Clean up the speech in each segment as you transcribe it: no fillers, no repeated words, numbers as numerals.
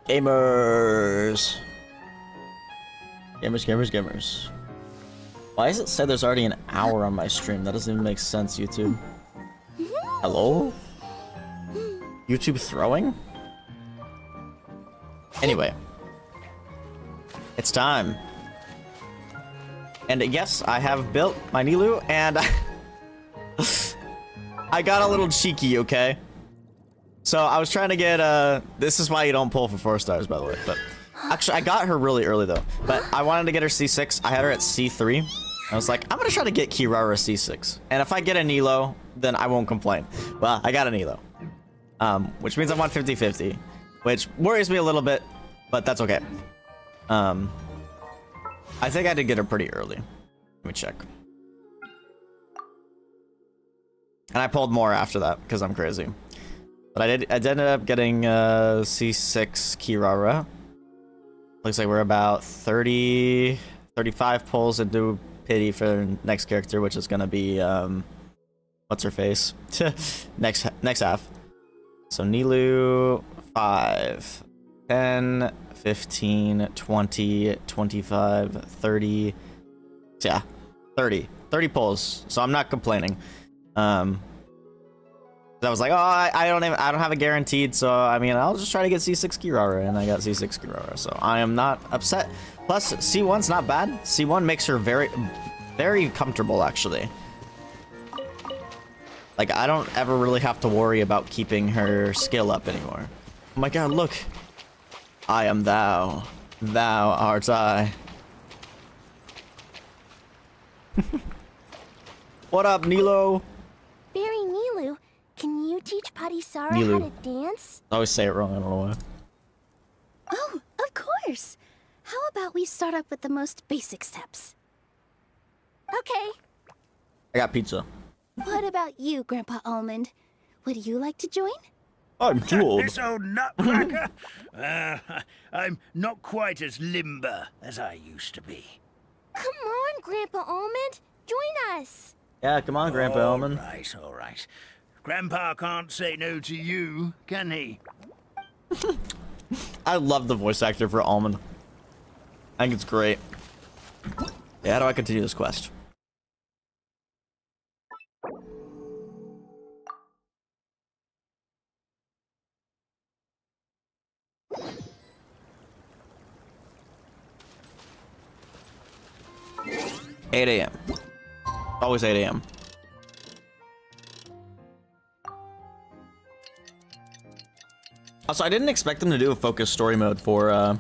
Gamers. Gamers. Why does it say there's already an hour on my stream? That doesn't even make sense, YouTube. Hello? YouTube throwing? Anyway. It's time. And yes, I have built my Nilou, and I got a little cheeky, okay? So I was trying to get, this is why you don't pull for 4 stars, by the way, but actually I got her really early though, but I wanted to get her C6. I had her at C3. I was like, I'm gonna try to get Kirara C6. And if I get a Nilo, then I won't complain. Well, I got a Nilo. Which means I'm on 50-50, which worries me a little bit, but that's okay. I think I did get her pretty early. Let me check. And I pulled more after that because I'm crazy. But I did end up getting C6 Kirara. Looks like we're about 35 pulls into pity for next character, which is gonna be what's her face? next half. So Nilou 5, 10, 15, 20, 25, 30. Yeah, 30 pulls. So I'm not complaining. I was like, oh, I don't have a guaranteed, so I mean, I'll just try to get C6 Kirara, and I got C6 Kirara, so I am not upset. Plus, C1's not bad. C1 makes her very, very comfortable, actually. Like, I don't ever really have to worry about keeping her skill up anymore. Oh my god, look. I am thou. Thou art I. What up, Nilo? Very Nilou. Can you teach Patisara Nilou. how to dance? I always say it wrong, I don't know why. Oh, of course. How about we start up with the most basic steps? Okay. I got pizza. What about you, Grandpa Almond? Would you like to join? I'm too old. This old nutcracker? I'm not quite as limber as I used to be. Come on, Grandpa Almond. Join us. Yeah, come on, Grandpa Elman. All right. Grandpa can't say no to you, can he? I love the voice actor for Almond. I think it's great. Yeah, how do I continue this quest? $8 a.m. Always 8 a.m. Also, I didn't expect them to do a focus story mode for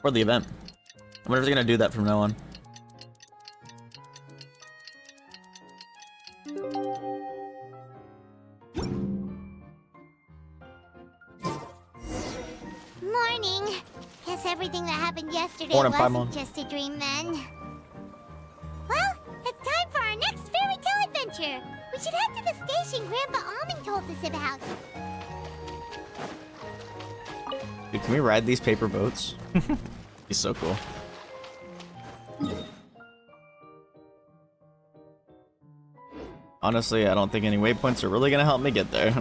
the event. I wonder if they're gonna do that from now on. Morning. Guess everything that happened yesterday Morning, wasn't Paimon. just a dream then. Well, it's time for our next fairy tale adventure. We should head to the station Grandpa Almond told us about. Dude, can we ride these paper boats? He's so cool. Honestly, I don't think any waypoints are really gonna help me get there.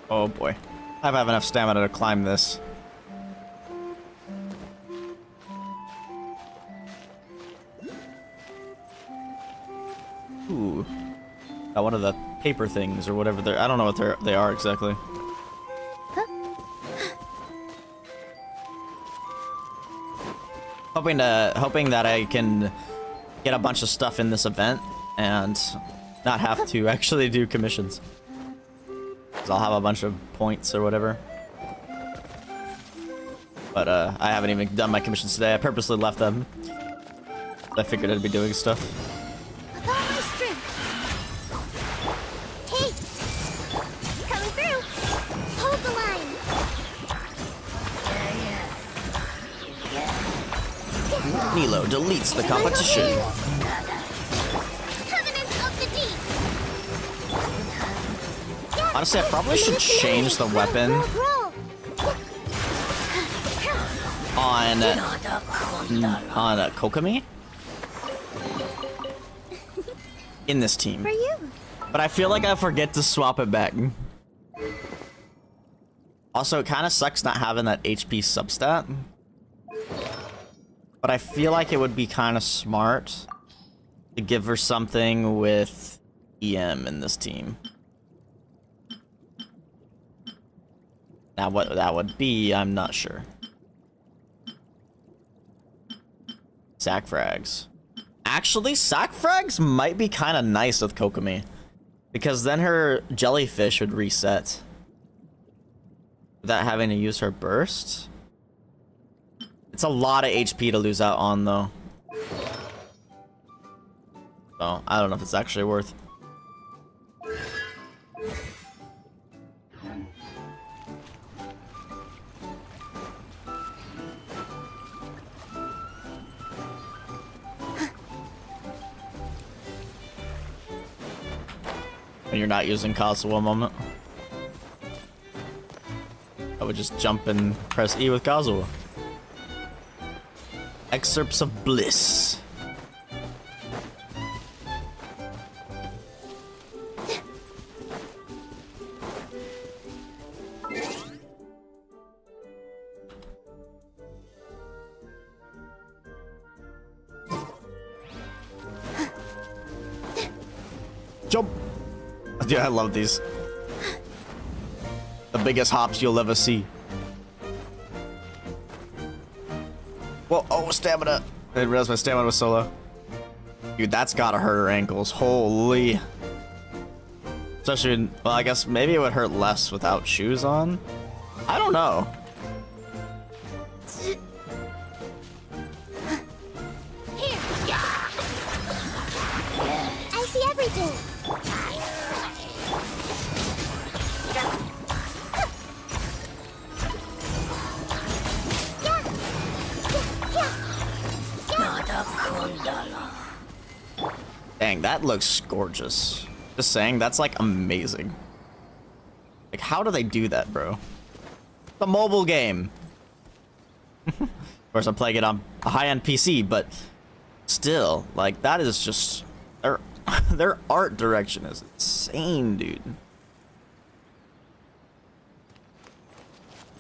Oh boy. I have enough stamina to climb this. Ooh. Got one of the paper things or whatever they're— I don't know what they are exactly. Hoping that I can get a bunch of stuff in this event and not have to actually do commissions. 'Cause I'll have a bunch of points or whatever. But I haven't even done my commissions today. I purposely left them. I figured I'd be doing stuff. With all my strength. Hey! Coming through! Hold the line! Nilo deletes the competition. Covenant of the Deep. Honestly, I probably should change the weapon. Roll, roll. on Kokomi in this team. For you. But I feel like I forget to swap it back. Also, it kind of sucks not having that HP substat. But I feel like it would be kind of smart to give her something with EM in this team. Now, what that would be, I'm not sure. Sack frags. Actually, sack frags might be kind of nice with Kokomi. Because then her jellyfish would reset. Without having to use her burst. It's a lot of HP to lose out on, though. So, I don't know if it's actually worth. When you're not using Kazuha moment. I would just jump and press E with Kazuha. Excerpts of Bliss. Jump! Dude, I love these. The biggest hops you'll ever see. Whoa, oh, stamina. I didn't realize my stamina was so low. Dude, that's gotta hurt her ankles. Holy. Especially, well, I guess maybe it would hurt less without shoes on. I don't know. Here. I see everything. Dang, that looks gorgeous. Just saying, that's like amazing. Like, how do they do that, bro? It's a mobile game. Of course, I'm playing it on a high-end PC, but still, like, that is just their art direction is insane, dude.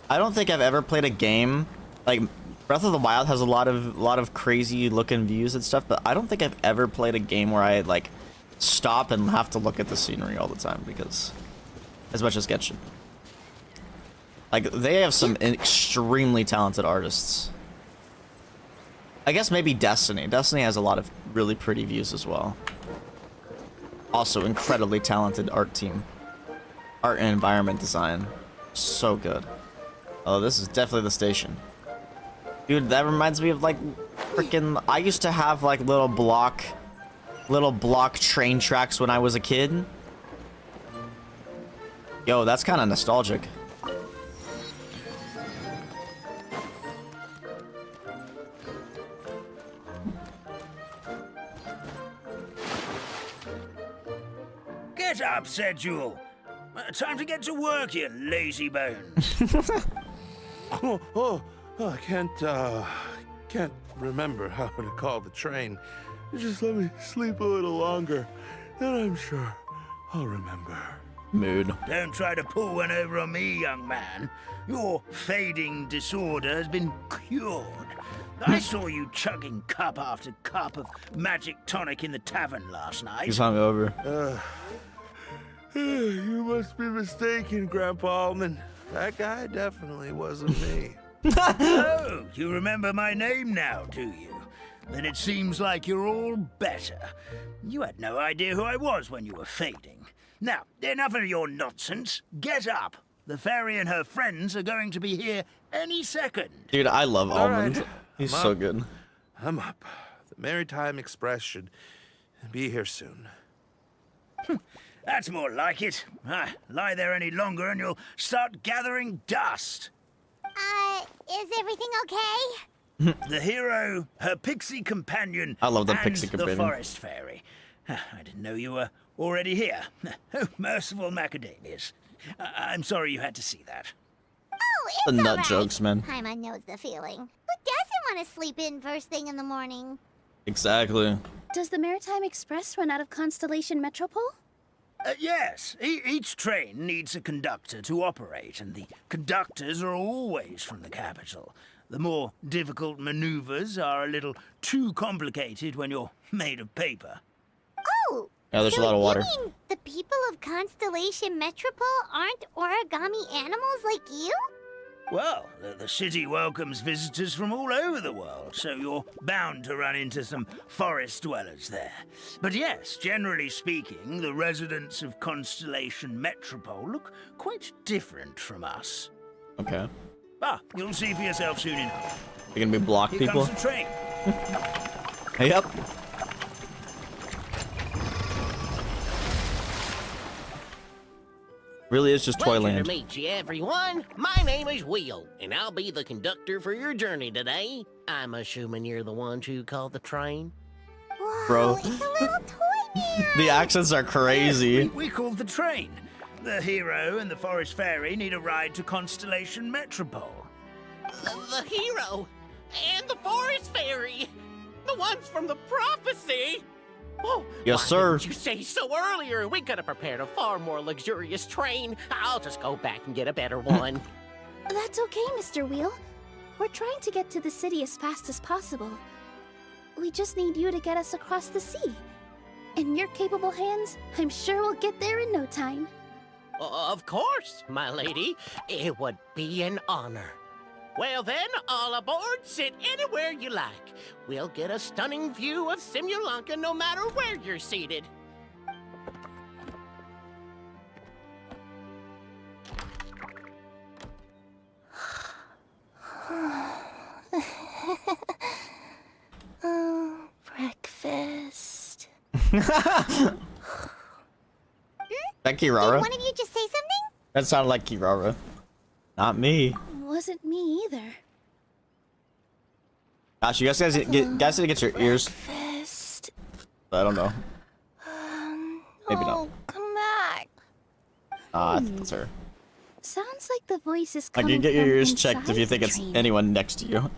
I don't think I've ever played a game like Breath of the Wild has a lot of crazy looking views and stuff, but I don't think I've ever played a game where I like stop and have to look at the scenery all the time, because as much as Genshin. Like, they have some extremely talented artists. I guess maybe Destiny. Destiny has a lot of really pretty views as well. Also, incredibly talented art team. Art and environment design. So good. Oh, this is definitely the station. Dude, that reminds me of, like, freaking... I used to have, like, little block train tracks when I was a kid. Yo, that's kind of nostalgic. Get up, said Jewel. Time to get to work, you lazy bones. I can't remember how to call the train. Just let me sleep a little longer, then I'm sure I'll remember. Mood. Don't try to pull one over on me, young man. Your fading disorder has been cured. I saw you chugging cup after cup of magic tonic in the tavern last night. He's hungover. You must be mistaken, Grandpa Almond. That guy definitely wasn't me. Oh, you remember my name now, do you? Then it seems like you're all better. You had no idea who I was when you were fading. Now, enough of your nonsense. Get up. The fairy and her friends are going to be here any second. Dude, I love Almond. right. He's I'm so up. good. I'm up. The Maritime Express should be here soon. That's more like it. Lie there any longer and you'll start gathering dust. Is everything okay? The hero, her pixie companion, I love the and pixie companion. the forest fairy. I didn't know you were already here. Oh, merciful macadamias. I'm sorry you had to see that. it's The nut alright. jokes, man. Paimon knows the feeling. Who doesn't want to sleep in first thing in the morning? Exactly. Does the Maritime Express run out of Constellation Metropole? Yes, each train needs a conductor to operate, and the conductors are always from the capital. The more difficult maneuvers are a little too complicated when you're made of paper. Oh! Yeah, there's so a lot of water. You mean the people of Constellation Metropole aren't origami animals like you? Well, the city welcomes visitors from all over the world, so you're bound to run into some forest dwellers there. But yes, generally speaking, the residents of Constellation Metropole look quite different from us. Okay. You'll see for yourself soon enough. You're gonna be block Here people? comes the train. Yep. Really is just Pleasure Toyland. to meet you, everyone. My name is Will, and I'll be the conductor for your journey today. I'm assuming you're the ones who called the train. Whoa, Bro. it's a little toy man! The accents are crazy. We call the train. The hero and the forest fairy need a ride to Constellation Metropole. The hero and the forest fairy, the ones from the prophecy. Oh, Yes, why sir. didn't you say so earlier? We could have prepared a far more luxurious train. I'll just go back and get a better one. That's okay, Mr. Wheel. We're trying to get to the city as fast as possible. We just need you to get us across the sea. In your capable hands, I'm sure we'll get there in no time. Of course, my lady. It would be an honor. Well then, all aboard, sit anywhere you like. We'll get a stunning view of Simulanka no matter where you're seated. Oh, breakfast. That Did Kirara? one of you just say something? That sounded like Kirara. Not me. Wasn't me either. Gosh, you guys need to get your ears. Breakfast. I don't know. Maybe not. Oh, come back. I think that's her. Sounds like the voice is Like, coming you get your from ears checked if inside you think the it's train. anyone next to you.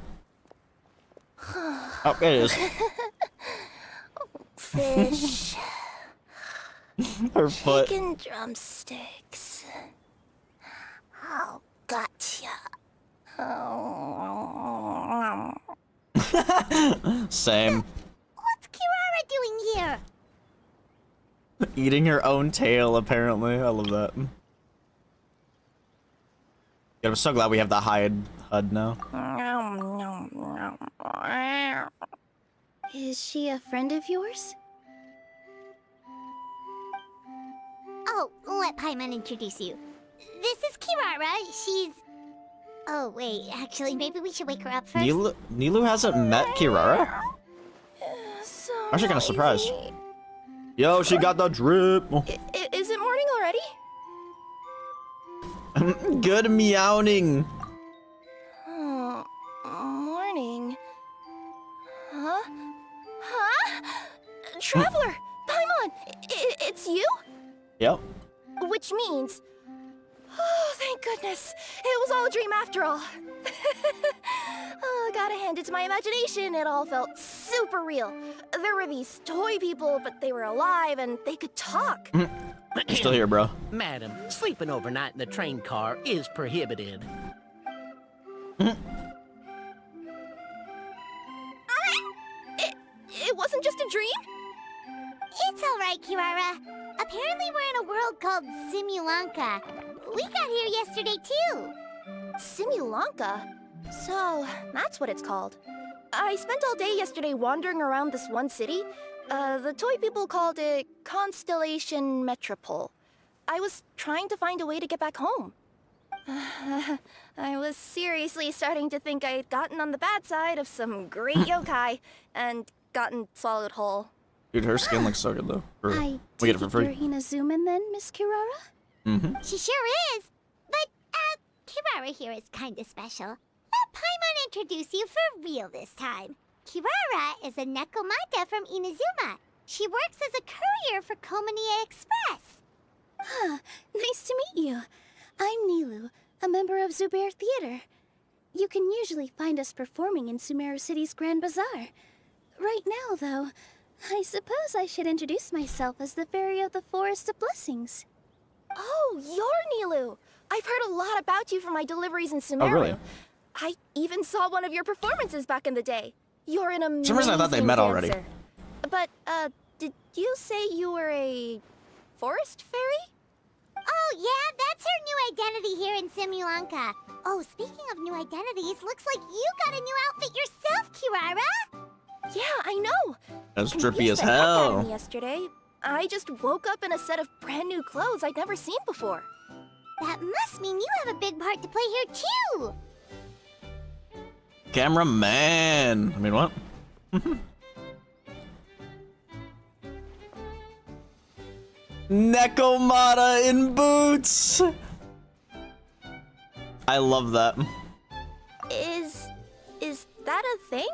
Oh, it is. Fish. Her foot. Chicken drumsticks. Oh, gotcha. Oh. Same. What's Kirara doing here? Eating her own tail, apparently. I love that. Yeah, I'm so glad we have the hide HUD now. Is she a friend of yours? Oh, let Paimon introduce you. This is Kirara. She's... Oh, wait. Actually, maybe we should wake her up first. Nilu hasn't met Kirara? So I'm actually kinda surprised. noisy. Yo, she got the drip. Is it morning already? Good meowing. Oh, morning. Huh? Huh? Traveler! Paimon! It's you? Yep. Which means... Oh, thank goodness. It was all a dream after all. Oh, gotta hand it to my imagination. It all felt super real. There were these toy people, but they were alive and they could talk. You're still here, bro. Madam, sleeping overnight in the train car is prohibited. It wasn't just a dream? It's all right, Kirara. Apparently we're in a world called Simulanka. We got here yesterday, too. Simulanka? So, that's what it's called. I spent all day yesterday wandering around this one city. The toy people called it Constellation Metropole. I was trying to find a way to get back home. I was seriously starting to think I'd gotten on the bad side of some great yokai and gotten swallowed whole. Dude, her skin looks so good, though. I We get it for free. You're Inazuman then, Miss Kirara? Mm-hmm. She sure is. But, Kirara here is kind of special. Let Paimon introduce you for real this time. Kirara is a Nekomata from Inazuma. She works as a courier for Komanie Express. Huh, nice to meet you. I'm Nilu. a member of Zubair Theater. You can usually find us performing in Sumeru City's Grand Bazaar. Right now, though, I suppose I should introduce myself as the Fairy of the Forest of Blessings. Oh, you're Nilu! I've heard a lot about you from my deliveries in Sumeru. Oh, really? I even saw one of your performances back in the day. You're an amazing For some reason I thought they met already. dancer. But, did you say you were a forest fairy? Oh, yeah, that's her new identity here in Simulanka. Oh, speaking of new identities, looks like you got a new outfit yourself, Kirara. Yeah, I know. That's drippy as Confused the heck out of hell. me yesterday. I just woke up in a set of brand new clothes I'd never seen before. That must mean you have a big part to play here, too. Cameraman. I mean, what? Nekomata in boots. I love that. Is that a thing?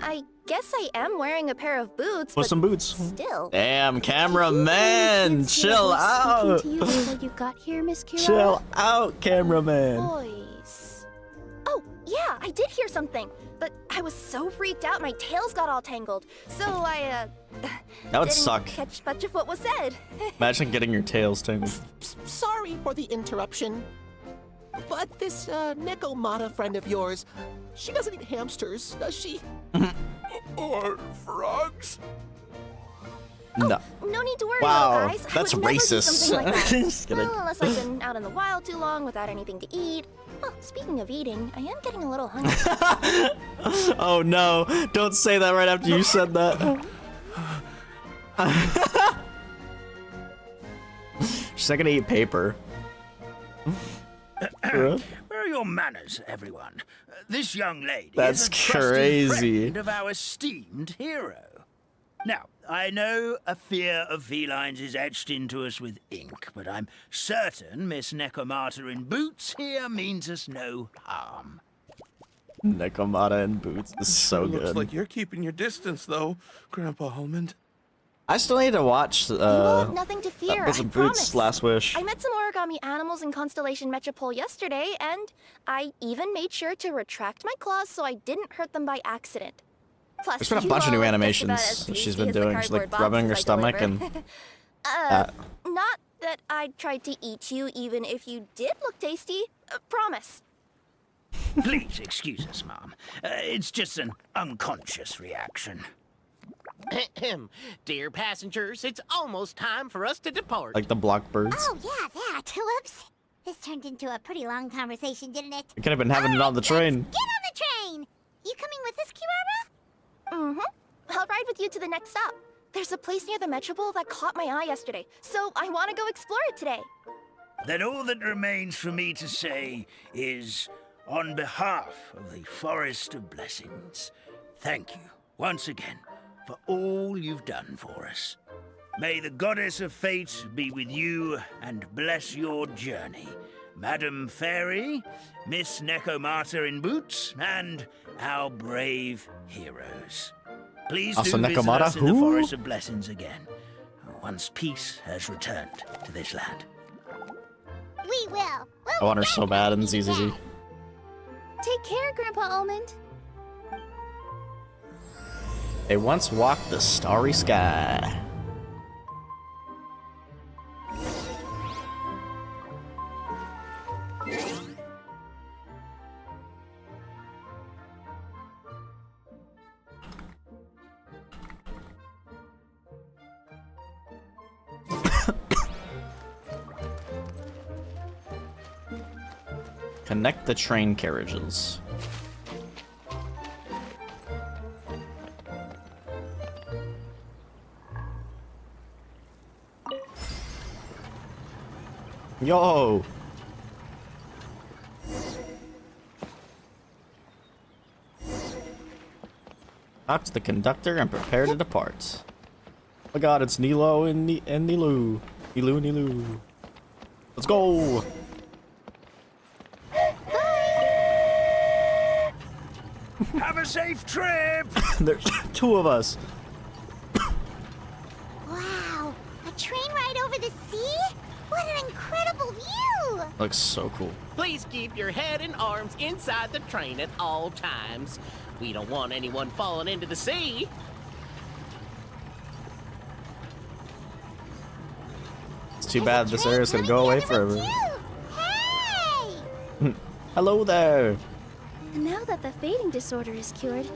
I guess I am wearing a pair of boots, With but some boots. still. Damn, cameraman, chill out. To you before you got here, Miss Kira? Chill out, cameraman. Voice. Oh, yeah, I did hear something, but I was so freaked out my tails got all tangled. So I That would didn't suck. catch much of what was said. Imagine getting your tails tangled. Sorry for the interruption. But this Nekomata friend of yours, she doesn't eat hamsters, does she? Or frogs? No. No need to worry, Wow, guys. that's I would never do racist. something like that. Just kidding. Well, unless I've been out in the wild too long without anything to eat. Oh, speaking of eating, I am getting a little hungry. Oh no, don't say that right after you said that. She's not gonna eat paper. Where are your manners, everyone? This young lady That's is a trusted crazy. friend of our esteemed hero. Now, I know a fear of felines is etched into us with ink, but I'm certain Miss Nekomata in boots here means us no harm. Nekomata in boots is so Looks good. like you're keeping your distance, though, Grandpa Almond. I still need to watch You will have nothing to fear, Boots I and Boots promise. Last Wish. I met some origami animals in Constellation Metropole yesterday, and I even made sure to retract my claws so I didn't hurt them by accident. Plus, There's been a you bunch of all new look just animations about as that she's tasty been as the doing. She's like cardboard rubbing her boxes I stomach deliver. and Not that I'd try to eat you even if you did look tasty. Promise. Please excuse us, Mom. It's just an unconscious reaction. Ahem. Dear passengers, it's almost time for us to depart. like the Blockbirds. Oh, yeah, that. Whoops. This turned into a pretty long conversation, didn't it? We could have been having it on the train. Get on the train! You coming with us, Kirara? Mm-hmm. I'll ride with you to the next stop. There's a place near the Metropole that caught my eye yesterday, so I want to go explore it today. Then all that remains for me to say is, on behalf of the Forest of Blessings, thank you once again for all you've done for us. May the Goddess of Fate be with you and bless your journey, Madam Fairy, Miss Nekomata in boots, and our brave heroes. Please Also, do visit Nekomata, us in the who? Forest of Blessings again, once peace has returned to this land. We will. I want her so bad in ZZZ. Take care, Grandpa Almond. They once walked the starry sky. Connect the train carriages. Yo! Talk to the conductor and prepare to depart. Oh my god, it's Nilo and Nilu. Nilu. Let's go! Have a safe trip! There's two of us. Wow, a train ride over the sea? What an incredible view! Looks so cool. Please keep your head and arms inside the train at all times. We don't want anyone falling into the sea. It's too bad this area's gonna go away forever. Hey! Hello there. Now that the fading disorder is cured,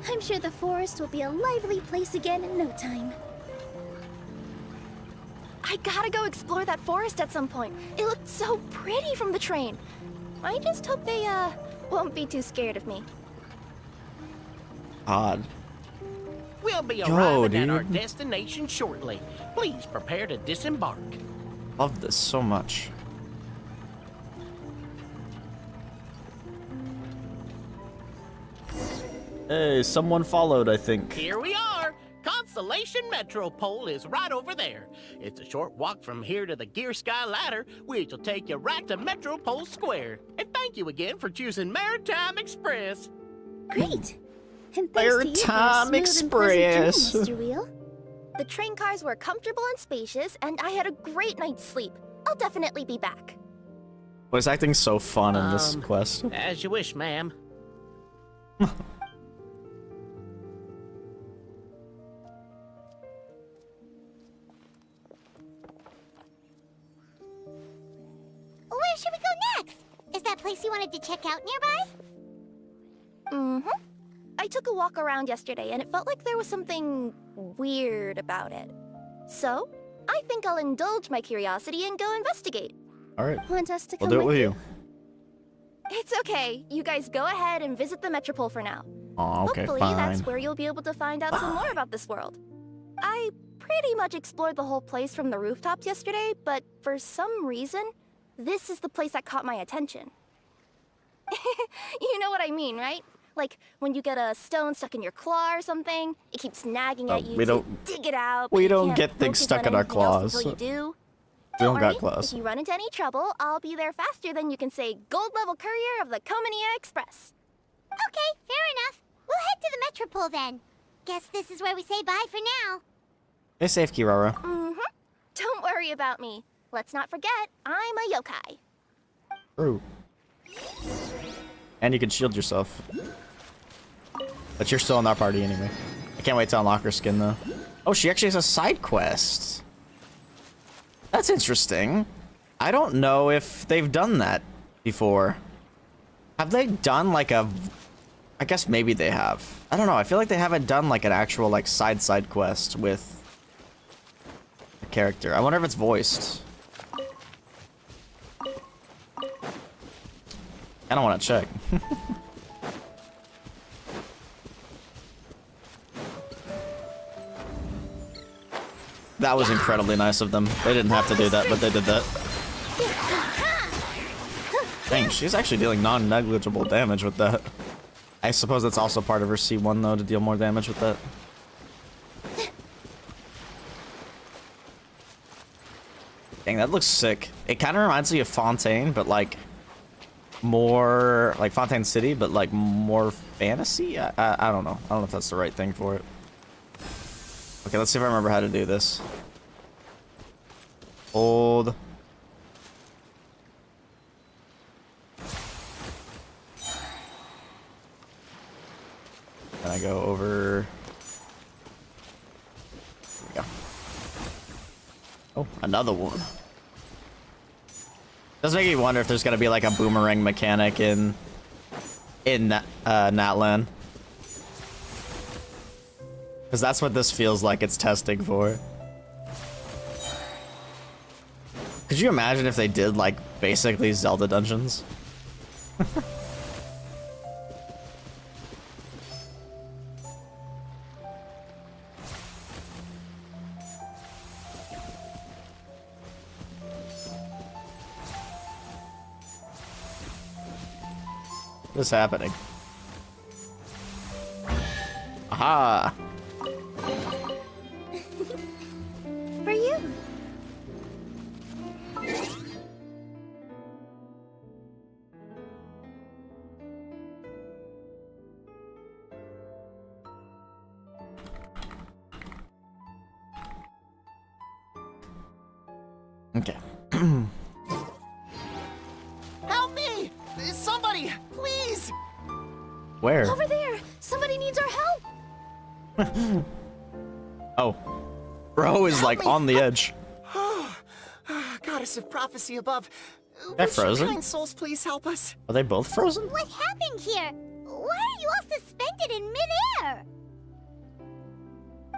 I'm sure the forest will be a lively place again in no time. I gotta go explore that forest at some point. It looked so pretty from the train. I just hope they, won't be too scared of me. Odd. We'll be Yo, arriving at dude. our destination shortly. Please prepare to disembark. Love this so much. Hey, someone followed, I think. Here we are. Constellation Metropole is right over there. It's a short walk from here to the Gear Sky Ladder, which will take you right to Metropole Square. And thank you again for choosing Maritime Express. Great. And thanks to you for a Maritime smooth and Express. pleasant journey, Mr. Wheel. The train cars were comfortable and spacious, and I had a great night's sleep. I'll definitely be back. Was acting so fun in this quest. As you wish, ma'am. Where should we go next? Is that place you wanted to check out nearby? Mm-hmm. I took a walk around yesterday, and it felt like there was something weird about it. So, I think I'll indulge my curiosity and go investigate. All right, Want us to we'll come do it with you. It's okay. You guys go ahead and visit the Metropole for now. Oh, okay, Hopefully, fine. that's where you'll be able to find out some more about this world. I pretty much explored the whole place from the rooftops yesterday, but for some reason, this is the place that caught my attention. You know what I mean, right? Like, when you get a stone stuck in your claw or something, it keeps nagging at you we to don't- dig it out. we but you don't can't get things focus stuck on in our anything else claws. until you do. We don't got worry, claws. If you run into any trouble, I'll be there faster than you can say gold level courier of the Comania Express. Okay, fair enough. We'll head to the Metropole then. Guess this is where we say bye for now. Stay safe, Kirara. Mm-hmm. Don't worry about me. Let's not forget, I'm a yokai. True. And you can shield yourself. But you're still in our party anyway. I can't wait to unlock her skin though. Oh, she actually has a side quest. That's interesting. I don't know if they've done that before. Have they done like a... I guess maybe they have. I don't know. I feel like they haven't done like an actual like side quest with a character. I wonder if it's voiced. I don't want to check. That was incredibly nice of them. They didn't have to do that, but they did that. Dang, she's actually dealing non-negligible damage with that. I suppose that's also part of her C1 though, to deal more damage with that. Dang, that looks sick. It kind of reminds me of Fontaine, but like more like Fontaine City, but like more fantasy. I don't know. I don't know if that's the right thing for it. Okay, let's see if I remember how to do this. Hold. Then I go over. There we go. Oh, another one. Does make me wonder if there's gonna be like a boomerang mechanic in Natlan. Because that's what this feels like it's testing for. Could you imagine if they did like basically Zelda dungeons? What's happening? Aha! For you. Okay. Somebody, please! Where? Over there! Somebody needs our help! Oh. Bro is like on the edge. Goddess of prophecy above. They're Would you frozen? kind souls please help us? Are they both frozen? What happened here? Why are you all suspended in midair?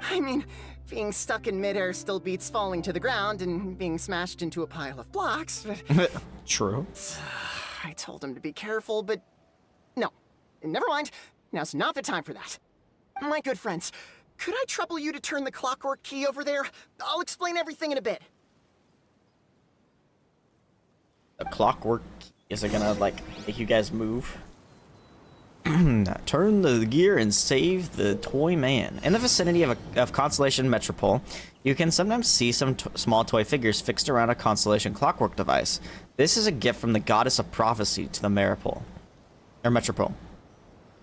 I mean, being stuck in midair still beats falling to the ground and being smashed into a pile of blocks, but True. I told him to be careful, but no. Never mind. Now's not the time for that. My good friends, could I trouble you to turn the clockwork key over there? I'll explain everything in a bit. The clockwork, is it gonna like make you guys move? Turn the gear and save the toy man. In the vicinity of Constellation Metropole, you can sometimes see some small toy figures fixed around a Constellation clockwork device. This is a gift from the Goddess of Prophecy to the Metropole. I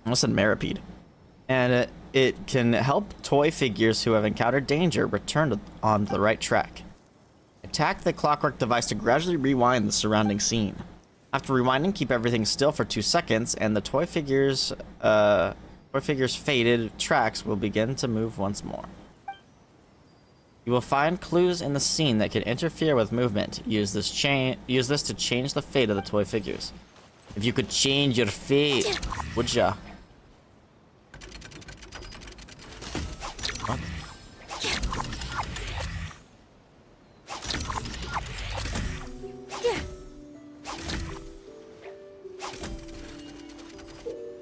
almost said Maripede. And it can help toy figures who have encountered danger return on the right track. Attack the clockwork device to gradually rewind the surrounding scene. After rewinding, keep everything still for 2 seconds, and the toy figure's faded tracks will begin to move once more. You will find clues in the scene that can interfere with movement. Use this to change the fate of the toy figures. If you could change your fate, would ya? What?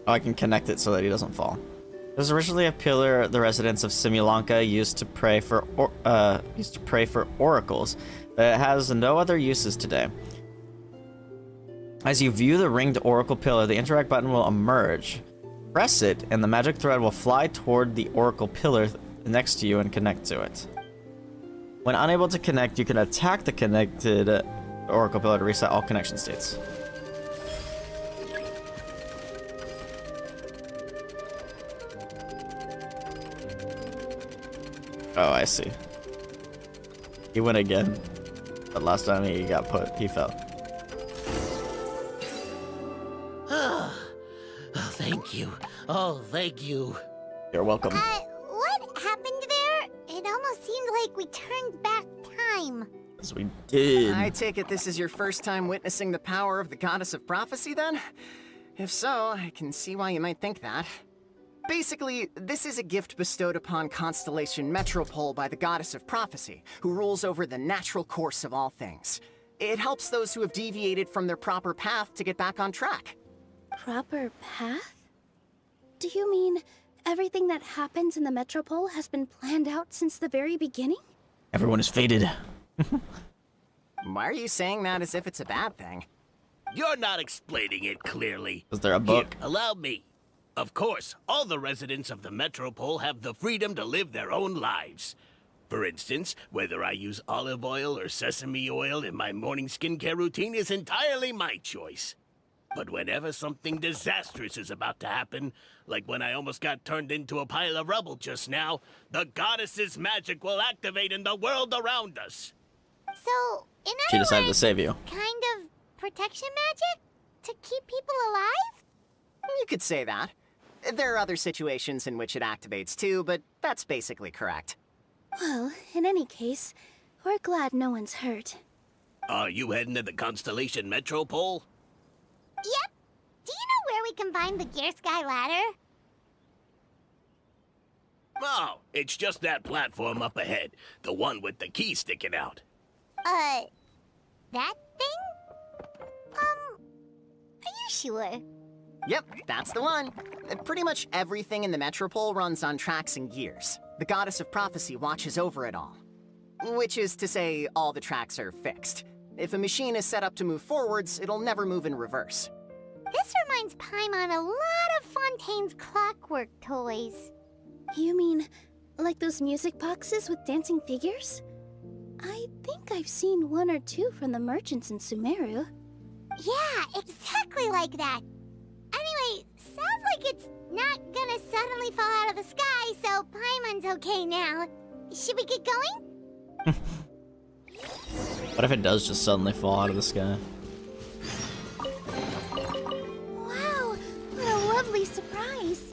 Oh, I can connect it so that he doesn't fall. It was originally a pillar the residents of Simulanka used to pray for oracles, but it has no other uses today. As you view the ringed oracle pillar, the interact button will emerge. Press it, and the magic thread will fly toward the oracle pillar next to you and connect to it. When unable to connect, you can attack the connected oracle pillar to reset all connection states. Oh, I see. He went again. But last time he got put, he fell. Oh, thank you. Oh, thank you. You're welcome. What happened there? It almost seemed like we turned back time. Yes, we did. I take it this is your first time witnessing the power of the Goddess of Prophecy, then? If so, I can see why you might think that. Basically, this is a gift bestowed upon Constellation Metropole by the Goddess of Prophecy, who rules over the natural course of all things. It helps those who have deviated from their proper path to get back on track. Proper path? Do you mean everything that happens in the Metropole has been planned out since the very beginning? Everyone is fated. Why are you saying that as if it's a bad thing? You're not explaining it clearly. Is there a book? Here, allow me. Of course, all the residents of the Metropole have the freedom to live their own lives. For instance, whether I use olive oil or sesame oil in my morning skincare routine is entirely my choice. But whenever something disastrous is about to happen, like when I almost got turned into a pile of rubble just now, the goddess's magic will activate in the world around us. So, in She other decided to words, save you. kind of protection magic? To keep people alive? You could say that. There are other situations in which it activates too, but that's basically correct. Well, in any case, we're glad no one's hurt. Are you heading to the Constellation Metropole? Yep. Do you know where we can find the Gear Sky ladder? Oh, it's just that platform up ahead. The one with the key sticking out. That thing? Are you sure? Yep, that's the one. Pretty much everything in the Metropole runs on tracks and gears. The Goddess of Prophecy watches over it all. Which is to say, all the tracks are fixed. If a machine is set up to move forwards, it'll never move in reverse. This reminds Paimon a lot of Fontaine's clockwork toys. You mean, like those music boxes with dancing figures? I think I've seen one or two from the merchants in Sumeru. Yeah, exactly like that. Anyway, sounds like it's not gonna suddenly fall out of the sky, so Paimon's okay now. Should we get going? What if it does just suddenly fall out of the sky? lovely surprise.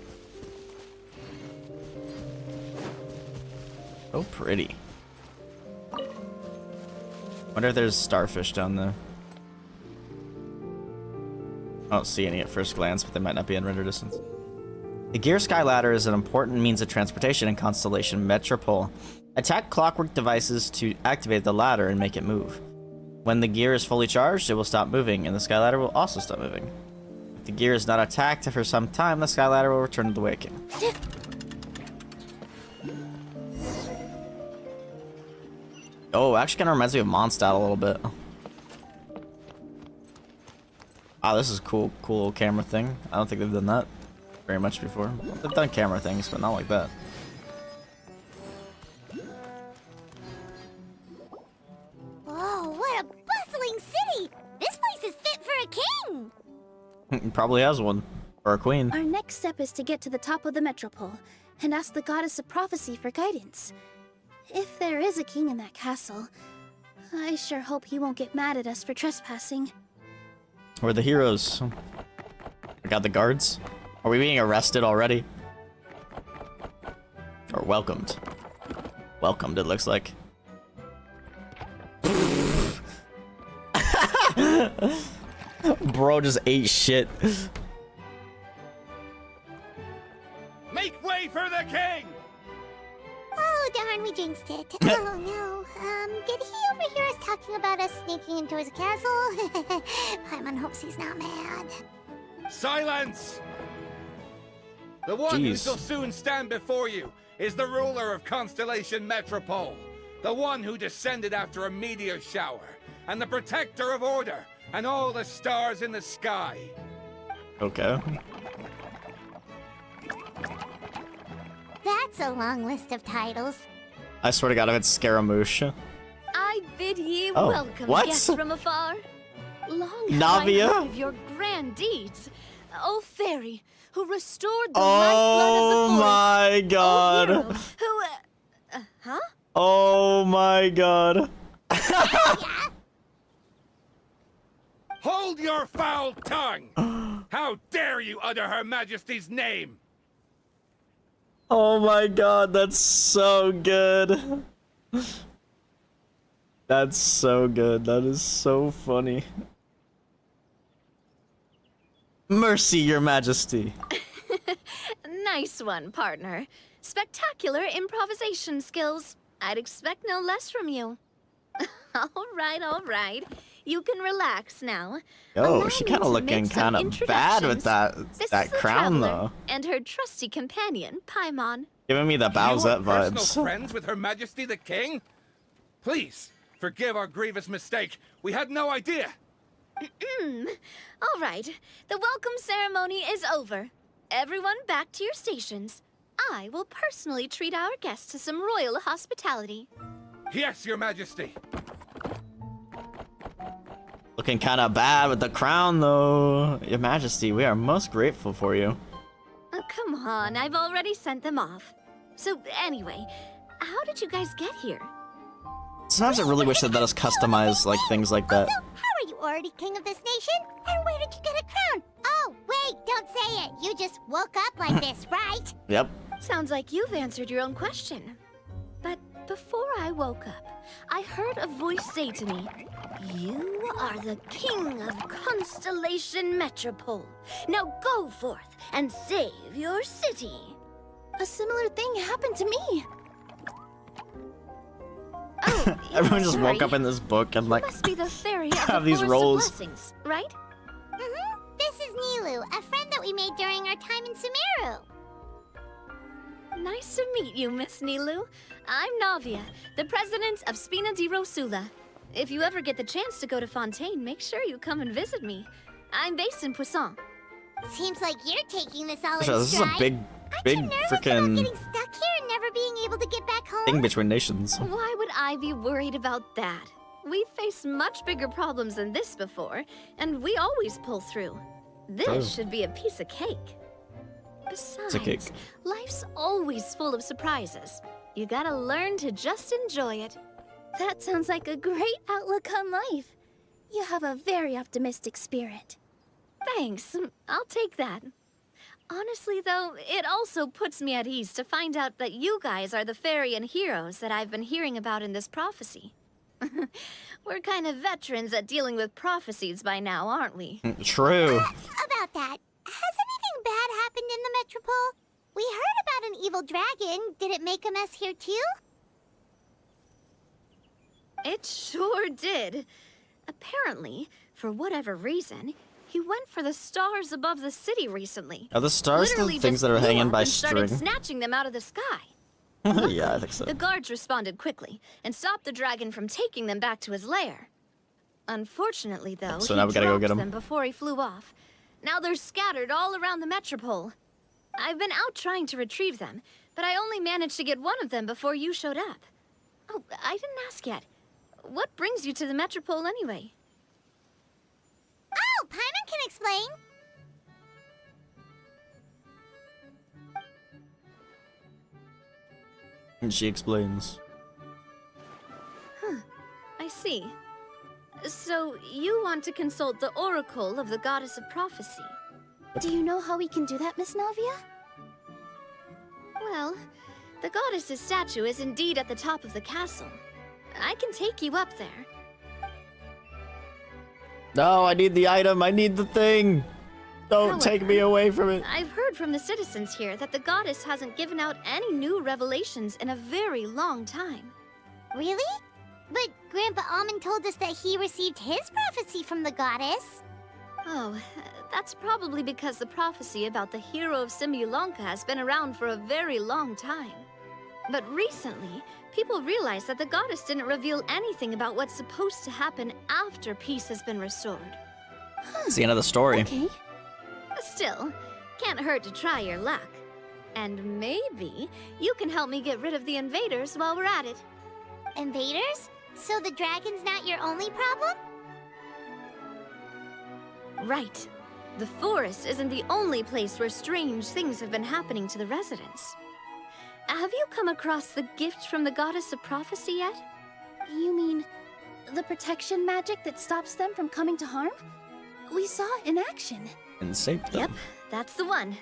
So pretty. Wonder if there's starfish down there. I don't see any at first glance, but they might not be in render distance. The gear sky ladder is an important means of transportation in Constellation Metropole. Attack clockwork devices to activate the ladder and make it move. When the gear is fully charged, it will stop moving, and the sky ladder will also stop moving. If the gear is not attacked for some time, the sky ladder will return to the way it came. Oh, actually kind of reminds me of Mondstadt a little bit. Wow, this is cool little camera thing. I don't think they've done that very much before. They've done camera things, but not like that. Whoa, what a bustling city! This place is fit for a king! He probably has one. Or a queen. Our next step is to get to the top of the metropole and ask the goddess of prophecy for guidance. If there is a king in that castle, I sure hope he won't get mad at us for trespassing. We're the heroes. We got the guards. Are we being arrested already? Or welcomed? Welcomed, it looks like. Bro just ate shit. Make way for the king! Oh, darn, we jinxed it. Oh, no. Did he overhear us talking about us sneaking into his castle? Paimon hopes he's not mad. Silence! The one who shall soon stand before you is the ruler of Constellation Metropole, the one who descended after a meteor shower, and the protector of order and all the stars in the sky. Okay. That's a long list of titles. I swear to God, if it's Scaramouche. I bid ye Oh, welcome, what? guests from afar. Long Navia? have I heard of your grand deeds. O fairy, who restored the Oh my lifeblood God. of the forest. O hero, who, huh? Oh my God. Hold your foul tongue! How dare you utter Her Majesty's name! Oh my God, that's so good. That's so good. That is so funny. Mercy, Your Majesty. Nice one, partner. Spectacular improvisation skills. I'd expect no less from you. All right. You can relax now. Yo, Allow she me kind to of make looking some kind of bad with introductions. that This is the crown traveler though. and her trusty companion, Paimon. Giving me the You Bowsette are personal vibes. friends with Her Majesty the King? Please, forgive our grievous mistake. We had no idea. All right, the welcome ceremony is over. Everyone back to your stations. I will personally treat our guests to some royal hospitality. Yes, Your Majesty. Looking kind of bad with the crown though. Your Majesty, we are most grateful for you. Oh, come on, I've already sent them off. So anyway, how did you guys get here? Sometimes I really wish they'd let us customize like things like that. Also, how are you already king of this nation? And where did you get a crown? Oh, wait, don't say it. You just woke up like this, right? Yep. Sounds like you've answered your own question. But before I woke up, I heard a voice say to me, "You are the king of Constellation Metropole. Now go forth and save your city." A similar thing happened to me. Oh, Everyone just sorry. woke up in this book and like Must be the fairy of have the these Forest roles. of Blessings, right? This is Nilu, a friend that we made during our time in Sumeru. Nice to meet you, Miss Nilu. I'm Navia, the president of Spina di Rosula. If you ever get the chance to go to Fontaine, make sure you come and visit me. I'm based in Poisson. Seems like you're taking this all in So this is a stride. big Aren't you nervous about freaking getting stuck here and never being able to get back home? thing between nations. Why would I be worried about that? We've faced much bigger problems than this before, and we always pull through. This Oh. should be a piece of cake. Besides, a cake. life's always full of surprises. You gotta learn to just enjoy it. That sounds like a great outlook on life. You have a very optimistic spirit. Thanks, I'll take that. Honestly, though, it also puts me at ease to find out that you guys are the fairy and heroes that I've been hearing about in this prophecy. We're kind of veterans at dealing with prophecies by now, aren't we? True. About that, has anything bad happened in the Metropole? We heard about an evil dragon. Did it make a mess here too? It sure did. Apparently, for whatever reason, he went for the stars above the city recently. Are the stars Literally the things just that are flew hanging up by and started string? snatching them out of the sky. Yeah, I think so. The guards responded quickly and stopped the dragon from taking them back to his lair. Unfortunately, though, So he now we gotta go get dropped 'em. them before he flew off. Now they're scattered all around the Metropole. I've been out trying to retrieve them, but I only managed to get one of them before you showed up. Oh, I didn't ask yet. What brings you to the Metropole anyway? Oh, Paimon can explain. And she explains. I see. So, you want to consult the Oracle of the Goddess of Prophecy. Do you know how we can do that, Miss Navia? Well, the goddess's statue is indeed at the top of the castle. I can take you up there. No, I need the item. I need the thing. Don't take me However, away from it. I've heard from the citizens here that the goddess hasn't given out any new revelations in a very long time. Really? But Grandpa Almond told us that he received his prophecy from the goddess. Oh, that's probably because the prophecy about the hero of Simulanka has been around for a very long time. But recently, people realized that the goddess didn't reveal anything about what's supposed to happen after peace has been restored. It's the end of the story. Okay. Still, can't hurt to try your luck. And maybe you can help me get rid of the invaders while we're at it. Invaders? So the dragon's not your only problem? Right. The forest isn't the only place where strange things have been happening to the residents. Have you come across the gift from the Goddess of Prophecy yet? You mean the protection magic that stops them from coming to harm? We saw it in action. And saved them. Yep, that's the one.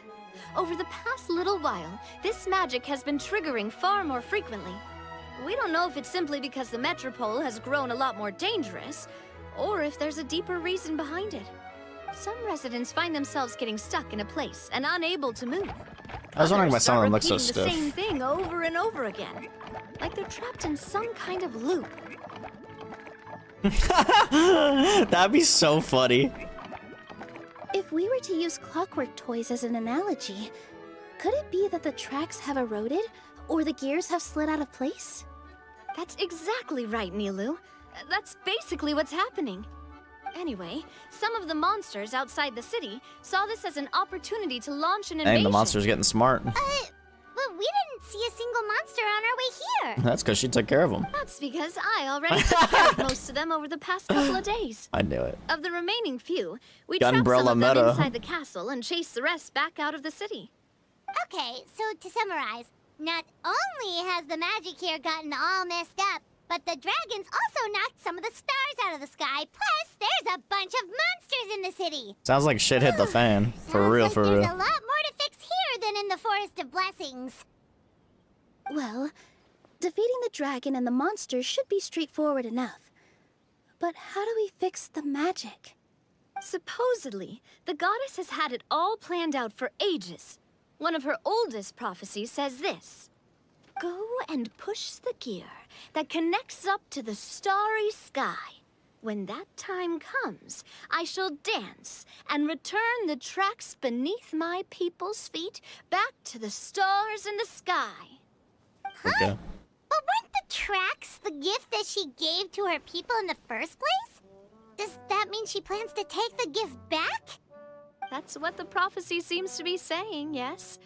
Over the past little while, this magic has been triggering far more frequently. We don't know if it's simply because the Metropole has grown a lot more dangerous, or if there's a deeper reason behind it. Some residents find themselves getting stuck in a place and unable to move. I was wondering why Others some of them start look so repeating the stiff. same thing over and over again, like they're trapped in some kind of loop. That'd be so funny. If we were to use clockwork toys as an analogy, could it be that the tracks have eroded or the gears have slid out of place? That's exactly right, Nilu. That's basically what's happening. Anyway, some of the monsters outside the city saw this as an opportunity to launch an invasion. And the monster's getting smart. But we didn't see a single monster on our way here. That's because she took care of them. That's because I already took care of most of them over the past couple of days. I knew it. Of the remaining few, we trapped Gunbrella some of them meta. inside the castle and chased the rest back out of the city. Okay, so to summarize, not only has the magic here gotten all messed up, but the dragons also knocked some of the stars out of the sky. Plus, there's a bunch of monsters in the city. Sounds like shit hit the fan. For Sounds real, like for there's real. a lot more to fix here than in the Forest of Blessings. Well, defeating the dragon and the monsters should be straightforward enough. But how do we fix the magic? Supposedly, the goddess has had it all planned out for ages. One of her oldest prophecies says this: go and push the gear that connects up to the starry sky. When that time comes, I shall dance and return the tracks beneath my people's feet back to the stars in the sky. Okay. But weren't the tracks the gift that she gave to her people in the first place? Does that mean she plans to take the gift back? That's what the prophecy seems to be saying, yes.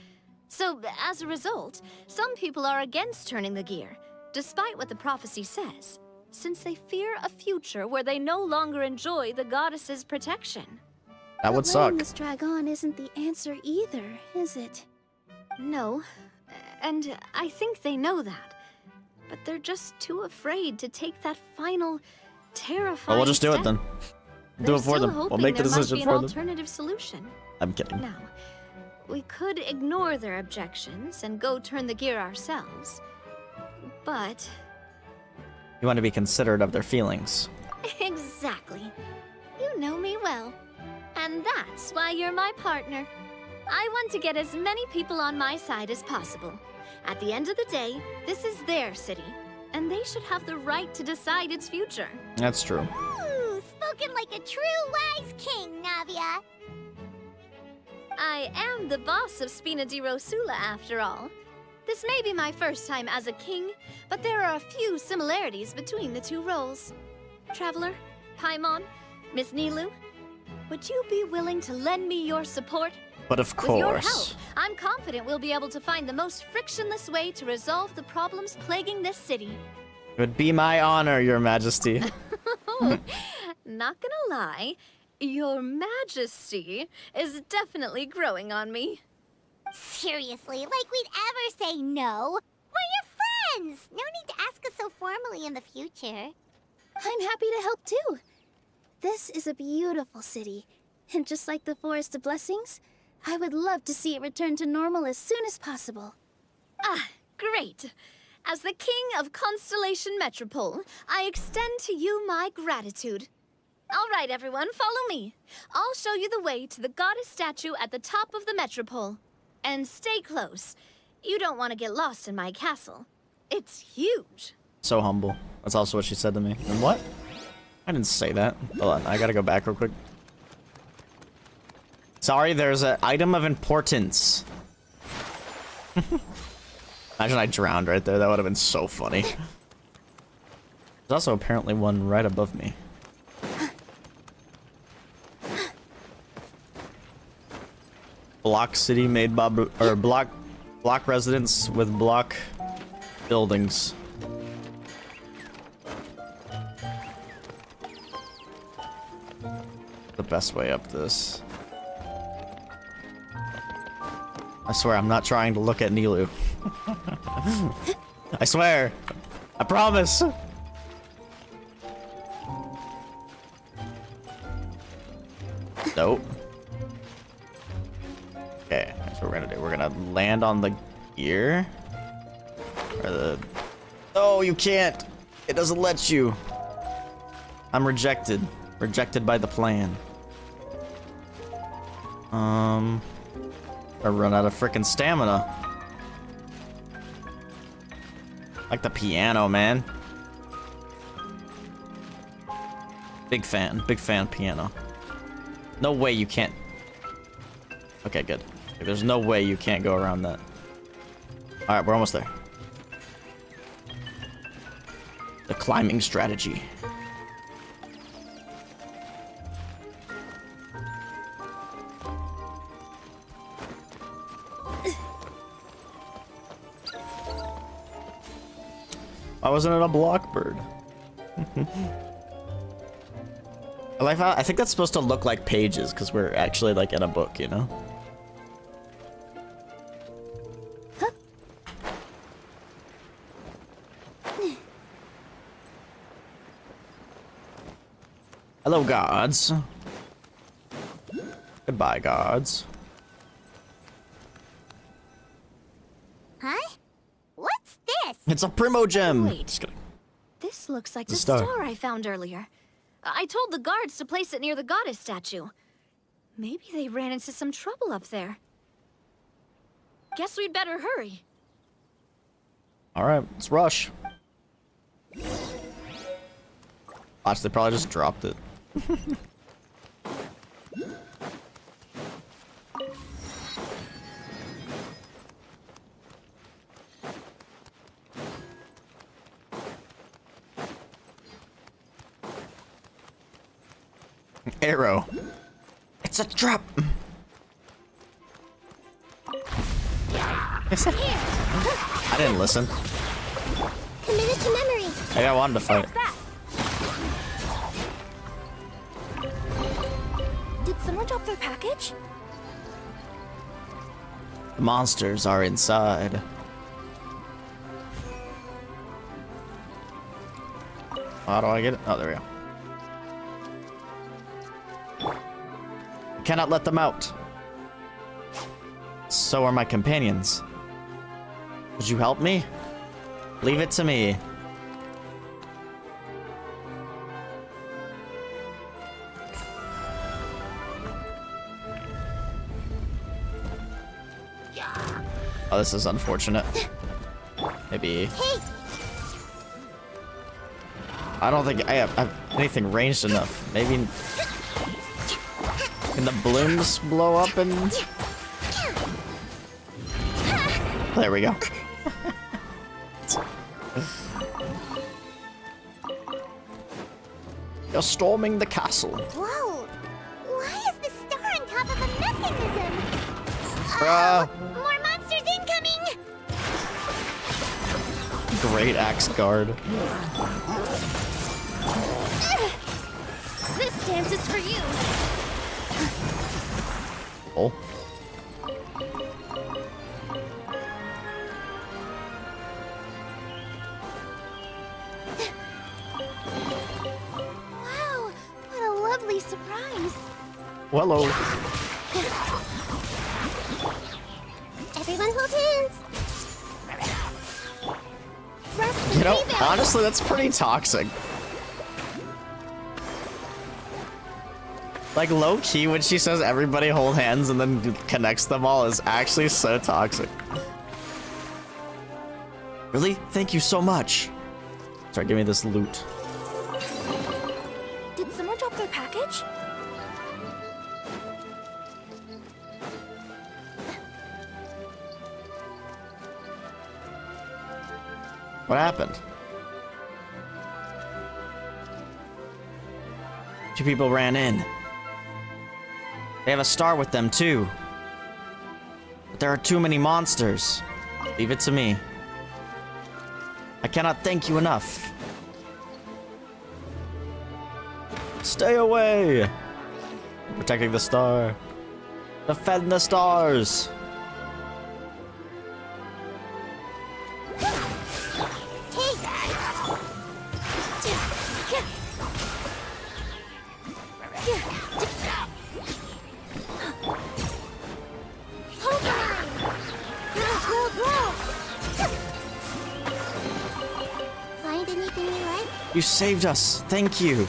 So, as a result, some people are against turning the gear, despite what the prophecy says, since they fear a future where they no longer enjoy the goddess's protection. That would But letting suck. this drag on isn't the answer either, is it? No, and I think they know that. But they're just too afraid to take that final, terrifying Well, we'll just do it step. then. Do They're it for still them. We'll hoping make the there might decision be for an them. alternative solution. I'm kidding. Now, We could ignore their objections and go turn the gear ourselves. But... You want to be considerate of their feelings. Exactly. You know me well. And that's why you're my partner. I want to get as many people on my side as possible. At the end of the day, this is their city, and they should have the right to decide its future. That's true. Ooh, spoken like a true wise king, Navia. I am the boss of Spina di Rosula, after all. This may be my first time as a king, but there are a few similarities between the two roles. Traveler, Paimon, Miss Nilou, would you be willing to lend me your support? But of course. With your help, I'm confident we'll be able to find the most frictionless way to resolve the problems plaguing this city. It would be my honor, Your Majesty. Not gonna lie, Your Majesty is definitely growing on me. Seriously, like we'd ever say no. We're your friends. No need to ask us so formally in the future. I'm happy to help too. This is a beautiful city, and just like the Forest of Blessings, I would love to see it return to normal as soon as possible. Ah, great. As the King of Constellation Metropole, I extend to you my gratitude. All right, everyone, follow me. I'll show you the way to the goddess statue at the top of the Metropole. And stay close. You don't want to get lost in my castle. It's huge. So humble. That's also what she said to me. And what? I didn't say that. Hold on, I gotta go back real quick. Sorry, there's an item of importance. Imagine I drowned right there. That would have been so funny. There's also apparently one right above me. Block city made by or block residents with block buildings. The best way up this. I swear I'm not trying to look at Nilou. I swear. I promise. Nope. Okay, that's what we're gonna do. We're gonna land on the gear. Or the... Oh, you can't! It doesn't let you. I'm rejected. Rejected by the plan. I run out of frickin' stamina. Like the piano, man. Big fan piano. No way you can't. Okay, good. There's no way you can't go around that. Alright, we're almost there. The climbing strategy. Why wasn't it a blockbird? I think that's supposed to look like pages because we're actually like in a book, you know? Huh? Hello, gods. Goodbye, gods. Huh? What's this? It's a Primo Gem. Wait. Just kidding. This looks like It's the a star. star I found earlier. I told the guards to place it near the goddess statue. Maybe they ran into some trouble up there. Guess we'd better hurry. Alright, let's rush. Watch, they probably just dropped it. Arrow. It's a trap. I didn't listen. Committed to memory. Hey, I wanted to fight. Did someone drop their package? The monsters are inside. How do I get it? Oh, there we go. Cannot let them out. So are my companions. Would you help me? Leave it to me. Oh, this is unfortunate. Maybe. I don't think I have anything ranged enough. Maybe. Can the blooms blow up and. There we go. You're storming the castle. Whoa! Why is the star on top of a mechanism? More monsters incoming! Great axe guard. This dance is for you. Oh. Wow, what a lovely surprise. Hello. Everyone hold hands. You know, honestly, that's pretty toxic. Like, low-key, when she says everybody hold hands and then connects them all is actually so toxic. Really? Thank you so much. Sorry, give me this loot. Did someone drop their package? What happened? Two people ran in. They have a star with them, too. But there are too many monsters. Leave it to me. I cannot thank you enough. Stay away! I'm protecting the star. Defend the stars! Find anything you like? You saved us. Thank you.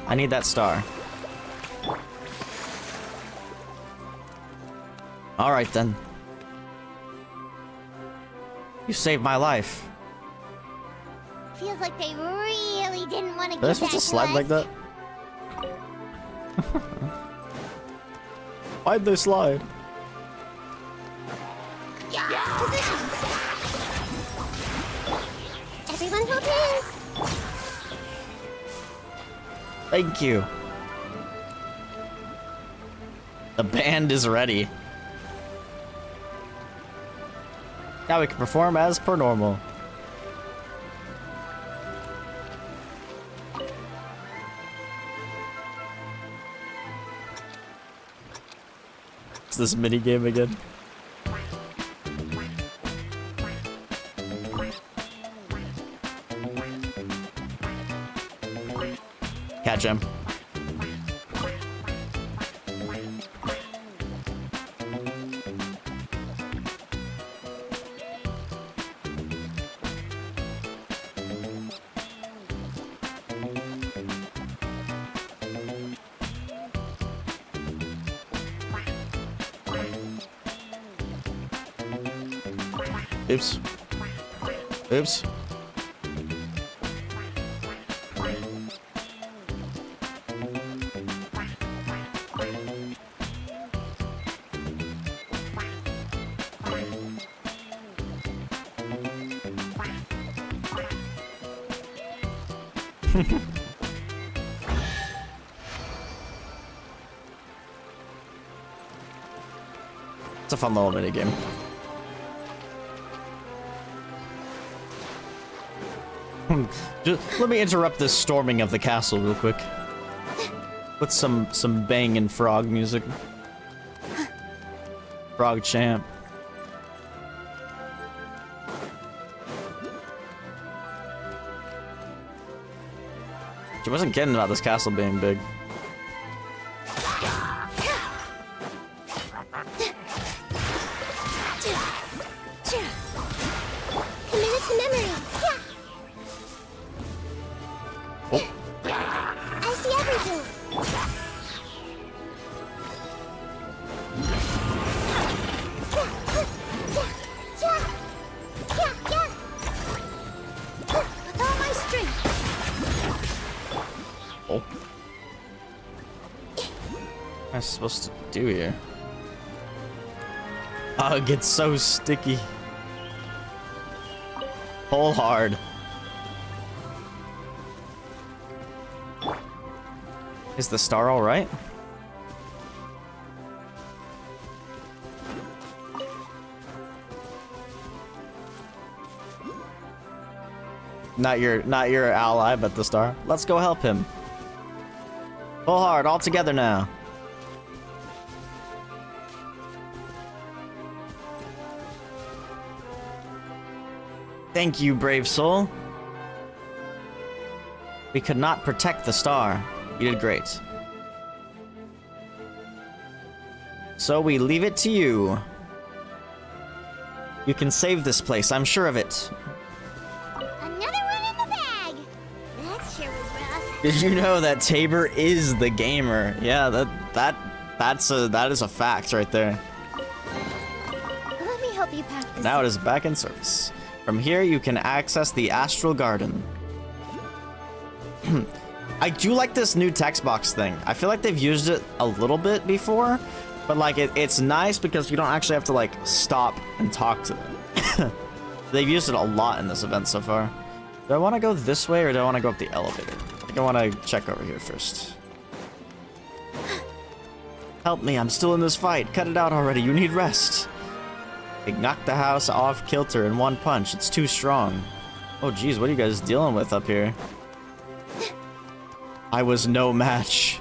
I need that star. Alright then. You saved my life. Feels like they really didn't want to Are they give supposed that to slide us. like that? Why'd they slide? Positions. Everyone hold hands. Thank you. The band is ready. Now we can perform as per normal. It's this mini game again. Catch him. Oops. Oops. It's a fun little mini game. Just let me interrupt this storming of the castle real quick. With some banging frog music. Frog champ. She wasn't kidding about this castle being big. Committed to memory. I see everything. With all my strength. Oh. What am I supposed to do here? Oh, it gets so sticky. Pull hard. Is the star all right? Not your ally, but the star. Let's go help him. Pull hard, all together now. Thank you, brave soul. We could not protect the star. You did great. So we leave it to you. You can save this place, I'm sure of it. Another one in the bag. That sure was rough. Did you know that Tabor is the gamer? Yeah, that is a fact right there. Let me help you pack this. Now it is back in service. From here, you can access the Astral Garden. I do like this new text box thing. I feel like they've used it a little bit before, but like it's nice because you don't actually have to like stop and talk to them. They've used it a lot in this event so far. Do I want to go this way or do I want to go up the elevator? I think I want to check over here first. Help me, I'm still in this fight. Cut it out already, you need rest. It knocked the house off kilter in one punch. It's too strong. Oh geez, what are you guys dealing with up here? I was no match.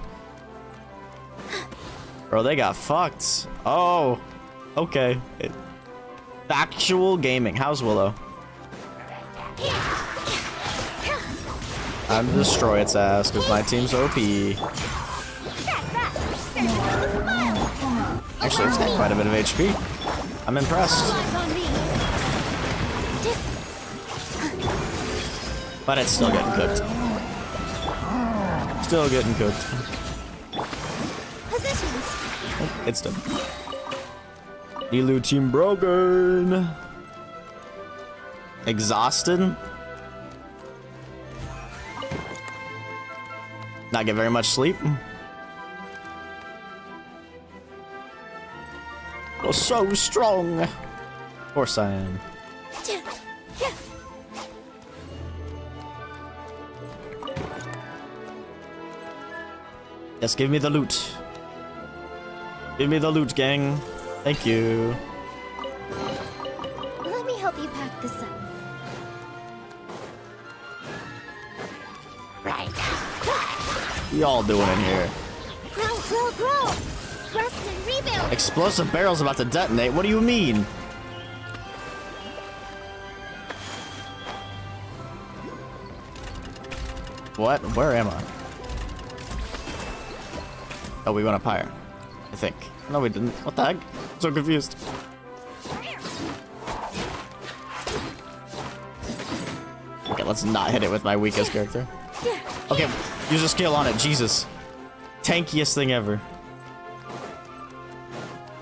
Bro, they got fucked. Oh, okay. Factual gaming. How's Willow? Time to destroy its ass because my team's OP. Actually, it's got quite a bit of HP. I'm impressed. But it's still getting cooked. Still getting cooked. Positions. Oh, it's done. Elu team broken. Exhausted. Not get very much sleep. You're so strong. Of course I am. Yes, give me the loot. Give me the loot, gang. Thank you. Let me help you pack this up. What y'all doing in here? Grow. Rest and rebuild. Explosive barrels about to detonate. What do you mean? What? Where am I? Oh, we went up higher. I think. No, we didn't. What the heck? I'm so confused. Okay, let's not hit it with my weakest character. Okay, use a skill on it. Jesus. Tankiest thing ever.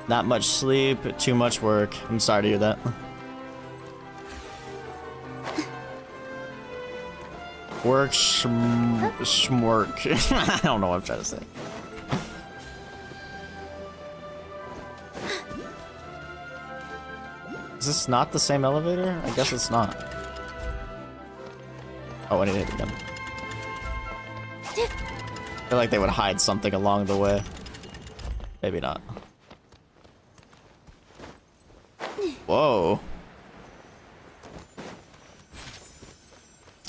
Not much sleep, too much work. I'm sorry to hear that. Work, schmork. I don't know what I'm trying to say. Is this not the same elevator? I guess it's not. Oh, I need to hit it again. I feel like they would hide something along the way. Maybe not. Whoa.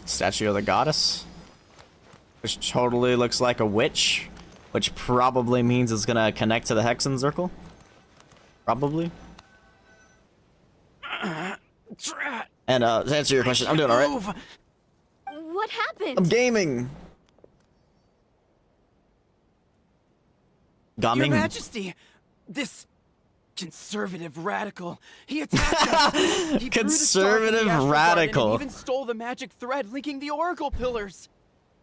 Statue of the goddess. Which totally looks like a witch. Which probably means it's gonna connect to the Hexen Circle. Probably. And to answer your question, I'm doing alright. What happened? I'm gaming. Your Gaming. Majesty, this Conservative radical. He attacked us. He threw the star from the Conservative Astral Garden radical. and even stole the magic thread linking the oracle pillars.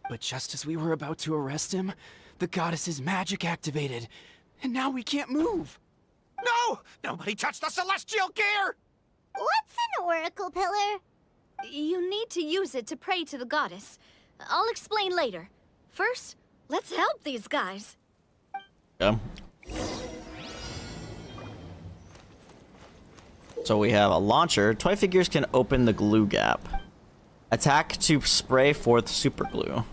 But just as we were about to arrest him, the goddess's magic activated, and now we can't move. No! Nobody touched the celestial gear! What's an oracle pillar? You need to use it to pray to the goddess. I'll explain later. First, let's help these guys. Yeah. So we have a launcher. Toy figures can open the glue gap. Attack to spray forth super glue.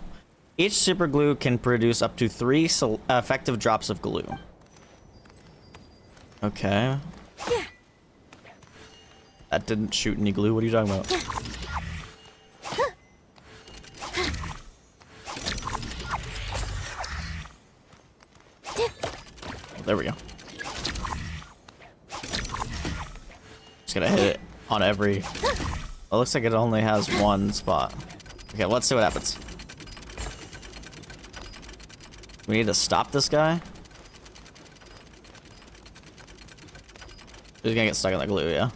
Each super glue can produce up to 3 effective drops of glue. Okay. That didn't shoot any glue. What are you talking about? There we go. Just gonna hit it on every... It looks like it only has one spot. Okay, let's see what happens. We need to stop this guy. He's gonna get stuck in the glue, yeah?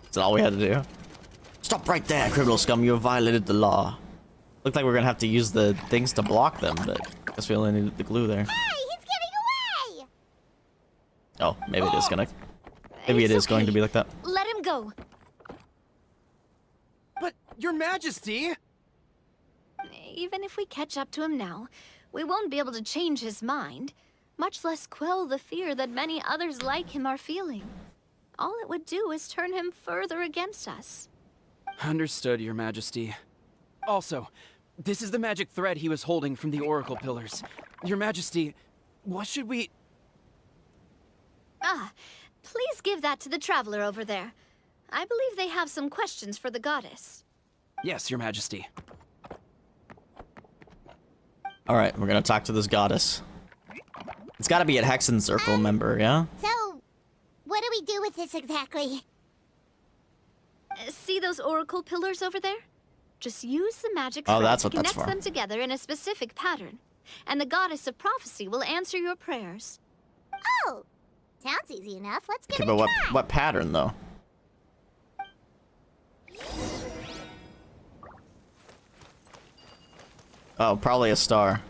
Is that all we had to do? Stop right there, criminal scum. You have violated the law. Looked like we're gonna have to use the things to block them, but I guess we only needed the glue there. Hey, he's getting away! Oh, maybe it is gonna... Maybe it is going to be like that. Let him go. But, Your Majesty! Even if we catch up to him now, we won't be able to change his mind, much less quell the fear that many others like him are feeling. All it would do is turn him further against us. Understood, Your Majesty. Also, this is the magic thread he was holding from the oracle pillars. Your Majesty, what should we... Ah, please give that to the traveler over there. I believe they have some questions for the goddess. Yes, Your Majesty. Alright, we're gonna talk to this goddess. It's gotta be a Hexen Circle member, yeah? So, what do we do with this exactly? See those oracle pillars over there? Just use the magic Oh, thread that's to what that's connect for. them together in a specific pattern. And the goddess of prophecy will answer your prayers. Oh, sounds easy enough. Let's give Okay, it a but try. what pattern, though? Oh, probably a star.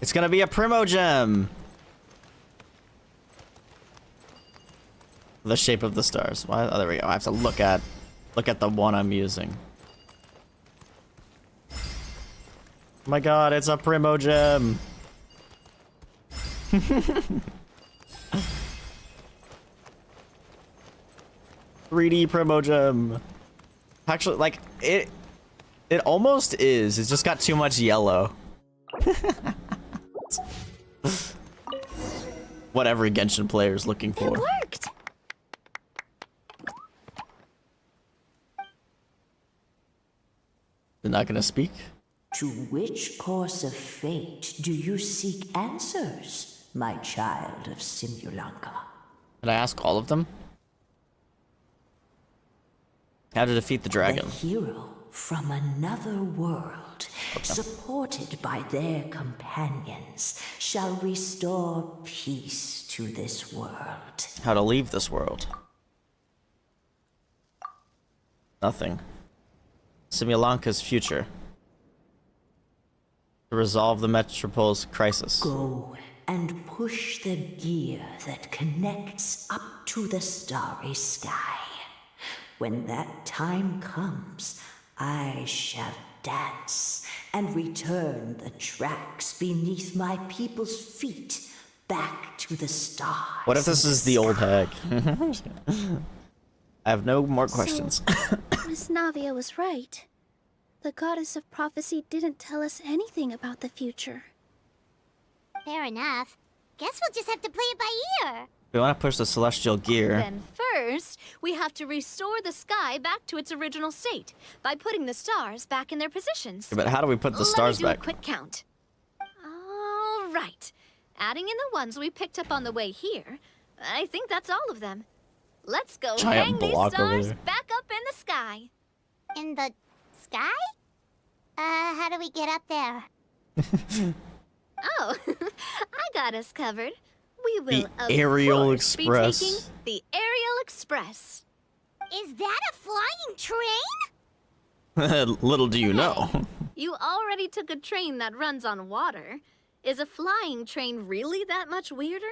It's gonna be a Primogem! The shape of the stars. Why? Oh, there we go. I have to look at the one I'm using. Oh my god, it's a Primogem! 3D Primogem. Actually, like, it almost is. It's just got too much yellow. What every Genshin player is looking for. It worked! They're not gonna speak? To which course of fate do you seek answers, my child of Simulanka? Did I ask all of them? How to defeat the dragon. The hero from another world, supported by their companions, shall restore peace to this world. How to leave this world. Nothing. Simulanka's future. To resolve the Metropole's crisis. Go and push the gear that connects up to the starry sky. When that time comes, I shall dance and return the tracks beneath my people's feet back to the stars. What if this is the old hag? I have no more questions. Miss Navia was right. The goddess of prophecy didn't tell us anything about the future. Fair enough. Guess we'll just have to play it by ear. We want to push the celestial gear. Then first, we have to restore the sky back to its original state by putting the stars back in their positions. But how do we put the stars Let me do back? a quick count. All right. Adding in the ones we picked up on the way here, I think that's all of them. Let's go Giant hang these block over stars there. back up in the sky. In the sky? How do we get up there? Oh, I got us covered. We will, The of Aerial course, Express. be taking the Aerial Express. Is that a flying train? Little do you know. You already took a train that runs on water. Is a flying train really that much weirder?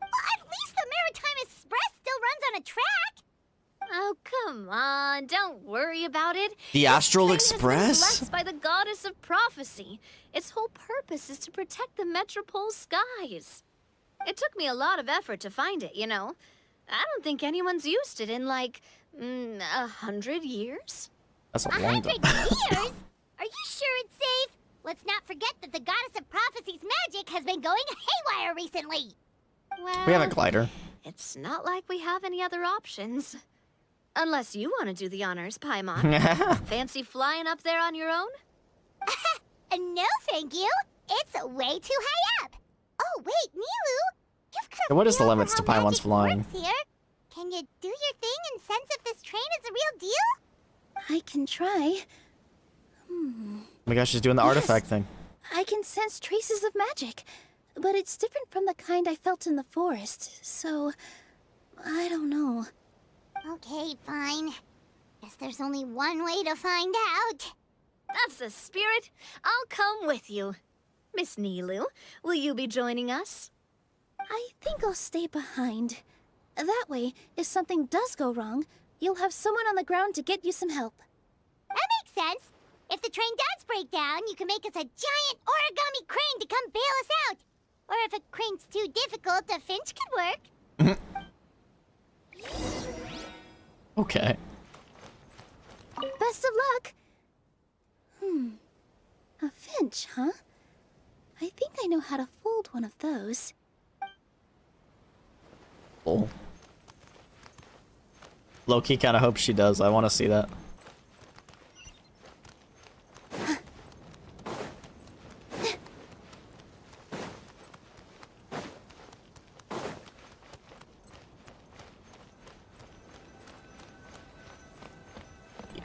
Well, at least the Maritime Express still runs on a track. Oh, come on. Don't worry about it. The This Astral train has been Express? blessed by the goddess of prophecy. Its whole purpose is to protect the Metropole's skies. It took me a lot of effort to find it, you know. I don't think anyone's used it in, like, 100 years. That's a long 100 time. years? Are you sure it's safe? Let's not forget that the goddess of prophecy's magic has been going haywire recently. Well, We have a glider. it's not like we have any other options. Unless you want to do the honors, Paimon. Fancy flying up there on your own? No, thank you. It's way too high up. Oh, wait, Nilu. You've got a What is the feel for limits to how Paimon's magic flying? works here. Can you do your thing and sense if this train is a real deal? I can try. Oh my gosh, she's doing the Yes. artifact thing. I can sense traces of magic, but it's different from the kind I felt in the forest, so I don't know. Okay, fine. Guess there's only one way to find out. That's the spirit. I'll come with you. Miss Nilu, will you be joining us? I think I'll stay behind. That way, if something does go wrong, you'll have someone on the ground to get you some help. That makes sense. If the train does break down, you can make us a giant origami crane to come bail us out. Or if a crane's too difficult, a finch could work. Okay. Best of luck! A finch, huh? I think I know how to fold one of those. Cool. Low-key kind of hope she does. I want to see that.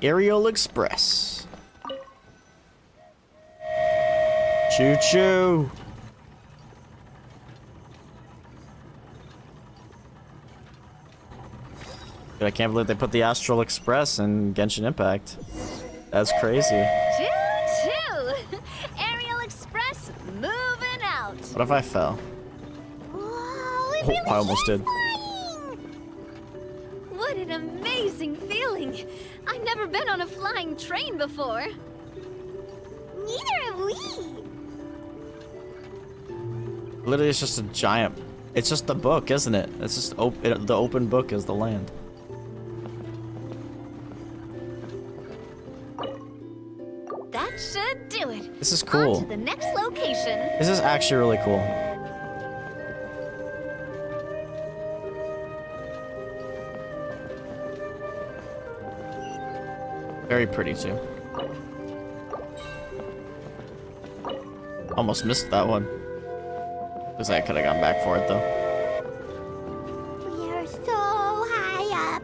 Aerial Express. Choo choo. Dude, I can't believe they put the Astral Express in Genshin Impact. That's crazy. Choo-choo! Aerial Express moving out. What if I fell? Whoa, it Oh, really I almost is did. flying! What an amazing feeling. I've never been on a flying train before. Neither have we. Literally, it's just a giant. It's just the book, isn't it? It's just the open book is the land. That should do it. This is On cool. to the next location. This is actually really cool. Very pretty too. Almost missed that one. Because I could have gone back for it though. We are so high up.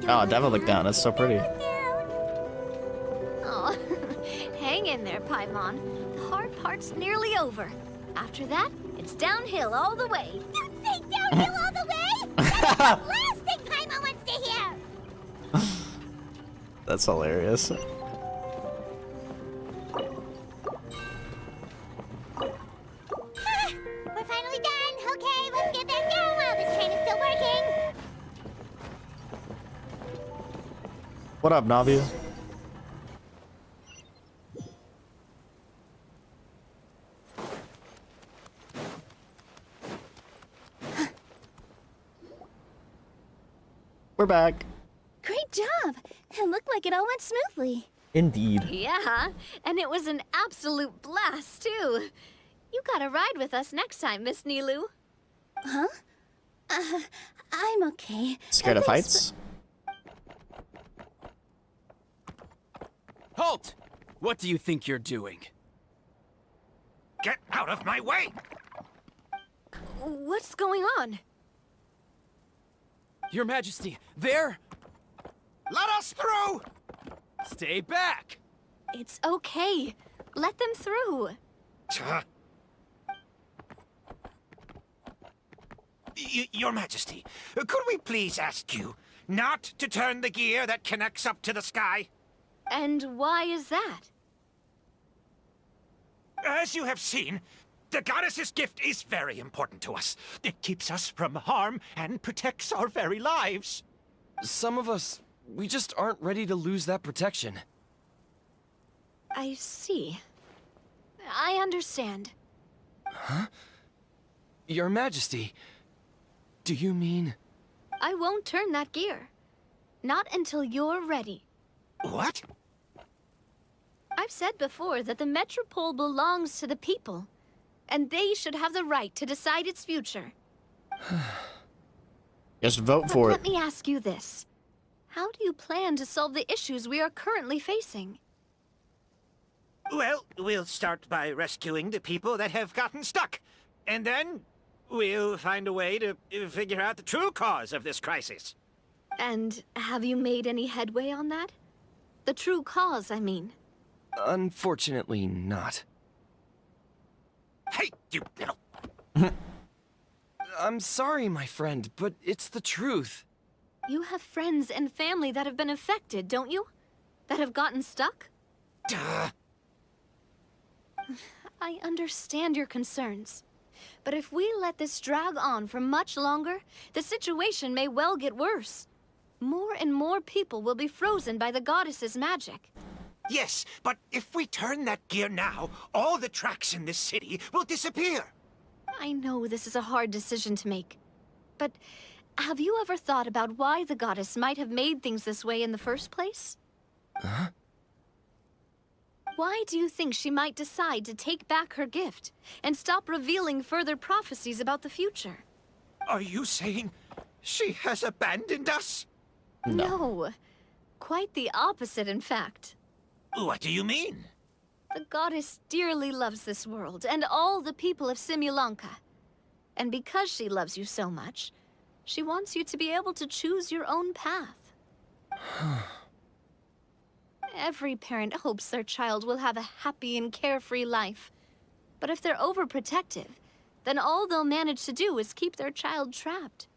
Oh, Devil look down. That's so pretty. Oh, hang in there, Paimon. The hard part's nearly over. After that, it's downhill all the way. Don't say downhill all the way. That's the last thing Paimon wants to hear. That's hilarious. We're finally done. Okay, let's get back down while this train is still working. What up, Navia? We're back. Great job! It looked like it all went smoothly. Indeed. Yeah, and it was an absolute blast, too. You gotta ride with us next time, Miss Nilu. Huh? I'm okay. Scared of Thanks heights? Halt! What do you think you're doing? Get out of my way! What's going on? Your Majesty, there! Let us through! Stay back! It's okay. Let them through. Your Majesty, could we please ask you not to turn the gear that connects up to the sky? And why is that? As you have seen, the goddess's gift is very important to us. It keeps us from harm and protects our very lives. Some of us, we just aren't ready to lose that protection. I see. I understand. Huh? Your Majesty, do you mean... I won't turn that gear. Not until you're ready. What? I've said before that the Metropole belongs to the people, and they should have the right to decide its future. Just vote for it. Let me ask you this. How do you plan to solve the issues we are currently facing? Well, we'll start by rescuing the people that have gotten stuck. And then we'll find a way to figure out the true cause of this crisis. And have you made any headway on that? The true cause, I mean. Unfortunately not. Hey, you little... I'm sorry, my friend, but it's the truth. You have friends and family that have been affected, don't you? That have gotten stuck? Duh. I understand your concerns. But if we let this drag on for much longer, the situation may well get worse. More and more people will be frozen by the goddess's magic. Yes, but if we turn that gear now, all the tracks in this city will disappear. I know this is a hard decision to make. But have you ever thought about why the goddess might have made things this way in the first place? Huh? Why do you think she might decide to take back her gift and stop revealing further prophecies about the future? Are you saying she has abandoned us? No. Quite the opposite, in fact. What do you mean? The goddess dearly loves this world and all the people of Simulanka. And because she loves you so much, she wants you to be able to choose your own path. Every parent hopes their child will have a happy and carefree life. But if they're overprotective, then all they'll manage to do is keep their child trapped.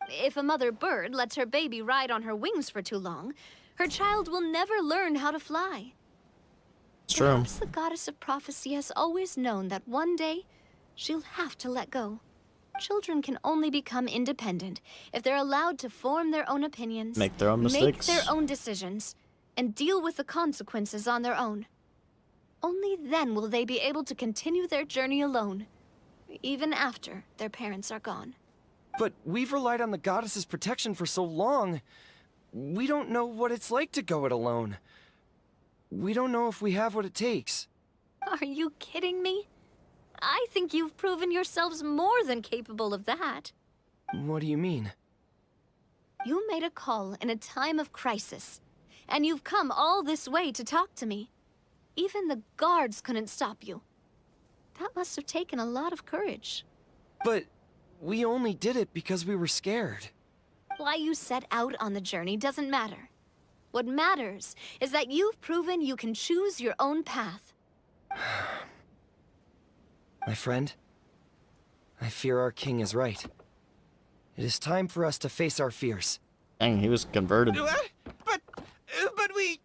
If a mother bird lets her baby ride on her wings for too long, her child will never learn how to fly. It's true. Perhaps the goddess of prophecy has always known that one day she'll have to let go. Children can only become independent if they're allowed to form their own opinions, Make their own mistakes. make their own decisions, and deal with the consequences on their own. Only then will they be able to continue their journey alone, even after their parents are gone. But we've relied on the goddess's protection for so long. We don't know what it's like to go it alone. We don't know if we have what it takes. Are you kidding me? I think you've proven yourselves more than capable of that. What do you mean? You made a call in a time of crisis, and you've come all this way to talk to me. Even the guards couldn't stop you. That must have taken a lot of courage. But we only did it because we were scared. Why you set out on the journey doesn't matter. What matters is that you've proven you can choose your own path. My friend, I fear our king is right. It is time for us to face our fears. Dang, he was converted. But we...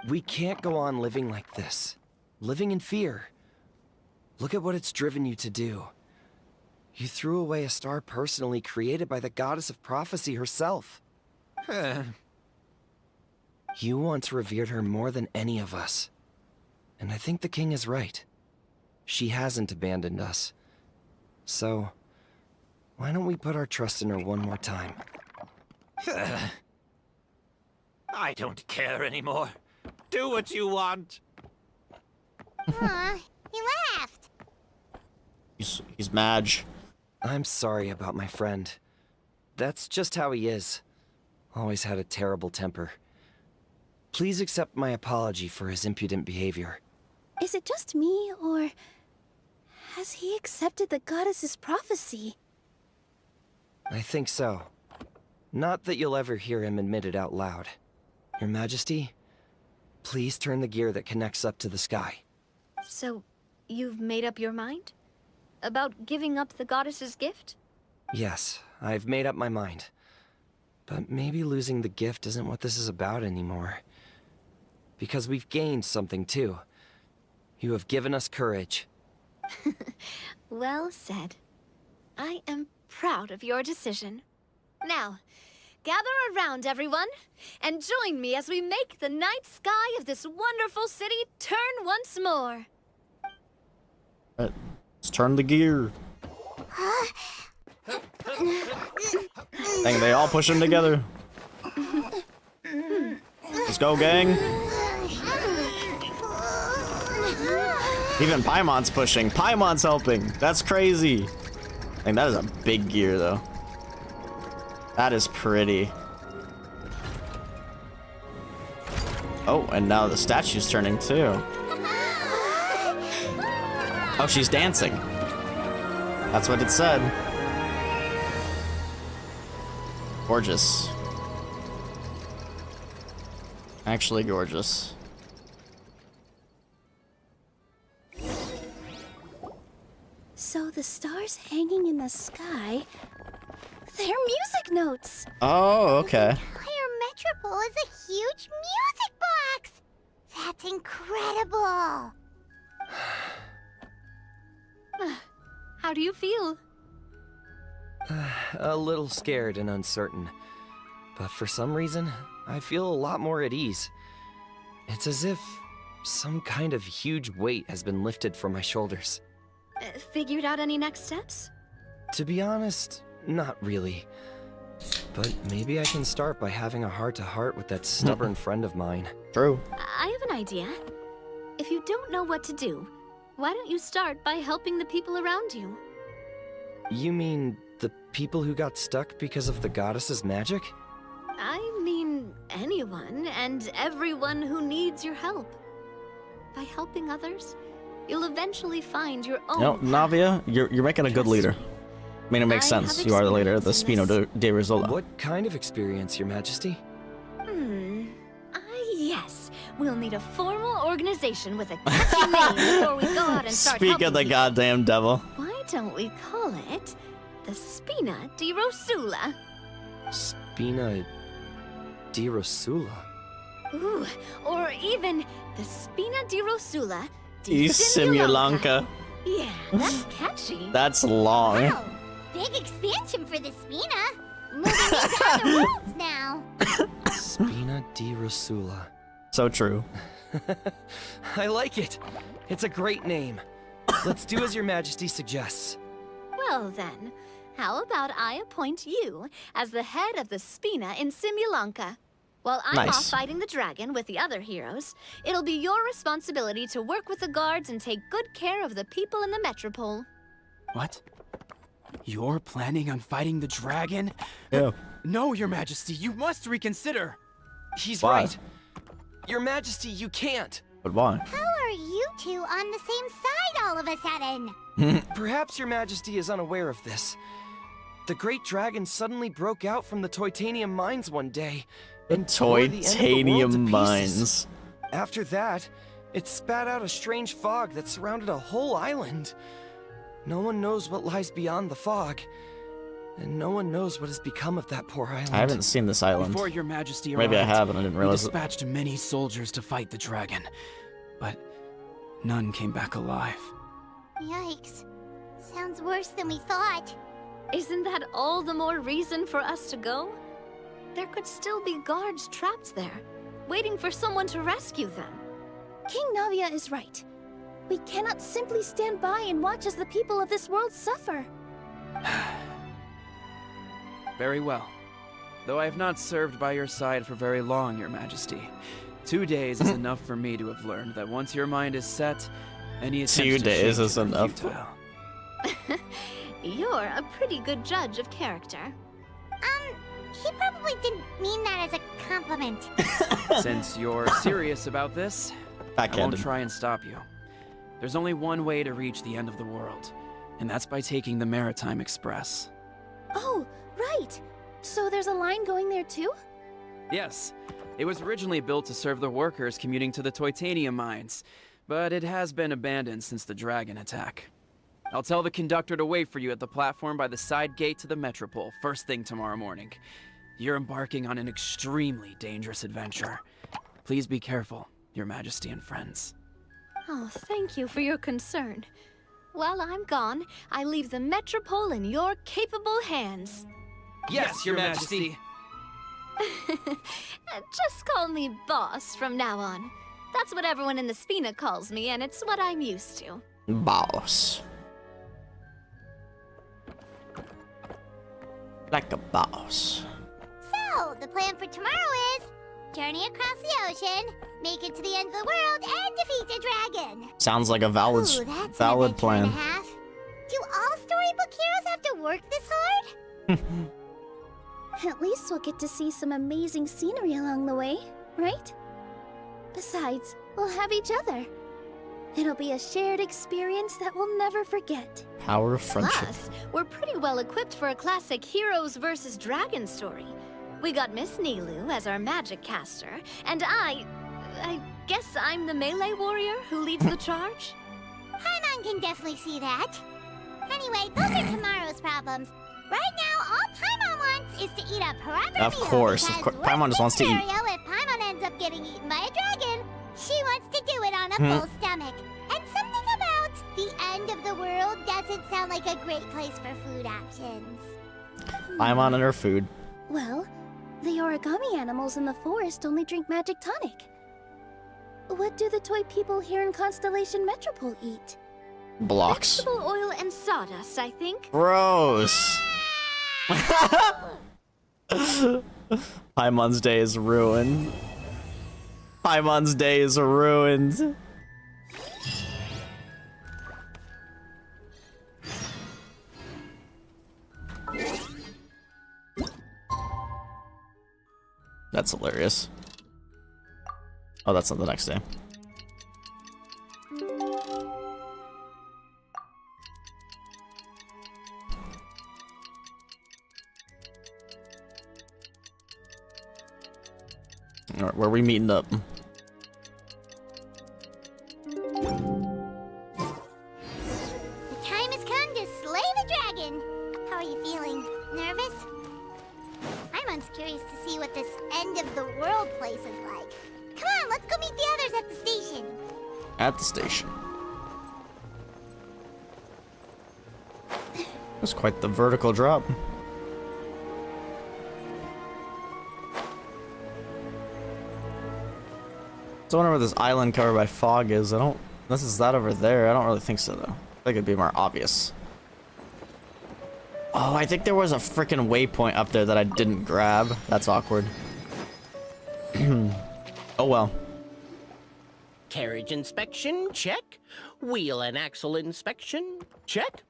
We can't go on living like this. Living in fear. Look at what it's driven you to do. You threw away a star personally created by the goddess of prophecy herself. You once revered her more than any of us. And I think the king is right. She hasn't abandoned us. So, why don't we put our trust in her one more time? I don't care anymore. Do what you want. Aw, he laughed. He's Madge. I'm sorry about my friend. That's just how he is. Always had a terrible temper. Please accept my apology for his impudent behavior. Is it just me, or has he accepted the goddess's prophecy? I think so. Not that you'll ever hear him admit it out loud. Your Majesty, please turn the gear that connects up to the sky. So, You've made up your mind? About giving up the goddess's gift? Yes, I've made up my mind. But maybe losing the gift isn't what this is about anymore. Because we've gained something too. You have given us courage. Well said. I am proud of your decision. Now, gather around, everyone, and join me as we make the night sky of this wonderful city turn once more. Let's turn the gear. Dang, they all pushing together. Let's go, gang. Even Paimon's pushing. Paimon's helping. That's crazy. Dang, that is a big gear, though. That is pretty. Oh, and now the statue's turning, too. Oh, she's dancing. That's what it said. Gorgeous. Actually gorgeous. So the stars hanging in the sky, they're music notes. Oh, okay. Entire Metropole is a huge music box! That's incredible! How do you feel? A little scared and uncertain. But for some reason, I feel a lot more at ease. It's as if some kind of huge weight has been lifted from my shoulders. Figured out any next steps? To be honest, not really. But maybe I can start by having a heart-to-heart with that stubborn friend of mine. True. I have an idea. If you don't know what to do, why don't you start by helping the people around you? You mean the people who got stuck because of the goddess's magic? I mean anyone and everyone who needs your help. By helping others, you'll eventually find your own. You know, Navia, you're making a good leader. I mean, it makes sense. You are the leader of the Spino de Rizola. What kind of experience, Your Majesty? Yes. We'll need a formal organization with a catchy name before we go out and start Speak of the helping goddamn devil. people. Why don't we call it the Spina di Rosula? Spina di Rosula. Ooh, or even the Spina di Rosula di Simulanka. Yeah, that's catchy. That's long. Wow! Big expansion for the Spina! Moving into other worlds now! Spina di Rosula. So true. I like it. It's a great name. Let's do as Your Majesty suggests. Well then, how about I appoint you as the head of the Spina in Simulanka? While I'm off fighting the dragon with the other heroes, it'll be your responsibility to work with the guards and take good care of the people in the Metropole. What? You're planning on fighting the dragon? Yeah. No, Your Majesty, you must reconsider. He's Why? right. Your Majesty, you can't. But why? How are you two on the same side all of a sudden? Perhaps Your Majesty is unaware of this. The great dragon suddenly broke out from the Titanium mines one day and tore the end of the world to Titanium pieces. mines. After that, it spat out a strange fog that surrounded a whole island. No one knows what lies beyond the fog, and no one knows what has become of that poor island. I haven't seen this island. Before Your Majesty Maybe I arrived, have and I didn't realize we it. dispatched many soldiers to fight the dragon, but none came back alive. Yikes. Sounds worse than we thought. Isn't that all the more reason for us to go? There could still be guards trapped there, waiting for someone to rescue them. King Navia is right. We cannot simply stand by and watch as the people of this world suffer. Very well. Though I have not served by your side for very long, Your Majesty. 2 days is enough for me to have learned that once your mind is set, any attempts 2 to days change is it are enough. futile. You're a pretty good judge of character. He probably didn't mean that as a compliment. Since you're serious about this, I won't Backhanded. try and stop you. There's only one way to reach the end of the world, and that's by taking the Maritime Express. Oh, right. So there's a line going there too? Yes, it was originally built to serve the workers commuting to the Titanium mines, but it has been abandoned since the dragon attack. I'll tell the conductor to wait for you at the platform by the side gate to the Metropole first thing tomorrow morning. You're embarking on an extremely dangerous adventure. Please be careful, Your Majesty and friends. Oh, thank you for your concern. While I'm gone, I leave the Metropole in your capable hands. Yes, Your Majesty. Just call me Boss from now on. That's what everyone in the Spina calls me, and it's what I'm used to. Boss. Like a boss. So, the plan for tomorrow is journey across the ocean, make it to the end of the world, and defeat a dragon. Sounds like a valid plan. And a half. Do all storybook heroes have to work this hard? At least we'll get to see some amazing scenery along the way, right? Besides, we'll have each other. It'll be a shared experience that we'll never forget. Power of friendship. Plus, we're pretty well equipped for a classic heroes versus dragons story. We got Miss Nilu as our magic caster, and I guess I'm the melee warrior who leads the charge? Paimon can definitely see that. Anyway, those are tomorrow's problems. Right now, all Paimon wants is to eat a proper Of course. Paimon just wants to eat. If Paimon ends up getting eaten by a dragon, she wants to do it on a full stomach. And something about the end of the world doesn't sound like a great place for food options. Paimon and her food. Well, the origami animals in the forest only drink magic tonic. What do the toy people here in Constellation Metropole eat? Blocks. Vegetable oil and sawdust, I think. Gross. Paimon's day is ruined. Paimon's day is ruined. That's hilarious. Oh, that's not the next day. Alright, where are we meeting up? The time has come to slay the dragon. How are you feeling? Nervous? I'm curious to see what this end of the world place is like. Come on, let's go meet the others at the station. At the station. That's quite the vertical drop. So I wonder where this island covered by fog is. Unless it's that over there, I don't really think so though. I think it'd be more obvious. Oh, I think there was a freaking waypoint up there that I didn't grab. That's awkward. Oh well. Carriage inspection, check. Wheel and axle inspection, check.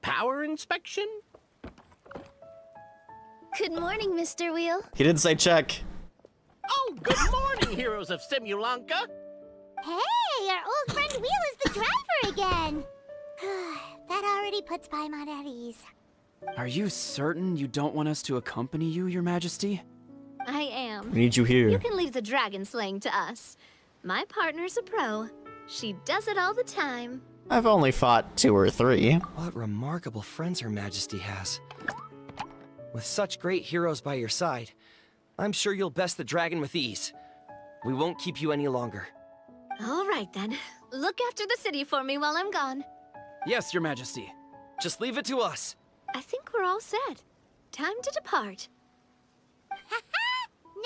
Power inspection. Good morning, Mr. Wheel. He didn't say check. Oh, good morning, heroes of Simulanka. Hey, our old friend Wheel is the driver again. That already puts Paimon at ease. Are you certain you don't want us to accompany you, Your Majesty? I am. We need you here. You can leave the dragon slaying to us. My partner's a pro. She does it all the time. I've only fought 2 or 3. What remarkable friends Her Majesty has. With such great heroes by your side, I'm sure you'll best the dragon with ease. We won't keep you any longer. All right then. Look after the city for me while I'm gone. Yes, Your Majesty. Just leave it to us. I think we're all set. Time to depart.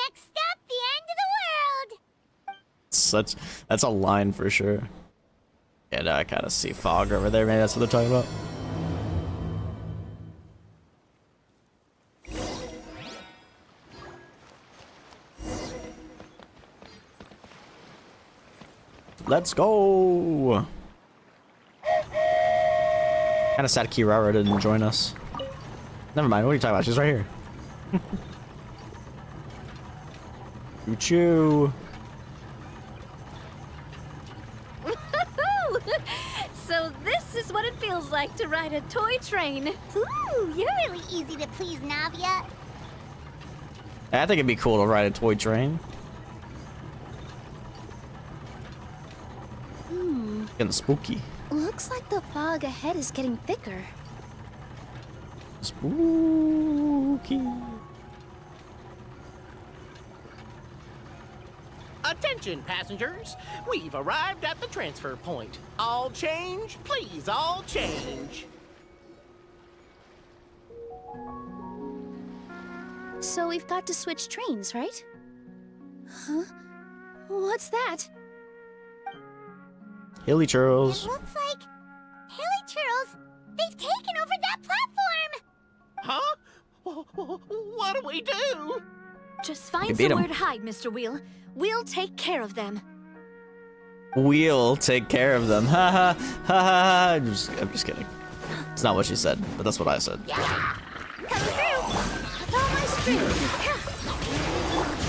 Next stop, the end of the world. That's a line for sure. And I kind of see fog over there. Maybe that's what they're talking about. Let's go. Kind of sad Kirara didn't join us. Never mind. What are you talking about? She's right here. Choo-choo. So this is what it feels like to ride a toy train. Ooh, you're really easy to please, Navia. I think it'd be cool to ride a toy train. Getting spooky. Looks like the fog ahead is getting thicker. Spooky. Attention, passengers. We've arrived at the transfer point. All change, please, all change. So we've got to switch trains, right? Huh? What's that? Hilly It churros. looks like Hilly Churls. They've taken over that platform. Huh? What do we do? Just You find beat 'em. somewhere to hide, Mr. Wheel. We'll take care of them. We'll take care of them. Ha ha ha ha. I'm just kidding. It's not what she said, but that's what I said. Coming through. With all my strength.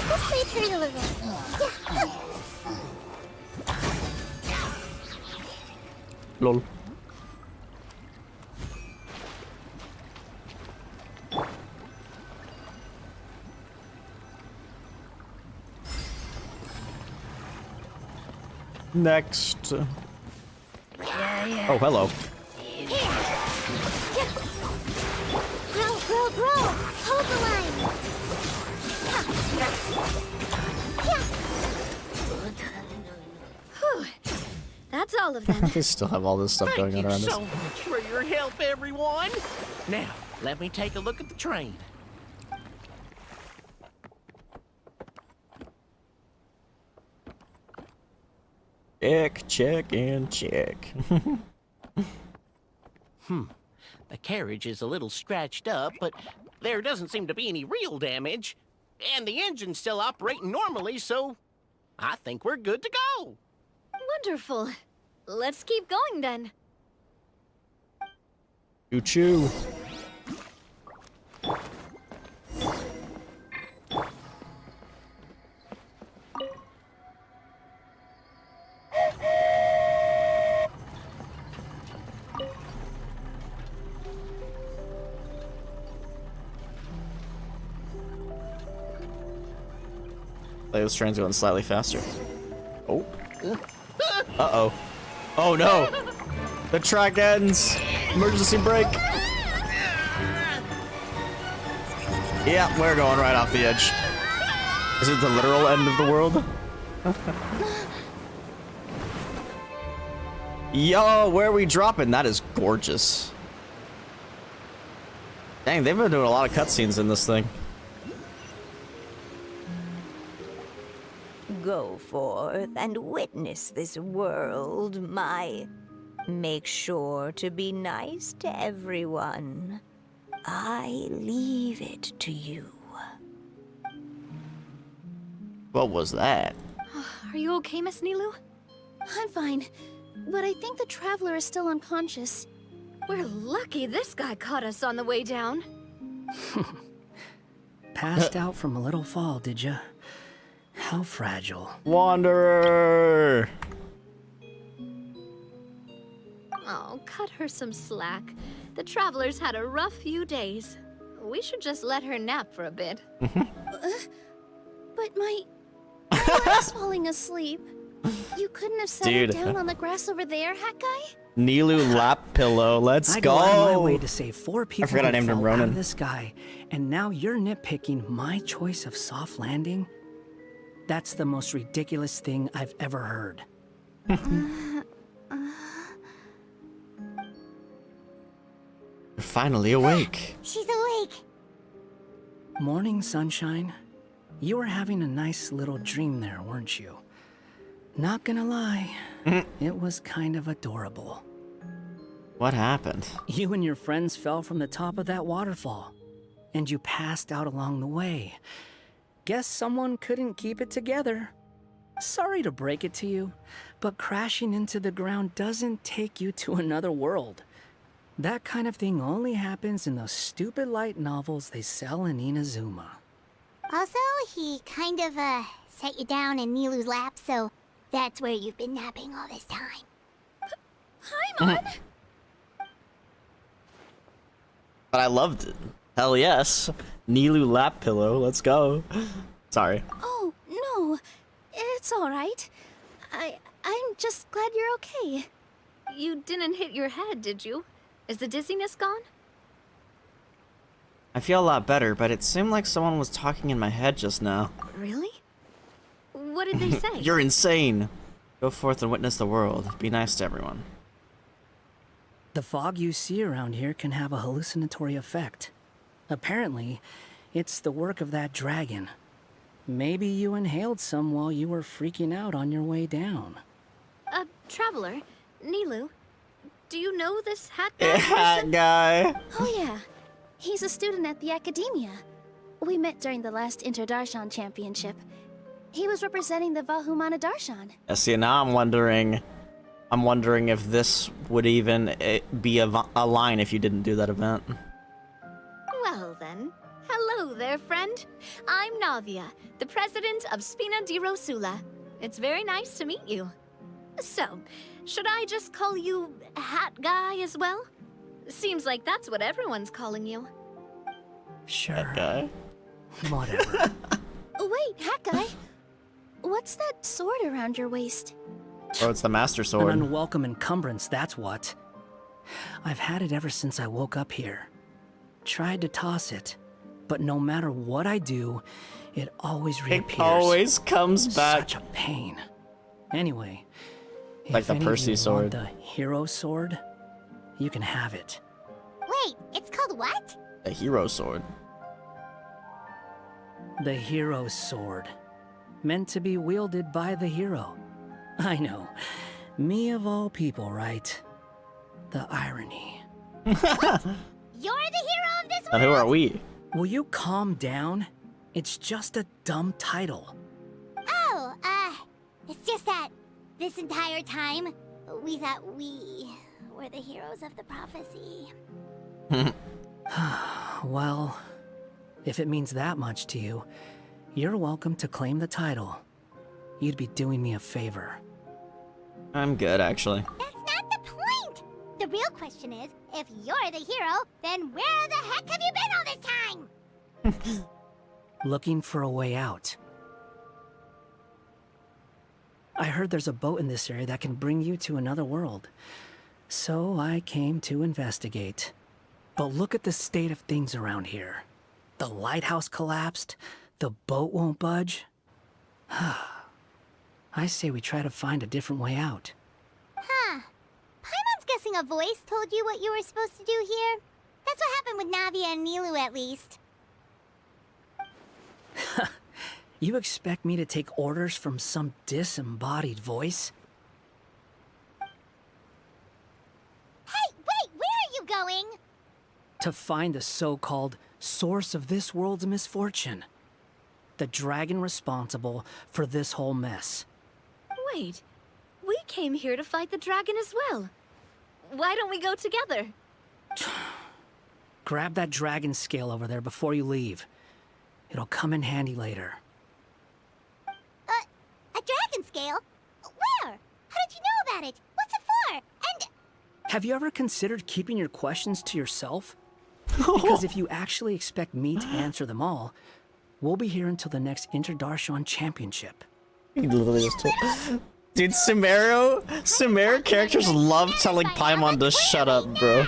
Let's wait for you a little. Lol. Next. Oh, hello. Grow. Hold the line. Whew. That's all of them. They still have all this stuff Thank going on you around so us. much for your help, everyone. Now, let me take a look at the train. Check, and check. The carriage is a little scratched up, but there doesn't seem to be any real damage. And the engine's still operating normally, so I think we're good to go. Wonderful. Let's keep going then. Choo-choo. Those trains going slightly faster. Oh. Uh-oh. Oh no! The track ends! Emergency brake! Yeah, we're going right off the edge. Is it the literal end of the world? Yo, where are we dropping? That is gorgeous. Dang, they've been doing a lot of cutscenes in this thing. Go forth and witness this world, my... Make sure to be nice to everyone. I leave it to you. What was that? Are you okay, Miss Nilu? I'm fine, but I think the Traveler is still unconscious. We're lucky this guy caught us on the way down. Passed out from a little fall, did ya? How fragile. Wanderer! Oh, cut her some slack. The Traveler's had a rough few days. We should just let her nap for a bit. But my leg's falling asleep. You couldn't have set her down on the grass over there, Hat Guy? Nilu lap pillow, let's I go! go out of my way to save 4 people I forgot I named him who fell out Ronan. of the sky, and now you're nitpicking my choice of soft landing? That's the most ridiculous thing I've ever heard. You're finally awake. She's awake. Morning, sunshine. You were having a nice little dream there, weren't you? Not gonna lie, it was kind of adorable. What happened? You and your friends fell from the top of that waterfall, and you passed out along the way. Guess someone couldn't keep it together. Sorry to break it to you, but crashing into the ground doesn't take you to another world. That kind of thing only happens in those stupid light novels they sell in Inazuma. Also, he kind of, set you down in Nilu's lap, so that's where you've been napping all this time. Paimon! But I loved it. Hell yes. Nilu lap pillow, let's go. Sorry. Oh, no. It's all right. I'm just glad you're okay. You didn't hit your head, did you? Is the dizziness gone? I feel a lot better, but it seemed like someone was talking in my head just now. Really? What did they say? You're insane! Go forth and witness the world. Be nice to everyone. The fog you see around here can have a hallucinatory effect. Apparently, it's the work of that dragon. Maybe you inhaled some while you were freaking out on your way down. Traveler, Nilu, do you know this hat guy? Hat guy! Oh yeah, he's a student at the academia. We met during the last Inter-Darshan Championship. He was representing the Vahumana Darshan. See, now I'm wondering if this would even be a line if you didn't do that event. Well then, hello there, friend. I'm Navia, the president of Spina di Rosula. It's very nice to meet you. So, should I just call you Hat Guy as well? Seems like that's what everyone's calling you. Sure. Hat guy? Whatever. Wait, Hat Guy. What's that sword around your waist? Oh, it's the Master Sword. An unwelcome encumbrance, that's what. I've had it ever since I woke up here. Tried to toss it, but no matter what I do, it always reappears. It always comes back. Such a pain. Anyway, like if the any of Percy you sword. want the hero sword, you can have it. Wait, it's called what? A hero sword. The hero sword. Meant to be wielded by the hero. I know. Me of all people, right? The irony. You're the hero of this world? And who are we? Will you calm down? It's just a dumb title. Oh, it's just that this entire time, we thought we were the heroes of the prophecy. Well, if it means that much to you, you're welcome to claim the title. You'd be doing me a favor. I'm good, actually. That's not the point! The real question is, if you're the hero, then where the heck have you been all this time? Looking for a way out. I heard there's a boat in this area that can bring you to another world. So I came to investigate. But look at the state of things around here. The lighthouse collapsed. The boat won't budge. I say we try to find a different way out. Huh. Paimon's guessing a voice told you what you were supposed to do here. That's what happened with Navia and Nilu, at least. You expect me to take orders from some disembodied voice? Hey, wait, where are you going? To find the so-called source of this world's misfortune. The dragon responsible for this whole mess. Wait, we came here to fight the dragon as well. Why don't we go together? Grab that dragon scale over there before you leave. It'll come in handy later. A dragon scale? Where? How did you know about it? What's it for? And... Have you ever considered keeping your questions to yourself? Because if you actually expect me to answer them all, we'll be here until the next Inter-Darshan Championship. He literally just told... Dude, Sumeru characters love telling Paimon to shut up, bro.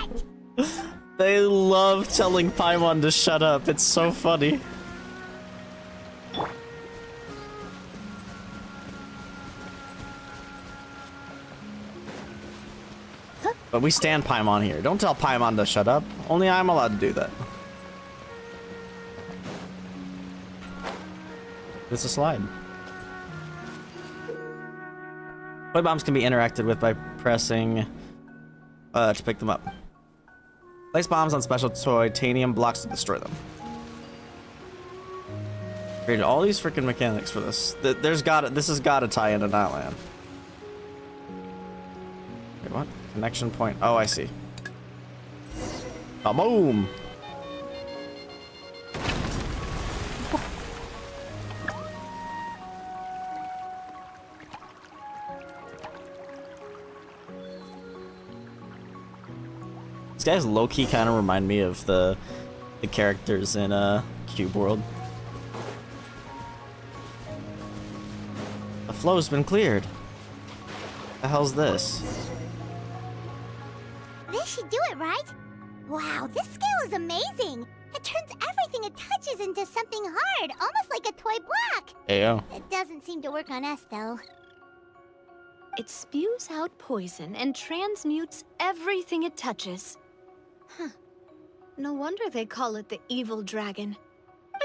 They love telling Paimon to shut up. It's so funny. But we stand Paimon here. Don't tell Paimon to shut up. Only I'm allowed to do that. It's a slide. Toy bombs can be interacted with by pressing to pick them up. Place bombs on special titanium blocks to destroy them. Created all these freaking mechanics for this. This has got to tie into Nightland. Wait, what? Connection point. Oh, I see. Boom! These guys low-key kind of remind me of the characters in Cube World. The flow's been cleared. The hell's this? should do it, right? Wow, this scale is amazing. It turns everything it touches into something hard, almost like a toy block. Ayo. It doesn't seem to work on us, though. It spews out poison and transmutes everything it touches. Huh. No wonder they call it the evil dragon.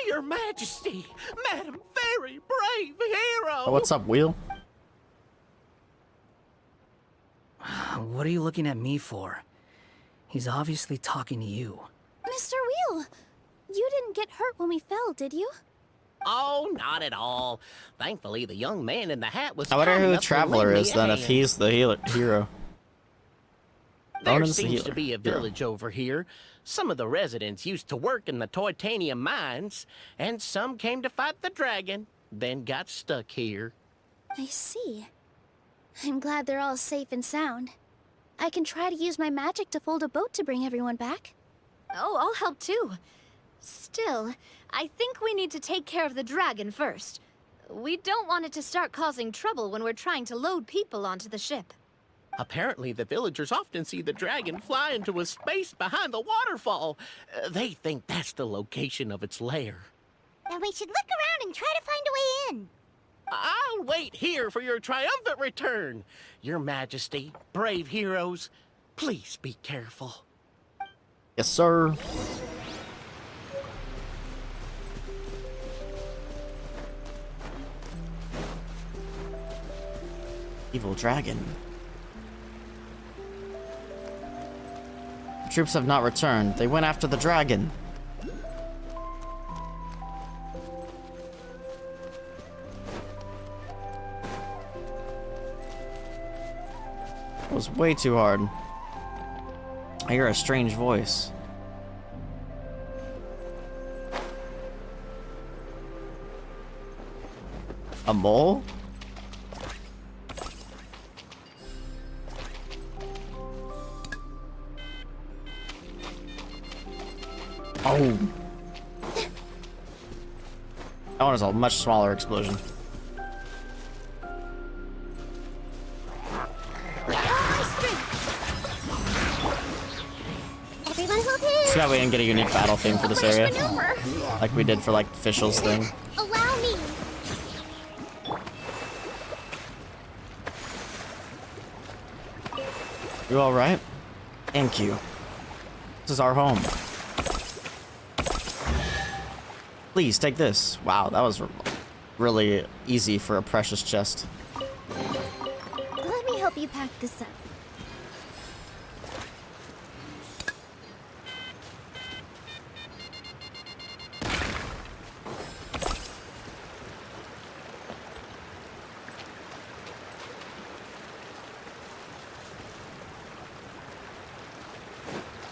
Your Majesty, Madam, very brave hero. Oh, what's up, Wheel? What are you looking at me for? He's obviously talking to you. Mr. Wheel, you didn't get hurt when we fell, did you? Oh, not at all. Thankfully, the young man in the hat was. I wonder kind who the enough to Traveler lend me is a then, if hand. he's the hero. There Ronan's the seems healer. to be a Hero. village over here. Some of the residents used to work in the titanium mines, and some came to fight the dragon, then got stuck here. I see. I'm glad they're all safe and sound. I can try to use my magic to fold a boat to bring everyone back. Oh, I'll help too. Still, I think we need to take care of the dragon first. We don't want it to start causing trouble when we're trying to load people onto the ship. Apparently, the villagers often see the dragon fly into a space behind the waterfall. They think that's the location of its lair. Then we should look around and try to find a way in. I'll wait here for your triumphant return. Your Majesty, brave heroes, please be careful. Yes, sir. Evil dragon. The troops have not returned. They went after the dragon. It was way too hard. I hear a strange voice. A mole? Oh. That one is a much smaller explosion. Everyone hold his. Too bad we didn't get a unique battle theme for this area. Like we did for like Fischl's thing. Allow me. You alright? Thank you. This is our home. Please, take this. Wow, that was really easy for a precious chest. Let me help you pack this up.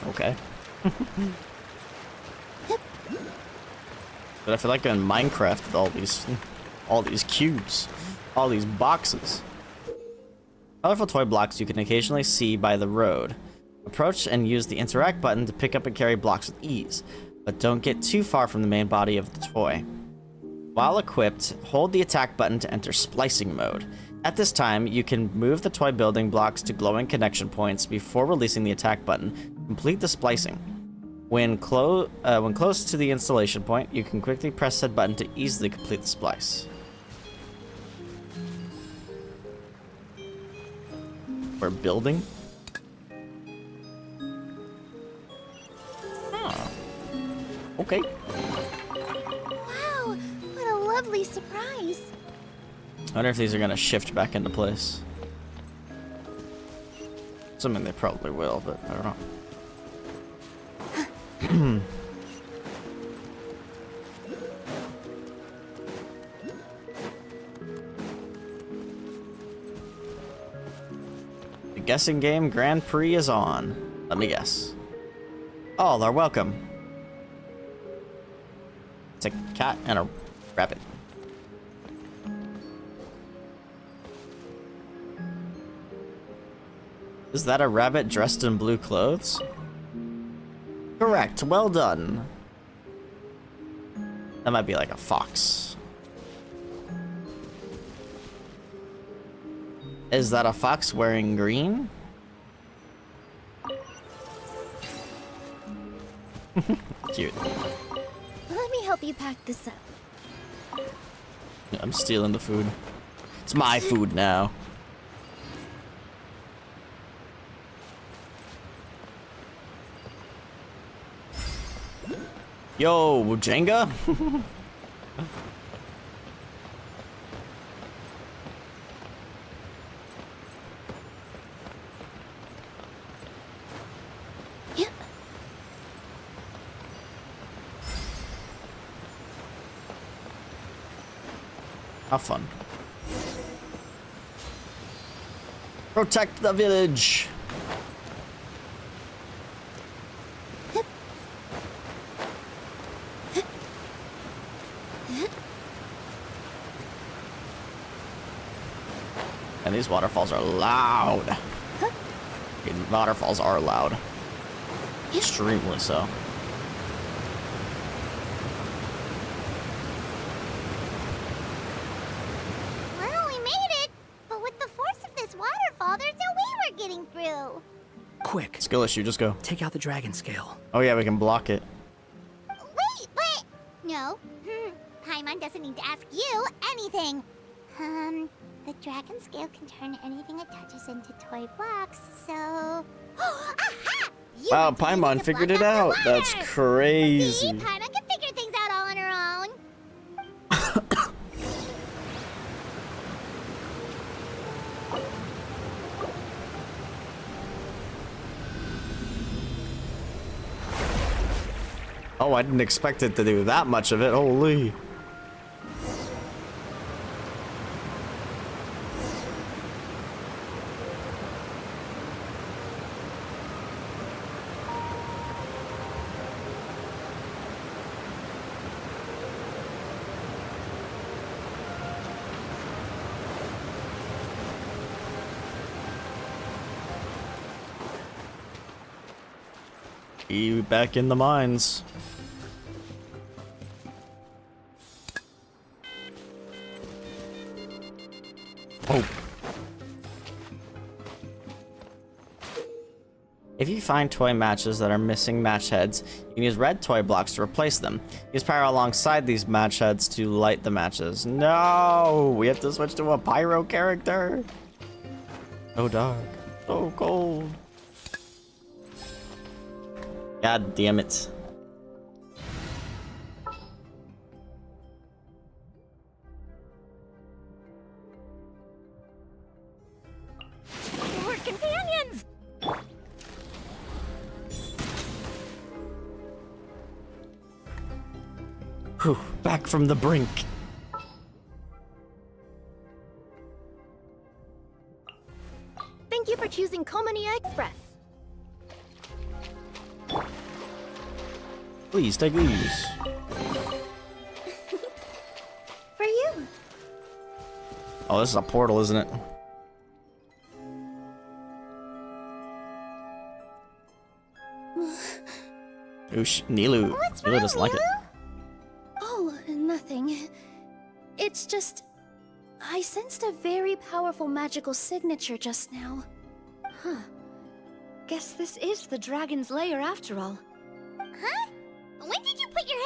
Okay. But I feel like in Minecraft with all these cubes, all these boxes. Colorful toy blocks you can occasionally see by the road. Approach and use the interact button to pick up and carry blocks with ease, but don't get too far from the main body of the toy. While equipped, hold the attack button to enter splicing mode. At this time, you can move the toy building blocks to glowing connection points before releasing the attack button to complete the splicing. When close to the installation point, you can quickly press said button to easily complete the splice. We're building? Huh. Okay. Wow, what a lovely surprise. I wonder if these are gonna shift back into place. Assuming they probably will, but I don't know. The guessing game Grand Prix is on. Let me guess. All are welcome. It's a cat and a rabbit. Is that a rabbit dressed in blue clothes? Correct, well done. That might be like a fox. Is that a fox wearing green? Cute. Let me help you pack this up. Yeah, I'm stealing the food. It's my food now. Yo, Jenga? Yeah. How fun. Protect the village. And these waterfalls are loud. Waterfalls are loud. Extremely so. Well, we made it. But with the force of this waterfall, there's no way we're getting through. Quick, Skill issue, just go. take out the dragon scale. Oh yeah, we can block it. Wait, but... No. Paimon doesn't need to ask you anything. The dragon scale can turn anything it touches into toy blocks, so... Aha! You Wow, want to use Paimon to figured block it up the out. That's water. crazy. See, Paimon can figure things out all on her own. Oh, I didn't expect it to do that much of it. Holy. Be back in the mines. Oh. If you find toy matches that are missing match heads, you can use red toy blocks to replace them. Use power alongside these match heads to light the matches. No! We have to switch to a pyro character. So dark. So cold. God damn it. We're companions! Whew, back from the brink. Thank you for choosing Komania Express. Please, take these. For you. Oh, this is a portal, isn't it? Oosh, Nilu. Nilu doesn't like it. Oh, nothing. It's just... I sensed a very powerful magical signature just now. Huh. Guess this is the dragon's lair after all. Huh? When did you put your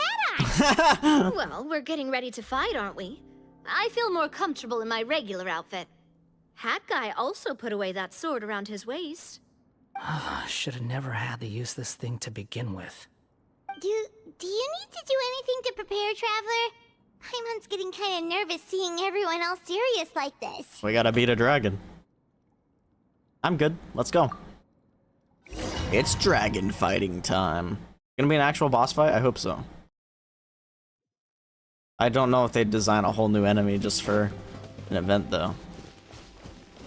hat on? Well, we're getting ready to fight, aren't we? I feel more comfortable in my regular outfit. Hat Guy also put away that sword around his waist. Should have never had to use this thing to begin with. Do you need to do anything to prepare, Traveler? Paimon's getting kind of nervous seeing everyone else serious like this. We gotta beat a dragon. I'm good. Let's go. It's dragon fighting time. Gonna be an actual boss fight? I hope so. I don't know if they'd design a whole new enemy just for an event, though.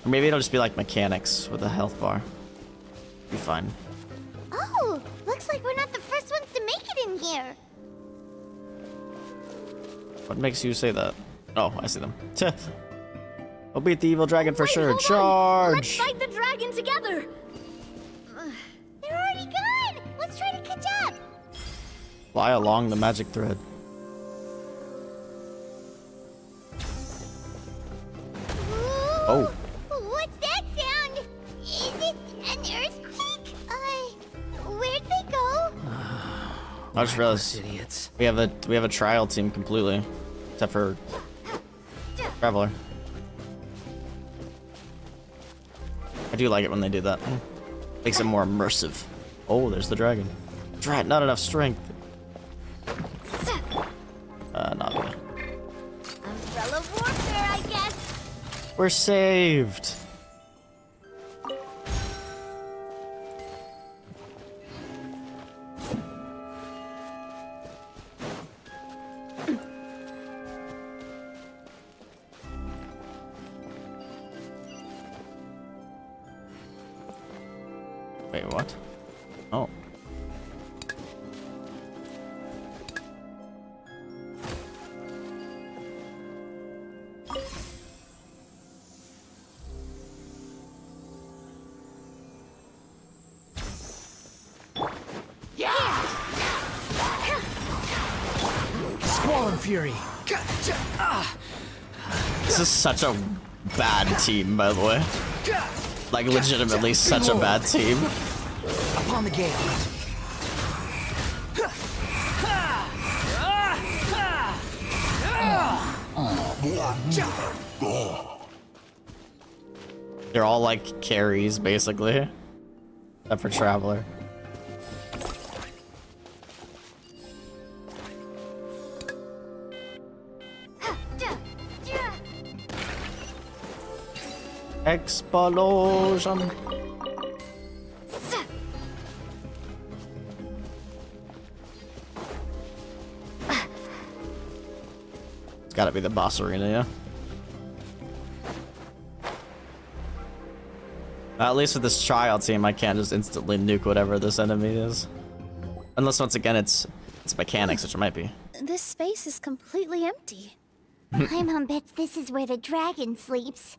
Or maybe it'll just be like mechanics with a health bar. Be fine. Oh, looks like we're not the first ones to make it in here. What makes you say that? Oh, I see them. We'll beat the evil dragon for sure. Hold on. Charge! Let's fight the dragon together! They're already gone. Let's try to catch up. Fly along the magic thread. Oh. What's that sound? Is it an earthquake? Where'd they go? I just realized idiots. we have a trial team completely, except for Traveler. I do like it when they do that. Makes it more immersive. Oh, there's the dragon. Drat, not enough strength. Not good. Umbrella warfare, I guess. We're saved. Wait, what? Oh. Squall and Fury. This is such a bad team, by the way. Like, legitimately such a bad team. Upon the gate. They're all like carries, basically. Except for Traveler. Explosion. It's gotta be the boss arena, yeah. At least with this trial team, I can't just instantly nuke whatever this enemy is. Unless, once again, it's mechanics, which it might be. This space is completely empty. My mom bets this is where the dragon sleeps.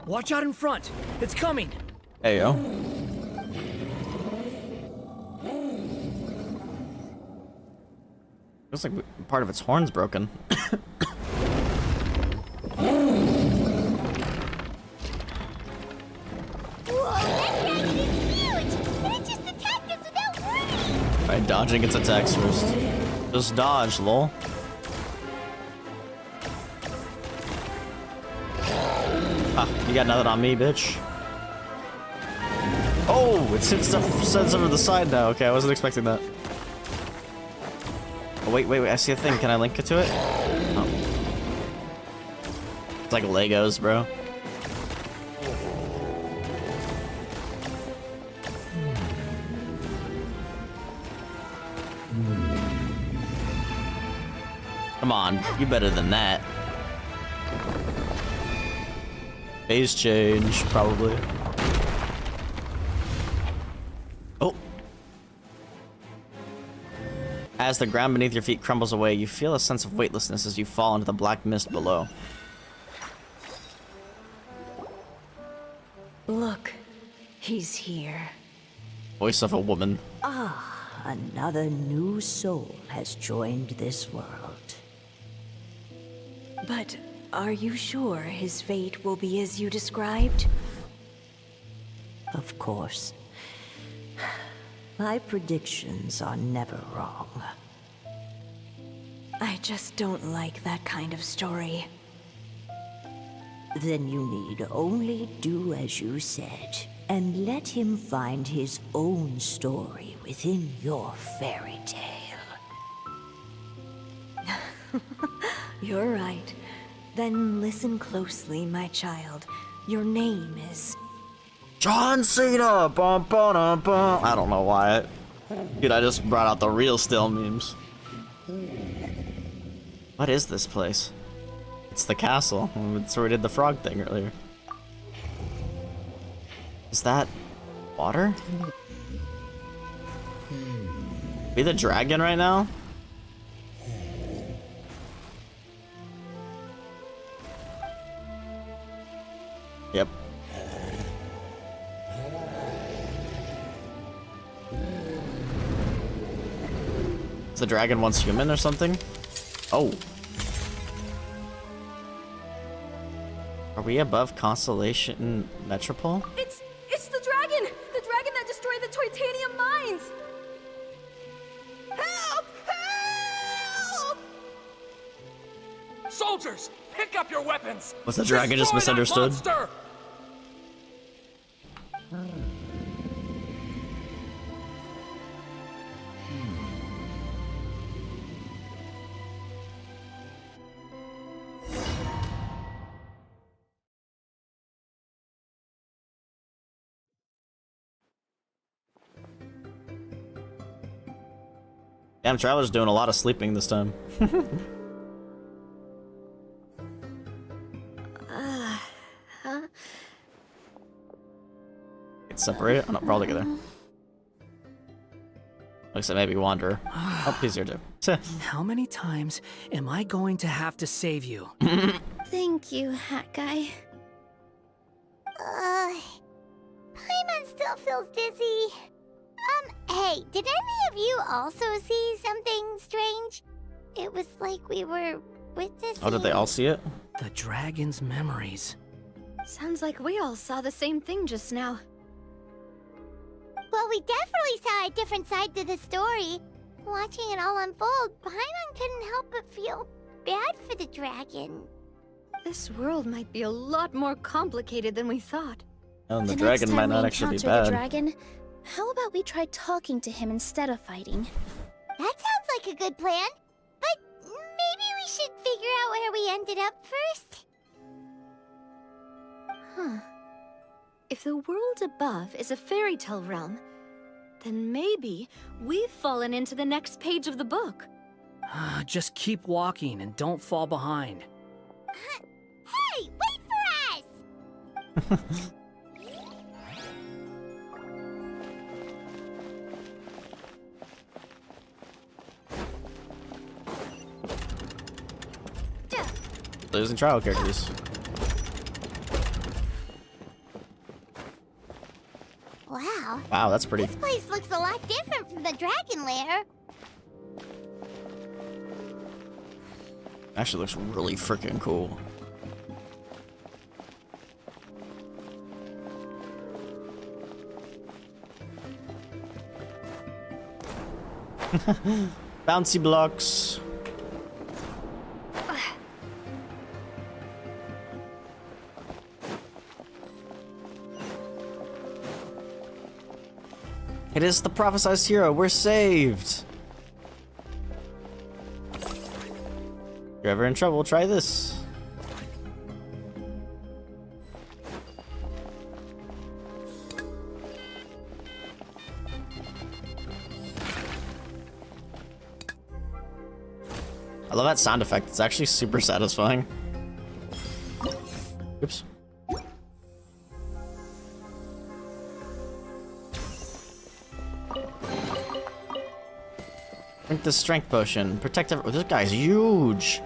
Watch out in front. It's coming. Hey, yo. Looks like part of its horn's broken. Whoa, that dragon is huge! And it just attacked us without warning! By dodging its attacks first. Just dodge, lol. Ah, you got nothing on me, bitch. Oh, it's hit stuff, sends over the side now. Okay, I wasn't expecting that. Oh, wait, I see a thing. Can I link it to it? Oh. It's like Legos, bro. Come on, you better than that. Phase change, probably. Oh. As the ground beneath your feet crumbles away, you feel a sense of weightlessness as you fall into the black mist below. Look, he's here. Voice of a woman. Ah, another new soul has joined this world. But are you sure his fate will be as you described? Of course. My predictions are never wrong. I just don't like that kind of story. Then you need only do as you said, and let him find his own story within your fairy tale. You're right. Then listen closely, my child. Your name is... John Cena! Bum, bum, bum. I don't know why. Dude, I just brought out the real still memes. What is this place? It's the castle. It's where we did the frog thing earlier. Is that water? Be the dragon right now? Yep. Is the dragon once human or something? Oh. Are we above Constellation Metropole? It's the dragon! The dragon that destroyed the titanium mine! Soldiers, pick up your weapons! Was the dragon just Destroy that misunderstood? monster! Damn, Traveler's doing a lot of sleeping this time. It's separated? Oh no, we're all together. Looks like maybe Wander. Oh, he's here too. How many times am I going to have to save you? Thank you, Hat Guy. Paimon still feels dizzy. Hey, did any of you also see something strange? It was like we were witnessing... Oh, did they all see it? The dragon's memories. Sounds like we all saw the same thing just now. Well, we definitely saw a different side to the story. Watching it all unfold, Paimon couldn't help but feel bad for the dragon. This world might be a lot more complicated than we thought. Oh, and the dragon might not actually be bad. The dragon, how about we try talking to him instead of fighting? That sounds like a good plan. But maybe we should figure out where we ended up first. Huh. If the world above is a fairy tale realm, then maybe we've fallen into the next page of the book. Just keep walking and don't fall behind. Hey, wait for us! Losing trial characters. Wow. Wow, that's pretty. This place looks a lot different from the dragon lair. Actually looks really freaking cool. Bouncy blocks. It is the prophesized hero. We're saved. If you're ever in trouble, try this. I love that sound effect. It's actually super satisfying. Oops. Drink the strength potion. Protect every— this guy's huge.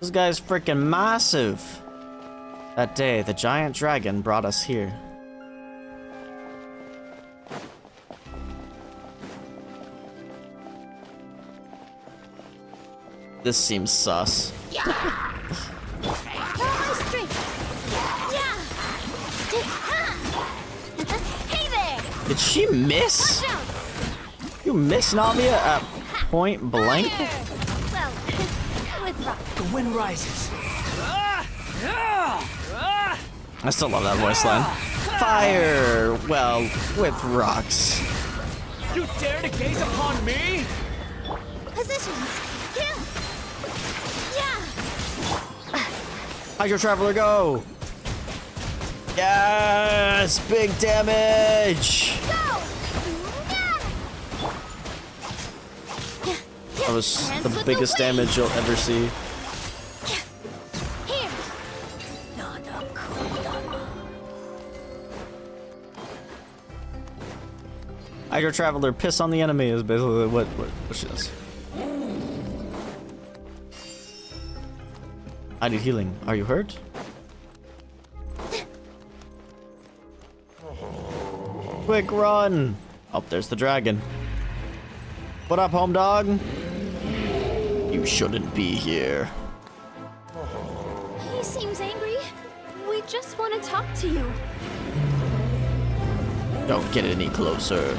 This guy's freaking massive. That day, the giant dragon brought us here. This seems sus. Hey there! Did she miss? You miss Navia at point blank? Well, with rock. The wind rises. I still love that voice line. Fire! Well, with rocks. You dare to gaze upon me? Positions. Yeah. Hydro Traveler, go! Yes! Big damage! That was the biggest damage you'll ever see. Hydro Traveler, piss on the enemy is basically what she does. I need healing. Are you hurt? Quick run! Oh, there's the dragon. What up, home dog? You shouldn't be here. He seems angry. We just want to talk to you. Don't get any closer.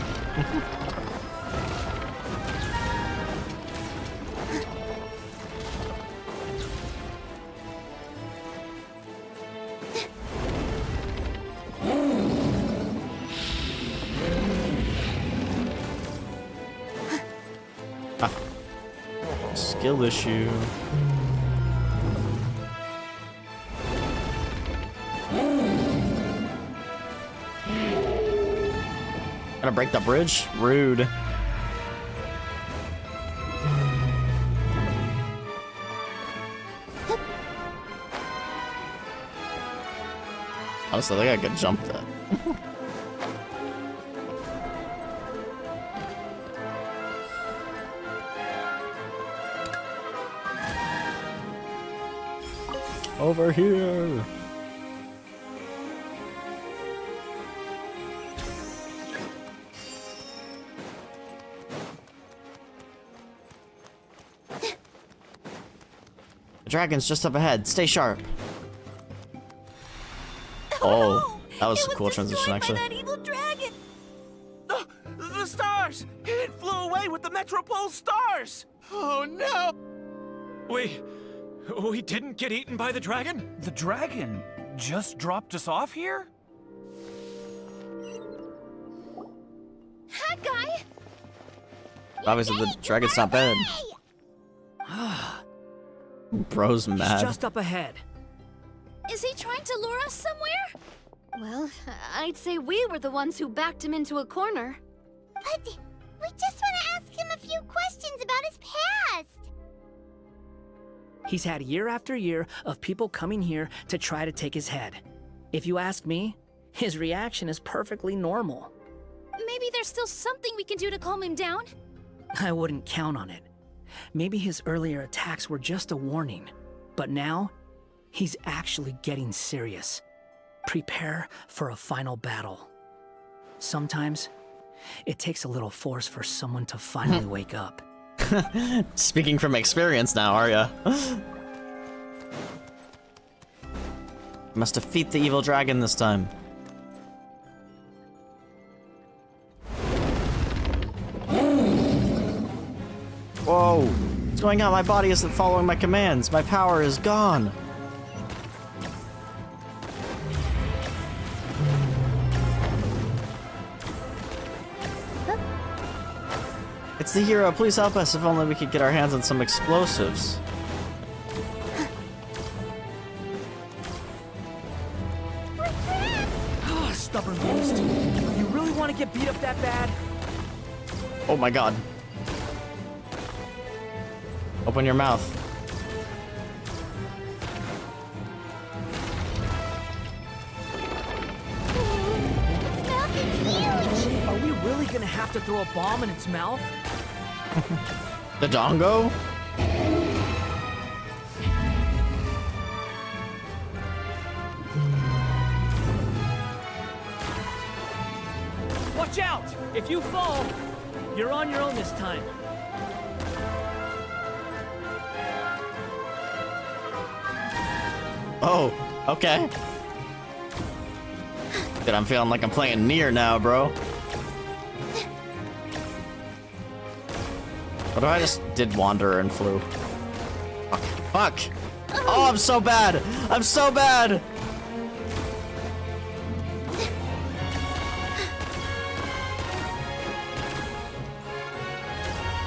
Ah. Skill issue. Gonna break the bridge? Rude. Honestly, I think I could jump that. Over here. The dragon's just up ahead. Stay sharp. Oh, that was a cool transition, actually. That evil dragon. The stars! It flew away with the Metropole stars! Oh no! We didn't get eaten by the dragon? The dragon just dropped us off here? That guy! Obviously, the dragon's not bad. Bro's mad. He's just up ahead. Is he trying to lure us somewhere? Well, I'd say we were the ones who backed him into a corner. But we just want to ask him a few questions about his past. He's had year after year of people coming here to try to take his head. If you ask me, his reaction is perfectly normal. Maybe there's still something we can do to calm him down? I wouldn't count on it. Maybe his earlier attacks were just a warning, but now he's actually getting serious. Prepare for a final battle. Sometimes it takes a little force for someone to finally wake up. Speaking from experience now, are ya? Must defeat the evil dragon this time. Whoa! What's going on? My body isn't following my commands. My power is gone. It's the hero. Please help us. If only we could get our hands on some explosives. Oh, stubborn beast. You really want to get beat up that bad? Oh my god. Open your mouth. Its mouth is huge. Are we really gonna have to throw a bomb in its mouth? The dongo? Watch out! If you fall, you're on your own this time. Oh, okay. Dude, I'm feeling like I'm playing Nier now, bro. What if I just did Wanderer and flew? Fuck. Fuck! Oh, I'm so bad! I'm so bad!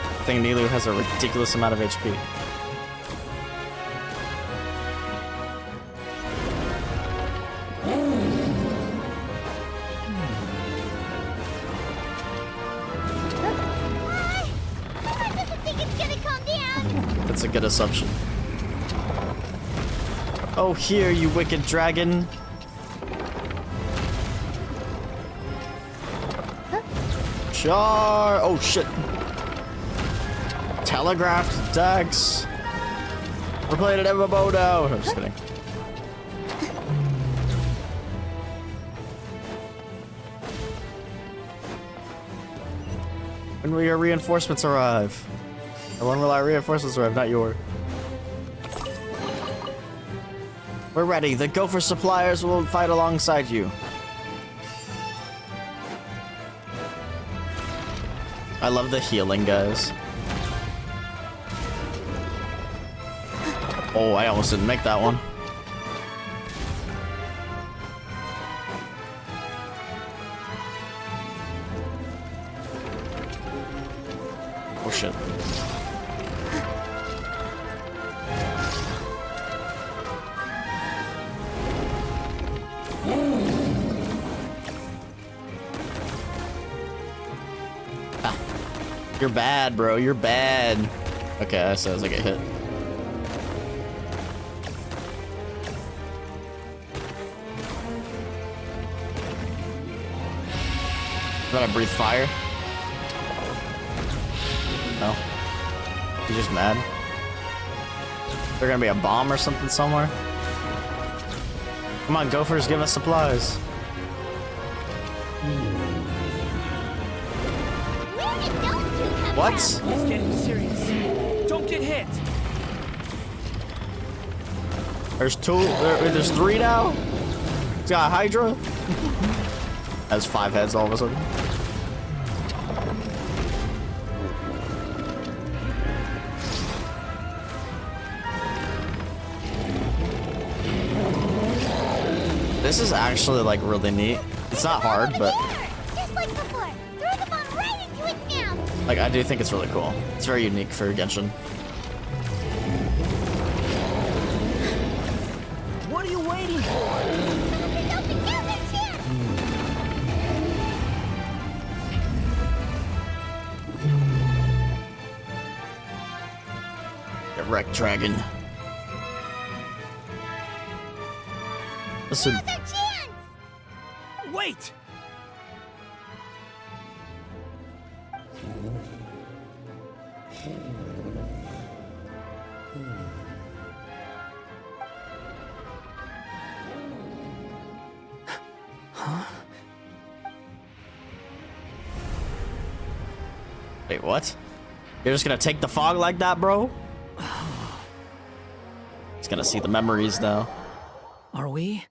I think Nilu has a ridiculous amount of HP. That's a good assumption. Oh, here, you wicked dragon. Char! Oh, shit. Telegraphed Dax. We're playing an MMO now. I'm just kidding. When will your reinforcements arrive? Or when will our reinforcements arrive? Not your. We're ready. The Gopher suppliers will fight alongside you. I love the healing, guys. Oh, I almost didn't make that one. Oh shit. Ah. You're bad, bro. You're bad. Okay, that says I get hit. Did I breathe fire? No. He's just mad. Is there gonna be a bomb or something somewhere? Come on, Gophers, give us supplies. What? It's getting serious. Don't get hit. There's two. There's three now. It's got a Hydra. Has 5 heads all of a sudden. This is actually like really neat. It's not hard, but Just like before. Throw the bomb right into its mouth. like I do think it's really cool. It's very unique for Genshin. What are you waiting for? Get wrecked, dragon. Listen. Now's our chance. Wait! Huh? Wait, what? You're just gonna take the fog like that, bro? He's gonna see the memories now. Are we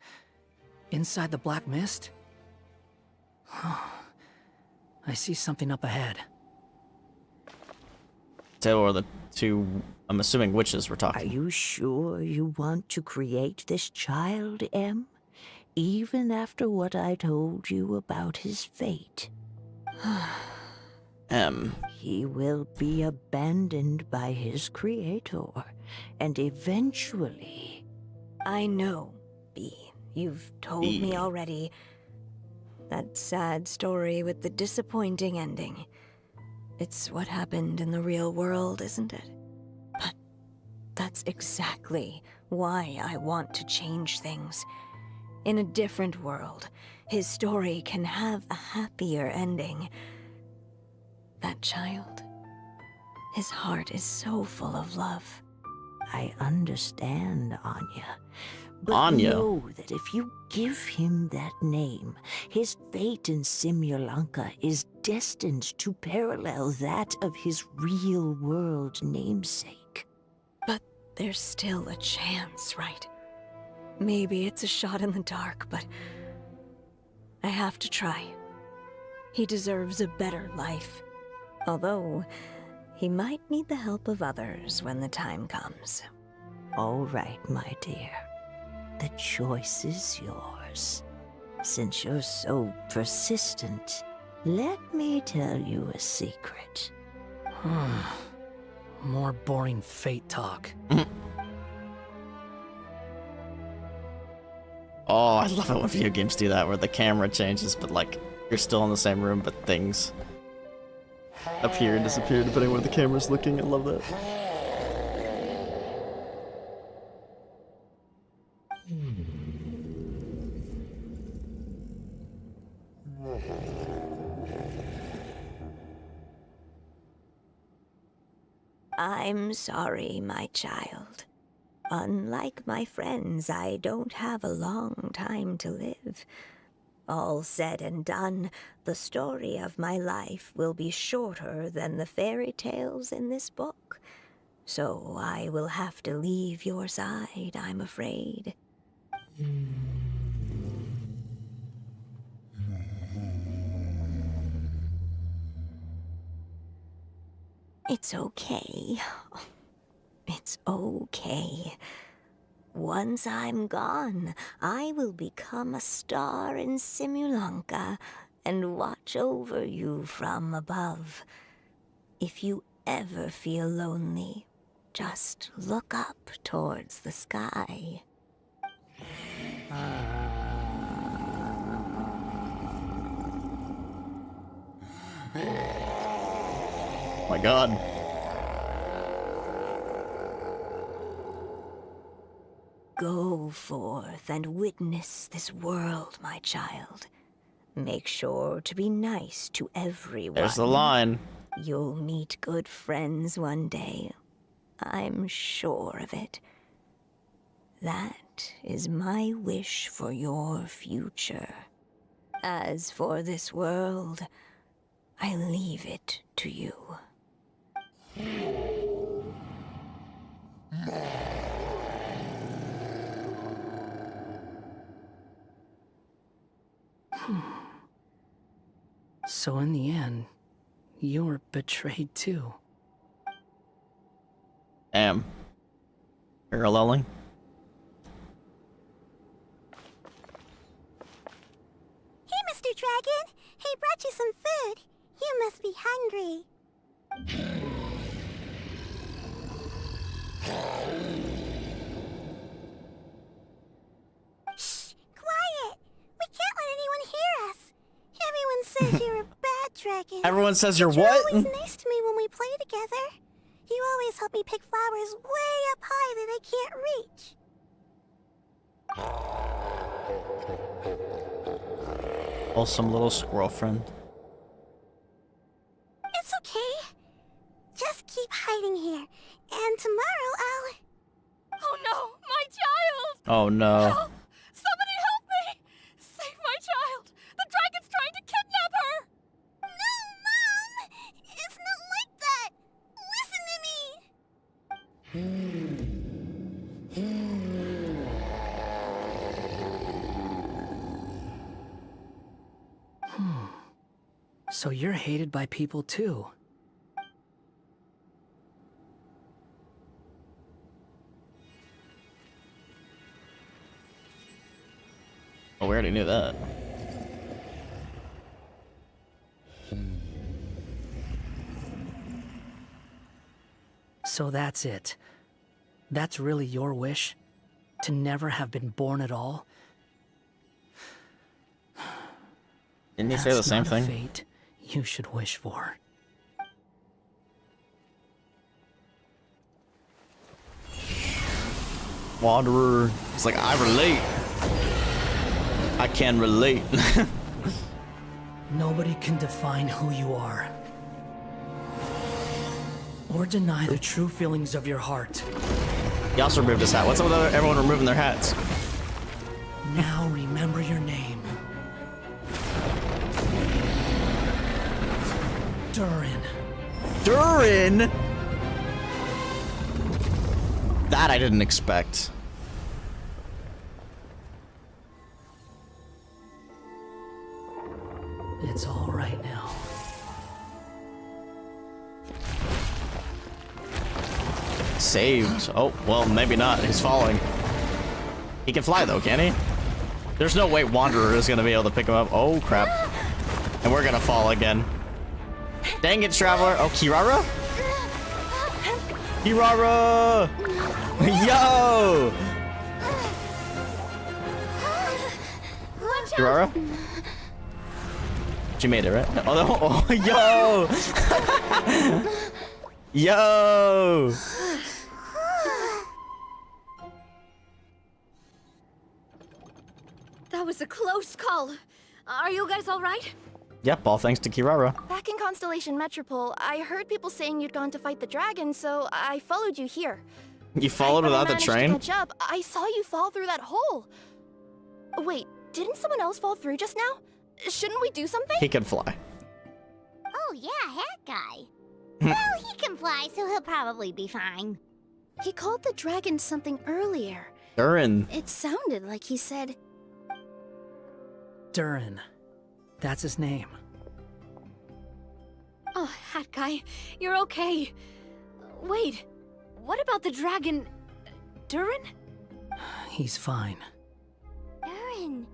inside the black mist? I see something up ahead. Tabor, the two, I'm assuming, witches we're talking. Are you sure you want to create this child, Em? Even after what I told you about his fate? He will be abandoned by his creator, and eventually... I know, B. You've told me already. That sad story with the disappointing ending. It's what happened in the real world, isn't it? But that's exactly why I want to change things. In a different world, his story can have a happier ending. That child, his heart is so full of love. I understand, Anya. But Anya? know that if you give him that name, his fate in Simulanka is destined to parallel that of his real-world namesake. But there's still a chance, right? Maybe it's a shot in the dark, but I have to try. He deserves a better life. Although, he might need the help of others when the time comes. All right, my dear. The choice is yours. Since you're so persistent, let me tell you a secret. More boring fate talk. Oh, I love it when video games do that, where the camera changes, but like, you're still in the same room, but things appear and disappear depending where the camera's looking. I love that. I'm sorry, my child. Unlike my friends, I don't have a long time to live. All said and done, the story of my life will be shorter than the fairy tales in this book. So I will have to leave your side, I'm afraid. It's okay. It's okay. Once I'm gone, I will become a star in Simulanka and watch over you from above. If you ever feel lonely, just look up towards the sky. My God. Go forth and witness this world, my child. Make sure to be nice to everyone. There's the line. You'll meet good friends one day. I'm sure of it. That is my wish for your future. As for this world, I leave it to you. So in the end, you were betrayed too. Damn. Paralleling. Hey, Mr. Dragon. He brought you some food. You must be hungry. Shh! Quiet! We can't let anyone hear us. Everyone says you're a bad dragon. Everyone says you're But what? You're always nice to me when we play together. You always help me pick flowers way up high that I can't reach. Awesome little squirrel friend. It's okay. Just keep hiding here. And tomorrow I'll... Oh no, my child! Oh no. Help! Somebody help me! Save my child! The dragon's trying to kidnap her! No, Mom! It's not like that! Listen to me! So you're hated by people too. Oh, we already knew that. So that's it. That's really your wish? To never have been born at all? Didn't you say the same That's not a thing? fate you should wish for. Wanderer. It's like, I relate. I can relate. Nobody can define who you are. Or deny the true feelings of your heart. He also removed his hat. What's up with everyone removing their hats? Now remember your name. Durin. Durin? That I didn't expect. It's all right now. Saved. Oh, well, maybe not. He's falling. He can fly, though, can he? There's no way Wanderer is going to be able to pick him up. Oh, crap. And we're going to fall again. Dang it, Traveler. Oh, Kirara? Kirara! Yo! Kirara? She made it, right? Oh, no. Oh, yo! Yo! That was a close call. Are you guys all right? Yep, all thanks to Kirara. Back in Constellation Metropole, I heard people saying you'd gone to fight the dragon, so I followed you here. You followed When I without the managed to train? catch up, I saw you fall through that hole. Wait, didn't someone else fall through just now? Shouldn't we do something? He could fly. Oh yeah, hat guy. Well, he can fly, so he'll probably be fine. He called the dragon something earlier. Durin. It sounded like he said... Durin. That's his name. Oh, Hat Guy, you're okay. Wait, what about the dragon... Durin? He's fine. Durin.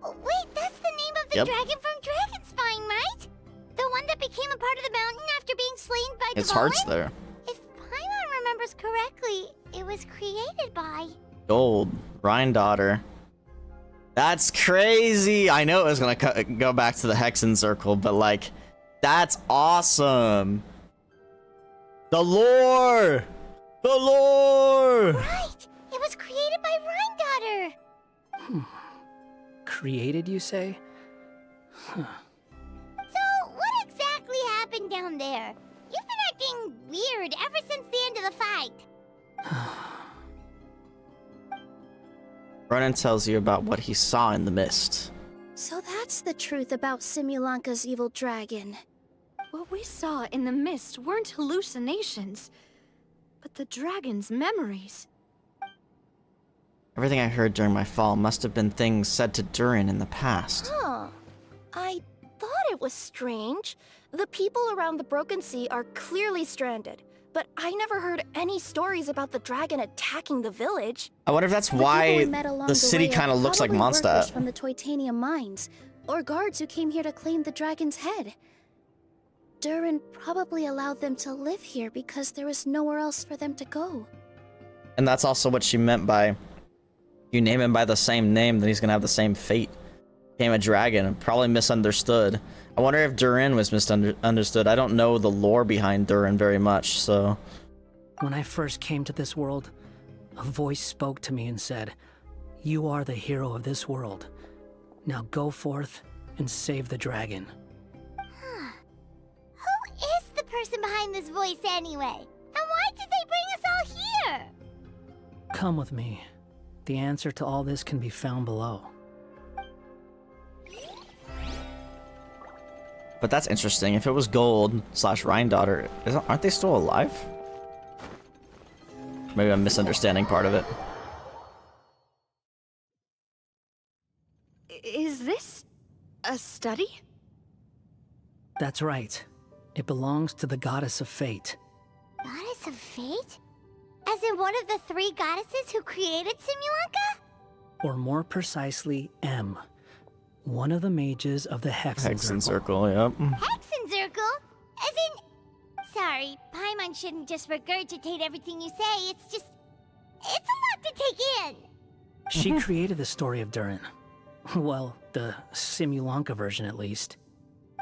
Oh, wait, that's the name of the Yep. dragon from Dragonspine, right? The one that became a part of the mountain after being slain by Its Dvalin? heart's there. If Paimon remembers correctly, it was created by... Gold. Granddaughter. That's crazy! I know it was gonna go back to the Hexen Circle, but like, that's awesome! The lore! The lore! Right! It was created by Granddaughter! Created, you say? Huh. So, what exactly happened down there? You've been acting weird ever since the end of the fight. Ronan tells you about what he saw in the mist. So that's the truth about Simulanka's evil dragon. What we saw in the mist weren't hallucinations, but the dragon's memories. Everything I heard during my fall must have been things said to Durin in the past. Huh. I thought it was strange. The people around the Broken Sea are clearly stranded, but I never heard any stories about the dragon attacking the village. I wonder if that's why the city kind of looks like Mondstadt. From the Titanium mines, or guards who came here to claim the dragon's head. Durin probably allowed them to live here because there was nowhere else for them to go. And that's also what she meant by, you name him by the same name, then he's gonna have the same fate. Became a dragon, probably misunderstood. I wonder if Durin was misunderstood. I don't know the lore behind Durin very much, so... When I first came to this world, a voice spoke to me and said, "You are the hero of this world. Now go forth and save the dragon." Who is the person behind this voice anyway? And why did they bring us all here? Come with me. The answer to all this can be found below. But that's interesting. If it was Gold / Granddaughter, aren't they still alive? Maybe I'm misunderstanding part of it. Is this a study? That's right. It belongs to the Goddess of Fate. Goddess of Fate? As in one of the 3 goddesses who created Simulanka? Or more precisely, M. One of the mages of the Hexen Circle, yep. Hexen Circle? As in... Sorry, Paimon shouldn't just regurgitate everything you say, it's just... It's a lot to take in! She created the story of Durin. Well, the Simulanka version at least.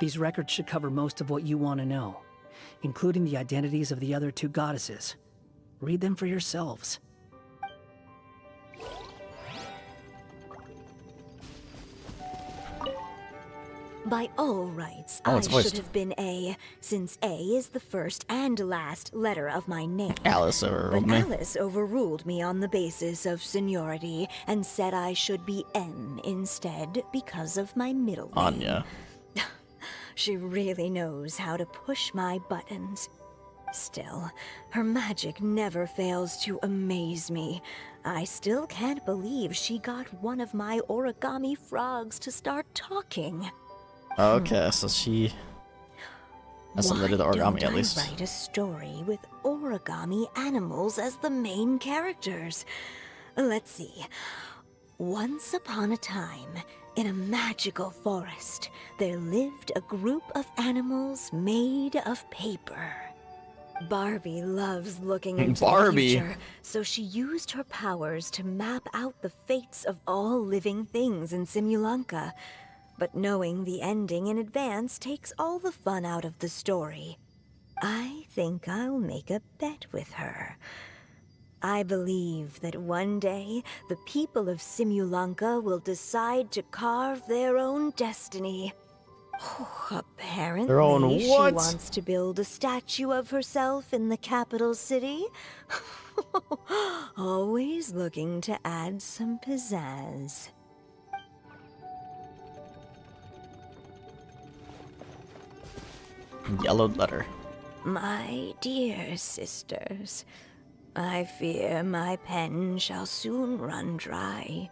These records should cover most of what you want to know, including the identities of the other 2 goddesses. Read them for yourselves. By all rights, Oh, I it's voiced. should have been A, since A is the first and last letter of my name. Alice overruled But me. Alice overruled me on the basis of seniority and said I should be M instead because of my middle name. Anya. She really knows how to push my buttons. Still, her magic never fails to amaze me. I still can't believe she got one of my origami frogs to start talking. Okay, so she has something to do with the origami, Why at least. don't I write a story with origami animals as the main characters? Let's see. Once upon a time, in a magical forest, there lived a group of animals made of paper. Barbie loves looking into Barbie. the future, so she used her powers to map out the fates of all living things in Simulanka. But knowing the ending in advance takes all the fun out of the story. I think I'll make a bet with her. I believe that one day, the people of Simulanka will decide to carve their own destiny. Apparently, Their own she what? wants to build a statue of herself in the capital city. Always looking to add some pizzazz. Yellowed letter. My dear sisters, I fear my pen shall soon run dry.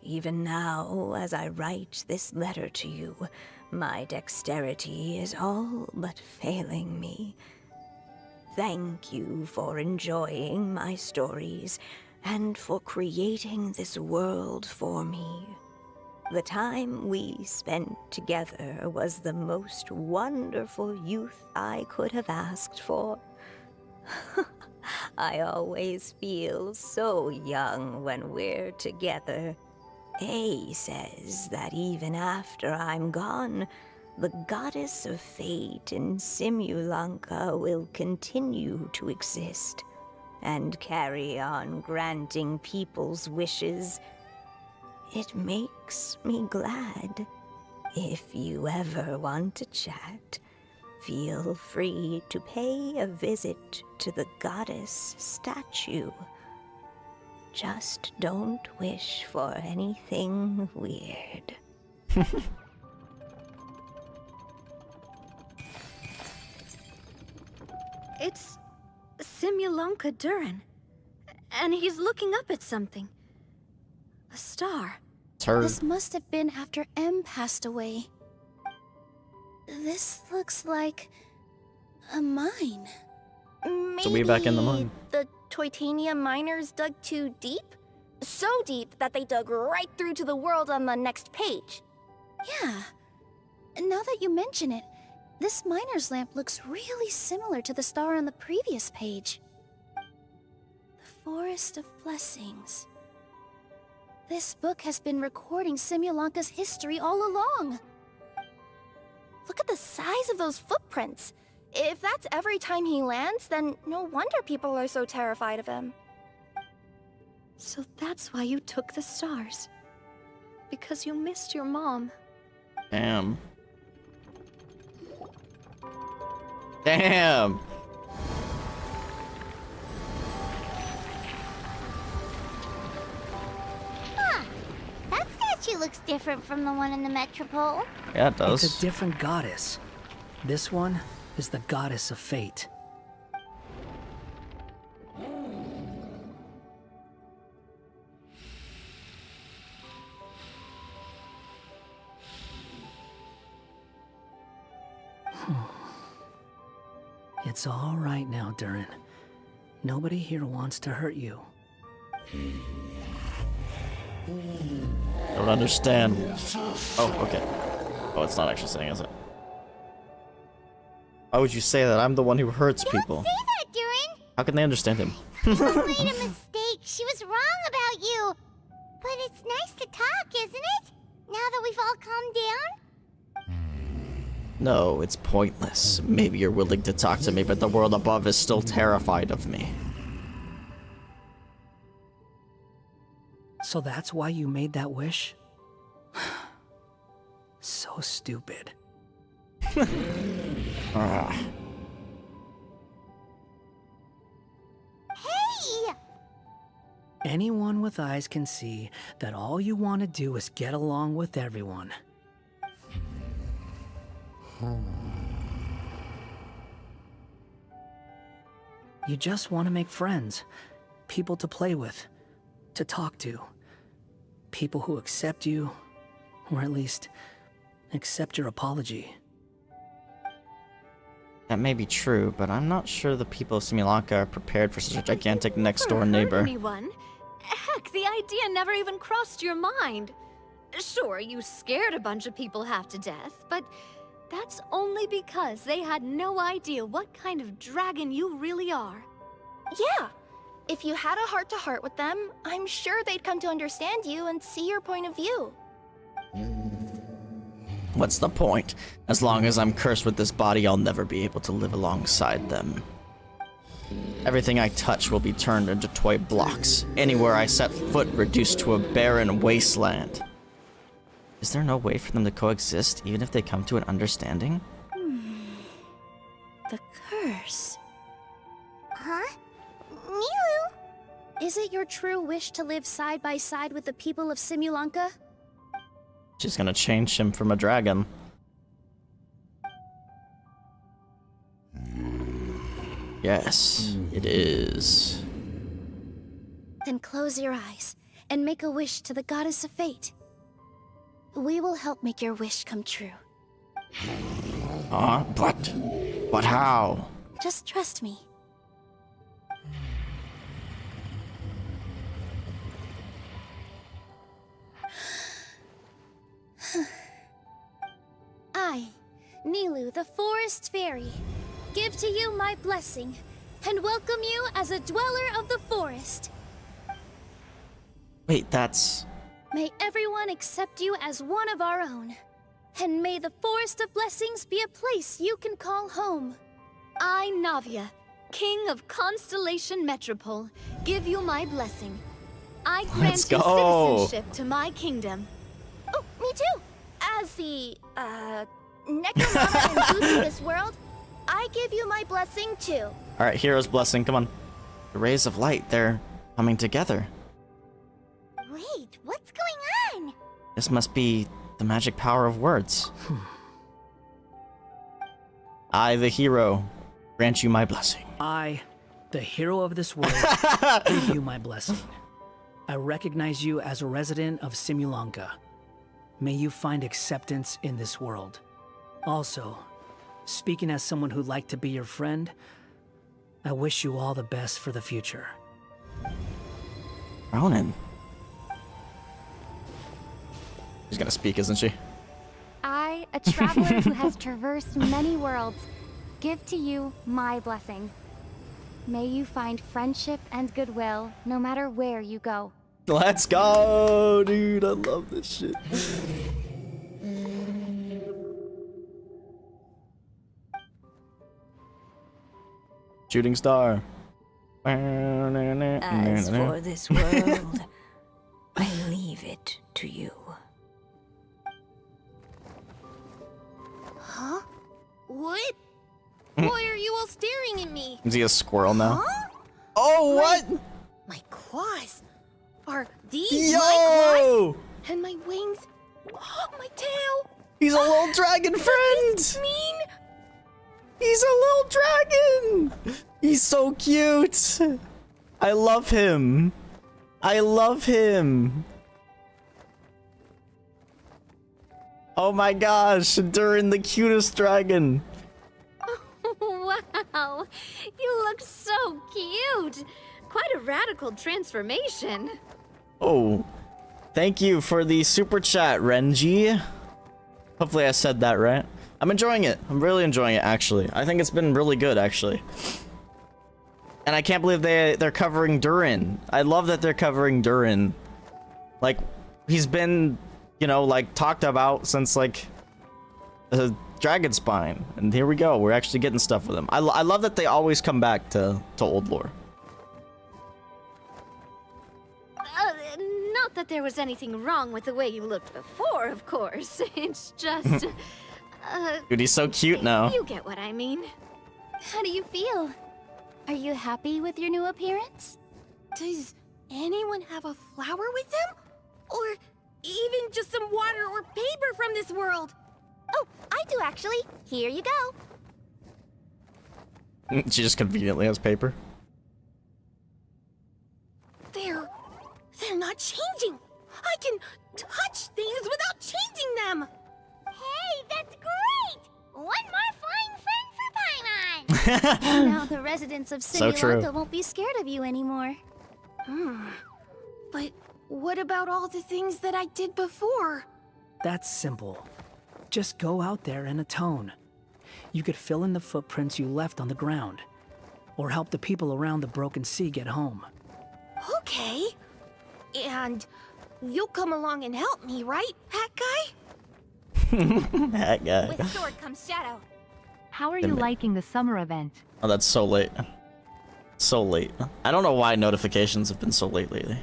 Even now, as I write this letter to you, my dexterity is all but failing me. Thank you for enjoying my stories and for creating this world for me. The time we spent together was the most wonderful youth I could have asked for. I always feel so young when we're together. A says that even after I'm gone, the goddess of fate in Simulanka will continue to exist and carry on granting people's wishes. It makes me glad. If you ever want to chat, feel free to pay a visit to the goddess statue. Just don't wish for anything weird. It's Simulanka Durin. And he's looking up at something. A star. This must have been after M passed away. This looks like a mine. Maybe So we back in the mine. The Titanium miners dug too deep? So deep that they dug right through to the world on the next page. Yeah. Now that you mention it, this miner's lamp looks really similar to the star on the previous page. The Forest of Blessings. This book has been recording Simulanka's history all along. Look at the size of those footprints. If that's every time he lands, then no wonder people are so terrified of him. So that's why you took the stars. Because you missed your mom. Damn. Damn. Huh. That statue looks different from the one in the Metropole. Yeah, it does. It's a different goddess. This one is the goddess of fate. It's all right now, Durin. Nobody here wants to hurt you. Don't understand. Oh, okay. Oh, it's not actually saying, is it? Why would you say that? I'm the one who hurts people. Don't say that, Durin! How can they understand him? People made a mistake. She was wrong about you. But it's nice to talk, isn't it? Now that we've all calmed down? No, it's pointless. Maybe you're willing to talk to me, but the world above is still terrified of me. So that's why you made that wish? So stupid. Ah. Hey! Anyone with eyes can see that all you want to do is get along with everyone. You just want to make friends, people to play with, to talk to, people who accept you, or at least accept your apology. That may be true, but I'm not sure the people of Simulanka are prepared for such a gigantic next-door neighbor. Anyone? Heck, the idea never even crossed your mind. Sure, you scared a bunch of people half to death, but that's only because they had no idea what kind of dragon you really are. Yeah. If you had a heart-to-heart with them, I'm sure they'd come to understand you and see your point of view. What's the point? As long as I'm cursed with this body, I'll never be able to live alongside them. Everything I touch will be turned into toy blocks. Anywhere I set foot reduced to a barren wasteland. Is there no way for them to coexist, even if they come to an understanding? The curse. Huh? Milu? Is it your true wish to live side by side with the people of Simulanka? She's gonna change him from a dragon. Yes, it is. Then close your eyes and make a wish to the goddess of fate. We will help make your wish come true. But how? Just trust me. Nilu, the forest fairy, give to you my blessing and welcome you as a dweller of the forest. Wait, that's... May everyone accept you as one of our own. And may the Forest of Blessings be a place you can call home. I, Navia, King of Constellation Metropole, give you my blessing. I grant you citizenship to my kingdom. Oh, me too! As the, Necromama and boots in this world, I give you my blessing too. Alright, hero's blessing, come on. The rays of light, they're coming together. Wait, what's going on? This must be the magic power of words. I, the hero, grant you my blessing. I, the hero of this world, give you my blessing. I recognize you as a resident of Simulanka. May you find acceptance in this world. Also, speaking as someone who'd like to be your friend, I wish you all the best for the future. Ronan. She's gonna speak, isn't she? I, a traveler who has traversed many worlds, give to you my blessing. May you find friendship and goodwill no matter where you go. Let's go, dude. I love this shit. Shooting star. As for this world, I leave it to you. Huh? What? Why are you all staring at me? Is he a squirrel now? Huh? Oh, what? My claws. Are these Yo! my claws? And my wings? My tail? He's a little dragon friend! Does this mean? He's a little dragon! He's so cute! I love him. I love him. Oh my gosh, Durin, the cutest dragon. Wow, you look so cute. Quite a radical transformation. Oh, thank you for the super chat, Renji. Hopefully I said that right. I'm enjoying it. I'm really enjoying it, actually. I think it's been really good, actually. And I can't believe they're covering Durin. I love that they're covering Durin. Like, he's been, you know, like, talked about since, like, the Dragon Spine. And here we go. We're actually getting stuff with him. I love that they always come back to old lore. Not that there was anything wrong with the way you looked before, of course. It's just... Dude, he's so cute now. You get what I mean. How do you feel? Are you happy with your new appearance? Does anyone have a flower with them? Or even just some water or paper from this world? Oh, I do actually. Here you go. She just conveniently has paper. They're not changing. I can touch things without changing them. Hey, that's great! One more flying friend for Paimon! Now the residents of So true. Simulanka won't be scared of you anymore. But what about all the things that I did before? That's simple. Just go out there and atone. You could fill in the footprints you left on the ground, or help the people around the Broken Sea get home. Okay. And you'll come along and help me, right, Hat Guy? That guy. With sword comes shadow. How are you liking the summer event? Oh, that's so late. So late. I don't know why notifications have been so late lately.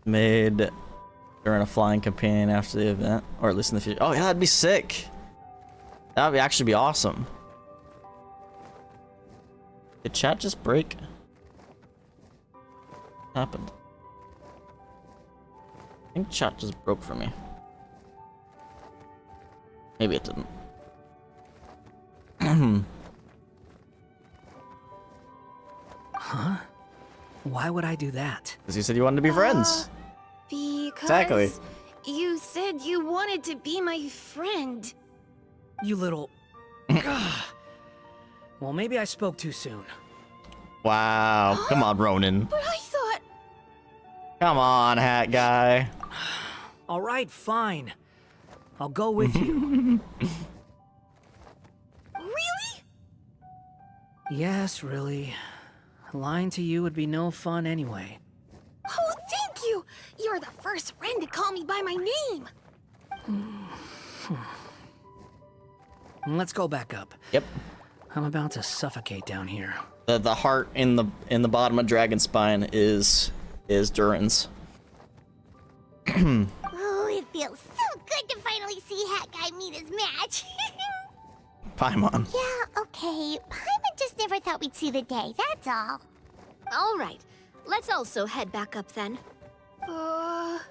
Made during a flying companion after the event, or at least in the future. Oh yeah, that'd be sick. That would actually be awesome. Did chat just break? What happened? I think chat just broke for me. Maybe it didn't. Huh? Why would I do that? Because you said you wanted to be friends. Because Exactly. you said you wanted to be my friend. You little... Well, maybe I spoke too soon. Wow. Come on, Ronan. But I thought... Come on, Hat Guy. All right, fine. I'll go with you. Really? Yes, really. Lying to you would be no fun anyway. Oh, thank you! You're the first friend to call me by my name! Let's go back up. Yep. I'm about to suffocate down here. The heart in the bottom of Dragon Spine is Durin's. Oh, it feels so good to finally see Hat Guy meet his match. Paimon. Yeah, okay. Paimon just never thought we'd see the day, that's all. All right, let's also head back up then. Don't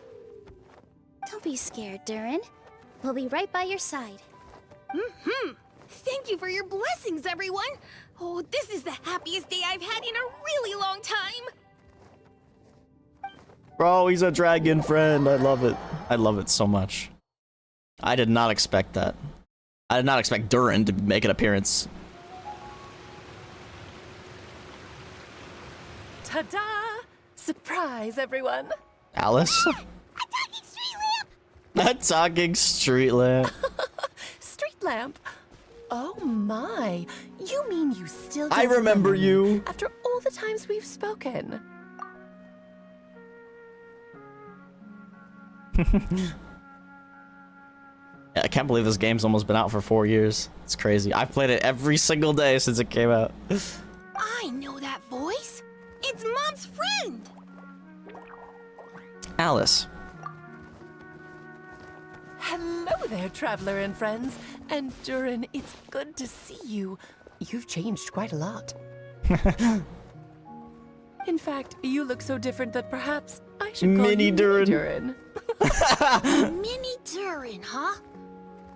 be scared, Durin. We'll be right by your side. Thank you for your blessings, everyone! Oh, this is the happiest day I've had in a really long time! Bro, he's a dragon friend. I love it. I love it so much. I did not expect that. I did not expect Durin to make an appearance. Ta-da! Surprise, everyone! Alice? A talking street lamp. Street lamp? Oh my! You mean you still I don't remember me you. after all the times we've spoken? Yeah, I can't believe this game's almost been out for 4 years. It's crazy. I've played it every single day since it came out. I know that voice! It's Mom's friend! Alice. Hello there, traveler and friends. And Durin, it's good to see you. You've changed quite a lot. In fact, you look so different that perhaps I should call Mini you Durin. Mini Durin, huh?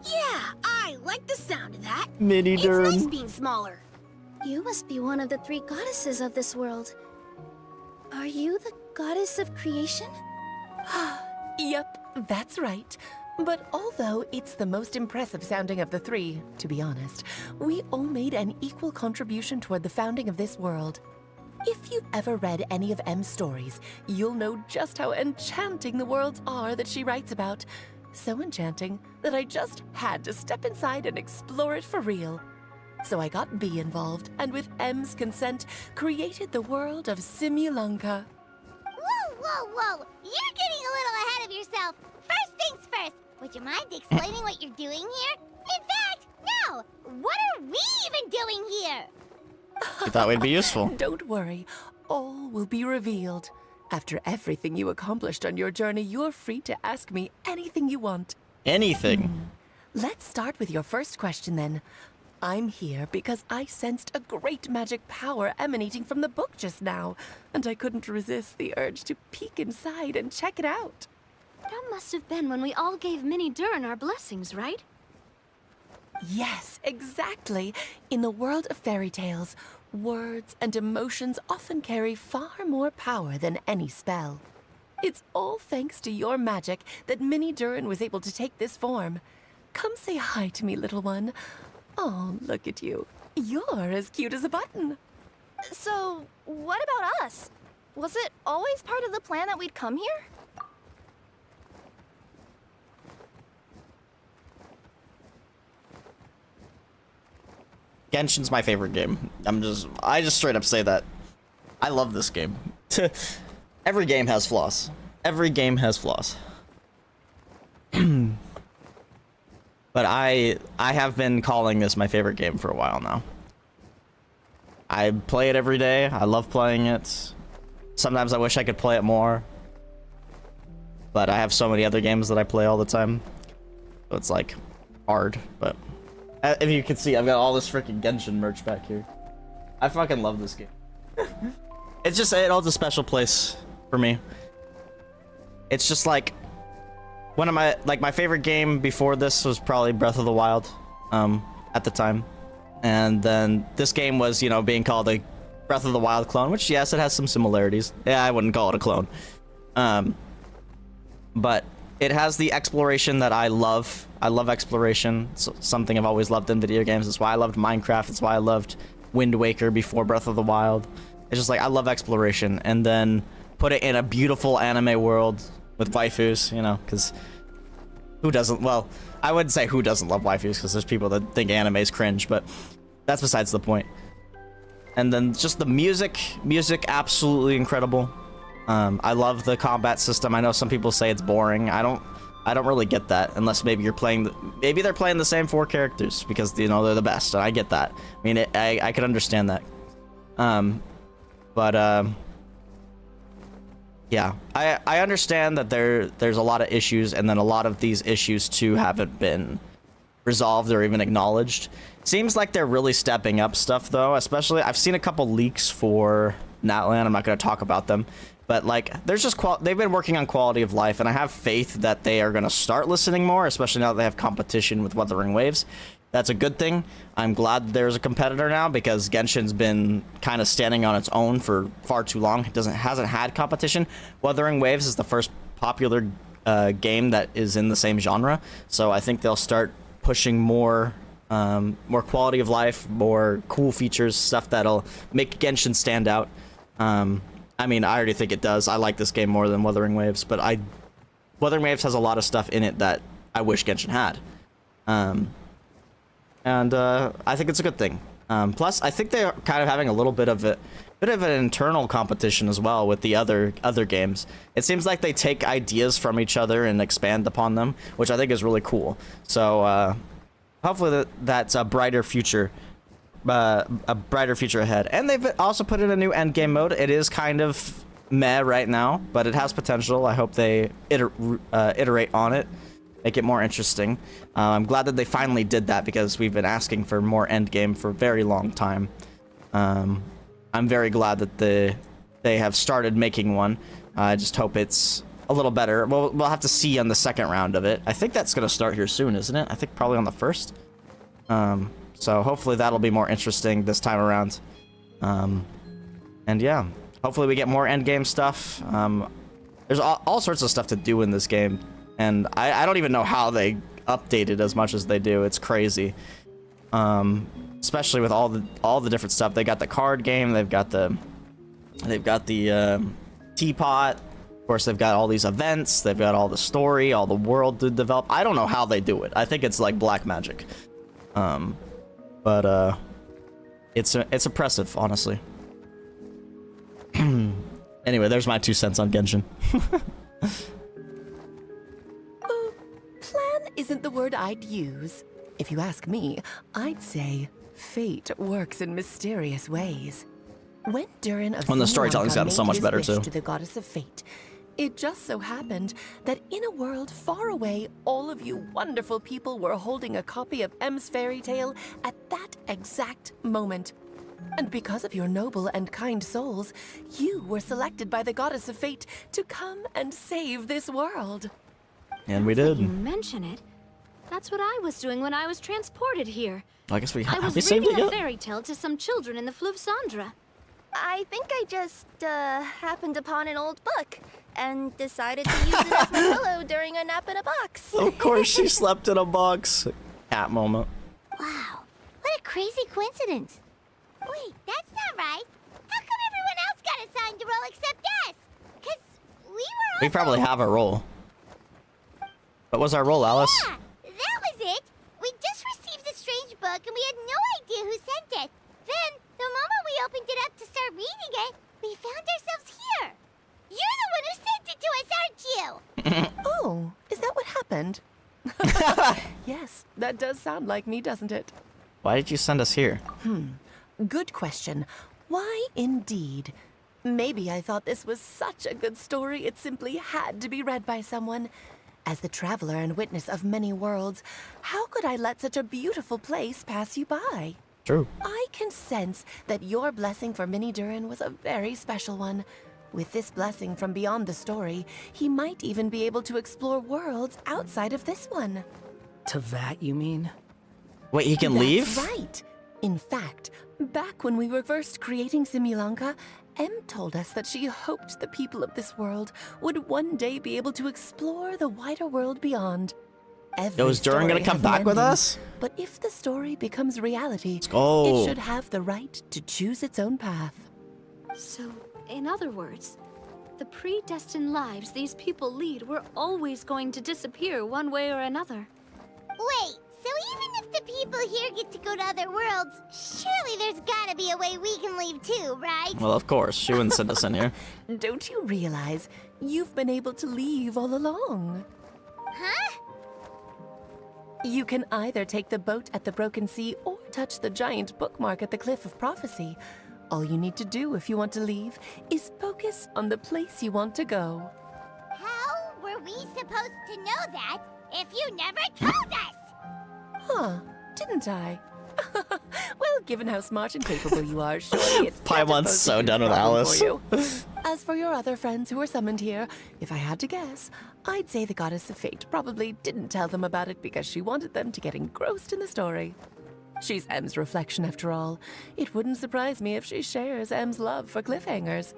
Yeah, I like the sound of that. Mini Durin. It's nice being smaller. You must be one of the 3 goddesses of this world. Are you the goddess of creation? Yep, that's right. But although it's the most impressive sounding of the 3, to be honest, we all made an equal contribution toward the founding of this world. If you've ever read any of M's stories, you'll know just how enchanting the worlds are that she writes about. So enchanting that I just had to step inside and explore it for real. So I got B involved, and with M's consent, created the world of Simulanka. Whoa, whoa, whoa! You're getting a little ahead of yourself. First things first, would you mind explaining what you're doing here? In fact, no! What are we even doing here? You thought we'd be useful. Don't worry, all will be revealed. After everything you accomplished on your journey, you're free to ask me anything you want. Anything. Let's start with your first question then. I'm here because I sensed a great magic power emanating from the book just now, and I couldn't resist the urge to peek inside and check it out. That must have been when we all gave Mini Durin our blessings, right? Yes, exactly. In the world of fairy tales, words and emotions often carry far more power than any spell. It's all thanks to your magic that Mini Durin was able to take this form. Come say hi to me, little one. Oh, look at you. You're as cute as a button. So, what about us? Was it always part of the plan that we'd come here? Genshin's my favorite game. I just straight up say that. I love this game. Every game has flaws. Every game has flaws. But I have been calling this my favorite game for a while now. I play it every day. I love playing it. Sometimes I wish I could play it more. But I have so many other games that I play all the time. So it's like hard, but if you can see, I've got all this freaking Genshin merch back here. I fucking love this game. It holds a special place for me. It's just like one of my favorite game before this was probably Breath of the Wild, at the time. And then this game was, being called a Breath of the Wild clone, which yes, it has some similarities. Yeah, I wouldn't call it a clone. But it has the exploration that I love. I love exploration. It's something I've always loved in video games. It's why I loved Minecraft. It's why I loved Wind Waker before Breath of the Wild. It's just like, I love exploration. And then put it in a beautiful anime world with waifus, because who doesn't? Well, I wouldn't say who doesn't love waifus because there's people that think anime's cringe, but that's besides the point. And then just the music absolutely incredible. I love the combat system. I know some people say it's boring. I don't really get that unless maybe you're playing maybe they're playing the same 4 characters because you know they're the best, and I get that. I mean, I could understand that. Yeah, I understand that there's a lot of issues, and then a lot of these issues too haven't been resolved or even acknowledged. Seems like they're really stepping up stuff though, especially I've seen a couple leaks for Natlan. I'm not going to talk about them, but like there's just they've been working on quality of life, and I have faith that they are going to start listening more, especially now that they have competition with Wuthering Waves. That's a good thing. I'm glad there's a competitor now because Genshin's been kind of standing on its own for far too long. It hasn't had competition. Wuthering Waves is the first popular game that is in the same genre, so I think they'll start pushing more quality of life, more cool features, stuff that'll make Genshin stand out. I mean, I already think it does. I like this game more than Wuthering Waves, but Wuthering Waves has a lot of stuff in it that I wish Genshin had. And I think it's a good thing. Plus, I think they're kind of having a little bit of an internal competition as well with the other games. It seems like they take ideas from each other and expand upon them, which I think is really cool. So hopefully that's a brighter future ahead. And they've also put in a new endgame mode. It is kind of meh right now, but it has potential. I hope they iterate on it. Make it more interesting. I'm glad that they finally did that because we've been asking for more endgame for a very long time. I'm very glad that they have started making one. I just hope it's a little better. We'll have to see on the second round of it. I think that's going to start here soon, isn't it? I think probably on the 1st. So hopefully that'll be more interesting this time around. And yeah, hopefully we get more endgame stuff. There's all sorts of stuff to do in this game. And I don't even know how they update it as much as they do. It's crazy. Especially with all the different stuff. They got the card game. They've got the teapot. Of course, they've got all these events. They've got all the story, all the world to develop. I don't know how they do it. I think it's like black magic. But it's impressive, honestly. Anyway, there's my 2 cents on Genshin. Plan isn't the word I'd use. If you ask me, I'd say fate works in mysterious ways. When Durin of the storytelling's gotten so much better too. To the goddess of fate, it just so happened that in a world far away, all of you wonderful people were holding a copy of M's fairy tale at that exact moment. And because of your noble and kind souls, you were selected by the goddess of fate to come and save this world. And we did. You mention it. That's what I was doing when I was transported here. I guess we I was reading a fairy tale to some children in the Fleuve Cendre. I think I just happened upon an old book and decided to use it as my pillow during a nap in a box. Of course she slept in a box. Cat moment. Wow, what a crazy coincidence. Wait, that's not right. How come everyone else got assigned a role except us? Because we probably have a role. What was our role, Alice? Yeah, that was it. We just received a strange book and we had no idea who sent it. Then, the moment we opened it up to start reading it, we found ourselves here. You're the one who sent it to us, aren't you? Oh, is that what happened? Yes, that does sound like me, doesn't it? Why did you send us here? Good question. Why indeed? Maybe I thought this was such a good story it simply had to be read by someone. As the traveler and witness of many worlds, how could I let such a beautiful place pass you by? True. I can sense that your blessing for Mini Durin was a very special one. With this blessing from beyond the story, he might even be able to explore worlds outside of this one. Teyvat, you mean? Wait, he can leave? That's right. In fact, back when we were first creating Simulanka, Em told us that she hoped the people of this world would one day be able to explore the wider world beyond. Is Durin gonna come back with us? But if the story becomes reality, go. It should have the right to choose its own path. So, in other words, The predestined lives these people lead were always going to disappear one way or another. Wait, so even if the people here get to go to other worlds, surely there's gotta be a way we can leave too, right? Well, of course. She wouldn't send us in here. Don't you realize you've been able to leave all along? Huh? You can either take the boat at the Broken Sea or touch the giant bookmark at the Cliff of Prophecy. All you need to do if you want to leave is focus on the place you want to go. How were we supposed to know that if you never told us? Huh, didn't I? Well, given how smart and capable you are, surely it's Paimon's so done with Alice. for you. As for your other friends who were summoned here, if I had to guess, I'd say the Goddess of Fate probably didn't tell them about it because she wanted them to get engrossed in the story. She's M's reflection after all. It wouldn't surprise me if she shares M's love for cliffhangers.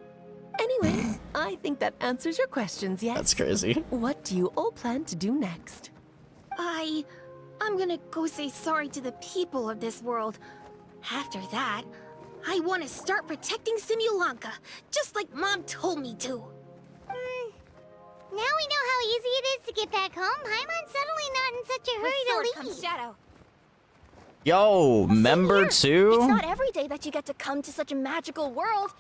Anyway, I think that answers your questions, yes? That's crazy. What do you all plan to do next? I'm gonna go say sorry to the people of this world. After that, I want to start protecting Simulanka, just like Mom told me to. Now we know how easy it is to get back home. Paimon's suddenly not in such a hurry to leave. Shadow. Yo, member too? It's not every day that you get to come to such a magical world.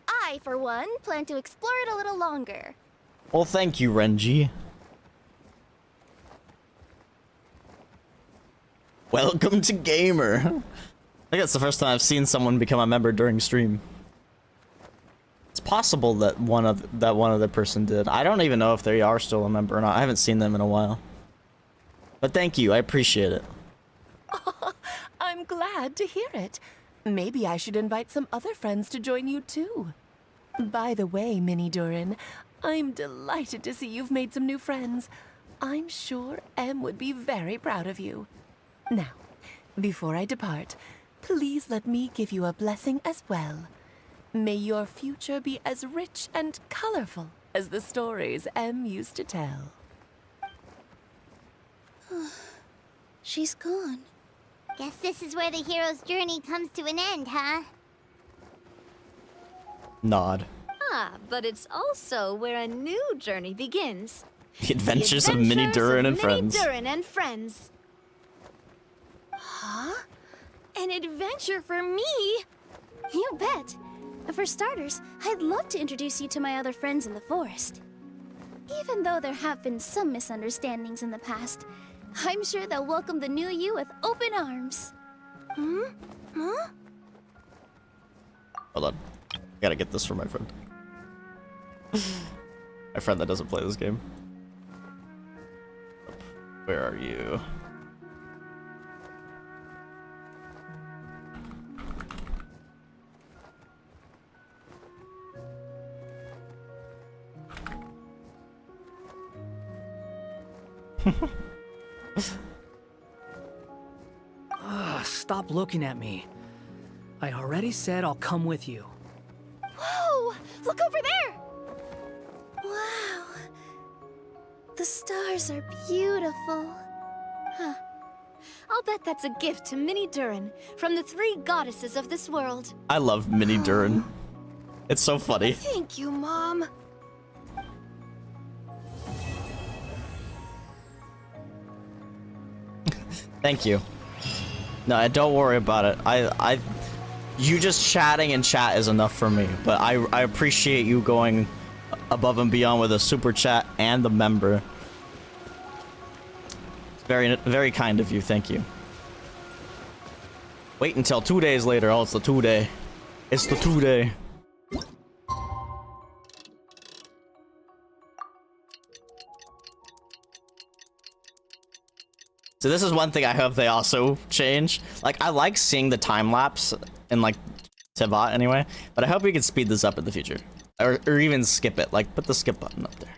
I, for one, plan to explore it a little longer. Well, thank you, Renji. Welcome to Gamer. I think that's the first time I've seen someone become a member during stream. It's possible that one other person did. I don't even know if they are still a member or not. I haven't seen them in a while. But thank you, I appreciate it. I'm glad to hear it. Maybe I should invite some other friends to join you too. By the way, Minnie Durin, I'm delighted to see you've made some new friends. I'm sure Em would be very proud of you. Now, before I depart, please let me give you a blessing as well. May your future be as rich and colorful as the stories Em used to tell. She's gone. Guess this is where the hero's journey comes to an end, huh? Nod. But it's also where a new journey begins. The Adventures of Minnie Durin and Friends. Minnie Durin and Friends. Huh? An adventure for me? You bet. For starters, I'd love to introduce you to my other friends in the forest. Even though there have been some misunderstandings in the past, I'm sure they'll welcome the new you with open arms. Huh? Hold on. I gotta get this for my friend. My friend that doesn't play this game. Where are you? Stop looking at me. I already said I'll come with you. Whoa! Look over there! Wow. The stars are beautiful. Huh. I'll bet that's a gift to Minnie Durin from the 3 goddesses of this world. I love Minnie Durin. It's so funny. Thank you, Mom. Thank you. No, don't worry about it. You just chatting in chat is enough for me. But I appreciate you going above and beyond with a super chat and the member. It's very, very kind of you. Thank you. Wait until 2 days later. Oh, it's the 2 day. It's the 2 day. So this is one thing I hope they also change. Like, I like seeing the time lapse in like Tabor anyway, but I hope we can speed this up in the future, or even skip it. Like, put the skip button up there.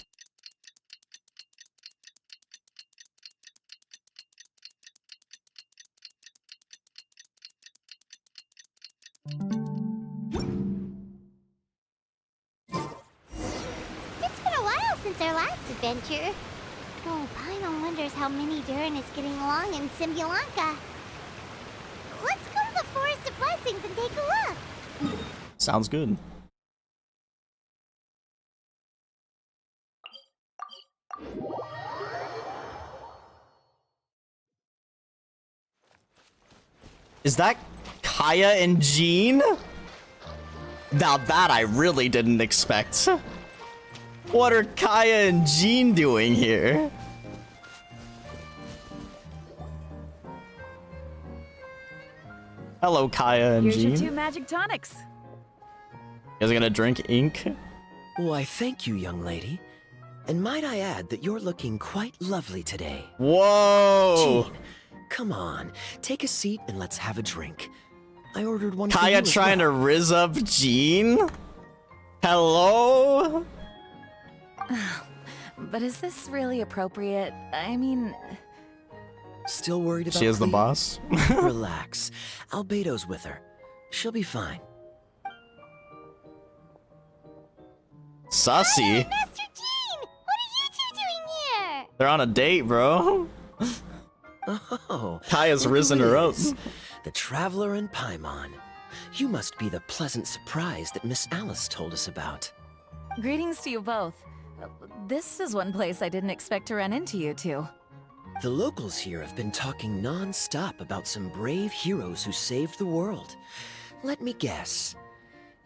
It's been a while since our last adventure. Oh, Paimon wonders how Minnie Durin is getting along in Simulanka. Let's go to the Forest of Blessings and take a look. Sounds good. Is that Kaya and Jean? Now that I really didn't expect. What are Kaya and Jean doing here? Hello, Kaya and Here's Jean. your 2 magic tonics. You guys gonna drink ink? Why, thank you, young lady. And might I add that you're looking quite lovely today. Whoa! Jean, come on, take a seat and let's have a drink. I ordered one Kaya for you trying to riz up Jean? Hello? But is this really appropriate? I mean... Still worried about She is the Cleve? boss? Relax. Albedo's with her. She'll be fine. Sussy? Master Jean! What are you two doing here? They're on a date, bro. Oh, Kaya's look risen who it her up. is. The Traveler and Paimon. You must be the pleasant surprise that Miss Alice told us about. Greetings to you both. This is one place I didn't expect to run into you two. The locals here have been talking non-stop about some brave heroes who saved the world. Let me guess.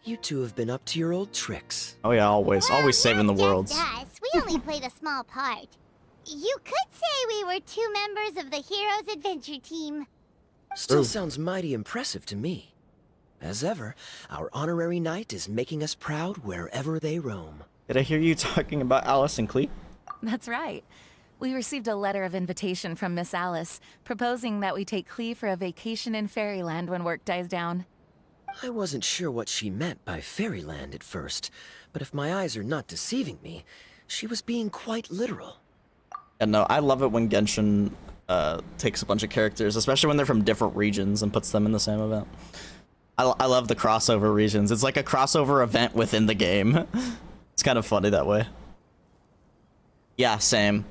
You two have been up to your old tricks. Oh yeah, always saving the world. Us, we only played a small part. You could say we were 2 members of the Heroes Adventure Team. Still sounds mighty impressive to me. As ever, our honorary knight is making us proud wherever they roam. Did I hear you talking about Alice and Clee? That's right. We received a letter of invitation from Miss Alice, proposing that we take Clee for a vacation in Fairyland when work dies down. I wasn't sure what she meant by Fairyland at first, but if my eyes are not deceiving me, she was being quite literal. And no, I love it when Genshin takes a bunch of characters, especially when they're from different regions, and puts them in the same event. I love the crossover regions. It's like a crossover event within the game. It's kind of funny that way. Yeah, same.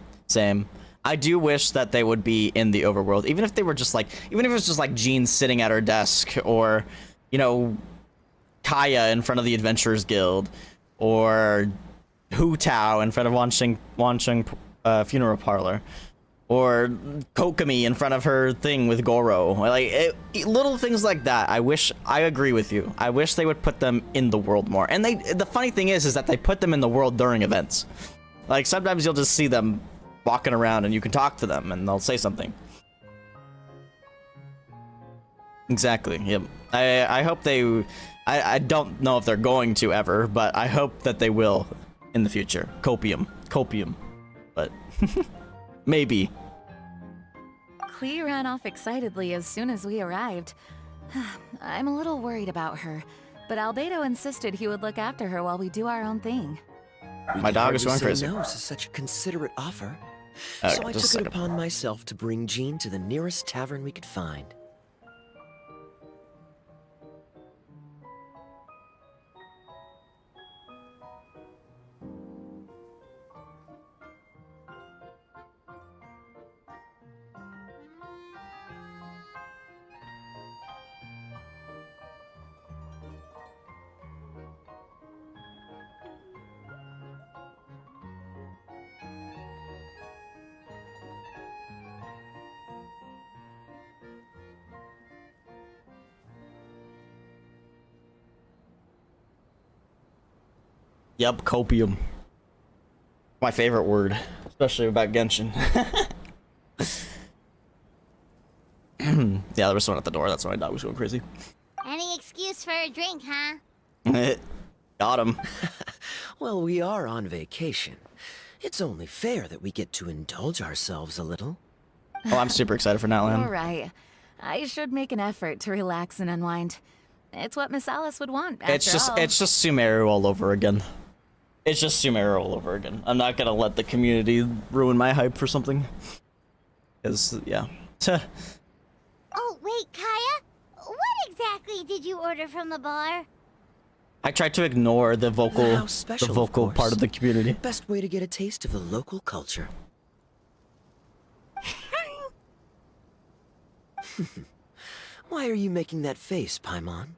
I do wish that they would be in the overworld, even if they were just like, even if it was just like Jean sitting at her desk, or, you know, Kaya in front of the Adventurers Guild, or Hu Tao in front of Wansheng funeral parlor, or Kokomi in front of her thing with Goro. Like little things like that. I agree with you. I wish they would put them in the world more. And the funny thing is that they put them in the world during events. Like sometimes you'll just see them walking around and you can talk to them and they'll say something. Exactly. Yep. I hope they. I don't know if they're going to ever, but I hope that they will in the future. Copium, but maybe. Clee ran off excitedly as soon as we arrived. I'm a little worried about her, but Albedo insisted he would look after her while we do our own thing. My dog is going crazy. No to such a considerate offer. Okay, So I just a took it second. upon myself to bring Jean to the nearest tavern we could find. Yep, copium. My favorite word, especially about Genshin. Yeah, there was someone at the door. That's why my dog was going crazy. Any excuse for a drink, huh? Got him. Well, we are on vacation. It's only fair that we get to indulge ourselves a little. Oh, I'm super excited for Natlan. All right. I should make an effort to relax and unwind. It's what Miss Alice would want, after all. It's just Sumeru all over again. It's just Sumeru all over again. I'm not gonna let the community ruin my hype for something. Cause yeah. Oh, wait, Kaya? What exactly did you order from the bar? I tried to ignore the vocal part of the community. Best way to get a taste of the local culture. Why are you making that face, Paimon?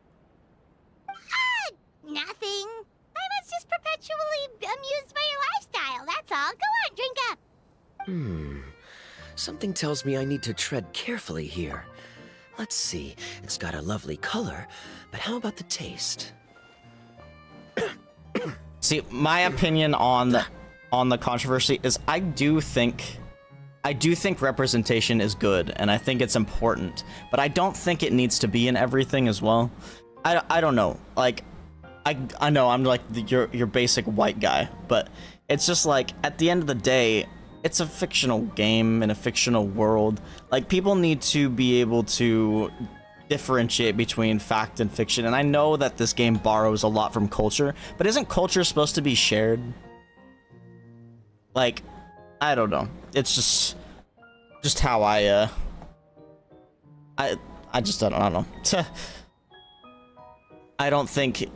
Nothing. I was just perpetually amused by your lifestyle, that's all. Go on, drink up. Something tells me I need to tread carefully here. Let's see, it's got a lovely color, but how about the taste? See, my opinion on the controversy is I do think representation is good, and I think it's important, but I don't think it needs to be in everything as well. I don't know, like, I know I'm like your basic white guy, but it's just like, at the end of the day, it's a fictional game in a fictional world. Like, people need to be able to differentiate between fact and fiction, and I know that this game borrows a lot from culture, but isn't culture supposed to be shared? Like, I don't know. It's just how I just don't know. I don't think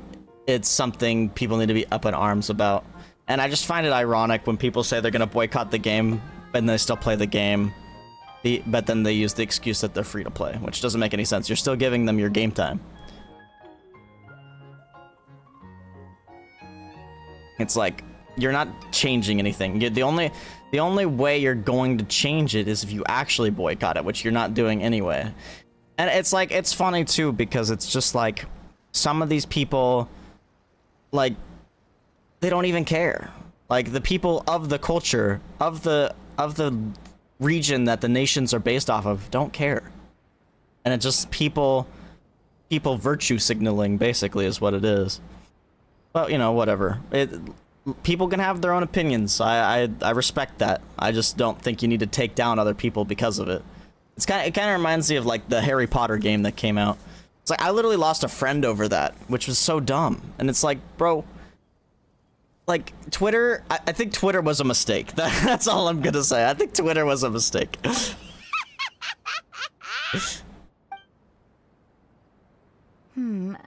it's something people need to be up in arms about. And I just find it ironic when people say they're gonna boycott the game, and they still play the game, but then they use the excuse that they're free to play, which doesn't make any sense. You're still giving them your game time. It's like, you're not changing anything. The only way you're going to change it is if you actually boycott it, which you're not doing anyway. And it's like, it's funny too, because it's just like, some of these people, like, they don't even care. Like, the people of the culture, of the region that the nations are based off of, don't care. And it's just people virtue signaling, basically, is what it is. But, you know, whatever. People can have their own opinions. I respect that. I just don't think you need to take down other people because of it. It kind of reminds me of, like, the Harry Potter game that came out. It's like, I literally lost a friend over that, which was so dumb. And it's like, bro, like, Twitter, I think Twitter was a mistake. That's all I'm gonna say. I think Twitter was a mistake.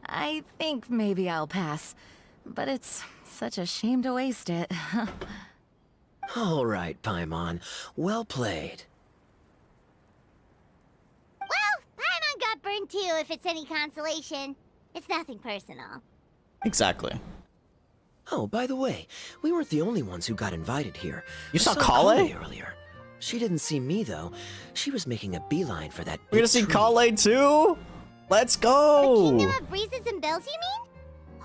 I think maybe I'll pass. But it's such a shame to waste it. All right, Paimon. Well played. Well, Paimon got burned too, if it's any consolation. It's nothing personal. Exactly. Oh, by the way, we weren't the only ones who got invited here. You saw Kale earlier. She didn't see me, though. She was making a beeline for that. We're gonna see Kale too? Let's go! The Kingdom of Breezes and Bells, you mean?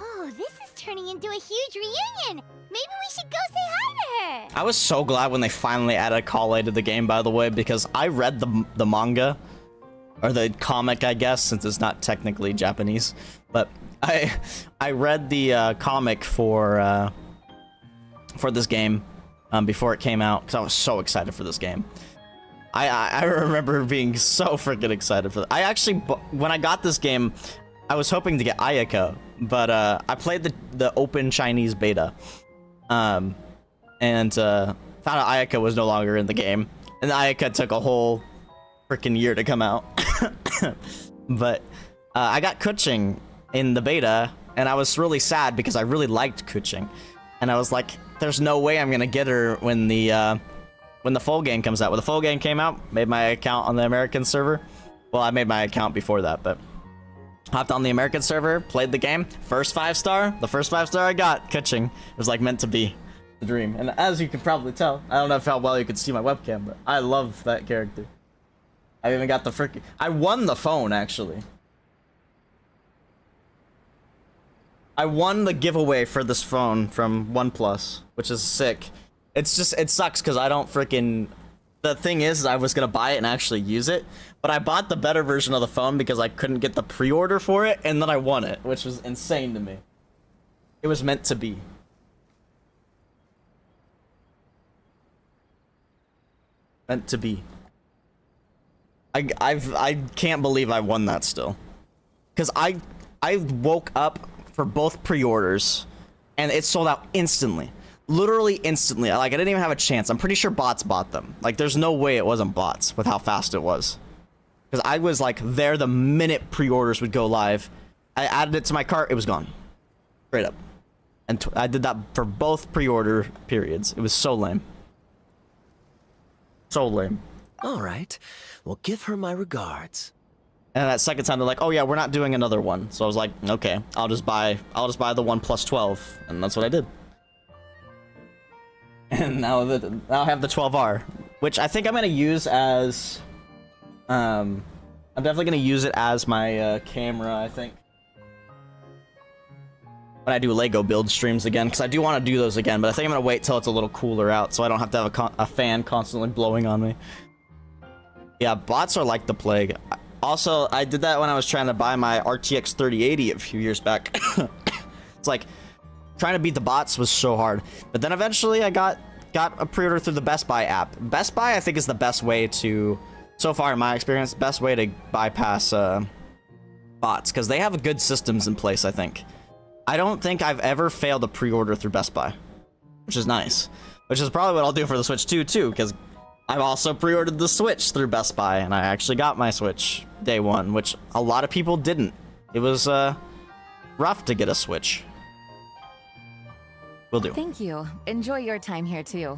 Oh, this is turning into a huge reunion. Maybe we should go say hi to her. I was so glad when they finally added Kale to the game, by the way, because I read the manga, or the comic, I guess, since it's not technically Japanese, but I read the comic for this game before it came out, because I was so excited for this game. I remember being so freaking excited for it. I actually, when I got this game, I was hoping to get Ayaka, but I played the open Chinese beta, and found out Ayaka was no longer in the game, and Ayaka took a whole freaking year to come out. But I got Kuching in the beta, and I was really sad because I really liked Kuching, and I was like, there's no way I'm gonna get her when the full game comes out. When the full game came out, made my account on the American server. Well, I made my account before that, but hopped on the American server, played the game, first 5-star, the first 5-star I got, Kuching. It was like meant to be the dream, and as you can probably tell, I don't know how well you could see my webcam, but I love that character. I even got the freaking, I won the phone, actually. I won the giveaway for this phone from OnePlus, which is sick. It's just, it sucks because I don't freaking, the thing is I was gonna buy it and actually use it, but I bought the better version of the phone because I couldn't get the pre-order for it, and then I won it, which was insane to me. It was meant to be. Meant to be. I can't believe I won that still. Because I woke up for both pre-orders, and it sold out instantly. Literally instantly. Like, I didn't even have a chance. I'm pretty sure bots bought them. Like, there's no way it wasn't bots with how fast it was. Because I was, like, there the minute pre-orders would go live. I added it to my cart, it was gone. Straight up. And I did that for both pre-order periods. It was so lame. So lame. All right. Well, give her my regards. And that second time they're like, "Oh yeah, we're not doing another one." So I was like, "Okay, I'll just buy the OnePlus 12," and that's what I did. And now I have the 12R, which I think I'm gonna use as I'm definitely gonna use it as my camera, I think. When I do Lego build streams again, because I do want to do those again, but I think I'm gonna wait till it's a little cooler out, so I don't have to have a fan constantly blowing on me. Yeah, bots are like the plague. Also, I did that when I was trying to buy my RTX 3080 a few years back. It's like, trying to beat the bots was so hard. But then eventually I got a pre-order through the Best Buy app. Best Buy, I think, is the best way to, so far in my experience, best way to bypass bots, because they have good systems in place, I think. I don't think I've ever failed a pre-order through Best Buy, which is nice. Which is probably what I'll do for the Switch 2, too, because I've also pre-ordered the Switch through Best Buy, and I actually got my Switch day one, which a lot of people didn't. It was rough to get a Switch. Will do. Thank you. Enjoy your time here, too.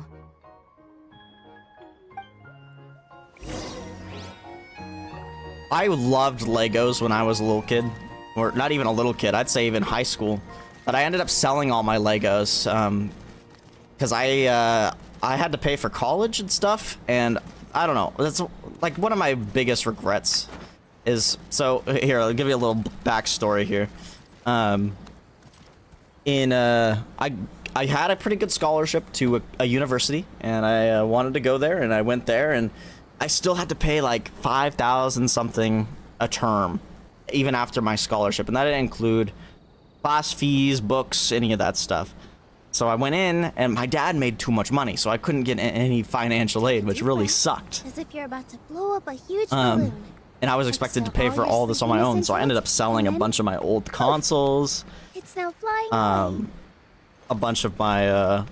I loved Legos when I was a little kid. Or not even a little kid, I'd say even high school. But I ended up selling all my Legos. Because I had to pay for college and stuff. And I don't know. That's like one of my biggest regrets. Is, so here, I'll give you a little backstory here. I had a pretty good scholarship to a university, and I wanted to go there, and I went there, and I still had to pay like $5,000 something a term, even after my scholarship, and that didn't include class fees, books, any of that stuff. So I went in, and my dad made too much money, so I couldn't get any financial aid, which really sucked. As if you're about to blow up a huge balloon. And I was expected to pay for all this on my own, so I ended up selling a bunch of my old consoles. It's now flying. A bunch of my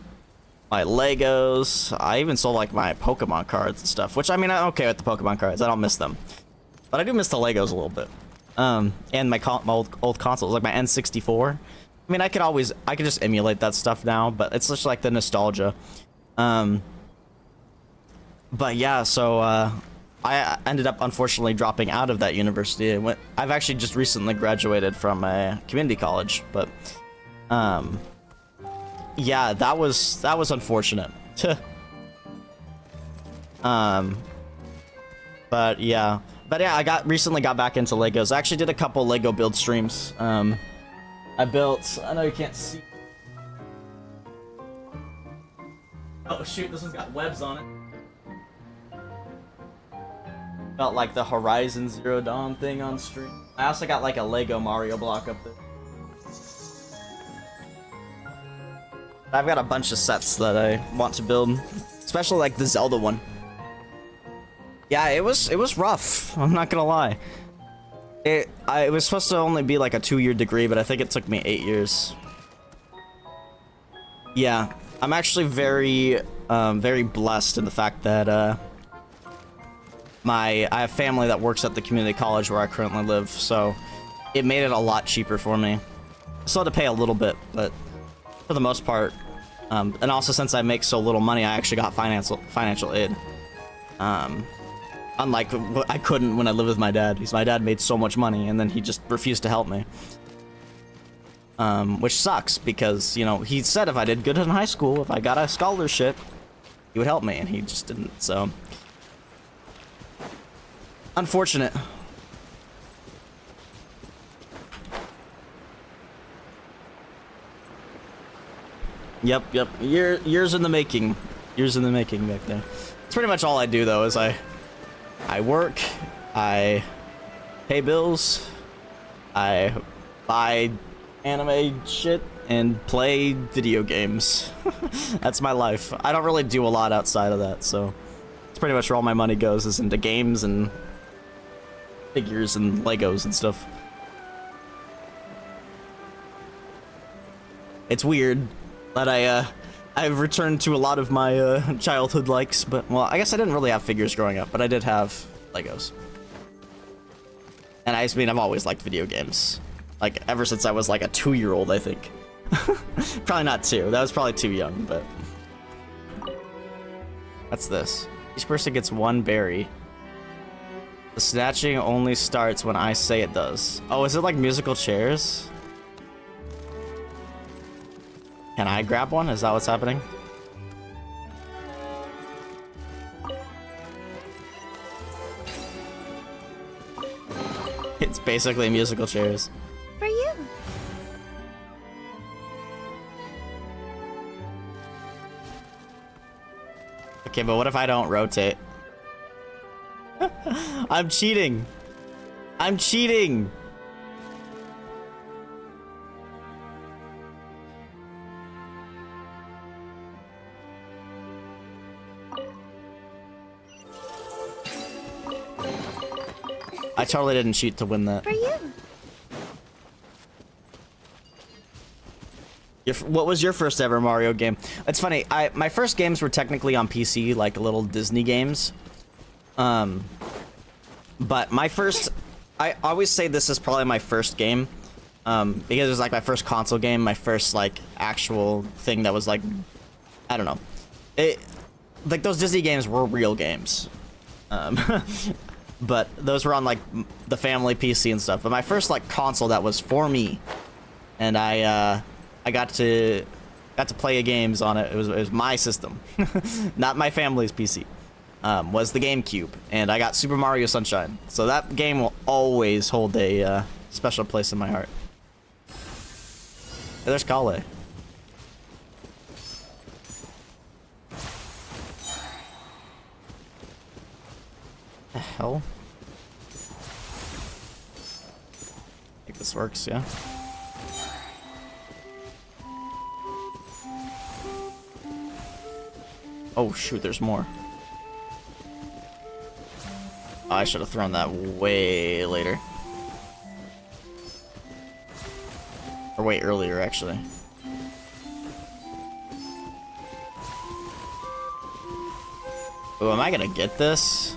my Legos. I even sold like my Pokemon cards and stuff, which, I mean, I'm okay with the Pokemon cards. I don't miss them, but I do miss the Legos a little bit. And my old consoles, like my N64. I mean, I could just emulate that stuff now, but it's just like the nostalgia. But yeah, so I ended up unfortunately dropping out of that university. I've actually just recently graduated from a community college, but yeah, that was unfortunate. But yeah, I recently got back into Legos. I actually did a couple Lego build streams. I know you can't see. Oh shoot, this one's got webs on it. Felt like the Horizon Zero Dawn thing on stream. I also got like a Lego Mario block up there. I've got a bunch of sets that I want to build, especially like the Zelda one. Yeah, it was rough. I'm not gonna lie. It was supposed to only be like a 2-year degree, but I think it took me 8 years. Yeah, I'm actually very blessed in the fact that I have family that works at the community college where I currently live, so it made it a lot cheaper for me. I still had to pay a little bit, but for the most part, and also since I make so little money, I actually got financial aid. Unlike what I couldn't when I lived with my dad, because my dad made so much money and then he just refused to help me. Which sucks because, you know, he said if I did good in high school, if I got a scholarship, he would help me, and he just didn't, so. Unfortunate. Yep. Years in the making. Years in the making back there. It's pretty much all I do, though, is I work, I pay bills, I buy anime shit, and play video games. That's my life. I don't really do a lot outside of that, so it's pretty much where all my money goes, is into games and figures and Legos and stuff. It's weird that I've returned to a lot of my childhood likes, but, well, I guess I didn't really have figures growing up, but I did have Legos. And I've always liked video games. Like, ever since I was like a 2-year-old, I think. Probably not 2, that was probably too young, but. What's this? Each person gets 1 berry. The snatching only starts when I say it does. Oh, is it like musical chairs? Can I grab one? Is that what's happening? basically musical chairs. For you. Okay, but what if I don't rotate? I'm cheating. I'm cheating. I totally didn't cheat to win that. For you. What was your first ever Mario game? It's funny. My first games were technically on PC, like little Disney games. But my first, I always say this is probably my first game, because it was like my first console game, my first like actual thing that was like, I don't know, like those Disney games were real games, but those were on like the family PC and stuff. But my first like console that was for me, and I got to play games on it. It was my system, not my family's PC. Was the GameCube, and I got Super Mario Sunshine. So that game will always hold a special place in my heart. Hey, there's Kale. The hell? I think this works, yeah. Oh shoot, there's more. I should have thrown that way later. Or way earlier, actually. Oh, am I gonna get this?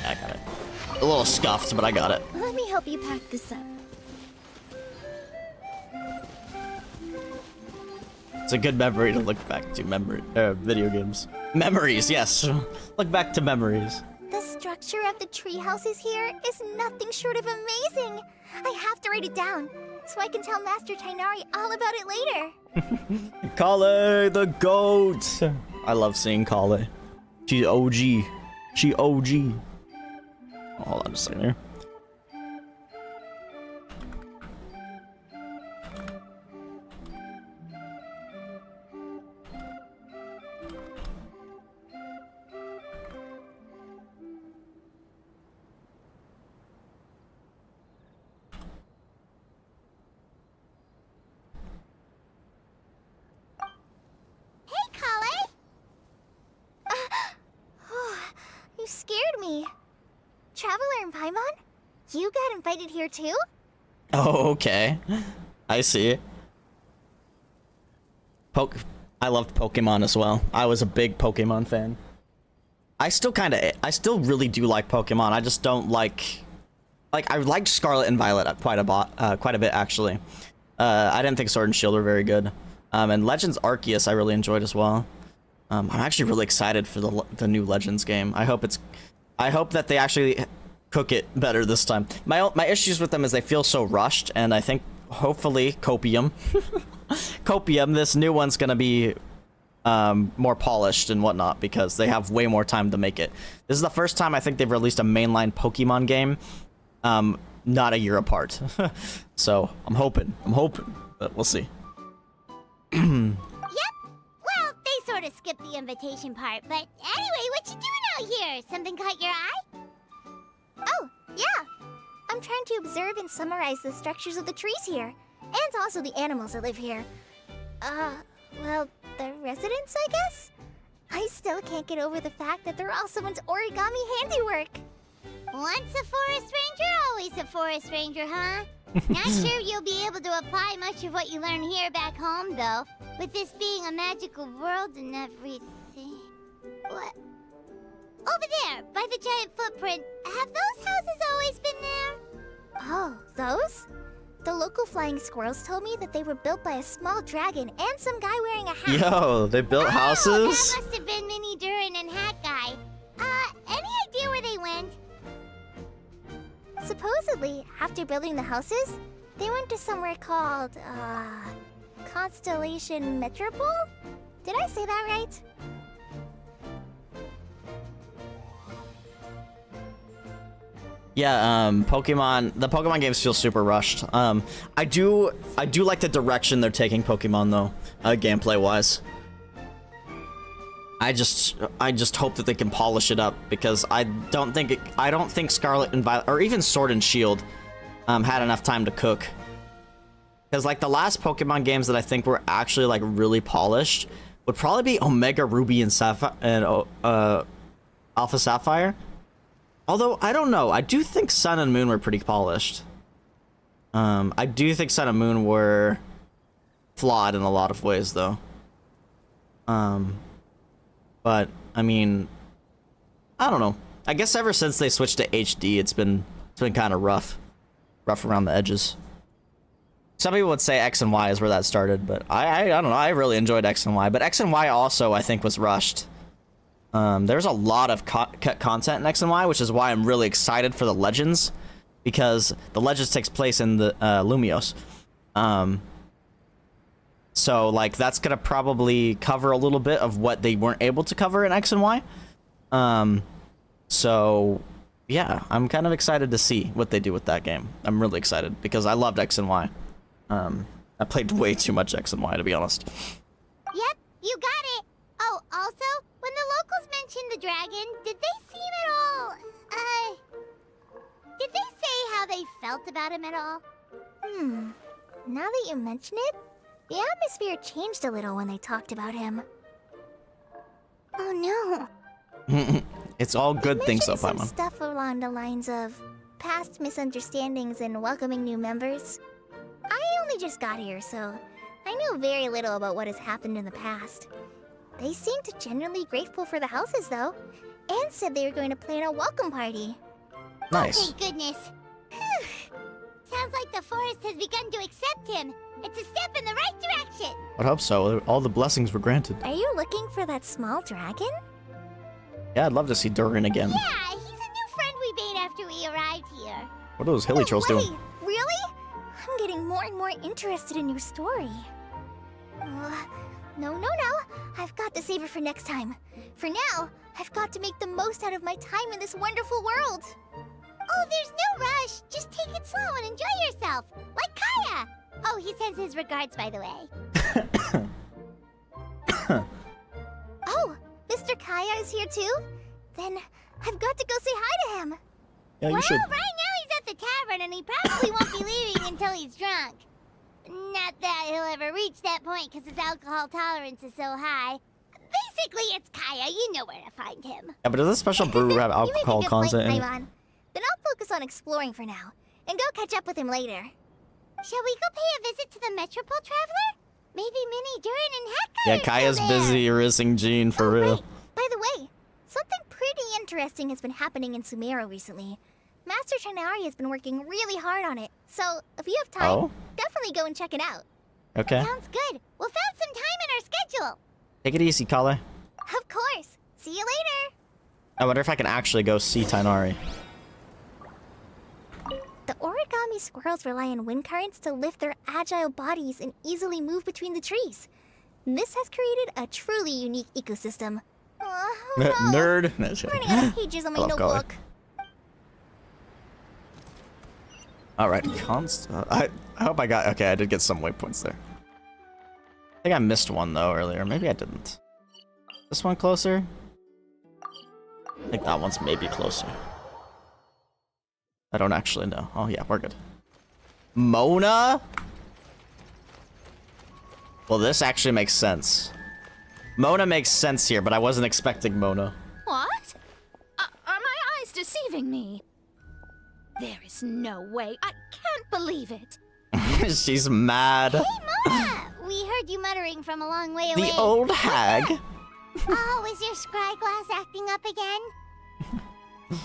I got it. A little scuffed, but I got it. Let me help you pack this up. It's a good memory to look back to. Video games. Memories, yes. Look back to memories. The structure of the tree houses here is nothing short of amazing. I have to write it down so I can tell Master Tainari all about it later. Kale, the goat. I love seeing Kale. She's OG. She OG. Oh, hold on a second here. You scared me. Traveler and Paimon? You got invited here too? Oh, okay. I see. I loved Pokemon as well. I was a big Pokemon fan. I still really do like Pokemon. I just don't like I liked Scarlet and Violet quite a bit actually. I didn't think Sword and Shield were very good. And Legends Arceus I really enjoyed as well. I'm actually really excited for the new Legends game. I hope that they actually cook it better this time. My issues with them is they feel so rushed, and I think hopefully Copium, this new one's gonna be more polished and whatnot because they have way more time to make it. This is the first time I think they've released a mainline Pokemon game, not a year apart. So I'm hoping, but we'll see. Well, they sort of skipped the invitation part, but anyway, what you doing out here? Something caught your eye? Oh, yeah. I'm trying to observe and summarize the structures of the trees here, and also the animals that live here. Well, the residents, I guess? I still can't get over the fact that they're all someone's origami handiwork. Once a forest ranger, always a forest ranger, huh? Not sure you'll be able to apply much of what you learn here back home, though. With this being a magical world and everything. What? Over there, by the giant footprint. Have those houses always been there? Oh, those? The local flying squirrels told me that they were built by a small dragon and some guy wearing a hat. Yo, they built houses? That must have been Mini Durin and Hat Guy. Any idea where they went? Supposedly, after building the houses, they went to somewhere called, Constellation Metropole? Did I say that right? Yeah, Pokemon. The Pokemon games feel super rushed. I do like the direction they're taking Pokemon though, gameplay wise. I just hope that they can polish it up because I don't think Scarlet and Violet or even Sword and Shield had enough time to cook. Because like the last Pokemon games that I think were actually like really polished would probably be Omega Ruby and Sapphire and Alpha Sapphire. Although I don't know, I do think Sun and Moon were pretty polished. I do think Sun and Moon were flawed in a lot of ways though. But I mean, I don't know. I guess ever since they switched to HD, it's been kind of rough around the edges. Some people would say X and Y is where that started, but I don't know. I really enjoyed X and Y, but X and Y also I think was rushed. There's a lot of cut content in X and Y, which is why I'm really excited for the Legends, because the Legends takes place in the Lumios. So like that's gonna probably cover a little bit of what they weren't able to cover in X and Y. So yeah, I'm kind of excited to see what they do with that game. I'm really excited because I loved X and Y. I played way too much X and Y, to be honest. Yep, you got it. Oh, also, when the locals mentioned the dragon, did they seem at all, did they say how they felt about him at all? Now that you mention it, the atmosphere changed a little when they talked about him. Oh no. It's all good things though, Some Paimon. stuff along the lines of past misunderstandings and welcoming new members. I only just got here, so I know very little about what has happened in the past. They seemed genuinely grateful for the houses, though, and said they were going to plan a welcome party. Nice. Oh, thank goodness. Sounds like the forest has begun to accept him. It's a step in the right direction. I hope so. All the blessings were granted. Are you looking for that small dragon? Yeah, I'd love to see Durin again. Yeah, he's a new friend we made after we arrived here. What are those hilly trolls doing? Really? I'm getting more and more interested in your story. No. I've got to save it for next time. For now, I've got to make the most out of my time in this wonderful world. Oh, there's no rush. Just take it slow and enjoy yourself. Like Kaya. Oh, he sends his regards, by the way. Oh, Mr. Kaya is here too? Then I've got to go say hi to him. Yeah, you well, should. Right now he's at the tavern and he probably won't be leaving until he's drunk. Not that he'll ever reach that point because his alcohol tolerance is so high. Basically, it's Kaya. You know where to find him. Yeah, but does this special brew have alcohol content in it? Paimon. Then I'll focus on exploring for now, and go catch up with him later. Shall we go pay a visit to the Metropole Traveler? Maybe Minnie, Durin, and Hecka. Yeah, Kaya's busy erasing Jean for real. By the way, something pretty interesting has been happening in Sumeru recently. Master Tighnari has been working really hard on it, so if you have time, definitely go and check it out. Okay. Sounds good. We'll find some time in our schedule. Take it easy, Kale. Of course. See you later. I wonder if I can actually go see Tighnari. The origami squirrels rely on wind currents to lift their agile bodies and easily move between the trees. This has created a truly unique ecosystem. Nerd. No, shit. Running out of pages on my I love Kale. notebook. Alright, I hope I got... Okay, I did get some waypoints there. I think I missed one, though, earlier. Maybe I didn't. This one closer? I think that one's maybe closer. I don't actually know. Oh, yeah, we're good. Mona? Well, this actually makes sense. Mona makes sense here, but I wasn't expecting Mona. What? Are my eyes deceiving me? There is no way. I can't believe it. She's mad. Hey, Mona! We heard you muttering from a long way away. The old hag. Oh, is your scryglass acting up again?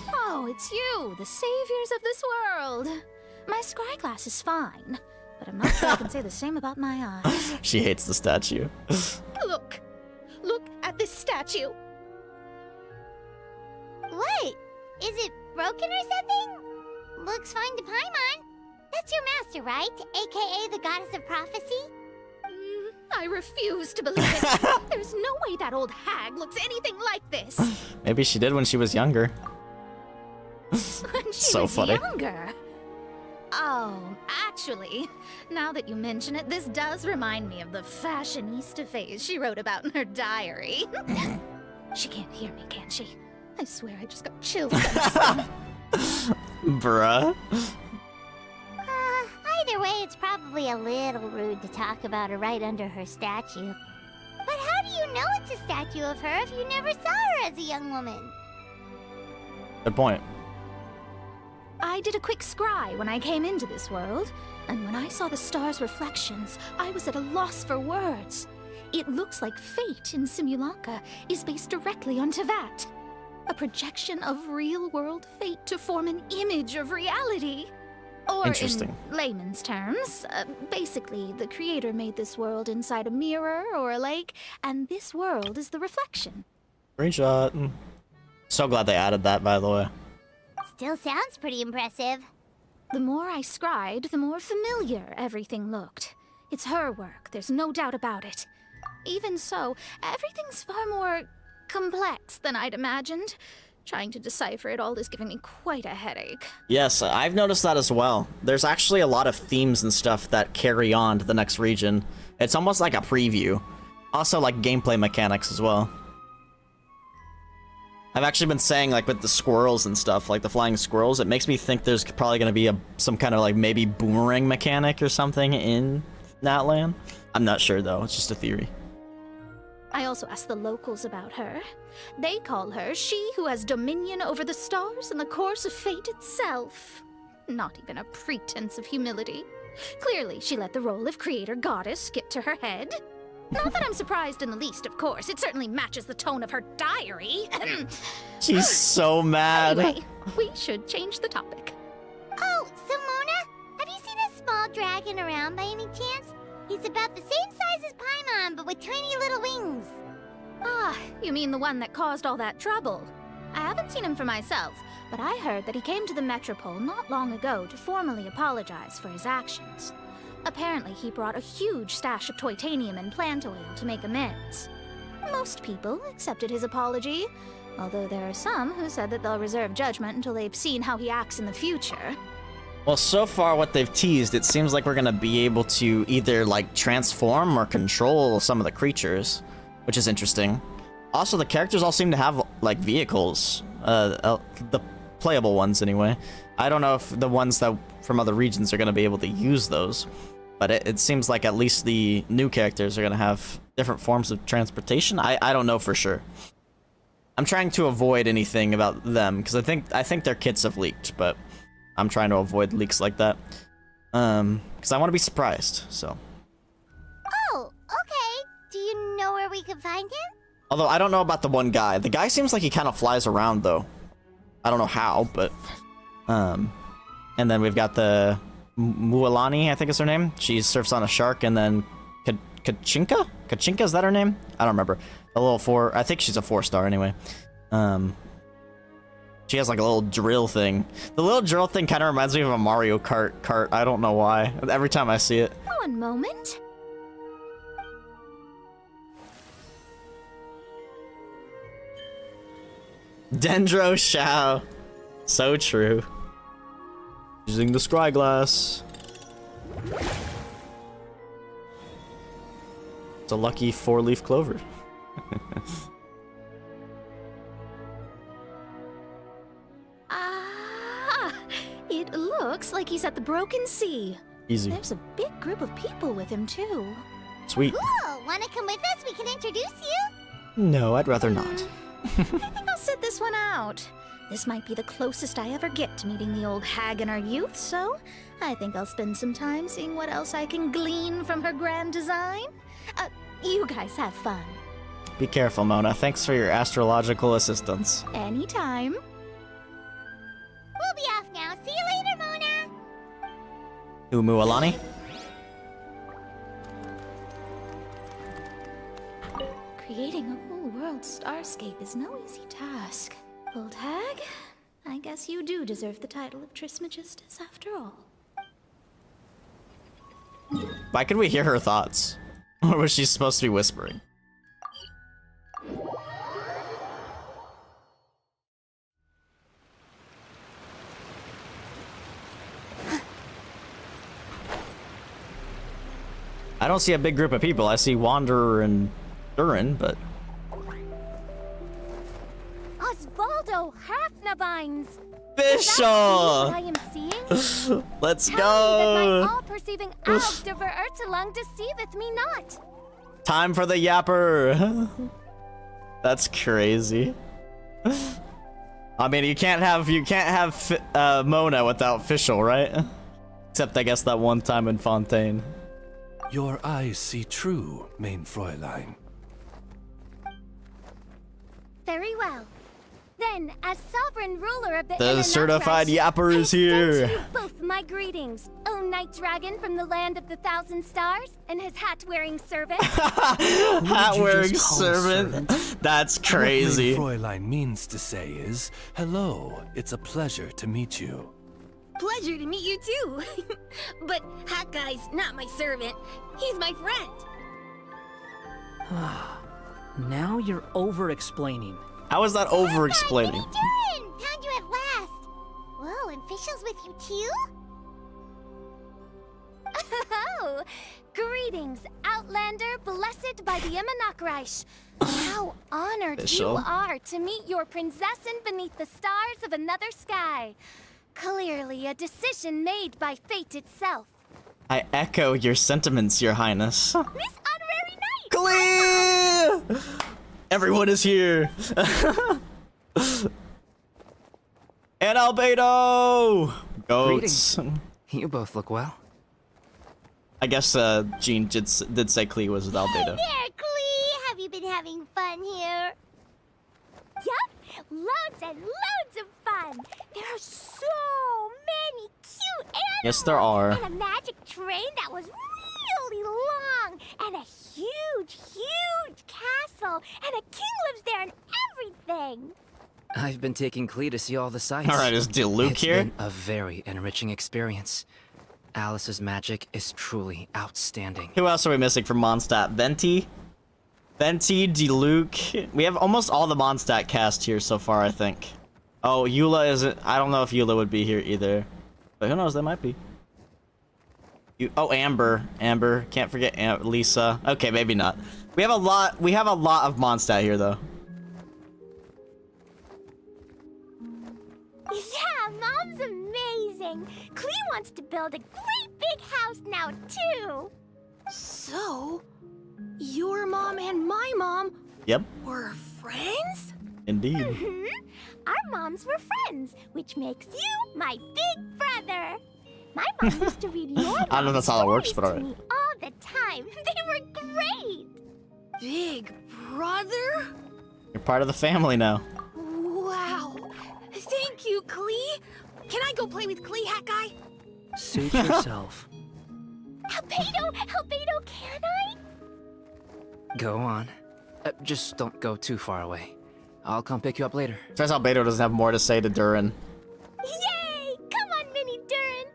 Oh, it's you, the saviors of this world. My scryglass is fine, but I'm not sure I can say the same about my eyes. She hates the statue. Look at this statue. What? Is it broken or something? Looks fine to Paimon. That's your master, right? AKA the goddess of prophecy? I refuse to believe it. There's no way that old hag looks anything like this. Maybe she did when she was younger. When she So was funny. younger. Oh, actually, now that you mention it, this does remind me of the fashionista phase she wrote about in her diary. She can't hear me, can she? I swear I just got chills. Bruh. Either way, it's probably a little rude to talk about her right under her statue. But how do you know it's a statue of her if you never saw her as a young woman? Good point. I did a quick scry when I came into this world, and when I saw the stars' reflections, I was at a loss for words. It looks like fate in Simulanka is based directly on Tevat, a projection of real-world fate to form an image of reality. Or Interesting. in layman's terms, basically, the creator made this world inside a mirror or a lake, and this world is the reflection. Screenshot. So glad they added that, by the way. Still sounds pretty impressive. The more I scried, the more familiar everything looked. It's her work, there's no doubt about it. Even so, everything's far more complex than I'd imagined. Trying to decipher it all is giving me quite a headache. Yes, I've noticed that as well. There's actually a lot of themes and stuff that carry on to the next region. It's almost like a preview. Also, like gameplay mechanics as well. I've actually been saying, like, with the squirrels and stuff, like the flying squirrels, it makes me think there's probably going to be some kind of, like, maybe boomerang mechanic or something in that land. I'm not sure, though. It's just a theory. I also asked the locals about her. They call her she who has dominion over the stars and the course of fate itself. Not even a pretense of humility. Clearly, she let the role of creator goddess get to her head. Not that I'm surprised in the least, of course. It certainly matches the tone of her diary. She's so mad. Anyway, we should change the topic. Oh, Simona, have you seen a small dragon around by any chance? He's about the same size as Paimon, but with tiny little wings. Ah, you mean the one that caused all that trouble? I haven't seen him for myself, but I heard that he came to the Metropole not long ago to formally apologize for his actions. Apparently, he brought a huge stash of Titanium and plant oil to make amends. Most people accepted his apology, although there are some who said that they'll reserve judgment until they've seen how he acts in the future. Well, so far what they've teased, it seems like we're going to be able to either, like, transform or control some of the creatures, which is interesting. Also, the characters all seem to have, like, vehicles. The playable ones, anyway. I don't know if the ones that from other regions are going to be able to use those, but it seems like at least the new characters are going to have different forms of transportation. I don't know for sure. I'm trying to avoid anything about them, because I think their kits have leaked, but I'm trying to avoid leaks like that. Because I want to be surprised, so. Oh, okay. Do you know where we can find him? Although, I don't know about the one guy. The guy seems like he kind of flies around, though. I don't know how, but... And then we've got the Mualani, I think is her name. She surfs on a shark, and then Kachinka? Kachinka, is that her name? I don't remember. A little 4... I think she's a 4-star, anyway. She has like a little drill thing. The little drill thing kind of reminds me of a Mario Kart cart. I don't know why. Every time I see it. One moment. Dendro Shao. So true. Using the scry glass. It's a lucky 4-leaf clover. It looks like he's at the Broken Sea. Easy. There's a big group of people with him, too. Sweet. Cool. Wanna come with us? We can introduce you. No, I'd rather not. I think I'll sit this one out. This might be the closest I ever get to meeting the old hag in our youth, so I think I'll spend some time seeing what else I can glean from her grand design. You guys have fun. Be careful, Mona. Thanks for your astrological assistance. Anytime. We'll be off now. See you later, Mona. Umualani? Creating a whole world starscape is no easy task. Old hag, I guess you do deserve the title of Trismegistus after all. Why could we hear her thoughts? Or was she supposed to be whispering? I don't see a big group of people. I see Wanderer and Durin, but... Osvaldo Hafnabines! Fischl! I am seeing? Let's Tell me that my go! all-perceiving Aug de Verurtelang deceiveth me not. Time for the yapper! That's crazy. I mean, you can't have Mona without Fischl, right? Except I guess that one time in Fontaine. Your eyes see true, main Fräulein. Very well. Then, as sovereign ruler of the The certified yapper is here. to you both my greetings, O Night Dragon from the land of the thousand stars, and his hat-wearing servant. Hat-wearing servant? That's crazy. What main Fräulein means to say is, hello, it's a pleasure to meet you. Pleasure to meet you too. But Hat Guy's not my servant. He's my friend. Now you're over-explaining. How is that over-explaining? Durin! Found you at last! Whoa, and Fischl's with you too? Oh, greetings, Outlander blessed by the Immonakreich. How honored you Fischl. are to meet your prinzessin beneath the stars of another sky. Clearly a decision made by fate itself. I echo your sentiments, Your Highness. Miss Honorary Knight! Clear! Everyone is here! And Albedo! Goats. Greetings. You both look well. I guess Jean did say Klee was with Albedo. Hey there, Klee! Have you been having fun here? Yup! Loads and loads of fun! There are so many cute animals! Yes, there are. And a magic train that was really long! And a huge, huge castle! And a king lives there and everything! I've been taking Klee to see all the sights. Alright, is Diluc It's here? been a very enriching experience. Alice's magic is truly outstanding. Who else are we missing from Mondstadt? Venti, Diluc. We have almost all the Mondstadt cast here so far, I think. Oh, Eula isn't. I don't know if Eula would be here either. But who knows, they might be. Oh, Amber. Can't forget Lisa. Okay, maybe not. We have a lot of Mondstadt here, though. Yeah, Mom's amazing! Klee wants to build a great big house now, too! So, your mom and my mom Yep, were friends? indeed. Our moms were friends, which makes you my big brother! My mom used to read your I don't know if that's how it works, but stories to alright. me all the time. They were great! Big brother? You're part of the family now. Wow. Thank you, Klee. Can I go play with Klee, Hat Guy? Suit yourself. Albedo, can I? Go on. Just don't go too far away. I'll come pick you up later. Says Albedo doesn't have more to say to Durin, Yay! Come on, Mini Durin!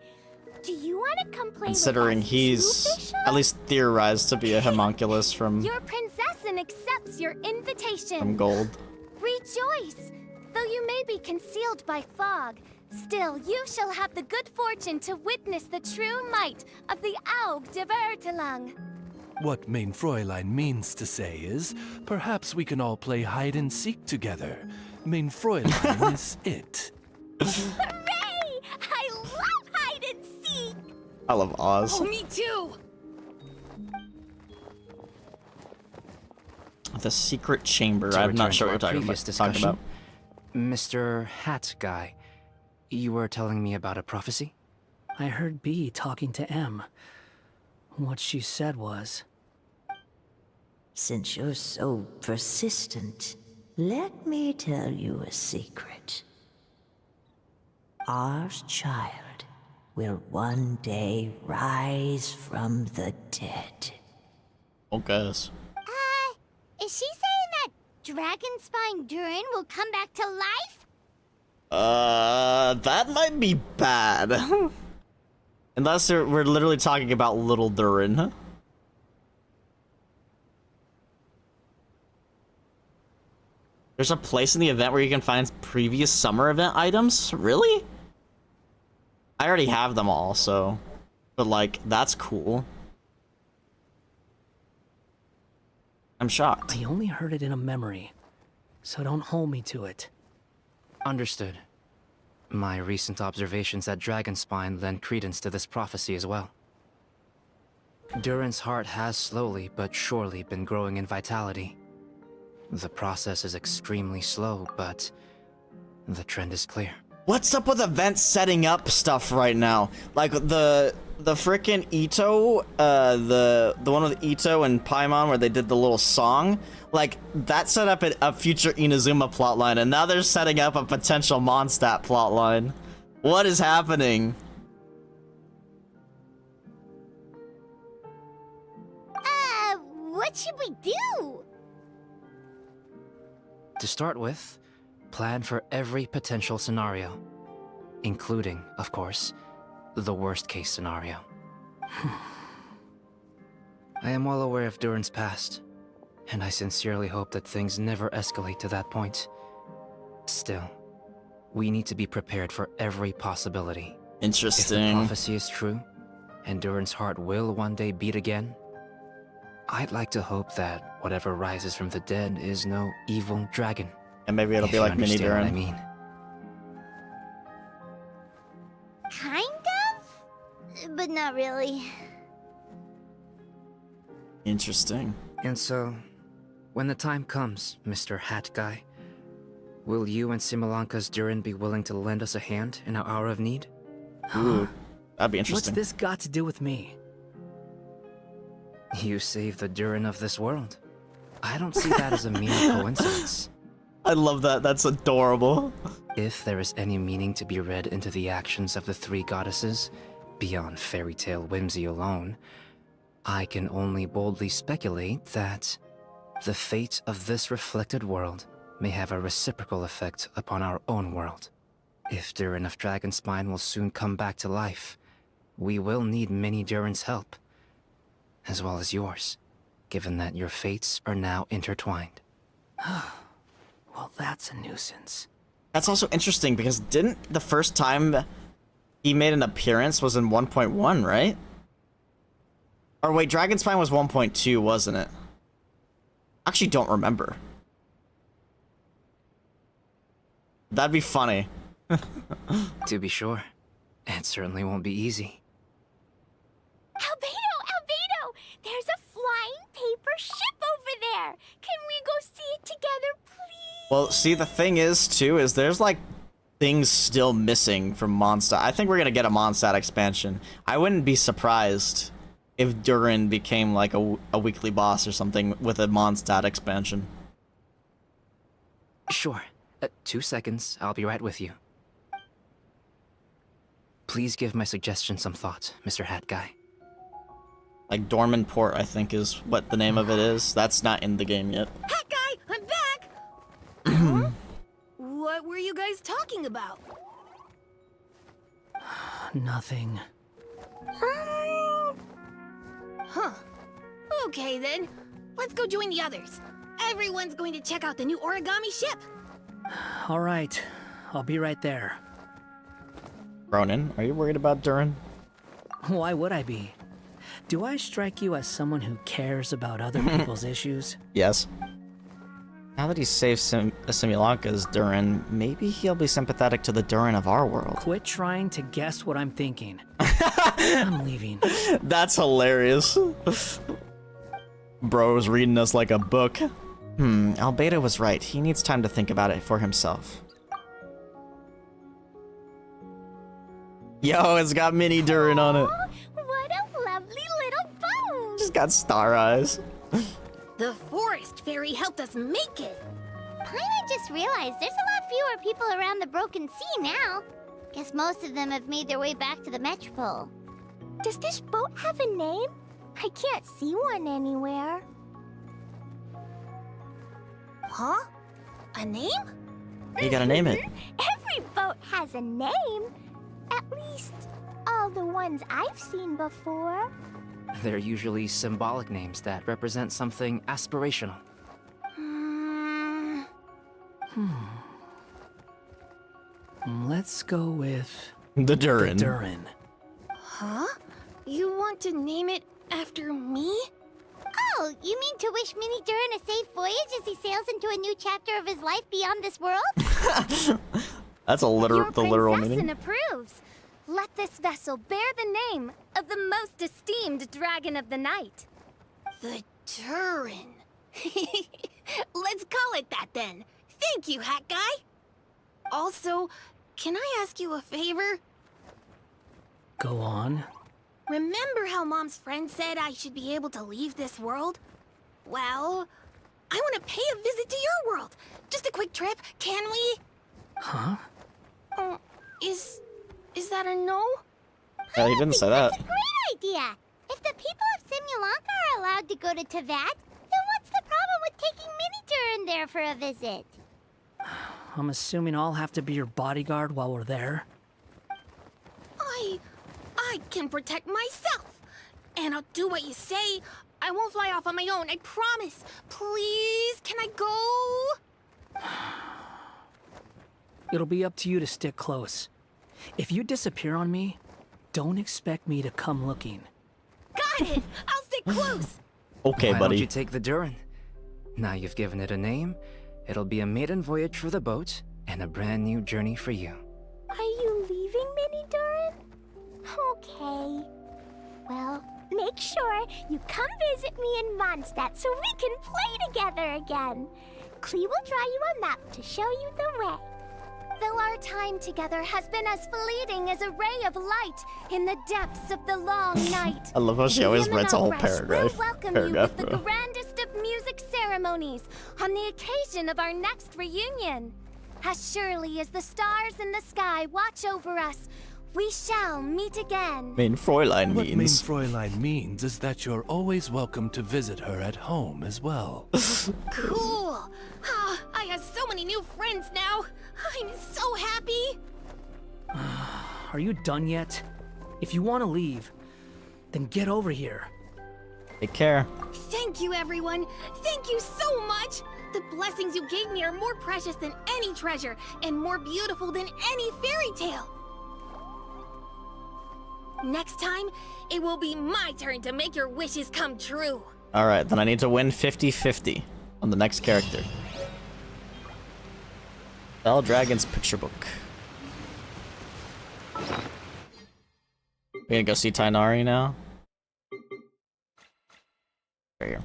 Do you want to come play considering with us he's too, at least theorized to be a homunculus from Your prinzessin accepts your invitation. Gold. Rejoice! Though you may be concealed by fog, still you shall have the good fortune to witness the true might of the Aug de Verurtelang. What main Fräulein means to say is, perhaps we can all play hide and seek together. Main Fräulein is it. Hooray! I love hide and seek! I love Oz. Oh, me too. The secret chamber. To I'm not return sure to what you're our talking previous about. discussion, Mr. Hat Guy, you were telling me about a prophecy? I heard B talking to M. What she said was... Since you're so persistent, let me tell you a secret. Our child will one day rise from the dead. Okay. Is she saying that Dragon Spine Durin will come back to life? That might be bad. Unless we're literally talking about little Durin. There's a place in the event where you can find previous summer event items? Really? I already have them all, so... But, like, that's cool. I'm shocked. I only heard it in a memory, so don't hold me to it. Understood. My recent observations at Dragonspine lend credence to this prophecy as well. Durin's heart has slowly but surely been growing in vitality. The process is extremely slow, but the trend is clear. What's up with events setting up stuff right now? Like the frickin' Ito, the one with Ito and Paimon where they did the little song, like that set up a future Inazuma plotline, and now they're setting up a potential Mondstadt plotline. What is happening? What should we do? To start with, plan for every potential scenario, including, of course, the worst-case scenario. I am well aware of Durin's past, and I sincerely hope that things never escalate to that point. Still, we need to be prepared for every possibility. Interesting. If the prophecy is true, and Durin's heart will one day beat again, I'd like to hope that whatever rises from the dead is no evil dragon. And maybe it'll be like Mini Durin. I mean. Kind of? But not really. Interesting. And so, when the time comes, Mr. Hat Guy, will you and Simolanka's Durin be willing to lend us a hand in our hour of need? Ooh, that'd be interesting. What's this got to do with me? You saved the Durin of this world. I don't see that as a mere coincidence. I love that. That's adorable. If there is any meaning to be read into the actions of the three goddesses, beyond fairy tale whimsy alone, I can only boldly speculate that the fate of this reflected world may have a reciprocal effect upon our own world. If Durin of Dragonspine will soon come back to life, we will need many Durin's help, as well as yours, given that your fates are now intertwined. Well, that's a nuisance. That's also interesting because didn't the first time he made an appearance was in 1.1, right? Or wait, Dragonspine was 1.2, wasn't it? Actually, don't remember. That'd be funny. To be sure, it certainly won't be easy. Albedo! There's a flying paper ship over there! Can we go see it together, please? Well, see, the thing is, too, is there's, like, things still missing from Mondstadt. I think we're gonna get a Mondstadt expansion. I wouldn't be surprised if Durin became, like, a weekly boss or something with a Mondstadt expansion. Sure. 2 seconds, I'll be right with you. Please give my suggestion some thought, Mr. Hat Guy. Like, Dorman Port, I think, is what the name of it is. That's not in the game yet. Hat guy, I'm back! Huh? What were you guys talking about? Nothing. Huh. Okay then. Let's go join the others. Everyone's going to check out the new origami ship. All right, I'll be right there. Ronan, are you worried about Durin? Why would I be? Do I strike you as someone who cares about other people's issues? Yes. Now that he's saved Simulanka's Durin, maybe he'll be sympathetic to the Durin of our world. Quit trying to guess what I'm thinking. I'm leaving. That's hilarious. Bro's reading us like a book. Albedo was right. He needs time to think about it for himself. Yo, it's got mini Durin on it. What a lovely little boat! She's got star eyes. The forest fairy helped us make it. Paimon just realized there's a lot fewer people around the Broken Sea now. Guess most of them have made their way back to the Metropole. Does this boat have a name? I can't see one anywhere. Huh? A name? You gotta name it. Every boat has a name. At least, all the ones I've seen before. They're usually symbolic names that represent something aspirational. Let's go with The Durin. The Durin. Huh? You want to name it after me? Oh, you mean to wish Mini Durin a safe voyage as he sails into a new chapter of his life beyond this world? That's a the literal meaning. approves. Let this vessel bear the name of the most esteemed dragon of the night. The Turin. Let's call it that then. Thank you, Hat Guy. Also, can I ask you a favor? Go on. Remember how Mom's friend said I should be able to leave this world? Well, I want to pay a visit to your world. Just a quick trip, can we? Huh? Is that a no? He didn't say that. That's a great idea! If the people of Simulanka are allowed to go to Teyvat, then what's the problem with taking Mini Durin there for a visit? I'm assuming I'll have to be your bodyguard while we're there. I can protect myself. And I'll do what you say. I won't fly off on my own, I promise. Please, can I go? It'll be up to you to stick close. If you disappear on me, don't expect me to come looking. Got it! I'll stick close! Okay, Why buddy. don't you take the Durin? Now you've given it a name, it'll be a maiden voyage for the boat, and a brand new journey for you. Are you leaving, Mini Durin? Okay. Well, make sure you come visit me in Mondstadt so we can play together again. Klee will draw you a map to show you the way. Though our time together has been as fleeting as a ray of light in the depths of the long night. I love how she always writes a whole Yamanogrash paragraph. will welcome you with the grandest of music ceremonies on the occasion of our next reunion. As surely as the stars in the sky watch over us, we shall meet again. Main Fräulein What Main means. Fräulein means is that you're always welcome to visit her at home as well. Cool! I have so many new friends now. I'm so happy. Are you done yet? If you want to leave, then get over here. Take care. Thank you, everyone. Thank you so much. The blessings you gave me are more precious than any treasure and more beautiful than any fairy tale. Next time, it will be my turn to make your wishes come true. Alright, then I need to win 50-50 on the next character. Bell Dragon's picture book. We're gonna go see Tainari now. Right here.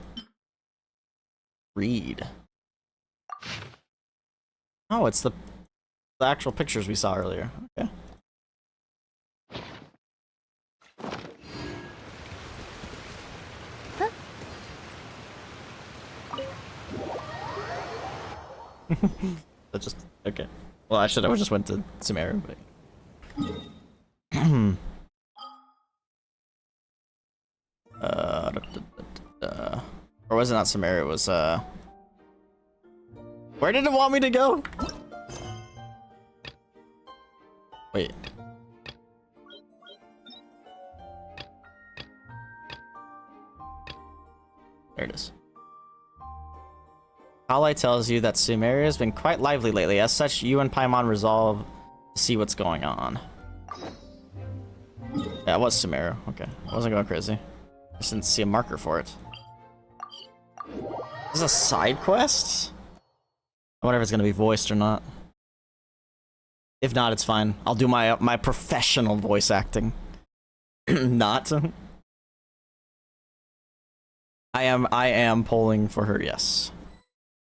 Read. Oh, it's the actual pictures we saw earlier. Okay. That just okay. Well, I should have just went to Sumeru, but or was it not Sumeru? It was where did it want me to go? Wait. There it is. Kale tells you that Sumeru has been quite lively lately. As such, you and Paimon resolve to see what's going on. Yeah, it was Sumeru. Okay. I wasn't going crazy. Just didn't see a marker for it. This is a side quest? I wonder if it's gonna be voiced or not. If not, it's fine. I'll do my professional voice acting. Not. I am polling for her, yes.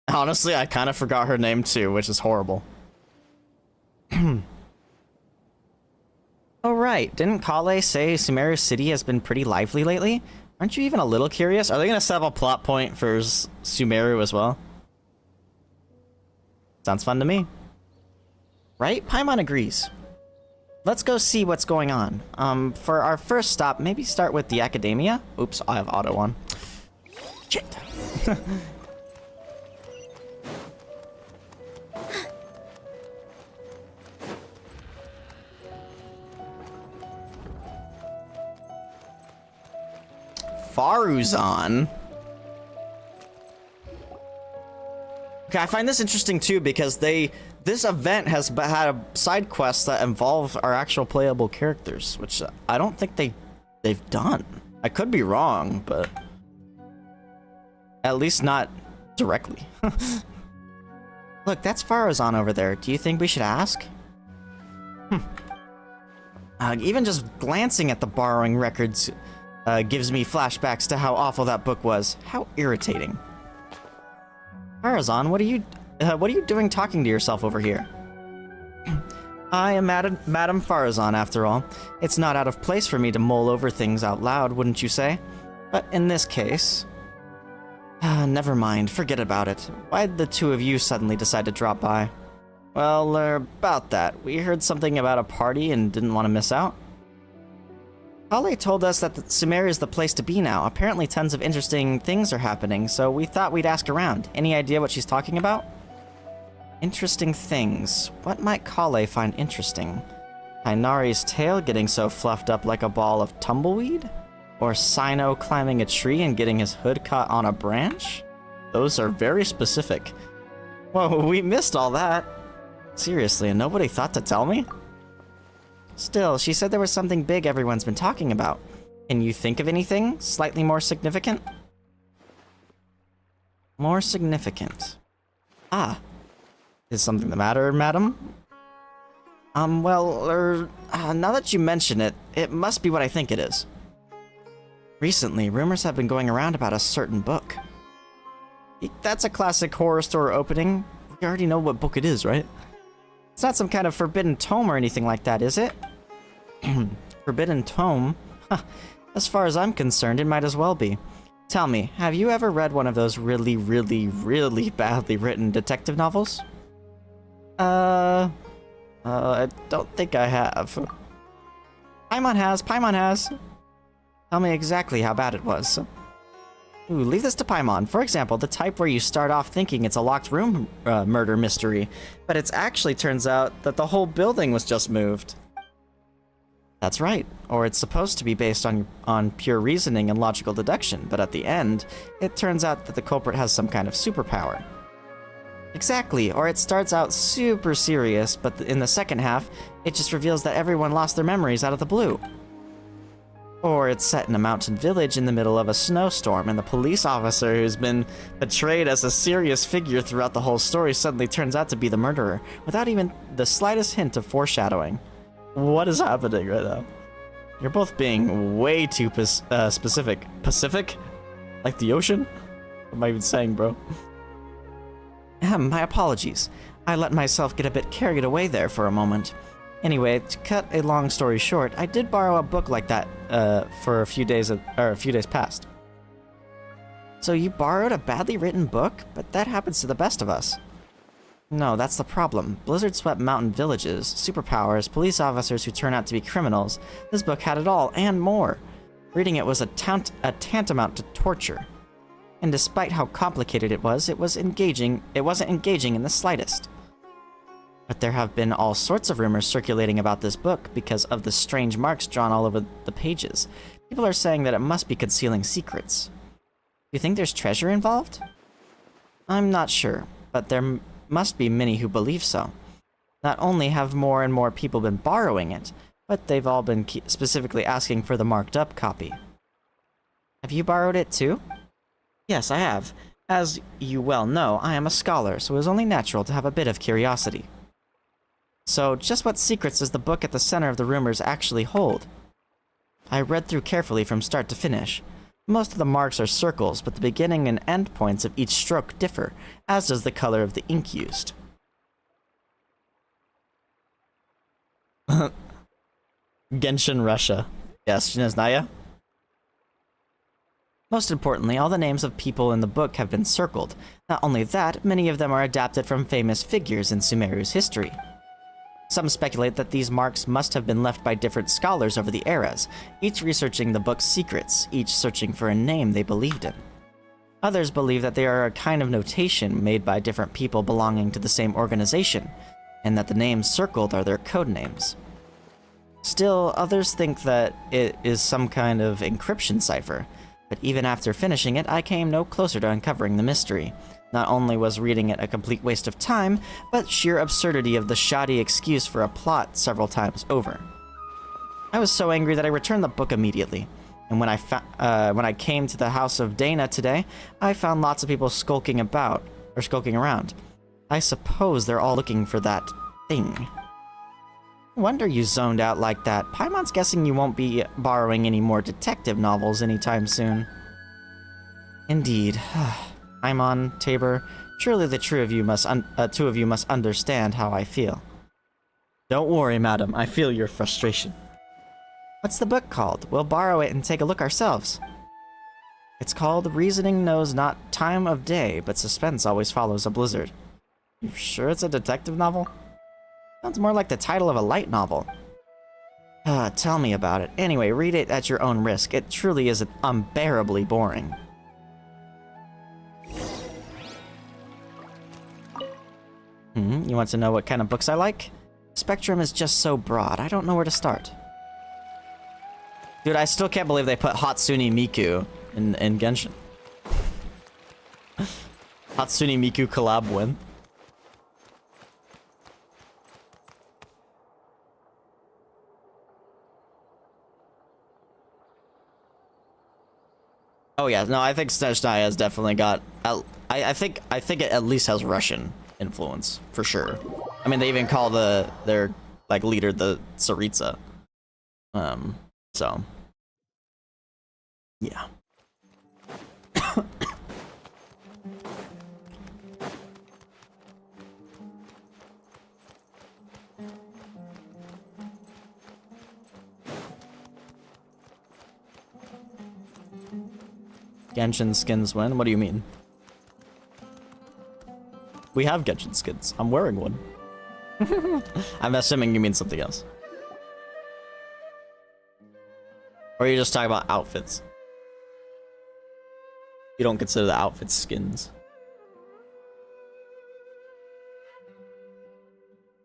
Honestly, I kind of forgot her name too, which is horrible. Oh right, didn't Kale say Sumeru City has been pretty lively lately? Aren't you even a little curious? Are they gonna set up a plot point for Sumeru as well? Sounds fun to me. Right? Paimon agrees. Let's go see what's going on. For our first stop, maybe start with the Academia? Oops, I have auto on. Shit. Faruzan? Okay, Okay, I find this interesting too because this event has had side quests that involve our actual playable characters, which I don't think they've done. I could be wrong, but at least not directly. Look, that's Farazan over there. Do you think we should ask? Even just glancing at the borrowing records gives me flashbacks to how awful that book was. How irritating. Farazan, what are you doing talking to yourself over here? I am Madam Farazan, after all. It's not out of place for me to mull over things out loud, wouldn't you say? But in this case... never mind, forget about it. Why'd the two of you suddenly decide to drop by? Well, about that. We heard something about a party and didn't want to miss out. Kale told us that Sumeria is the place to be now. Apparently tons of interesting things are happening, so we thought we'd ask around. Any idea what she's talking about? Interesting things. What might Kale find interesting? Ainari's tail getting so fluffed up like a ball of tumbleweed? Or Sino climbing a tree and getting his hood caught on a branch? Those are very specific. Whoa, we missed all that. Seriously, and nobody thought to tell me? Still, she said there was something big everyone's been talking about. Can you think of anything slightly more significant? More significant. Ah. Is something the matter, madam? Well, now that you mention it, it must be what I think it is. Recently, rumors have been going around about a certain book. That's a classic horror store opening. You already know what book it is, right? It's not some kind of forbidden tome or anything like that, is it? Forbidden tome? Huh. As far as I'm concerned, it might as well be. Tell me, have you ever read one of those really, really, really badly written detective novels? I don't think I have. Paimon has. Tell me exactly how bad it was. Ooh, leave this to Paimon. For example, the type where you start off thinking it's a locked room murder mystery, but it actually turns out that the whole building was just moved. That's right. Or it's supposed to be based on pure reasoning and logical deduction, but at the end, it turns out that the culprit has some kind of superpower. Exactly, or it starts out super serious, but in the second half, it just reveals that everyone lost their memories out of the blue. Or it's set in a mountain village in the middle of a snowstorm, and the police officer who's been portrayed as a serious figure throughout the whole story suddenly turns out to be the murderer, without even the slightest hint of foreshadowing. What is happening right now? You're both being way too specific. Pacific? Like the ocean? What am I even saying, bro? My apologies. I let myself get a bit carried away there for a moment. Anyway, to cut a long story short, I did borrow a book like that for a few days past. So you borrowed a badly written book? But that happens to the best of us. No, that's the problem. Blizzard swept mountain villages, superpowers, police officers who turn out to be criminals. This book had it all, and more. Reading it was a tantamount to torture. And despite how complicated it wasn't engaging in the slightest. But there have been all sorts of rumors circulating about this book because of the strange marks drawn all over the pages. People are saying that it must be concealing secrets. You think there's treasure involved? I'm not sure, but there must be many who believe so. Not only have more and more people been borrowing it, but they've all been specifically asking for the marked up copy. Have you borrowed it too? Yes, I have. As you well know, I am a scholar, so it was only natural to have a bit of curiosity. So, just what secrets does the book at the center of the rumors actually hold? I read through carefully from start to finish. Most of the marks are circles, but the beginning and end points of each stroke differ, as does the color of the ink used. Genshin, Russia. Yes, Shinaznaya? Most importantly, all the names of people in the book have been circled. Not only that, many of them are adapted from famous figures in Sumeru's history. Some speculate that these marks must have been left by different scholars over the eras, each researching the book's secrets, each searching for a name they believed in. Others believe that they are a kind of notation made by different people belonging to the same organization, and that the names circled are their code names. Still, others think that it is some kind of encryption cipher, but even after finishing it, I came no closer to uncovering the mystery. Not only was reading it a complete waste of time, but sheer absurdity of the shoddy excuse for a plot several times over. I was so angry that I returned the book immediately, and when I came to the house of Dana today, I found lots of people skulking around. I suppose they're all looking for that thing. No wonder you zoned out like that. Paimon's guessing you won't be borrowing any more detective novels anytime soon. Indeed. Paimon, Tabor, surely the two of you must understand how I feel. Don't worry, madam. I feel your frustration. What's the book called? We'll borrow it and take a look ourselves. It's called Reasoning Knows Not Time of Day, but suspense always follows a blizzard. You sure it's a detective novel? Sounds more like the title of a light novel. Tell me about it. Anyway, read it at your own risk. It truly is unbearably boring. You want to know what kind of books I like? Spectrum is just so broad, I don't know where to start. Dude, I still can't believe they put Hatsune Miku in Genshin. Hatsune Miku collab win. Oh yeah, no, I think Snezhnaya has definitely got. I think it at least has Russian influence for sure. I mean, they even call their like leader the Tsaritsa. So yeah. Genshin skins win? What do you mean? We have Genshin skins. I'm wearing one. I'm assuming you mean something else. Or are you just talking about outfits? You don't consider the outfits skins.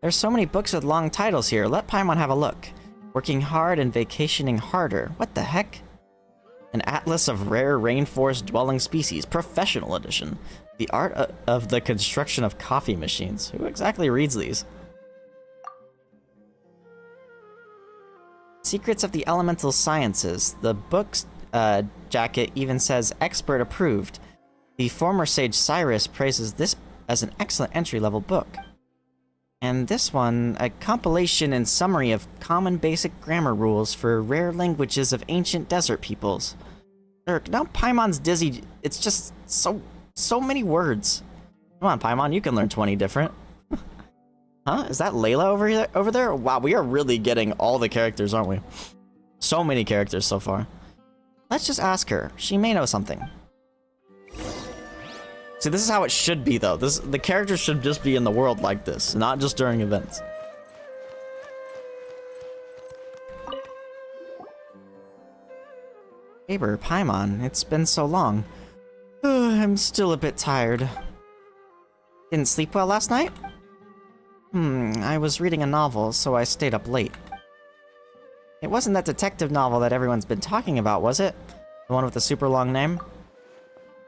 There's so many books with long titles here. Let Paimon have a look. Working hard and vacationing harder. What the heck? An Atlas of Rare Rainforest Dwelling Species, Professional Edition. The Art of the Construction of Coffee Machines. Who exactly reads these? Secrets of the Elemental Sciences. The book's jacket even says expert approved. The former sage Cyrus praises this as an excellent entry-level book. And this one, a compilation and summary of common basic grammar rules for rare languages of ancient desert peoples. Now Paimon's dizzy. It's just so many words. Come on, Paimon, you can learn 20 different. Huh? Is that Layla over there? Wow, we are really getting all the characters, aren't we? So many characters so far. Let's just ask her. She may know something. See, this is how it should be, though. The characters should just be in the world like this, not just during events. Tabor, Paimon, it's been so long. I'm still a bit tired. Didn't sleep well last night? I was reading a novel, so I stayed up late. It wasn't that detective novel that everyone's been talking about, was it? The one with the super long name?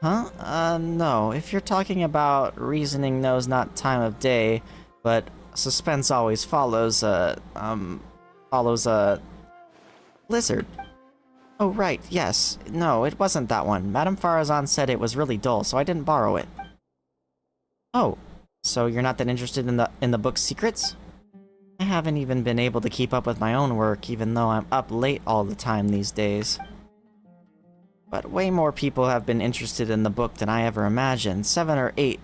Huh? No. If you're talking about Reasoning Knows Not Time of Day, but suspense always follows, Blizzard. Oh, right, yes. No, it wasn't that one. Madame Farazan said it was really dull, so I didn't borrow it. Oh, so you're not that interested in the book's secrets? I haven't even been able to keep up with my own work, even though I'm up late all the time these days. But way more people have been interested in the book than I ever imagined. 7 or 8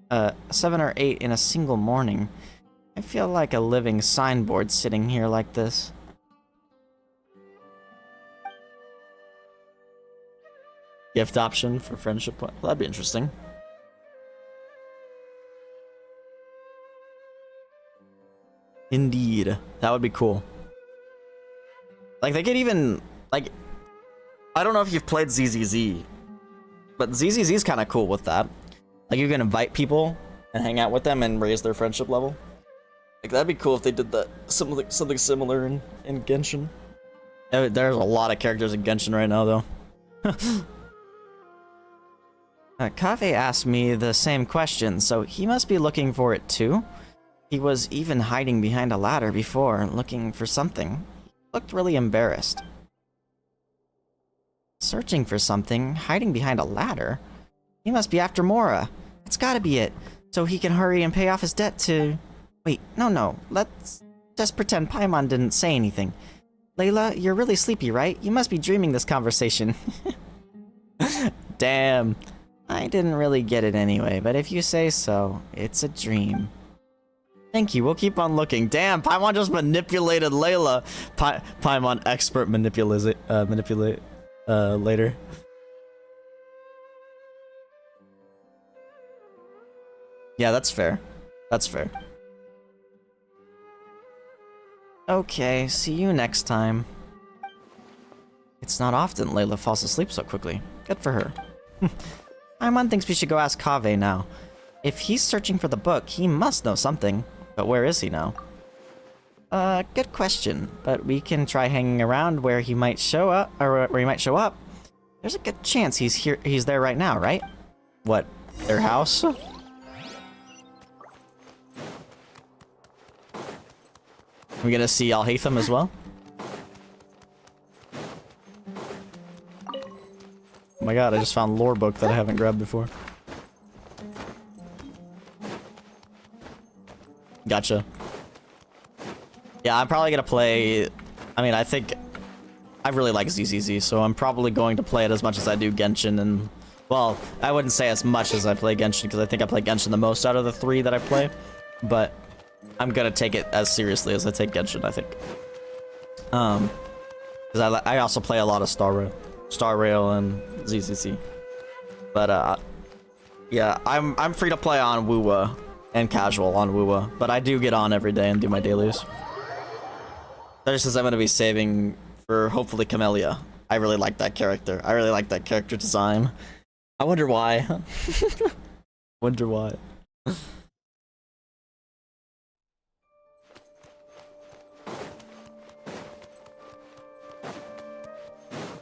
in a single morning. I feel like a living signboard sitting here like this. Gift option for friendship point. Well, that'd be interesting. Indeed. That would be cool. Like, they could even, like, I don't know if you've played ZZZ, but ZZZ's kind of cool with that. Like, you can invite people and hang out with them and raise their friendship level. Like, that'd be cool if they did that, something similar in Genshin. There's a lot of characters in Genshin right now, though. Kaveh asked me the same question, so he must be looking for it too. He was even hiding behind a ladder before, looking for something. He looked really embarrassed. Searching for something, hiding behind a ladder? He must be after Mora. It's gotta be it, so he can hurry and pay off his debt to... Wait, no, let's just pretend Paimon didn't say anything. Layla, you're really sleepy, right? You must be dreaming this conversation. Damn. I didn't really get it anyway, but if you say so, it's a dream. Thank you, we'll keep on looking. Damn, Paimon just manipulated Layla. Paimon expert manipulate later. Yeah, that's fair. That's fair. Okay, see you next time. It's not often Layla falls asleep so quickly. Good for her. Paimon thinks we should go ask Kaveh now. If he's searching for the book, he must know something. But where is he now? Good question. But we can try hanging around where he might show up, or where he might show up. There's a good chance he's here. He's there right now, right? What? Their house? We gonna see Alhaitham as well? Oh my god, I just found lore book that I haven't grabbed before. Gotcha. Yeah, I'm probably gonna play... I mean, I think... I really like ZZZ, so I'm probably going to play it as much as I do Genshin, and... Well, I wouldn't say as much as I play Genshin, because I think I play Genshin the most out of the 3 that I play. But... I'm gonna take it as seriously as I take Genshin, I think. Because I also play a lot of Star Rail and ZZC. But yeah, I'm free to play on Wuwa and casual on Wuwa, but I do get on every day and do my dailies. Especially since I'm gonna be saving for hopefully Camellia. I really like that character. I really like that character design. I wonder why. Wonder why.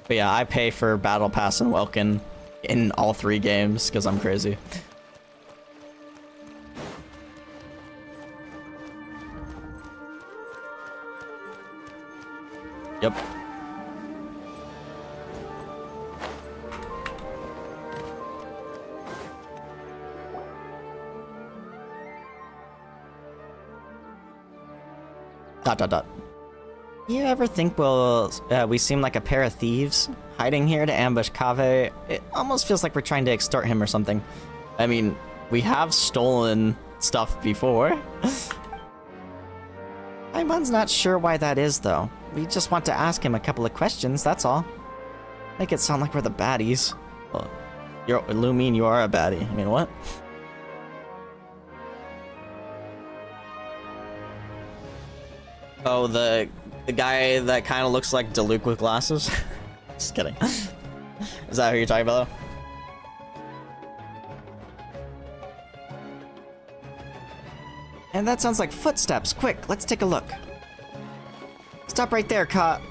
But yeah, I pay for Battle Pass and Welkin in all 3 games because I'm crazy. Yep. ... You ever think we seem like a pair of thieves? Hiding here to ambush Kaveh? It almost feels like we're trying to extort him or something. I mean, we have stolen stuff before. Paimon's not sure why that is, though. We just want to ask him a couple of questions, that's all. Make it sound like we're the baddies. Well, Lumine, you are a baddie. I mean, what? Oh, the guy that kind of looks like Diluc with glasses? Just kidding. Is that who you're talking about, though? And that sounds like footsteps. Quick, let's take a look. Stop right there, Ka.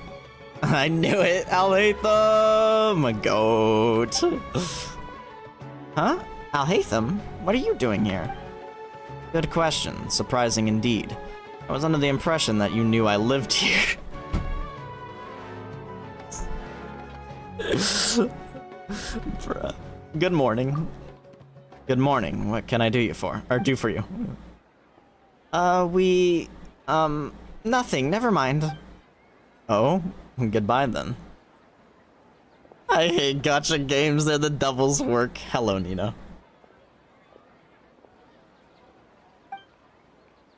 I knew it. Alhaitham, a goat. Huh? Alhaitham? What are you doing here? Good question. Surprising indeed. I was under the impression that you knew I lived here. Bruh. Good morning. Good morning. What can I do for you? Nothing. Never mind. Oh, goodbye then. I hate gacha games. They're the devil's work. Hello, Nina.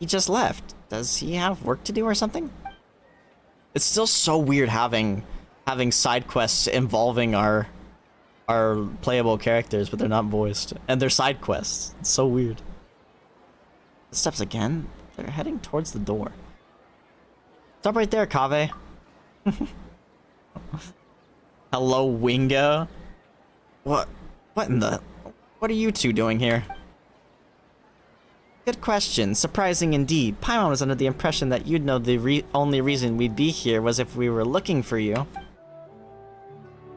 He just left. Does he have work to do or something? It's still so weird having side quests involving our playable characters, but they're not voiced. And they're side quests. It's so weird. Steps again? They're heading towards the door. Stop right there, Kaveh. Hello, Wingo. What are you two doing here? Good question. Surprising indeed. Paimon was under the impression that you'd know the only reason we'd be here was if we were looking for you.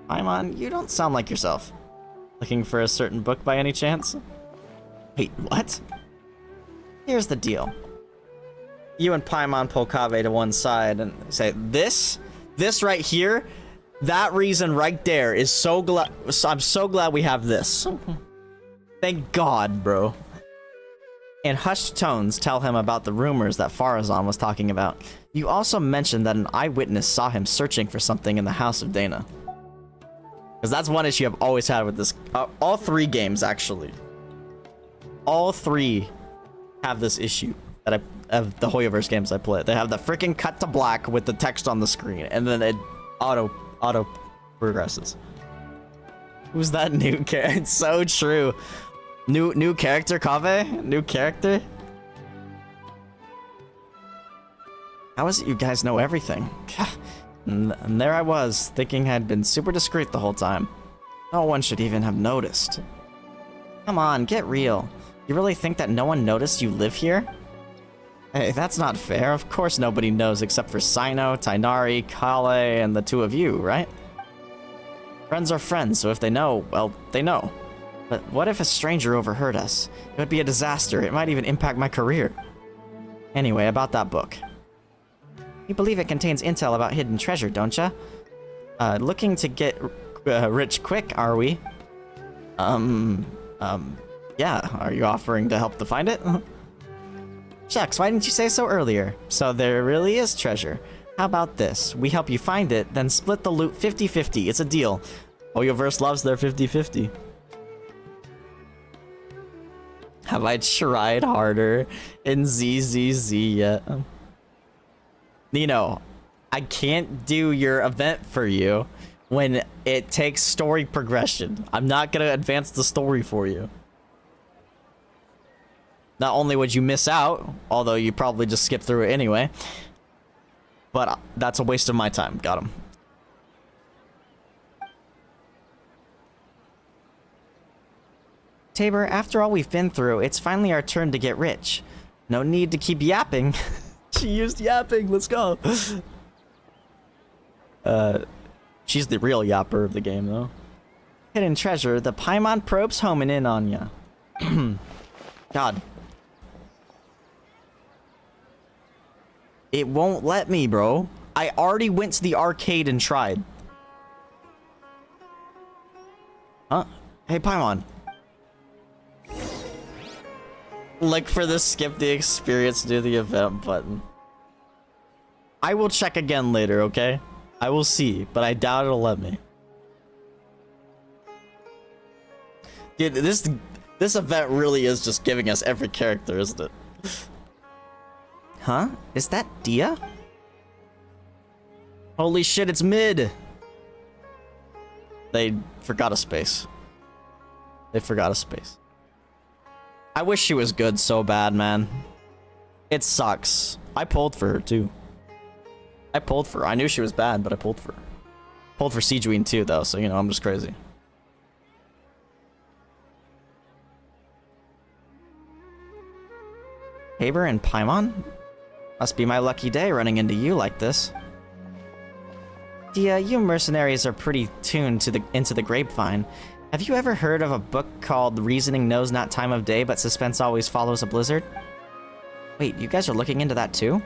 Paimon, you don't sound like yourself. Looking for a certain book by any chance? Wait, what? Here's the deal. You and Paimon pull Kaveh to one side and say, this right here, that reason right there is so glad. I'm so glad we have this. Thank God, bro. In hushed tones, tell him about the rumors that Farazan was talking about. You also mentioned that an eyewitness saw him searching for something in the house of Dana. Because that's one issue I've always had with this. All 3 games, actually. All 3 have this issue that of the Hoyoverse games I play. They have the freaking cut to black with the text on the screen, and then it auto progresses. Who's that new character? It's so true. New character, Kaveh? New character? How is it you guys know everything? And there I was, thinking I'd been super discreet the whole time. No one should even have noticed. Come on, get real. You really think that no one noticed you live here? Hey, that's not fair. Of course nobody knows except for Sino, Tainari, Kale, and the 2 of you, right? Friends are friends, so if they know, well, they know. But what if a stranger overheard us? It would be a disaster. It might even impact my career. Anyway, about that book. You believe it contains intel about hidden treasure, don't ya? Looking to get rich quick, are we? Yeah. Are you offering to help to find it? Shucks, why didn't you say so earlier? So there really is treasure. How about this? We help you find it, then split the loot 50-50. It's a deal. Hoyoverse loves their 50-50. Have I tried harder in ZZZ yet? Nino, I can't do your event for you when it takes story progression. I'm not gonna advance the story for you. Not only would you miss out, although you probably just skip through it anyway, but that's a waste of my time. Got him. Tabor, after all we've been through, it's finally our turn to get rich. No need to keep yapping. She used yapping, let's go. She's the real yapper of the game, though. Hidden treasure, the Paimon probe's homing in on ya. God. It won't let me, bro. I already went to the arcade and tried. Huh? Hey, Paimon. Look for the skip the experience near the event button. I will check again later, okay? I will see, but I doubt it'll let me. Dude, this event really is just giving us every character, isn't it? Huh? Is that Dia? Holy shit, it's mid! They forgot a space. They forgot a space. I wish she was good so bad, man. It sucks. I pulled for her, too. I pulled for her. I knew she was bad, but I pulled for her. Pulled for Sijuin, too, though, so, you know, I'm just crazy. Tabor and Paimon? Must be my lucky day running into you like this. Dia, you mercenaries are pretty tuned to into the grapevine. Have you ever heard of a book called Reasoning Knows Not Time of Day, but Suspense Always Follows a Blizzard? Wait, you guys are looking into that too?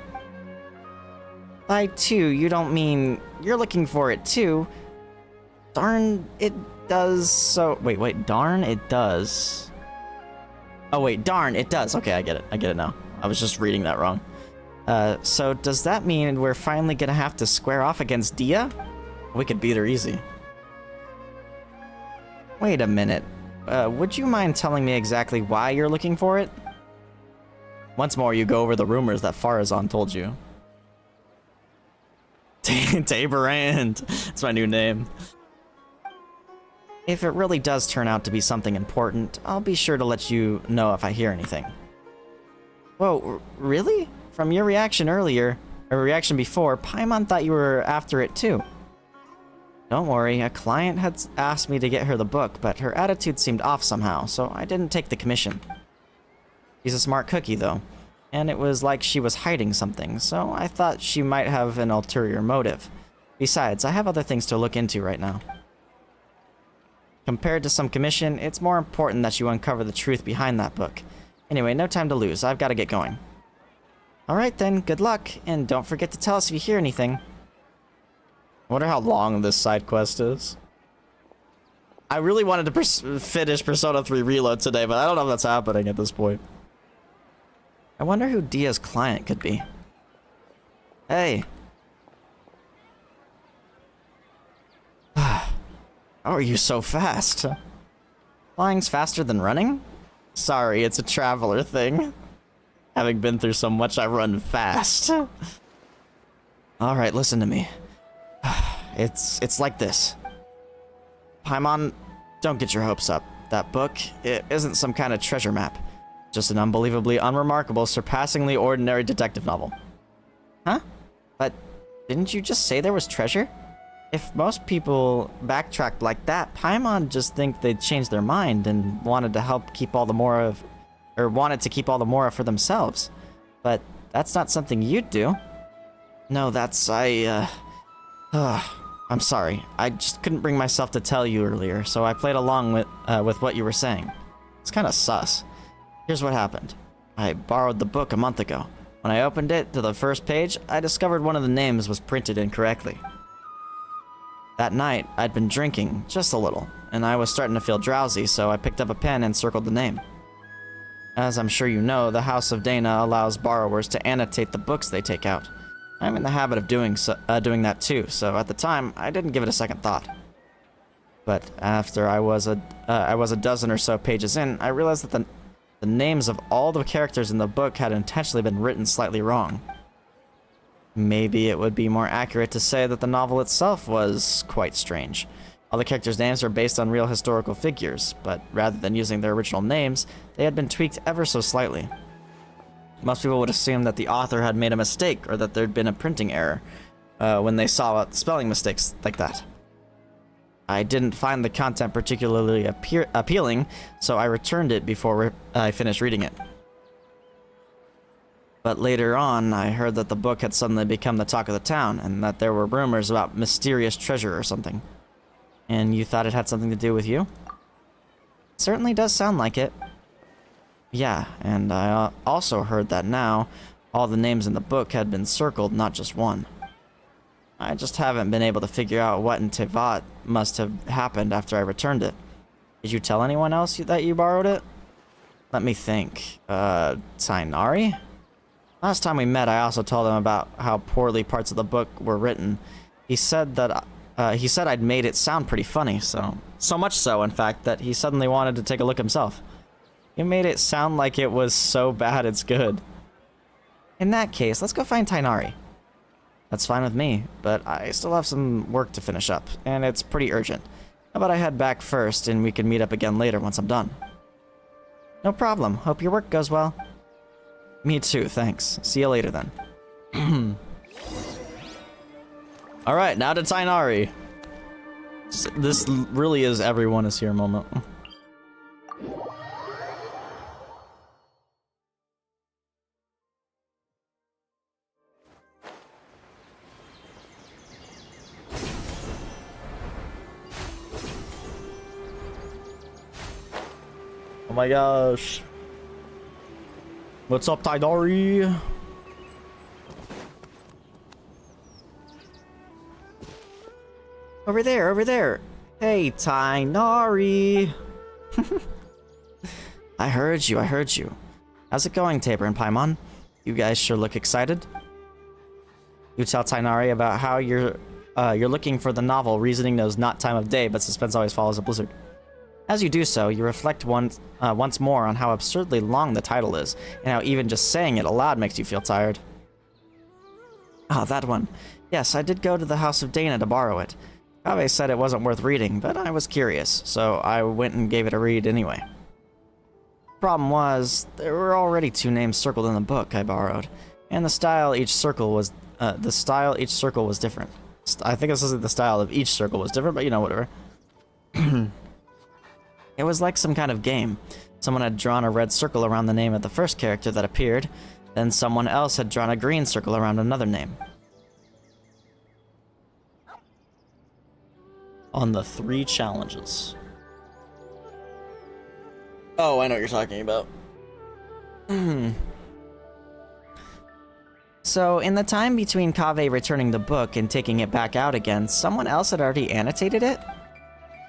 By two, you don't mean you're looking for it too. Darn, it does so... Wait, darn, it does. Oh wait, darn, it does. Okay, I get it now. I was just reading that wrong. So does that mean we're finally gonna have to square off against Dia? We could beat her easy. Wait a minute. Would you mind telling me exactly why you're looking for it? Once more, you go over the rumors that Farazan told you. Taborand. That's my new name. If it really does turn out to be something important, I'll be sure to let you know if I hear anything. Whoa, really? From your reaction earlier, or reaction before, Paimon thought you were after it too. Don't worry, a client had asked me to get her the book, but her attitude seemed off somehow, so I didn't take the commission. She's a smart cookie, though, and it was like she was hiding something, so I thought she might have an ulterior motive. Besides, I have other things to look into right now. Compared to some commission, it's more important that you uncover the truth behind that book. Anyway, no time to lose. I've got to get going. Alright then, good luck, and don't forget to tell us if you hear anything. I wonder how long this side quest is. I really wanted to finish Persona 3 Reload today, but I don't know if that's happening at this point. I wonder who Dia's client could be. Hey. How are you so fast? Flying's faster than running? Sorry, it's a traveler thing. Having been through so much, I run fast. Alright, listen to me. It's like this. Paimon, don't get your hopes up. That book, it isn't some kind of treasure map. Just an unbelievably unremarkable, surpassingly ordinary detective novel. Huh? But didn't you just say there was treasure? If most people backtracked like that, Paimon just think they'd changed their mind and wanted to help keep all the Mora wanted to keep all the Mora for themselves. But that's not something you'd do. No, I'm sorry. I just couldn't bring myself to tell you earlier, so I played along with what you were saying. It's kind of sus. Here's what happened. I borrowed the book a month ago. When I opened it to the first page, I discovered one of the names was printed incorrectly. That night, I'd been drinking, just a little, and I was starting to feel drowsy, so I picked up a pen and circled the name. As I'm sure you know, the House of Dana allows borrowers to annotate the books they take out. I'm in the habit of doing that too, so at the time, I didn't give it a second thought. But after I was a dozen or so pages in, I realized that the names of all the characters in the book had intentionally been written slightly wrong. Maybe it would be more accurate to say that the novel itself was quite strange. All the characters' names are based on real historical figures, but rather than using their original names, they had been tweaked ever so slightly. Most people would assume that the author had made a mistake or that there'd been a printing error when they saw spelling mistakes like that. I didn't find the content particularly appealing, so I returned it before I finished reading it. But later on, I heard that the book had suddenly become the talk of the town, and that there were rumors about mysterious treasure or something. And you thought it had something to do with you? It certainly does sound like it. Yeah, and I also heard that now, all the names in the book had been circled, not just one. I just haven't been able to figure out what in Tevat must have happened after I returned it. Did you tell anyone else that you borrowed it? Let me think. Tainari? Last time we met, I also told him about how poorly parts of the book were written. He said I'd made it sound pretty funny, so much so, in fact, that he suddenly wanted to take a look himself. He made it sound like it was so bad it's good. In that case, let's go find Tainari. That's fine with me, but I still have some work to finish up, and it's pretty urgent. How about I head back first, and we can meet up again later once I'm done? No problem. Hope your work goes well. Me too, thanks. See you later then. Alright, now to Tainari. This really is everyone is here moment. Oh my gosh. What's up, Tainari? Over there, over there. Hey, Tainari. I heard you. How's it going, Tabor and Paimon? You guys sure look excited. You tell Tainari about how you're looking for the novel Reasoning Knows Not Time of Day, but suspense always follows a blizzard. As you do so, you reflect once more on how absurdly long the title is, and how even just saying it aloud makes you feel tired. Ah, that one. Yes, I did go to the House of Dana to borrow it. Kaveh said it wasn't worth reading, but I was curious, so I went and gave it a read anyway. Problem was, there were already 2 names circled in the book I borrowed, and the style each circle was different. I think this is the style of each circle was different, but you know, whatever. It was like some kind of game. Someone had drawn a red circle around the name of the first character that appeared, then someone else had drawn a green circle around another name. On the 3 challenges. Oh, I know what you're talking about. So, in the time between Kaveh returning the book and taking it back out again, someone else had already annotated it?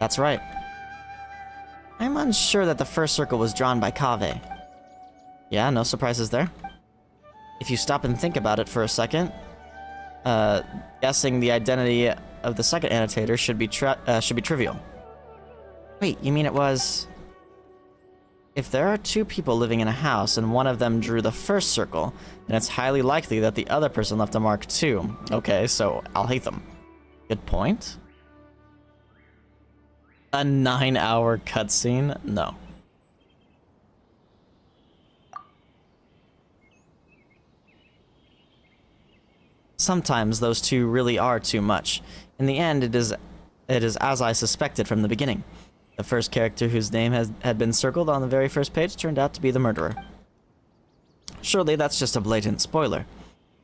That's right. I'm unsure that the first circle was drawn by Kaveh. Yeah, no surprises there. If you stop and think about it for a second, guessing the identity of the second annotator should be trivial. Wait, you mean it was... If there are two people living in a house and one of them drew the first circle, then it's highly likely that the other person left a mark too. Okay, so I'll hate them. Good point. A 9-hour cutscene? No. Sometimes those two really are too much. In the end, it is as I suspected from the beginning. The first character whose name had been circled on the very first page turned out to be the murderer. Surely that's just a blatant spoiler.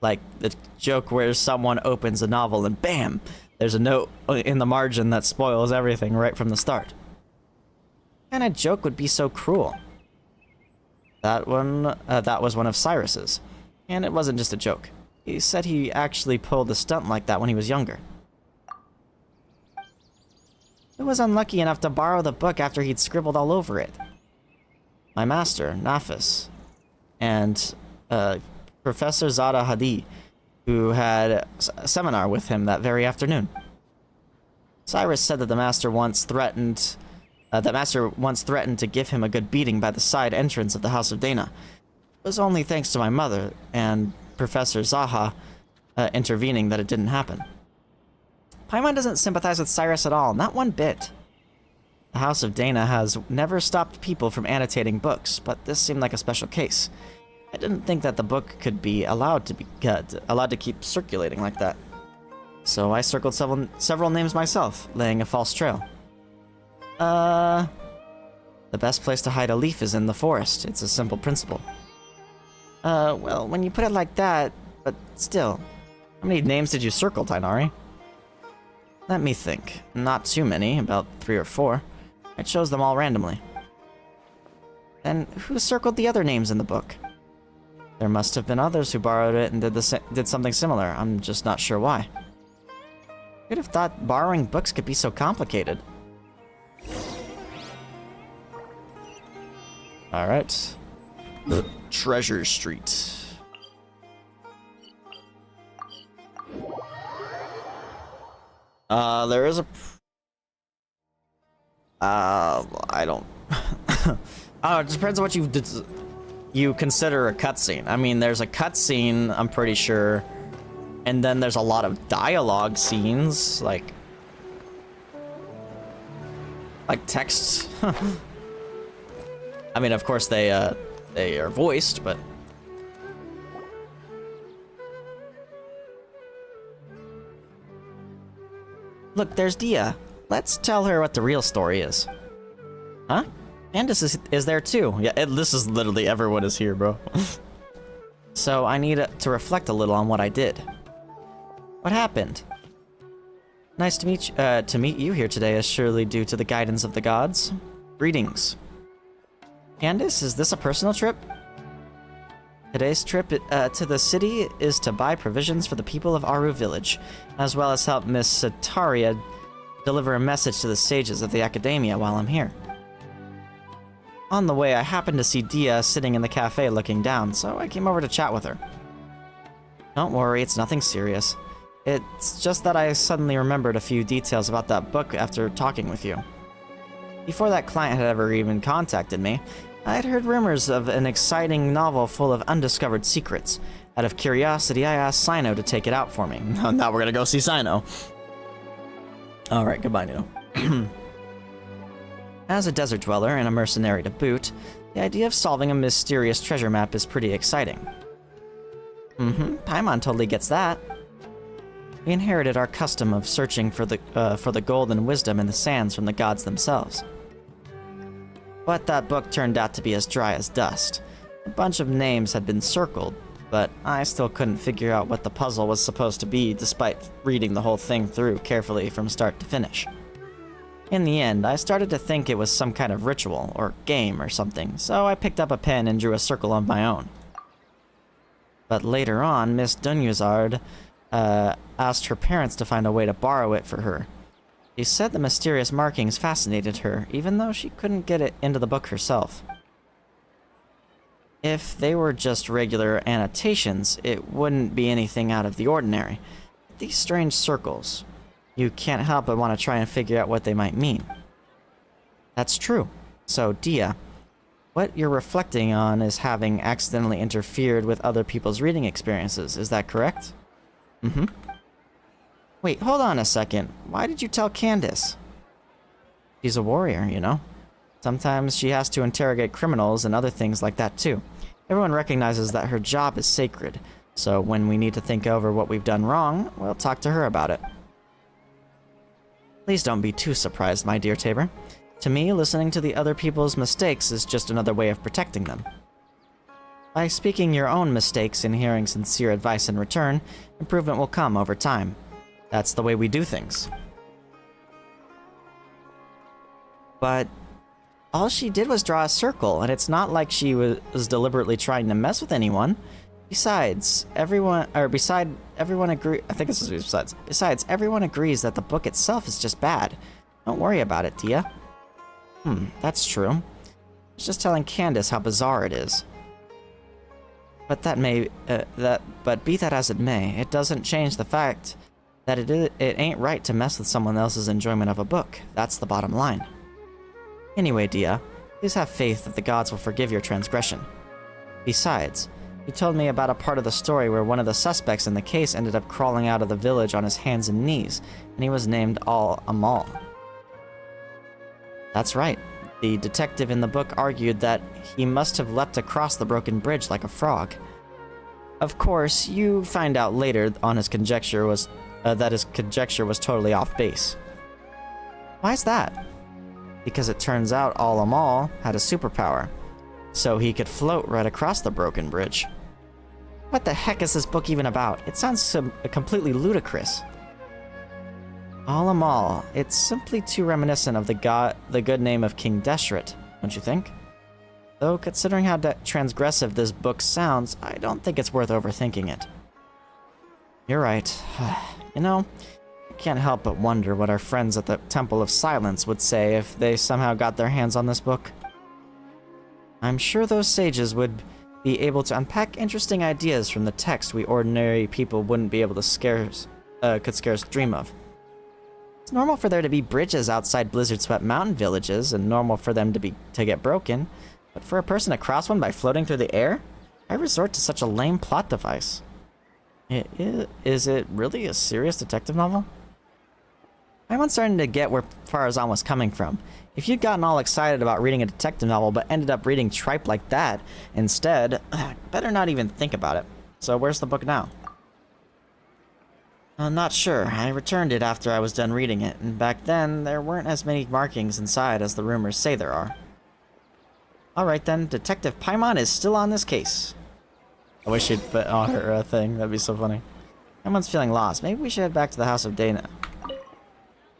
Like the joke where someone opens a novel and BAM! There's a note in the margin that spoils everything right from the start. What kind of joke would be so cruel? That was one of Cyrus's. And it wasn't just a joke. He said he actually pulled a stunt like that when he was younger. Who was unlucky enough to borrow the book after he'd scribbled all over it? My master, Nafis, and Professor Zada Hadi, who had a seminar with him that very afternoon. Cyrus said that the master once threatened to give him a good beating by the side entrance of the House of Dana. It was only thanks to my mother and Professor Zaha intervening that it didn't happen. Paimon doesn't sympathize with Cyrus at all, not one bit. The House of Dana has never stopped people from annotating books, but this seemed like a special case. I didn't think that the book could be allowed to keep circulating like that. So I circled several names myself, laying a false trail. The best place to hide a leaf is in the forest. It's a simple principle. Well, when you put it like that, but still. How many names did you circle, Tainari? Let me think. Not too many, about 3 or 4. I chose them all randomly. Then who circled the other names in the book? There must have been others who borrowed it and did something similar. I'm just not sure why. Who'd have thought borrowing books could be so complicated? Alright. The Treasure Street. There is a... I don't... it depends on what you consider a cutscene. I mean, there's a cutscene, I'm pretty sure, and then there's a lot of dialogue scenes, like text. I mean, of course they are voiced, but... Look, there's Dia. Let's tell her what the real story is. Huh? Candace is there too. Yeah, this is literally everyone is here, bro. So I need to reflect a little on what I did. What happened? Nice to meet you here today is surely due to the guidance of the gods. Greetings. Candace, is this a personal trip? Today's trip to the city is to buy provisions for the people of Aru Village, as well as help Miss Sataria deliver a message to the sages of the Academia while I'm here. On the way, I happened to see Dia sitting in the cafe looking down, so I came over to chat with her. Don't worry, it's nothing serious. It's just that I suddenly remembered a few details about that book after talking with you. Before that client had ever even contacted me, I had heard rumors of an exciting novel full of undiscovered secrets. Out of curiosity, I asked Sino to take it out for me. Now we're gonna go see Sino. Alright, goodbye, Nino. As a desert dweller and a mercenary to boot, the idea of solving a mysterious treasure map is pretty exciting. Paimon totally gets that. We inherited our custom of searching for the gold and wisdom in the sands from the gods themselves. But that book turned out to be as dry as dust. A bunch of names had been circled, but I still couldn't figure out what the puzzle was supposed to be despite reading the whole thing through carefully from start to finish. In the end, I started to think it was some kind of ritual, or game, or something, so I picked up a pen and drew a circle of my own. But later on, Miss Dunyazard asked her parents to find a way to borrow it for her. She said the mysterious markings fascinated her, even though she couldn't get it into the book herself. If they were just regular annotations, it wouldn't be anything out of the ordinary. These strange circles, you can't help but want to try and figure out what they might mean. That's true. So, Dia, what you're reflecting on is having accidentally interfered with other people's reading experiences, is that correct? Mm-hmm. Wait, hold on a second. Why did you tell Candace? She's a warrior, you know. Sometimes she has to interrogate criminals and other things like that too. Everyone recognizes that her job is sacred, so when we need to think over what we've done wrong, we'll talk to her about it. Please don't be too surprised, my dear Tabor. To me, listening to the other people's mistakes is just another way of protecting them. By speaking your own mistakes and hearing sincere advice in return, improvement will come over time. That's the way we do things. But all she did was draw a circle, and it's not like she was deliberately trying to mess with anyone. Besides, everyone agrees that the book itself is just bad. Don't worry about it, Dia. That's true. I was just telling Candace how bizarre it is. But but be that as it may, it doesn't change the fact that it ain't right to mess with someone else's enjoyment of a book. That's the bottom line. Anyway, Dia, please have faith that the gods will forgive your transgression. Besides, you told me about a part of the story where one of the suspects in the case ended up crawling out of the village on his hands and knees, and he was named Al-Amal. That's right. The detective in the book argued that he must have leapt across the broken bridge like a frog. Of course, you find out later on his conjecture was that his conjecture was totally off base. Why's that? Because it turns out Al-Amal had a superpower, so he could float right across the broken bridge. What the heck is this book even about? It sounds completely ludicrous. Al-Amal, it's simply too reminiscent of the good name of King Deshret, don't you think? Though, considering how transgressive this book sounds, I don't think it's worth overthinking it. You're right. You know, I can't help but wonder what our friends at the Temple of Silence would say if they somehow got their hands on this book. I'm sure those sages would be able to unpack interesting ideas from the text we ordinary people wouldn't be able to could scarce dream of. It's normal for there to be bridges outside blizzard-swept mountain villages, and normal for them to get broken, but for a person to cross one by floating through the air? I resort to such a lame plot device. Is it really a serious detective novel? I'm starting to get where Farazan was coming from. If you'd gotten all excited about reading a detective novel but ended up reading tripe like that instead, better not even think about it. So where's the book now? I'm not sure. I returned it after I was done reading it, and back then, there weren't as many markings inside as the rumors say there are. Alright then, Detective Paimon is still on this case. I wish she'd put on her thing, that'd be so funny. Paimon's feeling lost. Maybe we should head back to the House of Dana.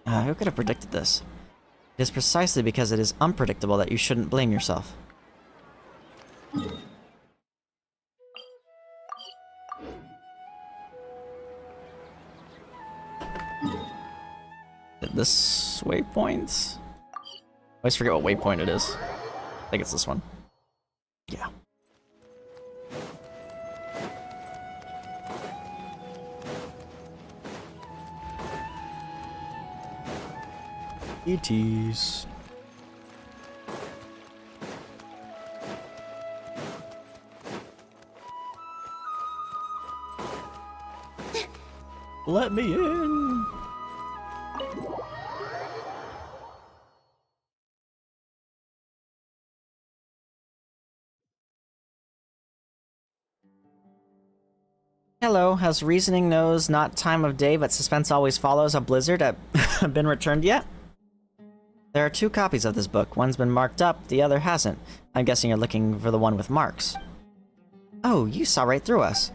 Who could have predicted this? It is precisely because it is unpredictable that you shouldn't blame yourself. This waypoint? I always forget what waypoint it is. I think it's this one. Yeah. ETs. Let me in. Hello, has Reasoning knows not time of day but suspense always follows a blizzard been returned yet? There are 2 copies of this book. One's been marked up, the other hasn't. I'm guessing you're looking for the one with marks. Oh, you saw right through us.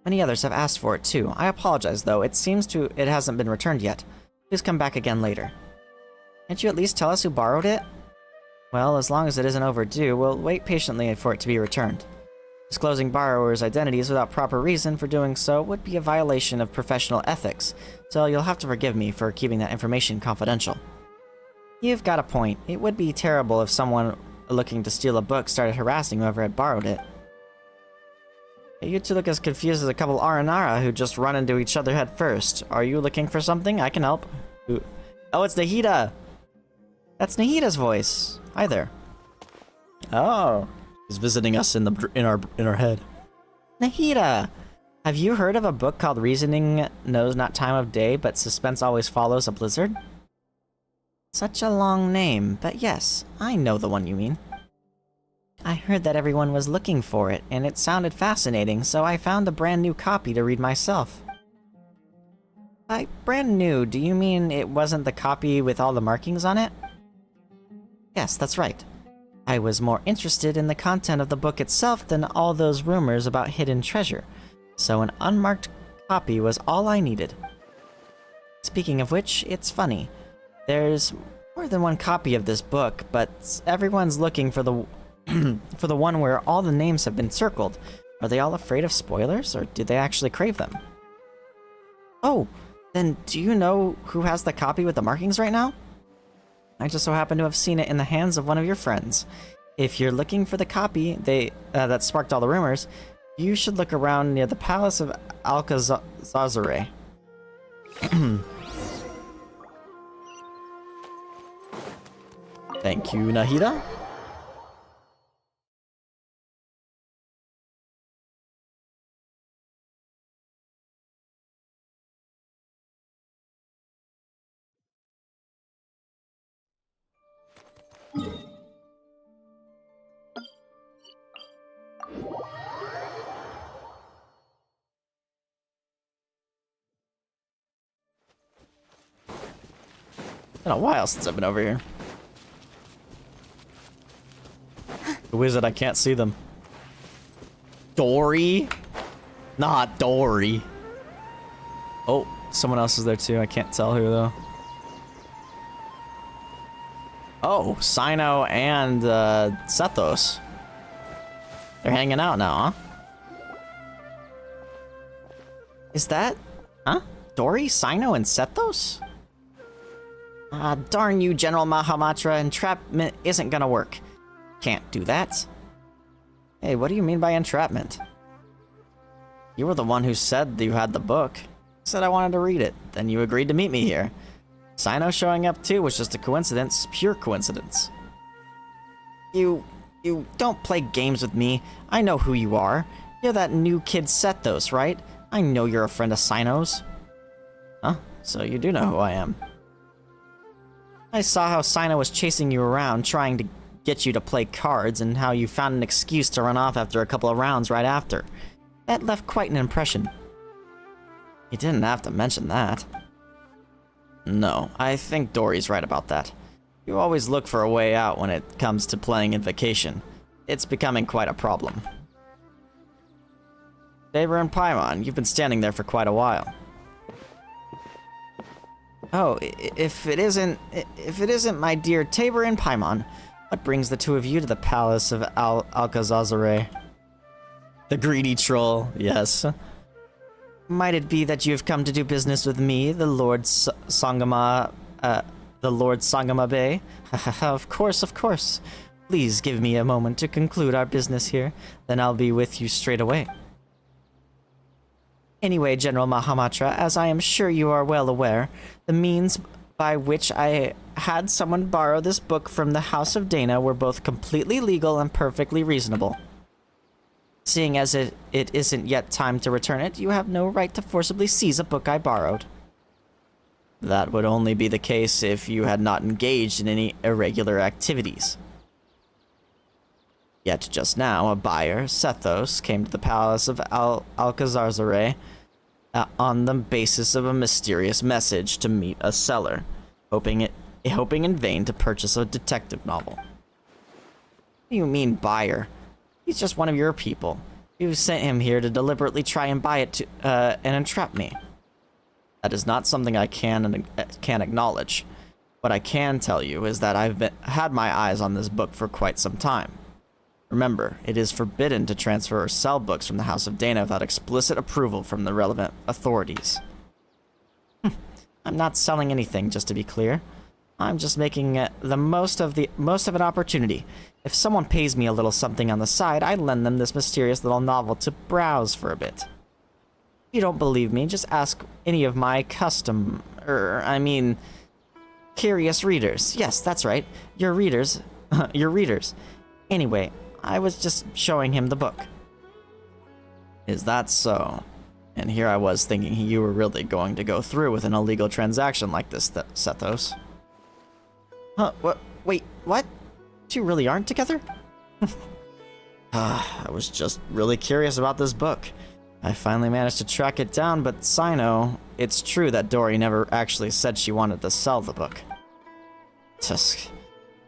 Many others have asked for it too. I apologize though, it seems it hasn't been returned yet. Please come back again later. Can't you at least tell us who borrowed it? Well, as long as it isn't overdue, we'll wait patiently for it to be returned. Disclosing borrowers' identities without proper reason for doing so would be a violation of professional ethics, so you'll have to forgive me for keeping that information confidential. You've got a point. It would be terrible if someone looking to steal a book started harassing whoever had borrowed it. You two look as confused as a couple Aranara who just run into each other head first. Are you looking for something? I can help. Oh, it's Nahida! That's Nahida's voice. Hi there. Oh. He's visiting us in our head. Nahida! Have you heard of a book called Reasoning Knows Not Time of Day, but Suspense Always Follows a Blizzard? Such a long name, but yes, I know the one you mean. I heard that everyone was looking for it, and it sounded fascinating, so I found a brand new copy to read myself. By brand new, do you mean it wasn't the copy with all the markings on it? Yes, that's right. I was more interested in the content of the book itself than all those rumors about hidden treasure, so an unmarked copy was all I needed. Speaking of which, it's funny. There's more than one copy of this book, but everyone's looking for the for the one where all the names have been circled. Are they all afraid of spoilers, or do they actually crave them? Oh, then do you know who has the copy with the markings right now? I just so happen to have seen it in the hands of one of your friends. If you're looking for the copy that sparked all the rumors, you should look around near the Palace of Alcazazare. Thank you, Nahida. Been a while since I've been over here. Who is it? I can't see them. Dory? Not Dory. Oh, someone else is there too. I can't tell who though. Oh, Sino and Sethos. They're hanging out now, huh? Is that... Huh? Dory, Sino, and Sethos? Ah, darn you, General Mahamatra. Entrapment isn't gonna work. Can't do that. Hey, what do you mean by entrapment? You were the one who said that you had the book. I said I wanted to read it. Then you agreed to meet me here. Sino showing up too was just a coincidence. Pure coincidence. You don't play games with me. I know who you are. You're that new kid Sethos, right? I know you're a friend of Sino's. Huh? So you do know who I am. I saw how Sino was chasing you around, trying to get you to play cards, and how you found an excuse to run off after a couple of rounds right after. That left quite an impression. You didn't have to mention that. No, I think Dory's right about that. You always look for a way out when it comes to playing Invocation. It's becoming quite a problem. Tabor and Paimon, you've been standing there for quite a while. Oh, if it isn't my dear Tabor and Paimon, what brings the two of you to the Palace of Alcazazare? The greedy troll, yes. Might it be that you have come to do business with me, the Lord Sangama Bay? Of course, of course. Please give me a moment to conclude our business here, then I'll be with you straight away. Anyway, General Mahamatra, as I am sure you are well aware, the means by which I had someone borrow this book from the House of Dana were both completely legal and perfectly reasonable. Seeing as it isn't yet time to return it, you have no right to forcibly seize a book I borrowed. That would only be the case if you had not engaged in any irregular activities. Yet just now, a buyer, Sethos, came to the Palace of Alcazazare on the basis of a mysterious message to meet a seller, hoping in vain to purchase a detective novel. What do you mean, buyer? He's just one of your people. You sent him here to deliberately try and buy it and entrap me. That is not something I can acknowledge. What I can tell you is that I've had my eyes on this book for quite some time. Remember, it is forbidden to transfer or sell books from the House of Dana without explicit approval from the relevant authorities. I'm not selling anything, just to be clear. I'm just making the most of an opportunity. If someone pays me a little something on the side, I lend them this mysterious little novel to browse for a bit. If you don't believe me, just ask any of my curious readers. Yes, that's right. Your readers. Your readers. Anyway, I was just showing him the book. Is that so? And here I was thinking you were really going to go through with an illegal transaction like this, Sethos. Huh, what? Wait, what? You really aren't together? I was just really curious about this book. I finally managed to track it down, but Sino, it's true that Dory never actually said she wanted to sell the book. Tusk.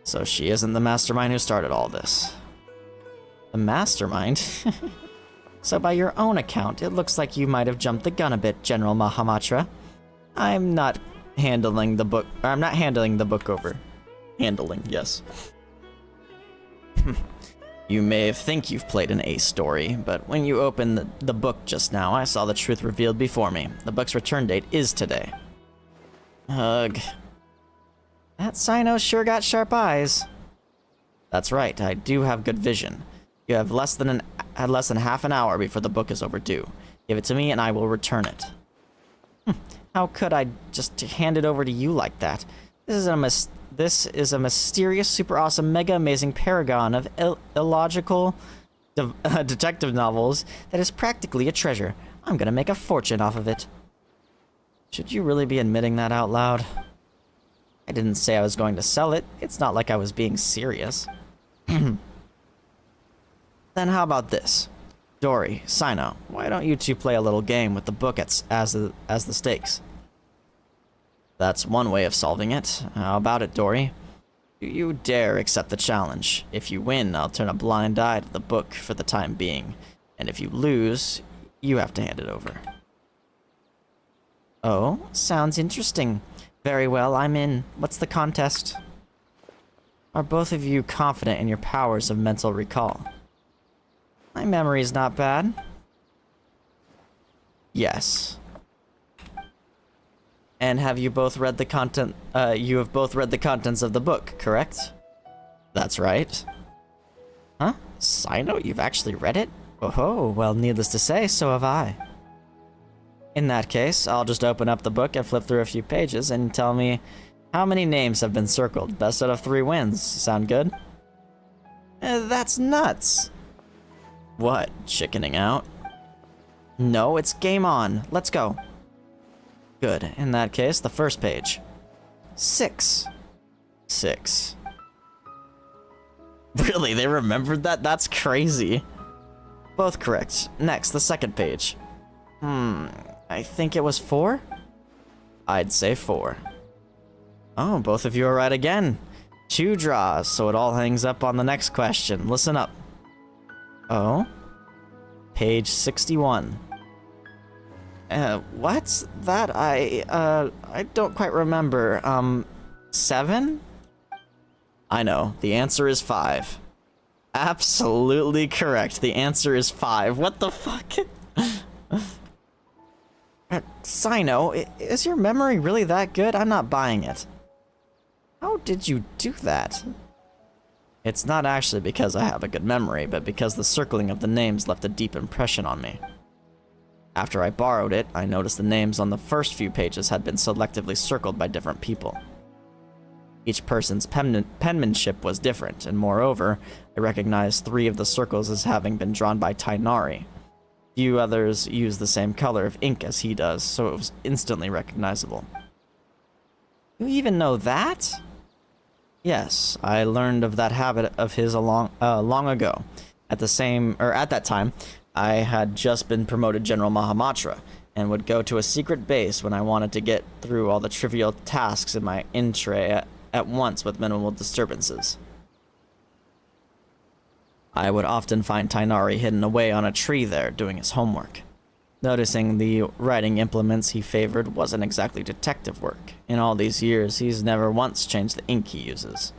So she isn't the mastermind who started all this. The mastermind? So by your own account, it looks like you might have jumped the gun a bit, General Mahamatra. I'm not handling the book over. Handling, yes. You may think you've played an ace story, but when you opened the book just now, I saw the truth revealed before me. The book's return date is today. Ugh. That Sino sure got sharp eyes. That's right, I do have good vision. You have less than half an hour before the book is overdue. Give it to me and I will return it. How could I just hand it over to you like that? This is a mysterious, super awesome, mega amazing paragon of illogical detective novels that is practically a treasure. I'm gonna make a fortune off of it. Should you really be admitting that out loud? I didn't say I was going to sell it. It's not like I was being serious. Then how about this? Dory, Sino, why don't you two play a little game with the book as the stakes? That's one way of solving it. How about it, Dory? Do you dare accept the challenge? If you win, I'll turn a blind eye to the book for the time being. And if you lose, you have to hand it over. Oh, sounds interesting. Very well, I'm in. What's the contest? Are both of you confident in your powers of mental recall? My memory's not bad. Yes. And have you both read the content? You have both read the contents of the book, correct? That's right. Huh? Sino, you've actually read it? Oh, well, needless to say, so have I. In that case, I'll just open up the book and flip through a few pages and tell me how many names have been circled. Best out of 3 wins. Sound good? That's nuts. What, chickening out? No, it's game on. Let's go. Good. In that case, the first page. 6. Really, they remembered that? That's crazy. Both correct. Next, the second page. I think it was 4? I'd say 4. Oh, both of you are right again. 2 draws, so it all hangs up on the next question. Listen up. Oh? Page 61. What's that? I don't quite remember. 7? I know. The answer is 5. Absolutely correct. The answer is 5. What the fuck? Sino, is your memory really that good? I'm not buying it. How did you do that? It's not actually because I have a good memory, but because the circling of the names left a deep impression on me. After I borrowed it, I noticed the names on the first few pages had been selectively circled by different people. Each person's penmanship was different, and moreover, I recognized 3 of the circles as having been drawn by Tainari. Few others use the same color of ink as he does, so it was instantly recognizable. You even know that? Yes, I learned of that habit of his long ago. At that time, I had just been promoted General Mahamatra, and would go to a secret base when I wanted to get through all the trivial tasks in my in-tray at once with minimal disturbances. I would often find Tainari hidden away on a tree there, doing his homework. noticing the writing implements he favored wasn't exactly detective work. In all these years, he's never once changed the ink he uses.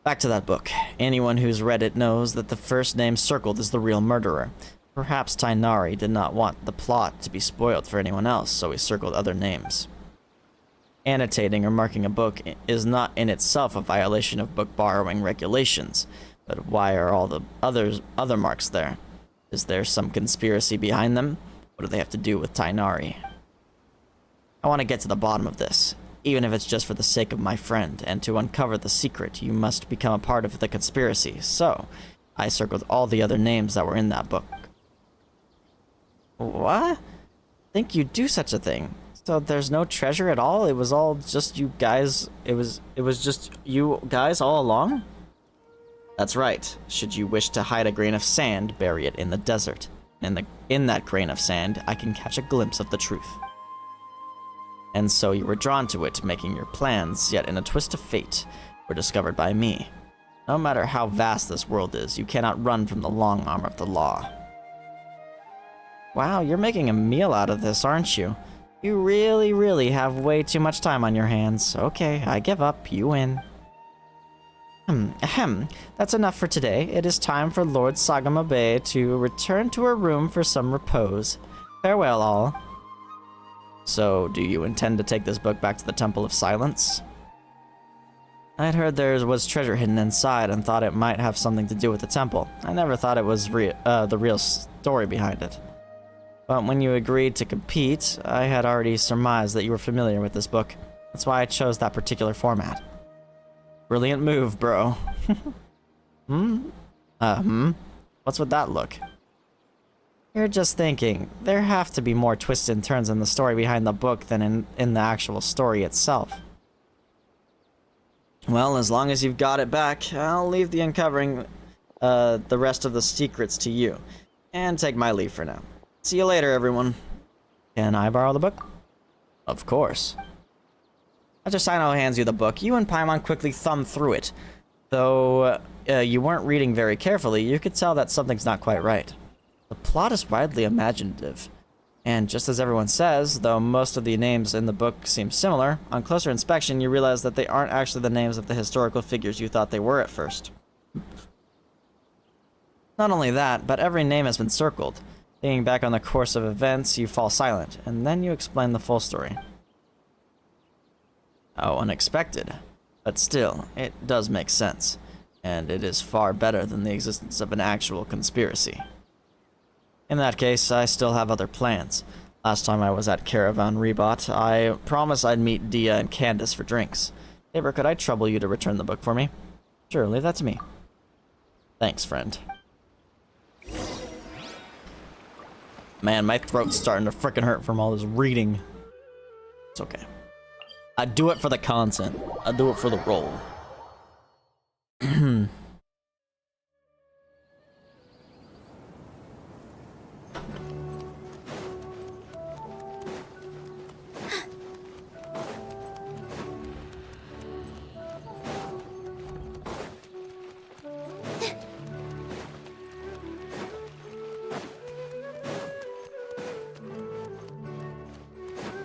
Back to that book. Anyone who's read it knows that the first name circled is the real murderer. Perhaps Tainari did not want the plot to be spoiled for anyone else, so he circled other names. Annotating or marking a book is not in itself a violation of book borrowing regulations, but why are all the other marks there? Is there some conspiracy behind them? What do they have to do with Tainari? I want to get to the bottom of this, even if it's just for the sake of my friend, and to uncover the secret, you must become a part of the conspiracy. So, I circled all the other names that were in that book. What? Think you'd do such a thing? So there's no treasure at all? It was all just you guys, it was just you guys all along? That's right. Should you wish to hide a grain of sand, bury it in the desert. In that grain of sand, I can catch a glimpse of the truth. And so you were drawn to it, making your plans, yet in a twist of fate, were discovered by me. No matter how vast this world is, you cannot run from the long arm of the law. Wow, you're making a meal out of this, aren't you? You really, really have way too much time on your hands. Okay, I give up. You win. That's enough for today. It is time for Lord Sagamabe to return to her room for some repose. Farewell, all. So, do you intend to take this book back to the Temple of Silence? I'd heard there was treasure hidden inside and thought it might have something to do with the temple. I never thought it was the real story behind it. But when you agreed to compete, I had already surmised that you were familiar with this book. That's why I chose that particular format. Brilliant move, bro. What's with that look? You're just thinking, there have to be more twists and turns in the story behind the book than in the actual story itself. Well, as long as you've got it back, I'll leave the uncovering the rest of the secrets to you. And take my leave for now. See you later, everyone. Can I borrow the book? Of course. After Sino hands you the book, you and Paimon quickly thumb through it. Though you weren't reading very carefully, you could tell that something's not quite right. The plot is widely imaginative, and just as everyone says, though most of the names in the book seem similar, on closer inspection you realize that they aren't actually the names of the historical figures you thought they were at first. Not only that, but every name has been circled. Thinking back on the course of events, you fall silent, and then you explain the full story. How unexpected. But still, it does make sense, and it is far better than the existence of an actual conspiracy. In that case, I still have other plans. Last time I was at Caravan Rebot, I promised I'd meet Dia and Candace for drinks. Tabor, could I trouble you to return the book for me? Sure, leave that to me. Thanks, friend. Man, my throat's starting to frickin' hurt from all this reading. It's okay. I do it for the content. I do it for the role.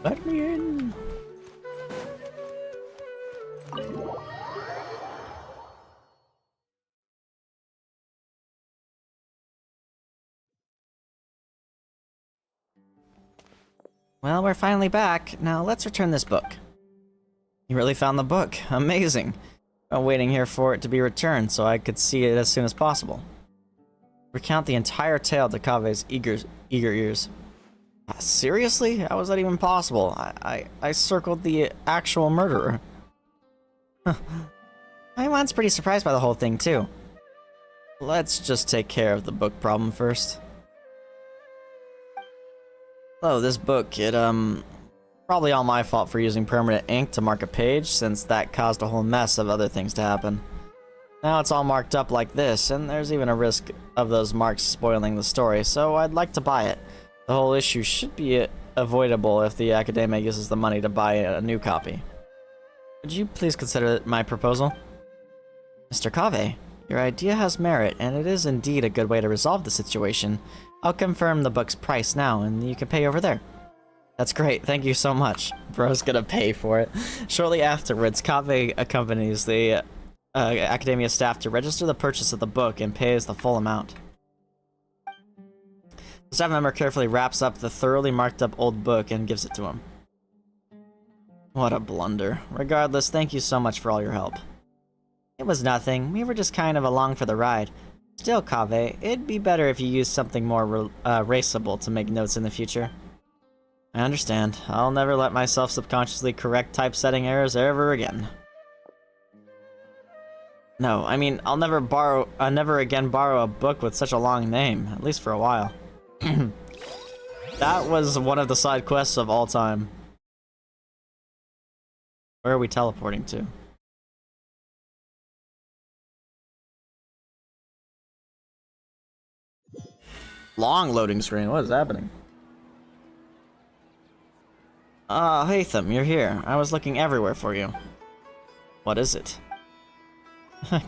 Let me in. Well, we're finally back. Now let's return this book. You really found the book. Amazing. I'm waiting here for it to be returned so I could see it as soon as possible. Recount the entire tale to Kave's eager ears. Seriously? How was that even possible? I circled the actual murderer. Paimon's pretty surprised by the whole thing, too. Let's just take care of the book problem first. Oh, this book, it, probably all my fault for using permanent ink to mark a page, since that caused a whole mess of other things to happen. Now it's all marked up like this, and there's even a risk of those marks spoiling the story, so I'd like to buy it. The whole issue should be avoidable if the Academia uses the money to buy a new copy. Would you please consider my proposal? Mr. Kave, Your idea has merit, and it is indeed a good way to resolve the situation. I'll confirm the book's price now, and you can pay over there. That's great, thank you so much. Bro's gonna pay for it. Shortly afterwards, Kaveh accompanies the Academia staff to register the purchase of the book and pays the full amount. The staff member carefully wraps up the thoroughly marked up old book and gives it to him. What a blunder. Regardless, thank you so much for all your help. It was nothing, we were just kind of along for the ride. Still, Kaveh, it'd be better if you used something more raceable to make notes in the future. I understand. I'll never let myself subconsciously correct typesetting errors ever again. No, I mean, I'll never again borrow a book with such a long name, at least for a while. That was one of the side quests of all time. Where are we teleporting to? Long loading screen, what is happening? Ah, Hatham, you're here. I was looking everywhere for you. What is it?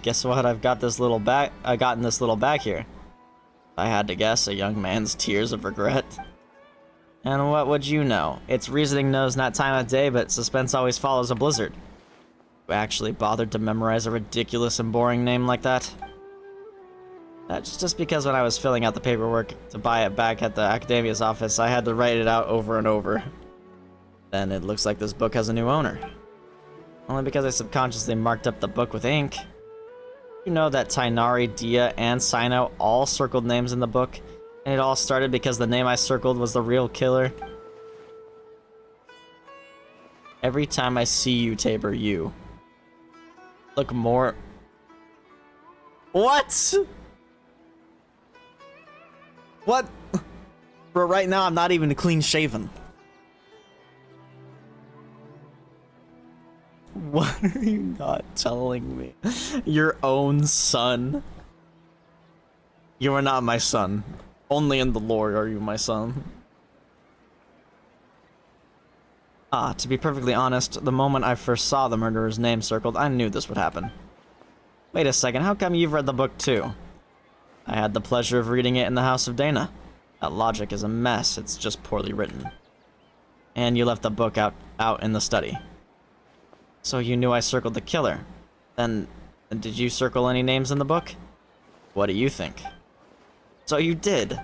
Guess what? I've got this little bag. I got in this little bag here. I had to guess, a young man's tears of regret. And what would you know? It's reasoning knows not time of day, but suspense always follows a blizzard. You actually bothered to memorize a ridiculous and boring name like that? That's just because when I was filling out the paperwork to buy it back at the Academia's office, I had to write it out over and over. Then it looks like this book has a new owner. Only because I subconsciously marked up the book with ink. You know that Tainari, Dia, and Sino all circled names in the book, and it all started because the name I circled was the real killer? Every time I see you, Tabor, you look more... What? What? Bro, right now I'm not even clean shaven. What are you not telling me? Your own son? You are not my son. Only in the lore are you my son. Ah, to be perfectly honest, the moment I first saw the murderer's name circled, I knew this would happen. Wait a second, how come you've read the book too? I had the pleasure of reading it in the House of Dana. That logic is a mess, it's just poorly written. And you left the book out in the study. So you knew I circled the killer. Then did you circle any names in the book? What do you think? So you did.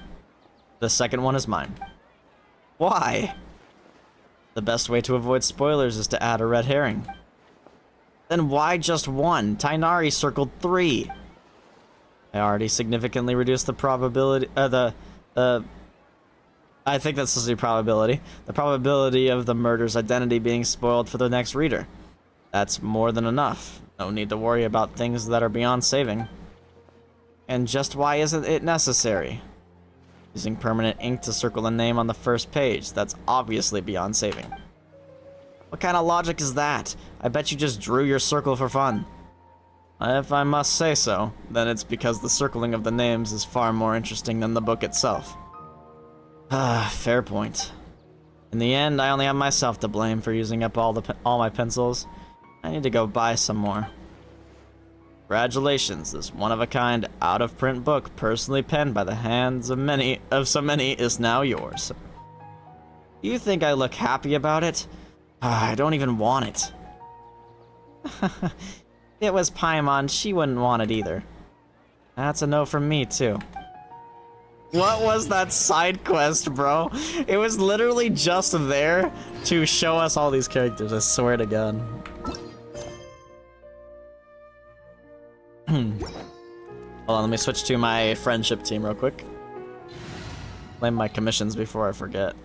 The second one is mine. Why? The best way to avoid spoilers is to add a red herring. Then why just one? Tainari circled 3. I already significantly reduced the probability, I think that's the probability. The probability of the murder's identity being spoiled for the next reader. That's more than enough. No need to worry about things that are beyond saving. And just why isn't it necessary? Using permanent ink to circle a name on the first page, that's obviously beyond saving. What kind of logic is that? I bet you just drew your circle for fun. If I must say so, then it's because the circling of the names is far more interesting than the book itself. Ah, fair point. In the end, I only have myself to blame for using up all my pencils. I need to go buy some more. Congratulations, this one-of-a-kind, out-of-print book personally penned by the hands of so many is now yours. You think I look happy about it? I don't even want it. If it was Paimon, she wouldn't want it either. That's a no from me, too. What was that side quest, bro? It was literally just there to show us all these characters, I swear to God. Hold on, let me switch to my friendship team real quick. Claim my commissions before I forget.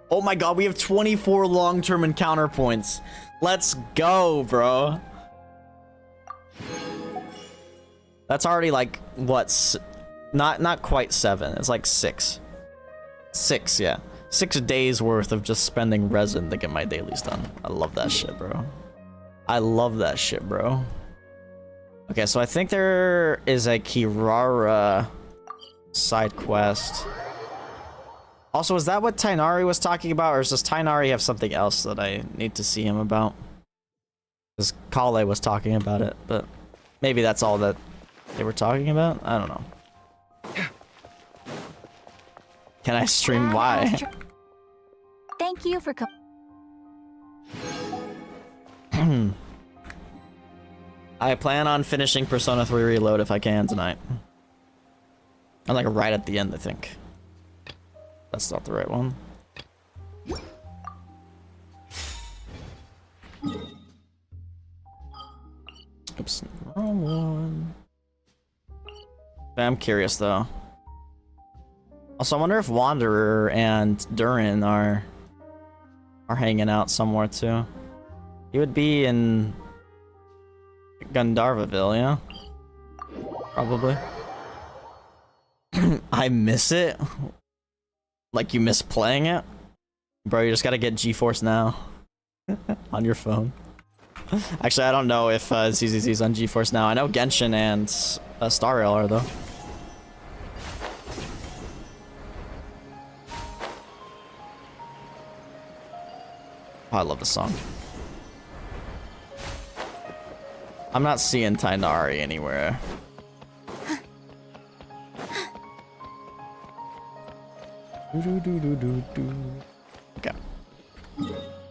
Oh my god, we have 24 long-term encounter points. Let's go, bro. That's already like, what? Not quite 7. It's like 6. 6, yeah. 6 days worth of just spending resin to get my dailies done. I love that shit, bro. I love that shit, bro. Okay, so I think there is a Kirara side quest. Also, is that what Tainari was talking about, or does Tainari have something else that I need to see him about? Because Kale was talking about it, but maybe that's all that they were talking about? I don't know. Can I stream? Why? Thank you for I plan on finishing Persona 3 Reload if I can tonight. I'm like right at the end, I think. That's not the right one. Oops, wrong one. I'm curious though. Also, I wonder if Wanderer and Durin are hanging out somewhere too. He would be in Gandharvaville, yeah? Probably. I miss it? Like you miss playing it? Bro, you just gotta get GeForce Now on your phone. Actually, I don't know if ZZZ's on GeForce Now. I know Genshin and Star Rail are though. Oh, I love this song. I'm not seeing Tainari anywhere. Okay.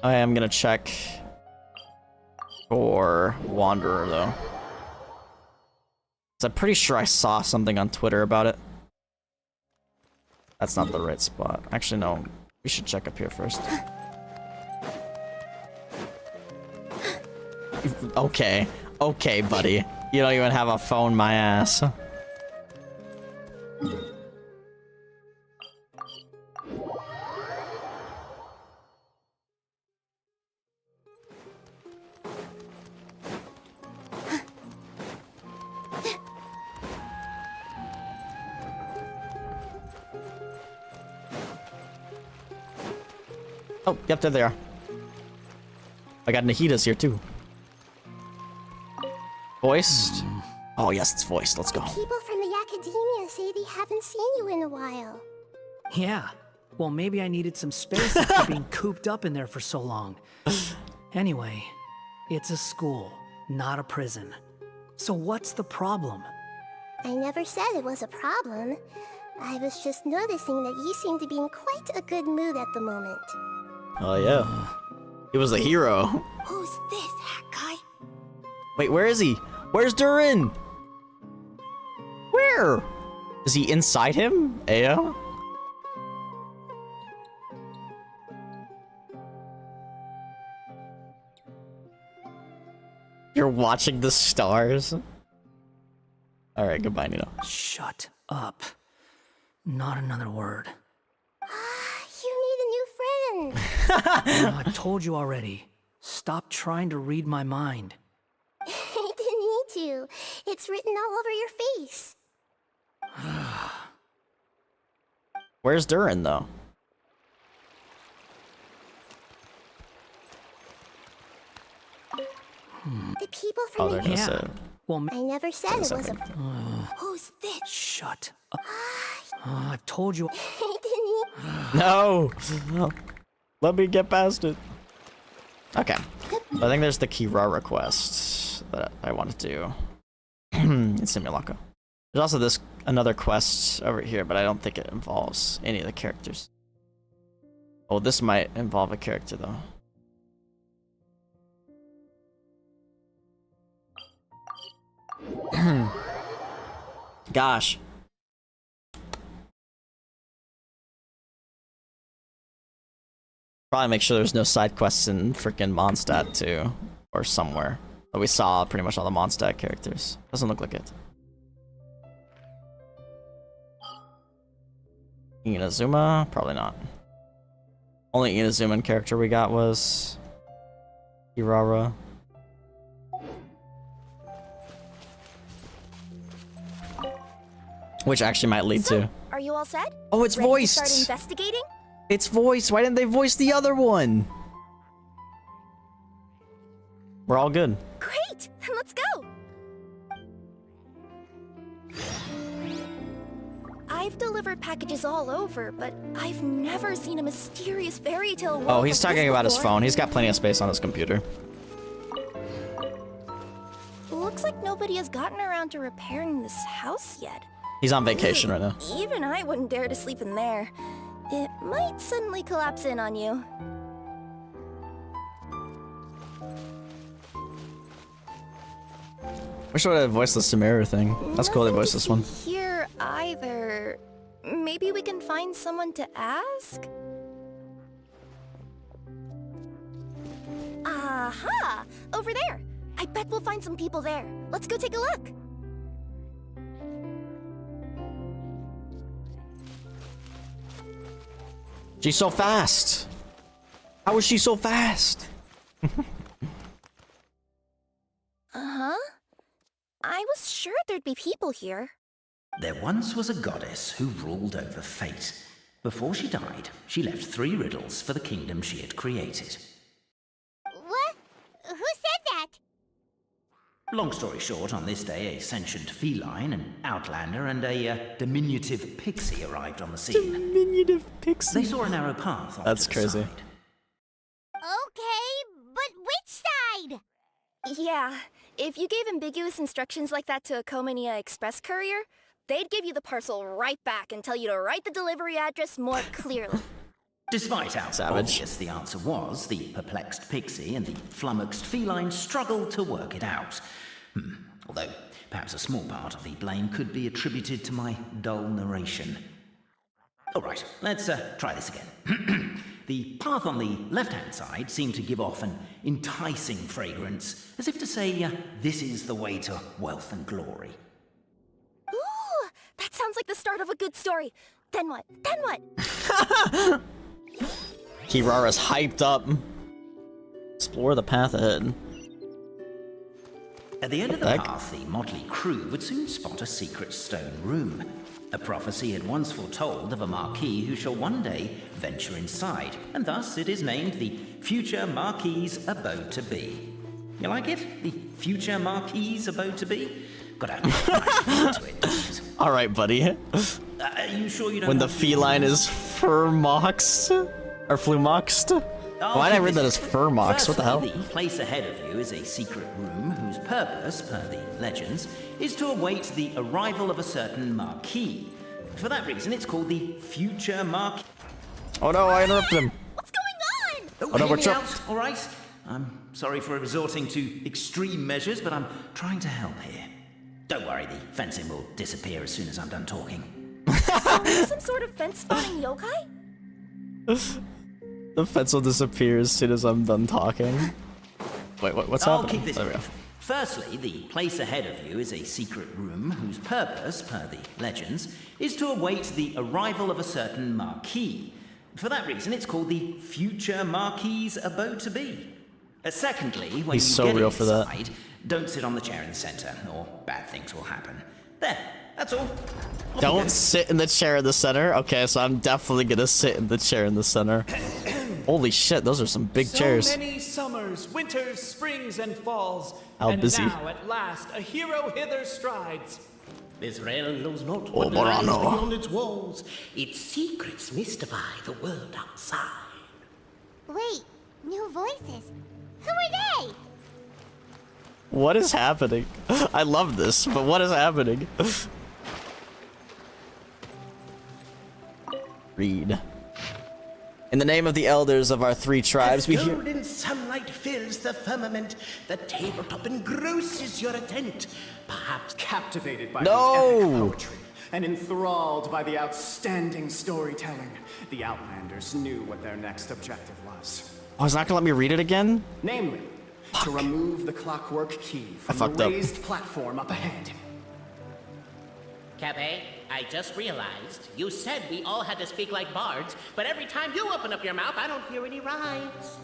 I am gonna check for Wanderer though. So I'm pretty sure I saw something on Twitter about it. That's not the right spot. Actually, no. We should check up here first. Okay. Okay, buddy. You don't even have a phone, my ass. Oh, yep, there they are. I got Nahida's here too. Voiced? Oh yes, it's voiced. Let's go. People from the academia say they haven't seen you in a while. Yeah. Well, maybe I needed some space after being cooped up in there for so long. Anyway, it's a school, not a prison. So what's the problem? I never said it was a problem. I was just noticing that you seem to be in quite a good mood at the moment. Oh yeah. He was a hero. Who's this hat guy? Wait, where is he? Where's Durin? Where? Is he inside him? Ayo? You're watching the stars? Alright, goodbye, Nino. Shut up. Not another word. You need a new friend. I told you already. Stop trying to read my mind. I didn't need to. It's written all over your face. Where's Durin, though? The people from Oh, the there's a... Well, I never said it was a. Who's this? Shut up. I told you. I didn't need. No! Let me get past it. Okay. I think there's the Kirara quest that I want to do in Simulacra. There's also this another quest over here, but I don't think it involves any of the characters. Oh, this might involve a character though. Gosh. Probably make sure there's no side quests in freaking Mondstadt too, or somewhere. But we saw pretty much all the Mondstadt characters. Doesn't look like it. Inazuma? Probably not. Only Inazuman character we got was Kirara. Which actually might lead to. Are you all set? Oh, it's Ready voiced. To start investigating? It's voiced. Why didn't they voice the other one? We're all good. Great! Then let's go! I've delivered packages all over, but I've never seen a mysterious fairy tale world. Oh, he's like talking this about his before. phone. He's got plenty of space on his computer. Looks like nobody has gotten around to repairing this house yet. He's on vacation right now. Even I wouldn't dare to sleep in there. It might suddenly collapse in on you. Wish I would have voiced the Samira thing. That's cool they voiced this one. Here either. Maybe we can find someone to ask? Aha! Over there! I bet we'll find some people there. Let's go take a look. She's so fast. How is she so fast? Uh-huh. I was sure there'd be people here. There once was a goddess who ruled over fate. Before she died, she left 3 riddles for the kingdom she had created. What? Who said that? Long story short, on this day, a sentient feline, an outlander, and a diminutive pixie arrived on the scene. Diminutive pixie? They saw a narrow path off That's to the crazy. side. Okay, but which side? Yeah, if you gave ambiguous instructions like that to a Comania Express courier, they'd give you the parcel right back and tell you to write the delivery address more clearly. Despite how Savage. obvious the answer was, the perplexed pixie and the flummoxed feline struggled to work it out. Although, perhaps a small part of the blame could be attributed to my dull narration. Alright, let's try this again. The path on the left-hand side seemed to give off an enticing fragrance, as if to say, this is the way to wealth and glory. Ooh, that sounds like the start of a good story. Then what? Then what? Kirara's hyped up. Explore the path ahead. At the end of the path, the motley crew would soon spot a secret stone room. A prophecy had once foretold of a marquis who shall one day venture inside, and thus it is named the future Marquis's abode to be. You like it? The future Marquis's abode to be? Gotta into it. Alright, buddy. Are you sure you don't When the want to- feline is furmoxed? Or flumoxed? Why did I read that as furmox? What the hell? The place ahead of you is a secret room whose purpose, per the legends, is to await the arrival of a certain marquis. For that reason, it's called the future marquis. Oh no, I interrupted him. What's going on? Oh no, we're hear me trapped. out, all right? I'm sorry for resorting to extreme measures, but I'm trying to help here. Don't worry, the fencing will disappear as soon as I'm done talking. So we're some sort of fence-spawning yokai? The fence will disappear as soon as I'm done talking. Wait, what's I'll happening? keep this There we go. brief. Firstly, the place ahead of you is a secret room whose purpose, per the legends, is to await the arrival of a certain marquis. For that reason, it's called the future Marquis's abode to be. Secondly, when He's you so get real for that. inside, don't sit on the chair in the center, or bad things will happen. There, that's all. Don't sit in the chair in the center? Okay, so I'm definitely gonna sit in the chair in the center. Holy shit, those are some big chairs. So many summers, winters, springs, and falls. How and busy. now, at last, a hero hither strides. This realm knows not Oh, what lies Morano. beyond its walls. Its secrets mystify the world outside. Wait, new voices. Who are they? What is happening? I love this, but what is happening? Read. In the name of the elders of our 3 tribes, we As hear. golden sunlight fills the firmament, the tabletop engrosses your attent. Perhaps Captivated by No! the epic poetry and enthralled by the outstanding storytelling, the Outlanders knew what their next objective was. Oh, he's not gonna let me read it again? Namely, to remove the clockwork key from fucked the up. raised platform up ahead. Cafe, I just realized you said we all had to speak like bards, but every time you open up your mouth, I don't hear any rhymes.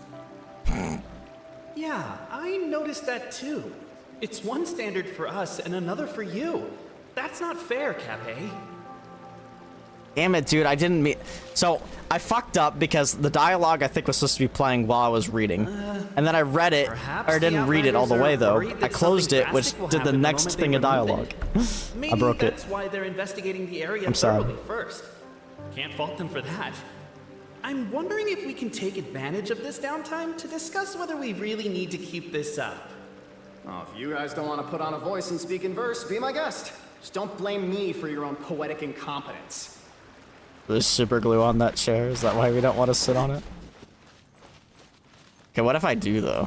Yeah, I noticed that too. It's one standard for us and another for you. That's not fair, Cafe. Damn it, dude, I didn't mean... So, I fucked up because the dialogue I think was supposed to be playing while I was reading. And then I read it, or I didn't read it all the way though. I closed it, which did the next thing of dialogue. I broke it. That's why they're investigating the area I'm sorry. thoroughly first. Can't fault them for that. I'm wondering if we can take advantage of this downtime to discuss whether we really need to keep this up. Oh, if you guys don't want to put on a voice and speak in verse, be my guest. Just don't blame me for your own poetic incompetence. There's super glue on that chair. Is that why we don't want to sit on it? Okay, what if I do though?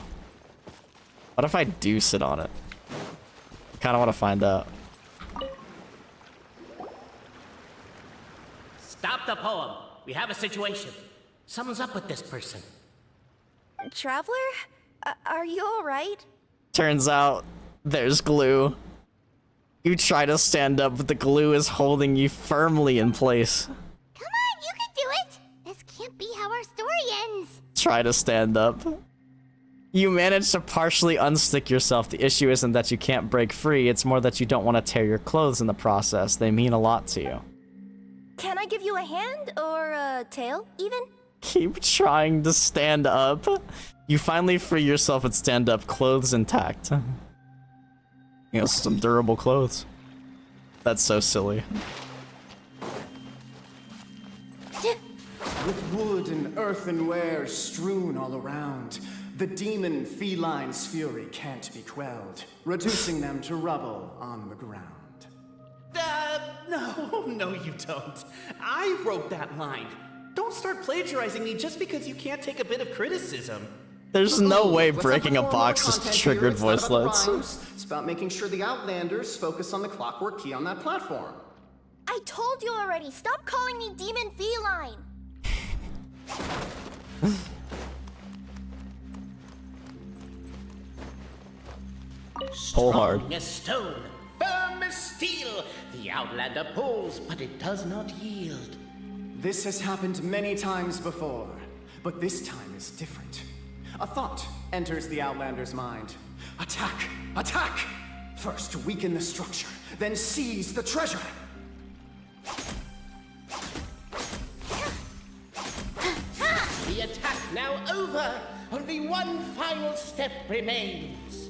What if I do sit on it? I kind of want to find out. Stop the poem. We have a situation. Something's up with this person. Traveler? Are you alright? Turns out there's glue. You try to stand up, but the glue is holding you firmly in place. Come on, you can do it! This can't be how our story ends. Try to stand up. You manage to partially unstick yourself. The issue isn't that you can't break free, it's more that you don't want to tear your clothes in the process. They mean a lot to you. Can I give you a hand or a tail, even? Keep trying to stand up. You finally free yourself and stand up, clothes intact. You know, some durable clothes. That's so silly. With wood and earthenware strewn all around, the demon feline's fury can't be quelled, reducing them to rubble on the ground. No, you don't. I wrote that line. Don't start plagiarizing me just because you can't take a bit of criticism. There's no way Let's breaking a not perform box more is content triggered here. It's not about the voicelets. rhymes. It's about making sure the Outlanders focus on the clockwork key on that platform. I told you already, stop calling me demon feline! Pull hard. Strong as stone, firm as steel. The Outlander pulls, but it does not yield. This has happened many times before, but this time is different. A thought enters the Outlander's mind. Attack! Attack! First weaken the structure, then seize the treasure! The attack now over. Only one final step remains.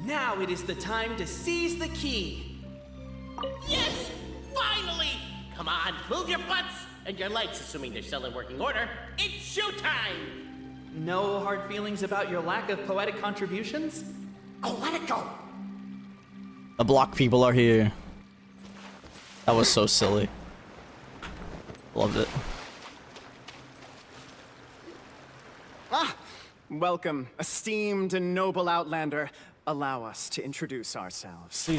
Now it is the time to seize the key. Yes! Finally! Come on, move your butts and your legs, assuming they're still in working order. It's showtime! No hard feelings about your lack of poetic contributions? Oh, let it go! The block people are here. That was so silly. Loved it. Ah! Welcome, esteemed and noble Outlander. Allow us to introduce ourselves.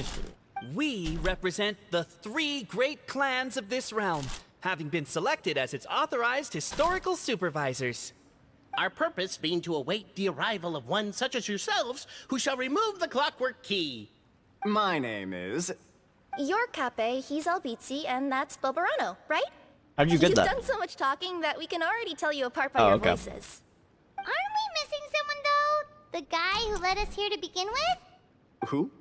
We represent the 3 great clans of this realm, having been selected as its authorized historical supervisors. Our purpose being to await the arrival of one such as yourselves who shall remove the clockwork key. My name is... You're Cape, he's Albizzi, and that's Bobarano, right? How'd you get that? You've done so much talking that we can already tell you apart by Oh, your okay. voices. Aren't we missing someone, though? The guy who led us here to begin with? Who?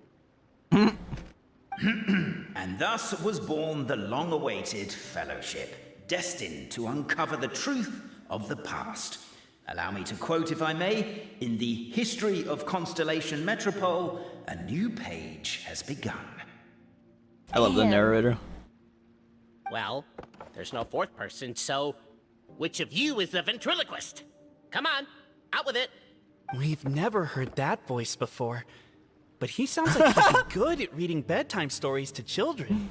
And thus was born the long-awaited fellowship, destined to uncover the truth of the past. Allow me to quote, if I may, in the history of Constellation Metropole, a new page has begun. I love the narrator. Well, there's no fourth person, so which of you is the ventriloquist? Come on, out with it. We've never heard that voice before, but he sounds like he'd be good at reading bedtime stories to children.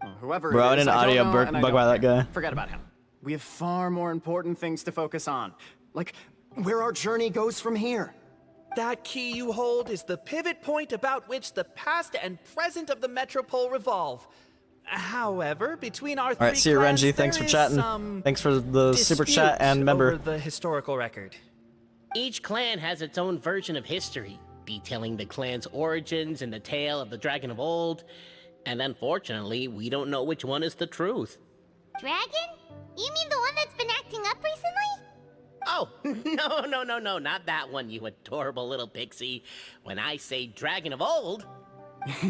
Well, whoever Bro, I it is, didn't audio don't know, and I bug don't by that care. guy. Forget about him. We have far more important things to focus on. Like, where our journey goes from here. That key you hold is the pivot point about which the past and present of the Metropole revolve. However, between our Alright, see you, clans, Renji. Thanks there for is chatting. some Thanks for the super chat dispute and member. over the historical record. Each clan has its own version of history, detailing the clan's origins and the tale of the dragon of old. And unfortunately, we don't know which one is the truth. Dragon? You mean the one that's been acting up recently? Oh, no, not that one, you adorable little pixie. When I say dragon of old...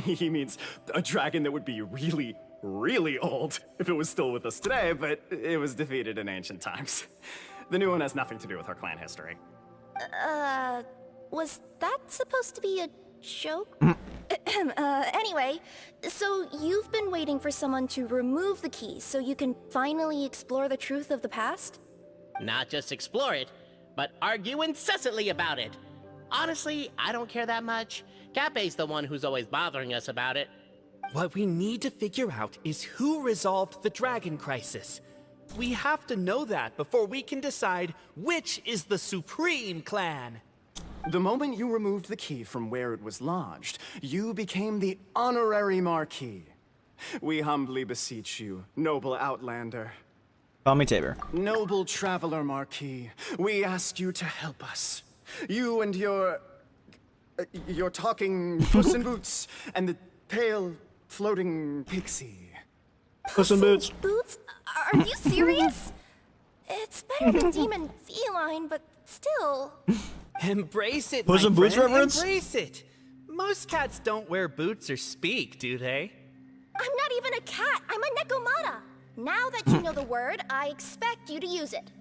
He means a dragon that would be really, really old, if it was still with us today, but it was defeated in ancient times. The new one has nothing to do with our clan history. Was that supposed to be a joke? Anyway, so you've been waiting for someone to remove the key so you can finally explore the truth of the past? Not just explore it, but argue incessantly about it. Honestly, I don't care that much. Cape's the one who's always bothering us about it. What we need to figure out is who resolved the dragon crisis. We have to know that before we can decide which is the supreme clan. The moment you removed the key from where it was lodged, you became the honorary Marquis. We humbly beseech you, noble Outlander. Call me Tabor. Noble Traveler Marquis, we ask you to help us. You and your talking Puss in Boots and the pale floating pixie. Puss in Boots. Boots? Are you serious? It's better than demon feline, but still. Embrace it, Puss my in Boots friend. reference? Embrace it. Most cats don't wear boots or speak, do they? I'm not even a cat. I'm a Nekomata. Now that you know the word, I expect you to use it.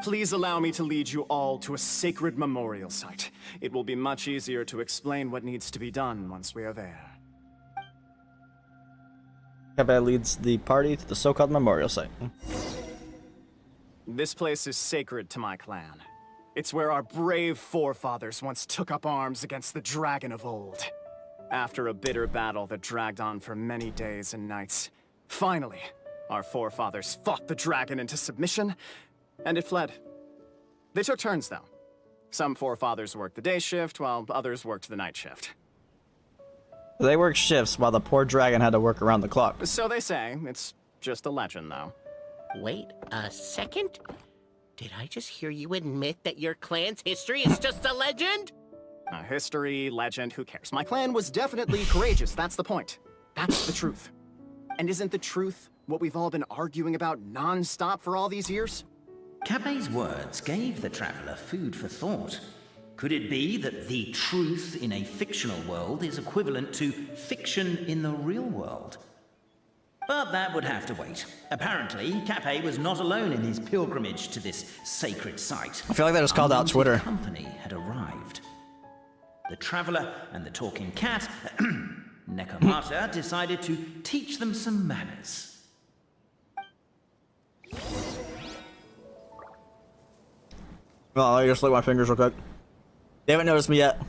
Please allow me to lead you all to a sacred memorial site. It will be much easier to explain what needs to be done once we are there. Cape leads the party to the so-called memorial site. This place is sacred to my clan. It's where our brave forefathers once took up arms against the dragon of old. After a bitter battle that dragged on for many days and nights, finally, our forefathers fought the dragon into submission, and it fled. They took turns, though. Some forefathers worked the day shift, while others worked the night shift. They worked shifts while the poor dragon had to work around the clock. So they say. It's just a legend, though. Wait a second? Did I just hear you admit that your clan's history is just a legend? History, legend, who cares? My clan was definitely courageous, that's the point. That's the truth. And isn't the truth what we've all been arguing about non-stop for all these years? Cape's words gave the traveler food for thought. Could it be that the truth in a fictional world is equivalent to fiction in the real world? But that would have to wait. Apparently, Cape was not alone in his pilgrimage to this sacred site. I feel like that just called out Twitter. Company had arrived. The traveler and the talking cat, Nekomata, decided to teach them some manners. Well, I just lick my fingers real quick. They haven't noticed me yet.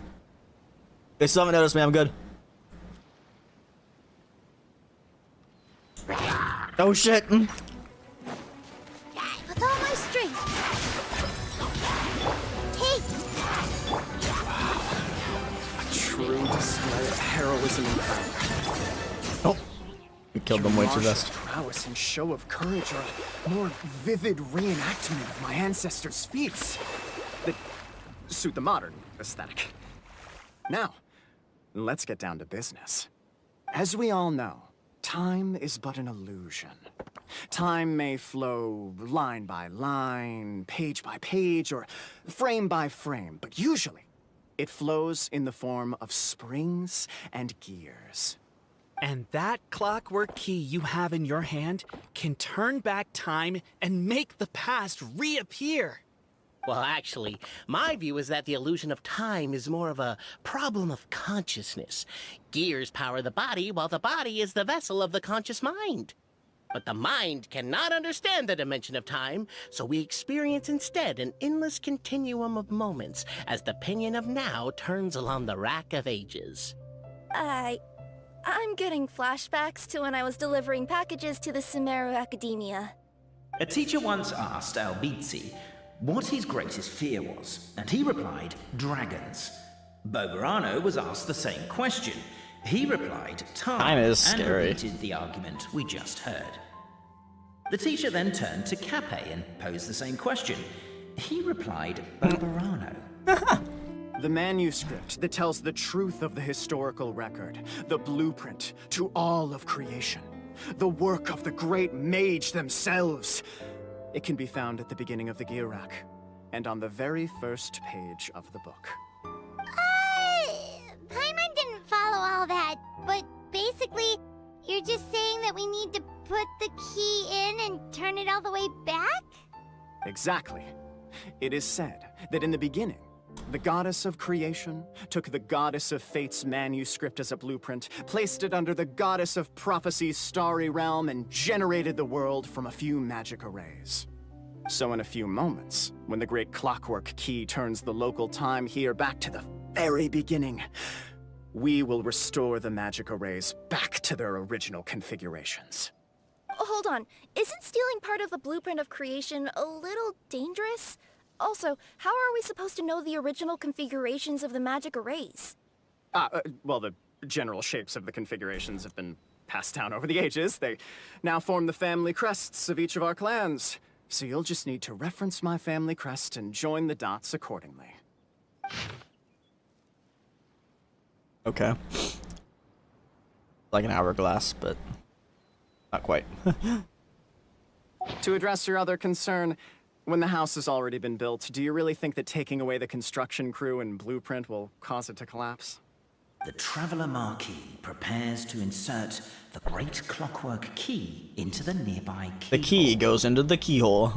They still haven't noticed me. I'm good. Oh shit! With all my strength. A true display of heroism and valor. Oh, we killed them way too fast. Prowess and show of courage are a more vivid reenactment of my ancestors' feats that suit the modern aesthetic. Now, let's get down to business. As we all know, time is but an illusion. Time may flow line by line, page by page, or frame by frame, but usually it flows in the form of springs and gears. And that clockwork key you have in your hand can turn back time and make the past reappear. Well, actually, my view is that the illusion of time is more of a problem of consciousness. Gears power the body, while the body is the vessel of the conscious mind. But the mind cannot understand the dimension of time, so we experience instead an endless continuum of moments as the pinion of now turns along the rack of ages. I'm getting flashbacks to when I was delivering packages to the Sumeru Academia. A teacher once asked Albizzi what his greatest fear was, and he replied, dragons. Boberano was asked the same question. He replied, time is scary. And repeated the argument we just heard. The teacher then turned to Cape and posed the same question. He replied, Boberano. The manuscript that tells the truth of the historical record, the blueprint to all of creation, the work of the great mage themselves. It can be found at the beginning of the Girac, and on the very first page of the book. Paimon didn't follow all that, but basically, You're just saying that we need to put the key in and turn it all the way back? Exactly. It is said that in the beginning, the goddess of creation took the goddess of fate's manuscript as a blueprint, placed it under the goddess of prophecy's starry realm, and generated the world from a few magic arrays. So in a few moments, when the great clockwork key turns the local time here back to the very beginning, we will restore the magic arrays back to their original configurations. Hold on, isn't stealing part of the blueprint of creation a little dangerous? Also, how are we supposed to know the original configurations of the magic arrays? Well, the general shapes of the configurations have been passed down over the ages. They now form the family crests of each of our clans. So you'll just need to reference my family crest and join the dots accordingly. Okay. Like an hourglass, but not quite. To address your other concern, when the house has already been built, do you really think that taking away the construction crew and blueprint will cause it to collapse? The Traveler Marquis prepares to insert the great clockwork key into the nearby keyhole. The key goes into the keyhole.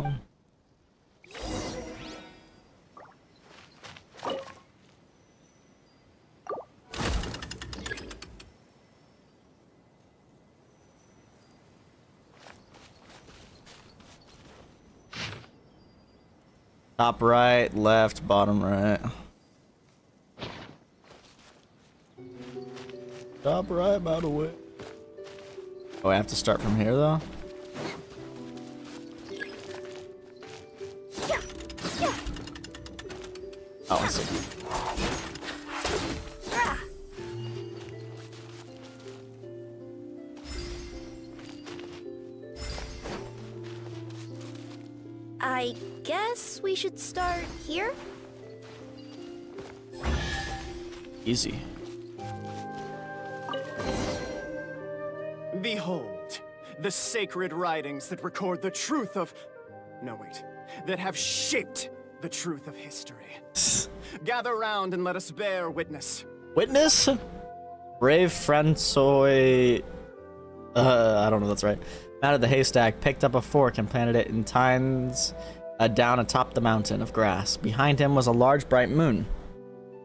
Top right, left, bottom right. Top right, by the way. Oh, I have to start from here, though? Oh, I see. I guess we should start here? Easy. Behold, the sacred writings that record the truth of... No, wait. That have shaped the truth of history. Gather round and let us bear witness. Witness? Brave Francois... I don't know if that's right. Mounted the haystack, picked up a fork, and planted it in tines down atop the mountain of grass. Behind him was a large, bright moon.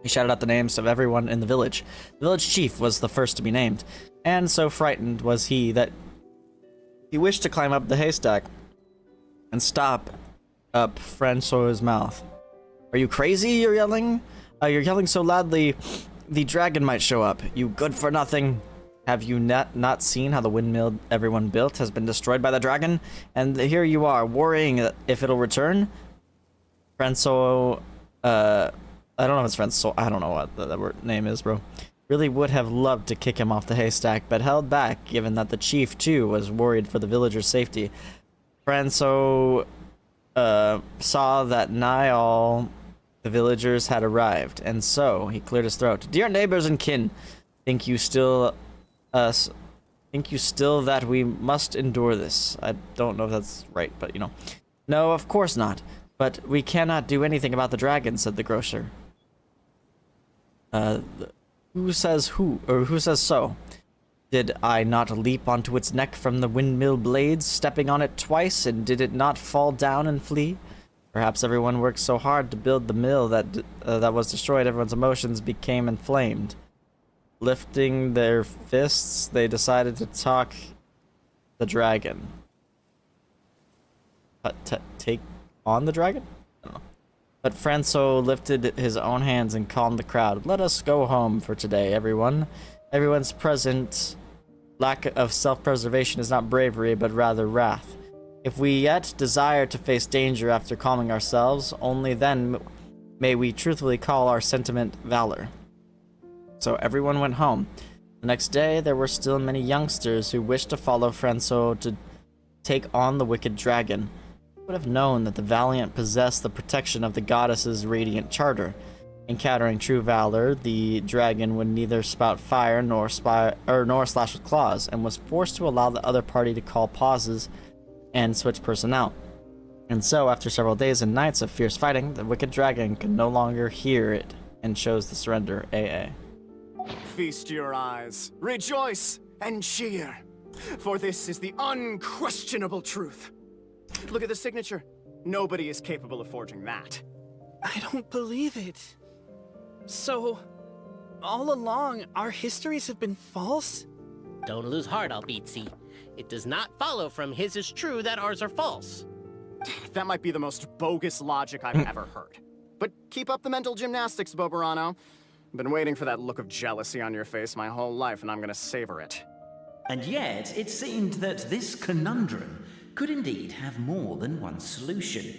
He shouted out the names of everyone in the village. The village chief was the first to be named, and so frightened was he that he wished to climb up the haystack and stop up Francois' mouth. Are you crazy? You're yelling? You're yelling so loudly the dragon might show up. You good for nothing. Have you not seen how the windmill everyone built has been destroyed by the dragon? And here you are, worrying if it'll return? Francois, I don't know if it's Francois, I don't know what the name is, bro. Really would have loved to kick him off the haystack, but held back, given that the chief, too, was worried for the villagers' safety. Francois, saw that nigh all the villagers had arrived, and so he cleared his throat. Dear neighbors and kin, think you still that we must endure this? I don't know if that's right, but you know. No, of course not. But we cannot do anything about the dragon, said the grocer. Who says so? Did I not leap onto its neck from the windmill blades, stepping on it twice, and did it not fall down and flee? Perhaps everyone worked so hard to build the mill that was destroyed, everyone's emotions became inflamed. Lifting their fists, they decided to talk the dragon. Take on the dragon? I don't know. But Francois lifted his own hands and calmed the crowd. Let us go home for today, everyone. Everyone's present lack of self-preservation is not bravery, but rather wrath. If we yet desire to face danger after calming ourselves, only then may we truthfully call our sentiment valor. So everyone went home. The next day, there were still many youngsters who wished to follow Francois to take on the wicked dragon. Who would have known that the valiant possessed the protection of the goddess's radiant charter? Encountering true valor, the dragon would neither spout fire nor slash with claws, and was forced to allow the other party to call pauses and switch personnel. And so, after several days and nights of fierce fighting, the wicked dragon could no longer hear it and chose to surrender. AA. Feast your eyes, rejoice, and cheer. For this is the unquestionable truth. Look at the signature. Nobody is capable of forging that. I don't believe it. So, all along, our histories have been false? Don't lose heart, Albizzi. It does not follow from his is true that ours are false. That might be the most bogus logic I've ever heard. But keep up the mental gymnastics, Boberano. I've been waiting for that look of jealousy on your face my whole life, and I'm gonna savor it. And yet, it seemed that this conundrum could indeed have more than one solution.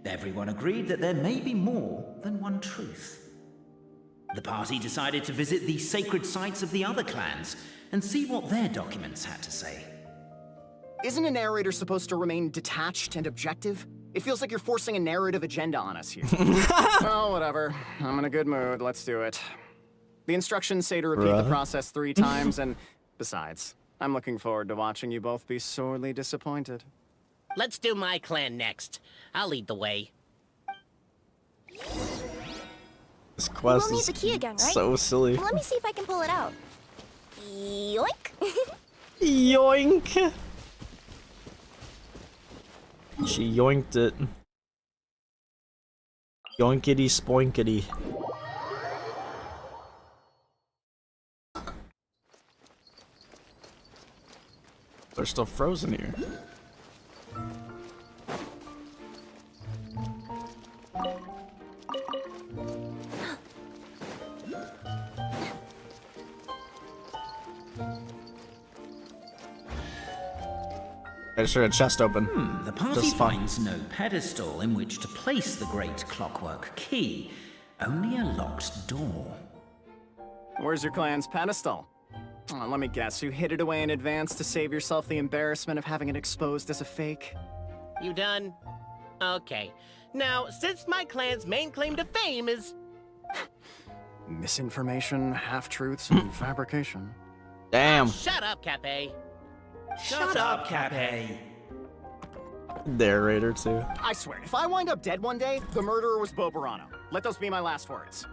Everyone agreed that there may be more than one truth. The party decided to visit the sacred sites of the other clans and see what their documents had to say. Isn't a narrator supposed to remain detached and objective? It feels like you're forcing a narrative agenda on us here. Well, whatever. I'm in a good mood. Let's do it. The instructions say to repeat the process 3 times, and besides, I'm looking forward to watching you both be sorely disappointed. Let's do my clan next. I'll lead the way. This quest We'll need is the key again, right? so silly. Let me see if I can pull it out. Yoink! Yoink! She yoinked it. Yoinkity spoinkity. They're still frozen here. I just heard a chest open. The party finds no pedestal in which to place the great clockwork key, only a locked door. Where's your clan's pedestal? Oh, let me guess, you hid it away in advance to save yourself the embarrassment of having it exposed as a fake? You done? Okay. Now, since my clan's main claim to fame is... Misinformation, half-truths, and fabrication. Damn. Shut up, Cape. Shut up, Cape. Narrator too. I swear, if I wind up dead one day, the murderer was Boberano. Let those be my last words.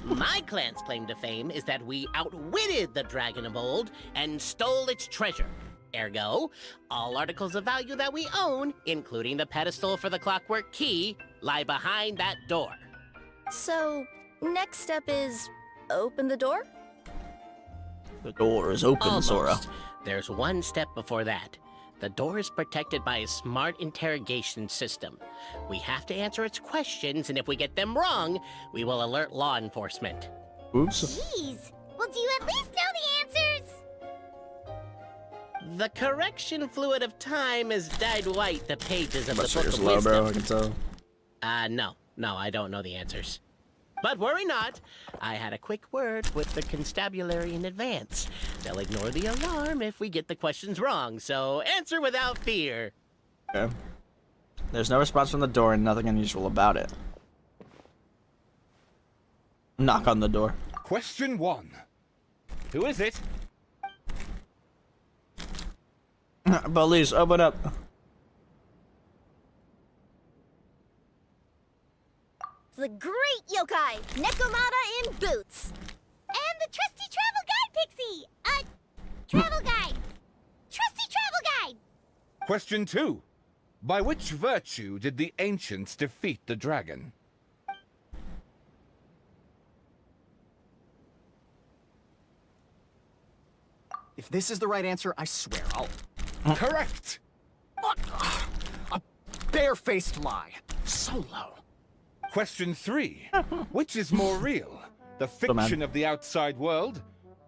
My clan's claim to fame is that we outwitted the Dragon of Old and stole its treasure. Ergo, all articles of value that we own, including the pedestal for the clockwork key, lie behind that door. So, next step is open the door? The door is open, Almost. Sora. There's one step before that. The door is protected by a smart interrogation system. We have to answer its questions, and if we get them wrong, we will alert law enforcement. Oops. Jeez. Well, do you at least know the answers? The correction fluid of time has dyed white the pages of the Book of Low, Wisdom. bro, I can tell. No, I don't know the answers. But worry not, I had a quick word with the constabulary in advance. They'll ignore the alarm if we get the questions wrong, so answer without fear. Okay. There's no response from the door and nothing unusual about it. Knock on the door. Question 1. Who is it? Police, open up. The great yokai, Nekomata in boots. And the trusty travel guide, Pixie! Travel guide! Trusty travel guide! Question 2. By which virtue did the ancients defeat the dragon? If this is the right answer, I swear I'll... Correct! What? A barefaced lie. So low. Question 3. Which is more real? The fiction of the outside world,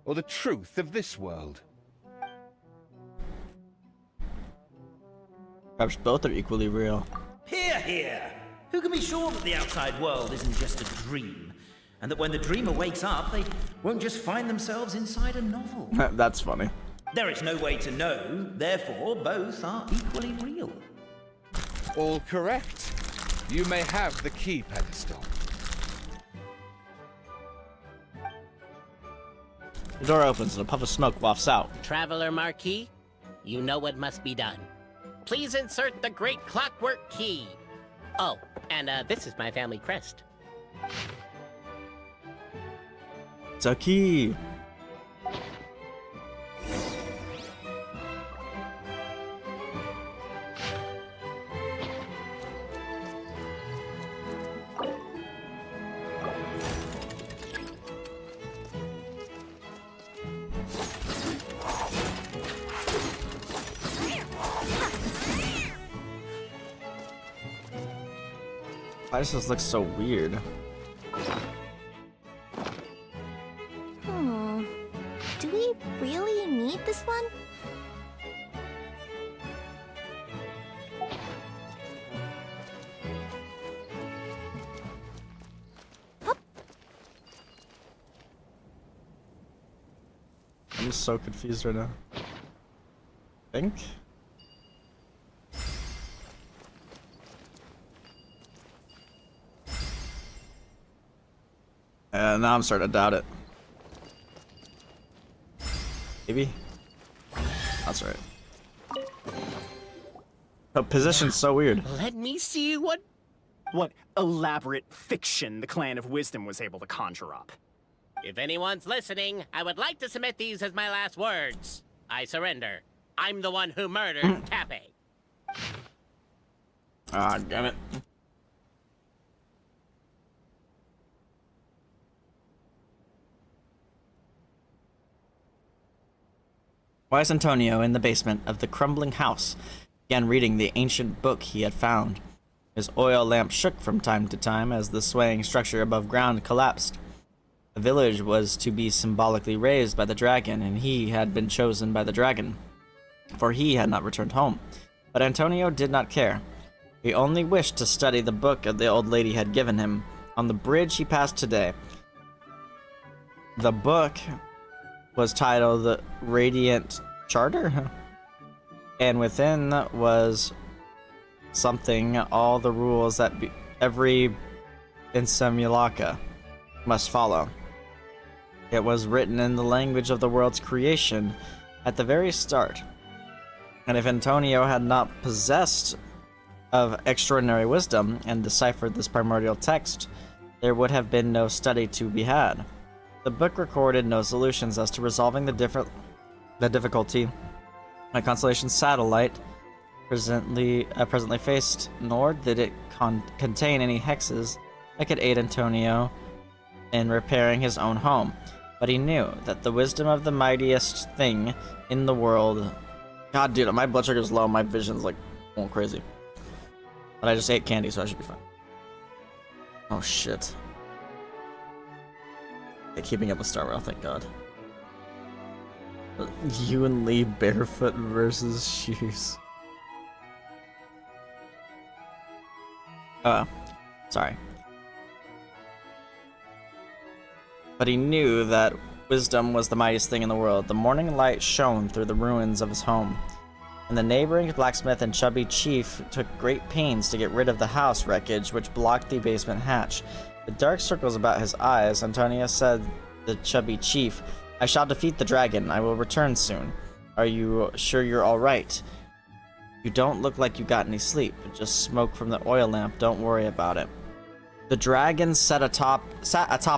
or the truth of this world? Perhaps both are equally real. Hear, hear! Who can be sure that the outside world isn't just a dream? And that when the dreamer wakes up, they won't just find themselves inside a novel? That's funny. There is no way to know, therefore both are equally real. All correct. You may have the key pedestal. The door opens and a puff of smoke wafts out. Traveler Marquis, you know what must be done. Please insert the great clockwork key. Oh, and this is my family crest. It's a key. Why does this look so weird? Do we really need this one? I'm so confused right now. Think? Now I'm starting to doubt it. Maybe? That's right. The position's so weird. Let me see what elaborate fiction the Clan of Wisdom was able to conjure up. If anyone's listening, I would like to submit these as my last words. I surrender. I'm the one who murdered Cappy. Ah, damn it. Why is Antonio in the basement of the crumbling house? Began reading the ancient book he had found. His oil lamp shook from time to time as the swaying structure above ground collapsed. The village was to be symbolically raised by the dragon, and he had been chosen by the dragon, for he had not returned home. But Antonio did not care. He only wished to study the book that the old lady had given him. On the bridge he passed today, the book was titled The Radiant Charter, and within was something, all the rules that every Insimulaka must follow. It was written in the language of the world's creation at the very start, and if Antonio had not possessed of extraordinary wisdom and deciphered this primordial text, there would have been no study to be had. The book recorded no solutions as to resolving the difficulty my constellation's satellite presently faced, nor did it contain any hexes that could aid Antonio in repairing his own home. But he knew that the wisdom of the mightiest thing in the world... God, dude, my blood sugar's low, my vision's like going crazy. But I just ate candy, so I should be fine. Oh, shit. Okay, keeping up with Star Rail, thank God. You and Lee barefoot versus shoes. Sorry. But he knew that wisdom was the mightiest thing in the world. The morning light shone through the ruins of his home, and the neighboring blacksmith and chubby chief took great pains to get rid of the house wreckage which blocked the basement hatch. With dark circles about his eyes, Antonio said the chubby chief, "I shall defeat the dragon. I will return soon. Are you sure you're all right? You don't look like you got any sleep. Just smoke from the oil lamp. Don't worry about it." The dragon sat atop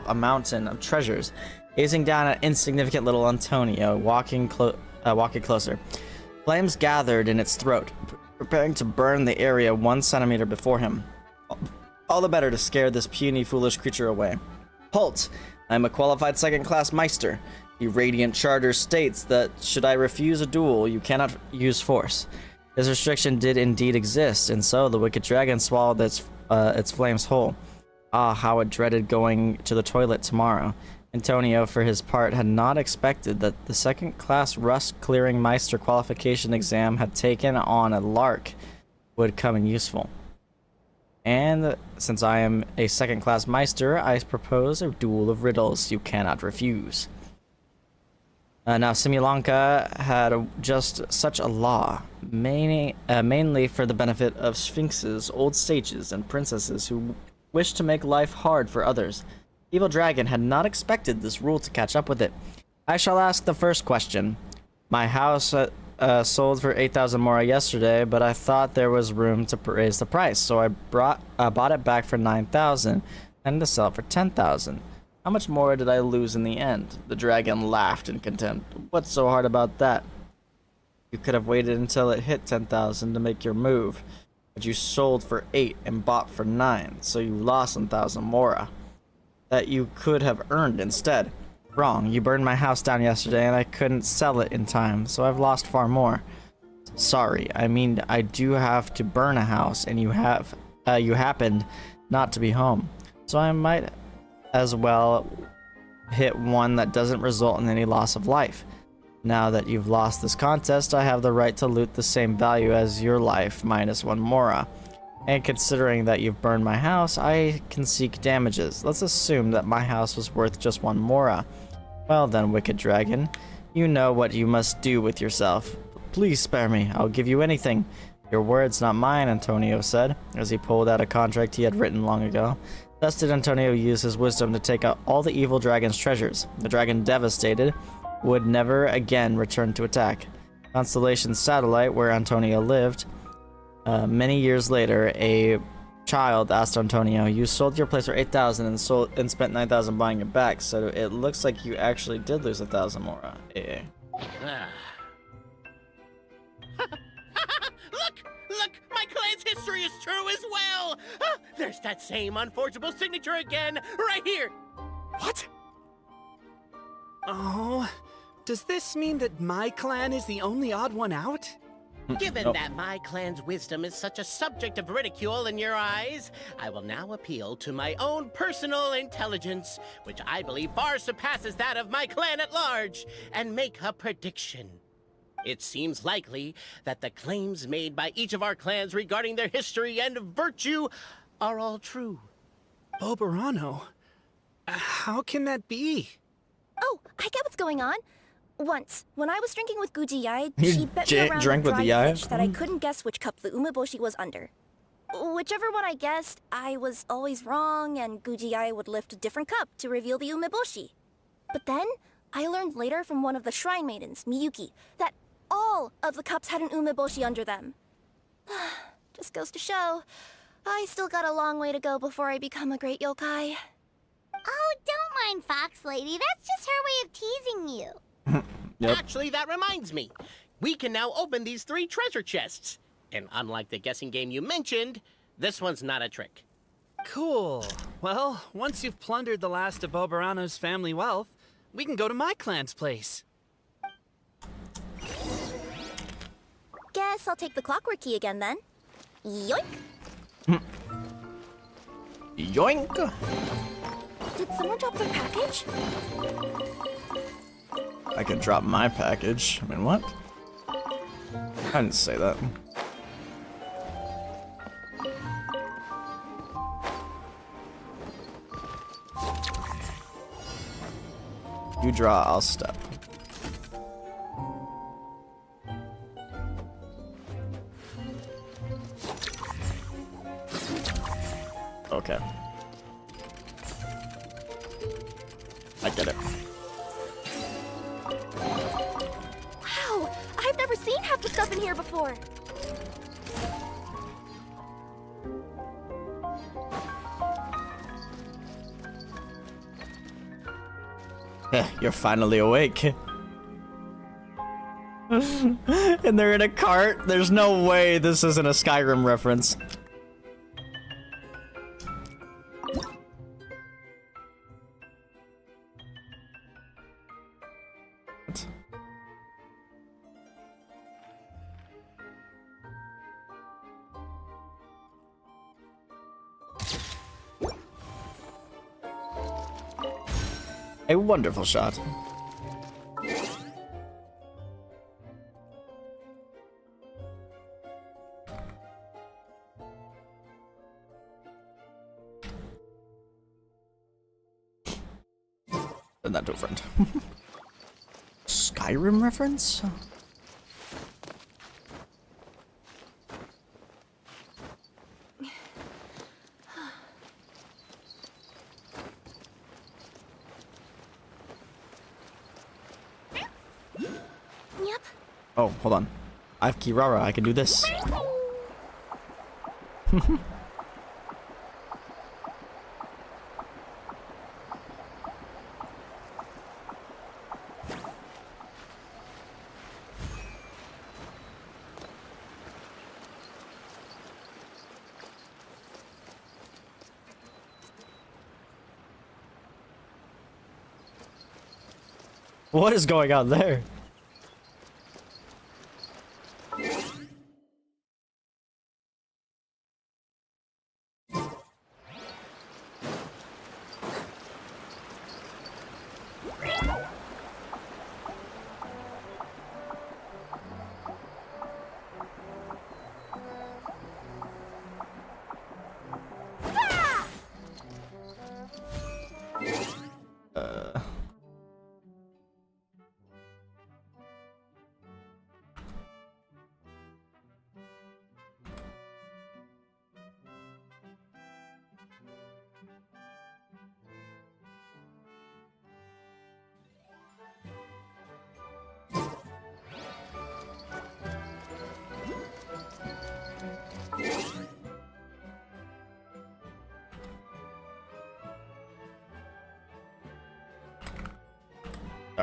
a mountain of treasures, gazing down at insignificant little Antonio, walking closer. Flames gathered in its throat, preparing to burn the area 1 centimeter before him. All the better to scare this puny, foolish creature away. "Halt! I am a qualified second-class Meister. The Radiant Charter states that should I refuse a duel, you cannot use force." This restriction did indeed exist, and so the wicked dragon swallowed its flames whole. Ah, how it dreaded going to the toilet tomorrow. Antonio, for his part, had not expected that the second-class rust-clearing Meister qualification exam had taken on a lark would come in useful. And since I am a second-class Meister, I propose a duel of riddles you cannot refuse. Now, Simulanka had just such a law, mainly for the benefit of sphinxes, old sages, and princesses who wished to make life hard for others. Evil Dragon had not expected this rule to catch up with it. I shall ask the first question. My house sold for 8,000 mora yesterday, but I thought there was room to raise the price, so I bought it back for 9,000 and to sell it for 10,000. How much more did I lose in the end? The dragon laughed in contempt. What's so hard about that? You could have waited until it hit 10,000 to make your move, but you sold for 8 and bought for 9, so you lost 1,000 mora that you could have earned instead. Wrong. You burned my house down yesterday and I couldn't sell it in time, so I've lost far more. Sorry, I mean I do have to burn a house, and you happened not to be home. So I might as well hit one that doesn't result in any loss of life. Now that you've lost this contest, I have the right to loot the same value as your life, minus 1 mora. And considering that you've burned my house, I can seek damages. Let's assume that my house was worth just 1 mora. Well then, wicked dragon, you know what you must do with yourself. Please spare me, I'll give you anything. Your words, not mine, Antonio said, as he pulled out a contract he had written long ago. Thus did Antonio use his wisdom to take out all the evil dragon's treasures. The dragon, devastated, would never again return to attack. Constellation Satellite, where Antonio lived, many years later, a child asked Antonio, "You sold your place for 8,000 and spent 9,000 buying it back, so it looks like you actually did lose 1,000 mora." Look, my clan's history is true as well. There's that same unforgeable signature again, right here. What? Oh, does this mean that my clan is the only odd one out? Given that my clan's wisdom is such a subject of ridicule in your eyes, I will now appeal to my own personal intelligence, which I believe far surpasses that of my clan at large, and make a prediction. It seems likely that the claims made by each of our clans regarding their history and virtue are all true. Boberano? How can that be? Oh, I get what's going on. Once, when I was drinking with Gujiyai, You she bet me around drank a with dry the Yai? fish that I couldn't guess which cup the umeboshi was under. Whichever one I guessed, I was always wrong, and Gujiyai would lift a different cup to reveal the umeboshi. But then, I learned later from one of the shrine maidens, Miyuki, that all of the cups had an umeboshi under them. Just goes to show, I still got a long way to go before I become a great yokai. Oh, don't mind Fox Lady. That's just her way of teasing you. Yep. Actually, that reminds me. We can now open these 3 treasure chests. And unlike the guessing game you mentioned, this one's not a trick. Cool. Well, once you've plundered the last of Boberano's family wealth, we can go to my clan's place. Guess I'll take the clockwork key again then. Yoink! Yoink! Did someone drop their package? I could drop my package. I mean, what? I didn't say that. You draw, I'll step. Okay. I get it. Wow! I've never seen half the stuff in here before! You're finally awake. And they're in a cart? There's no way this isn't a Skyrim reference. A wonderful shot. Send that to a friend. Skyrim reference? Yep. Oh, hold on. I have Kirara, I can do this. What is going on there?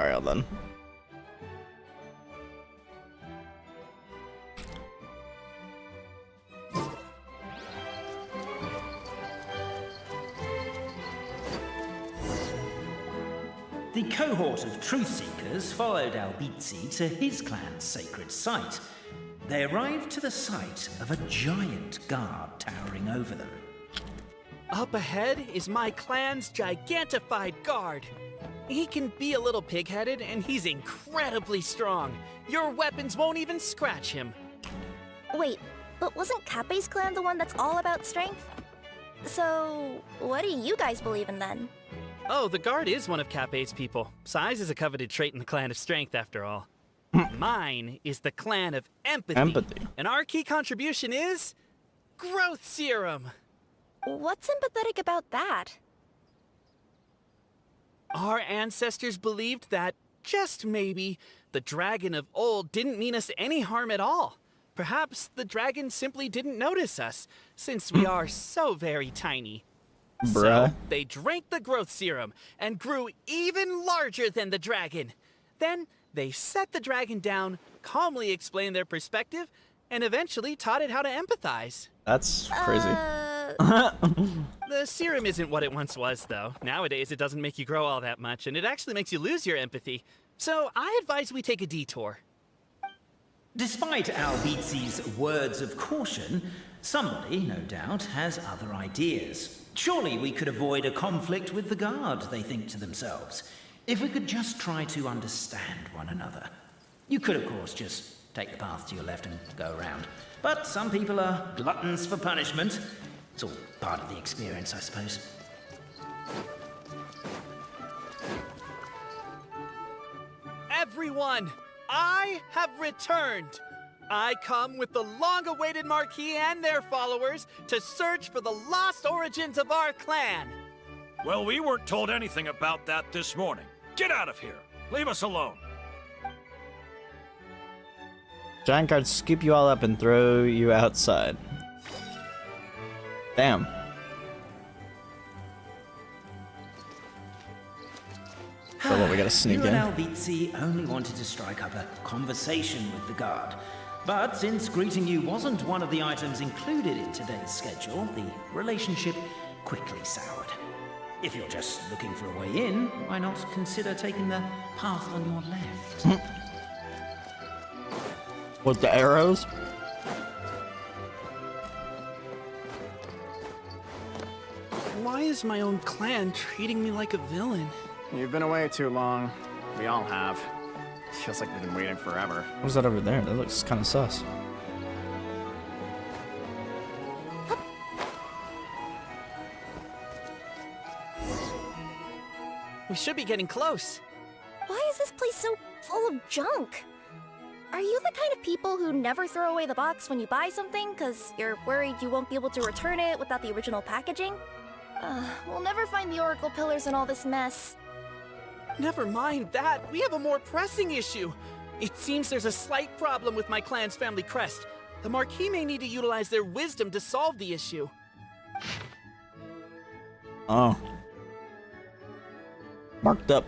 scenario then. The cohort of truth seekers followed Albizzi to his clan's sacred site. They arrived to the site of a giant guard towering over them. Up ahead is my clan's gigantified guard. He can be a little pig-headed, and he's incredibly strong. Your weapons won't even scratch him. Wait, but wasn't Kappe's clan the one that's all about strength? So, what do you guys believe in then? Oh, the guard is one of Kappe's people. Size is a coveted trait in the clan of strength, after all. Mine is the clan of empathy. And our key contribution is growth serum. What's sympathetic about that? Our ancestors believed that, just maybe, the dragon of old didn't mean us any harm at all. Perhaps the dragon simply didn't notice us, since we are so very tiny. Bruh. So, they drank the growth serum and grew even larger than the dragon. Then, they set the dragon down, calmly explained their perspective, and eventually taught it how to empathize. That's crazy. The serum isn't what it once was, though. Nowadays, it doesn't make you grow all that much, and it actually makes you lose your empathy. So, I advise we take a detour. Despite Albizzi's words of caution, somebody, no doubt, has other ideas. Surely we could avoid a conflict with the guard, they think to themselves, if we could just try to understand one another. You could, of course, just take the path to your left and go around. But some people are gluttons for punishment. It's all part of the experience, I suppose. Everyone, I have returned. I come with the long-awaited Marquis and their followers to search for the lost origins of our clan. Well, we weren't told anything about that this morning. Get out of here. Leave us alone. Giant guards scoop you all up and throw you outside. Damn. So what, we gotta sneak You in? and Albizzi only wanted to strike up a conversation with the guard. But since greeting you wasn't one of the items included in today's schedule, the relationship quickly soured. If you're just looking for a way in, why not consider taking the path on your left? With the arrows? Why is my own clan treating me like a villain? You've been away too long. We all have. Feels like we've been waiting forever. What is that over there? That looks kind of sus. We should be getting close. Why is this place so full of junk? Are you the kind of people who never throw away the box when you buy something because you're worried you won't be able to return it without the original packaging? We'll never find the Oracle Pillars in all this mess. Never mind that. We have a more pressing issue. It seems there's a slight problem with my clan's family crest. The Marquis may need to utilize their wisdom to solve the issue. Oh. Marked up.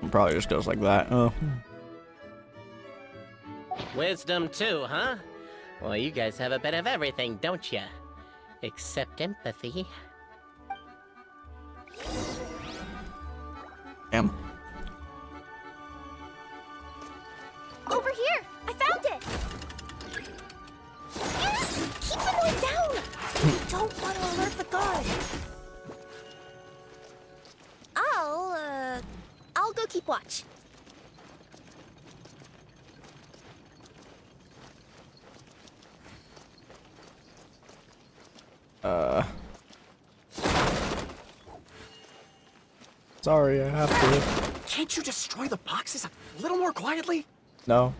It probably just goes like that. Oh. Wisdom too, huh? Well, you guys have a bit of everything, don't ya? Except empathy. Damn. Over here! I found it! Keep the noise down! We don't want to alert the guard. I'll go keep watch. Sorry, I have to. Can't you destroy the boxes a little more quietly? No.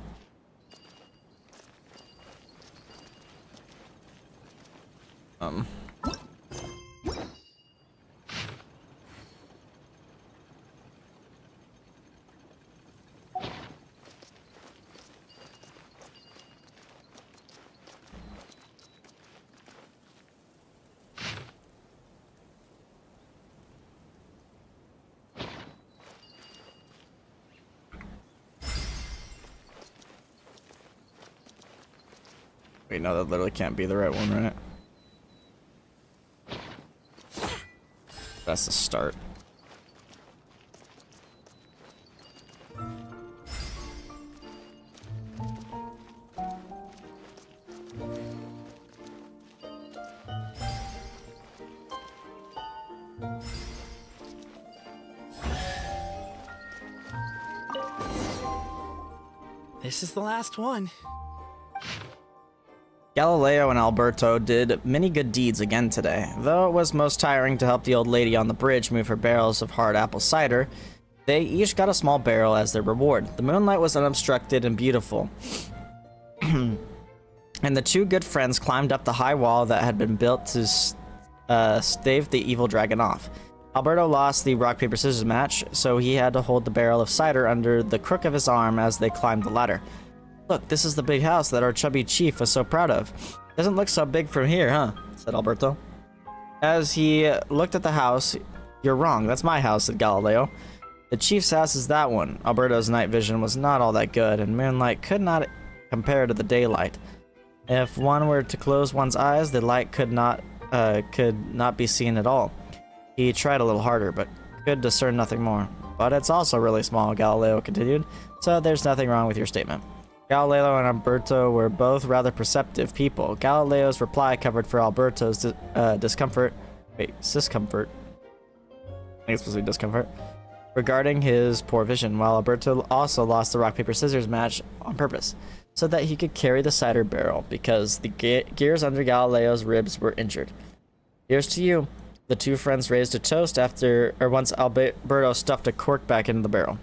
Wait, no, that literally can't be the right one, right? That's the start. This is the last one. Galileo and Alberto did many good deeds again today. Though it was most tiring to help the old lady on the bridge move her barrels of hard apple cider, they each got a small barrel as their reward. The moonlight was unobstructed and beautiful. And the two good friends climbed up the high wall that had been built to stave the evil dragon off. Alberto lost the rock, paper, scissors match, so he had to hold the barrel of cider under the crook of his arm as they climbed the ladder. Look, this is the big house that our chubby chief was so proud of. Doesn't look so big from here, huh? Said Alberto. As he looked at the house, you're wrong, that's my house, said Galileo. The chief's house is that one. Alberto's night vision was not all that good, and moonlight could not compare to the daylight. If one were to close one's eyes, the light could not be seen at all. He tried a little harder, but could discern nothing more. But it's also really small, Galileo continued, so there's nothing wrong with your statement. Galileo and Alberto were both rather perceptive people. Galileo's reply covered for Alberto's discomfort. Wait, discomfort? I think it's supposed to be discomfort. Regarding his poor vision, while Alberto also lost the rock, paper, scissors match on purpose, so that he could carry the cider barrel, because the gears under Galileo's ribs were injured. Here's to you. The two friends raised a toast once Alberto stuffed a cork back into the barrel.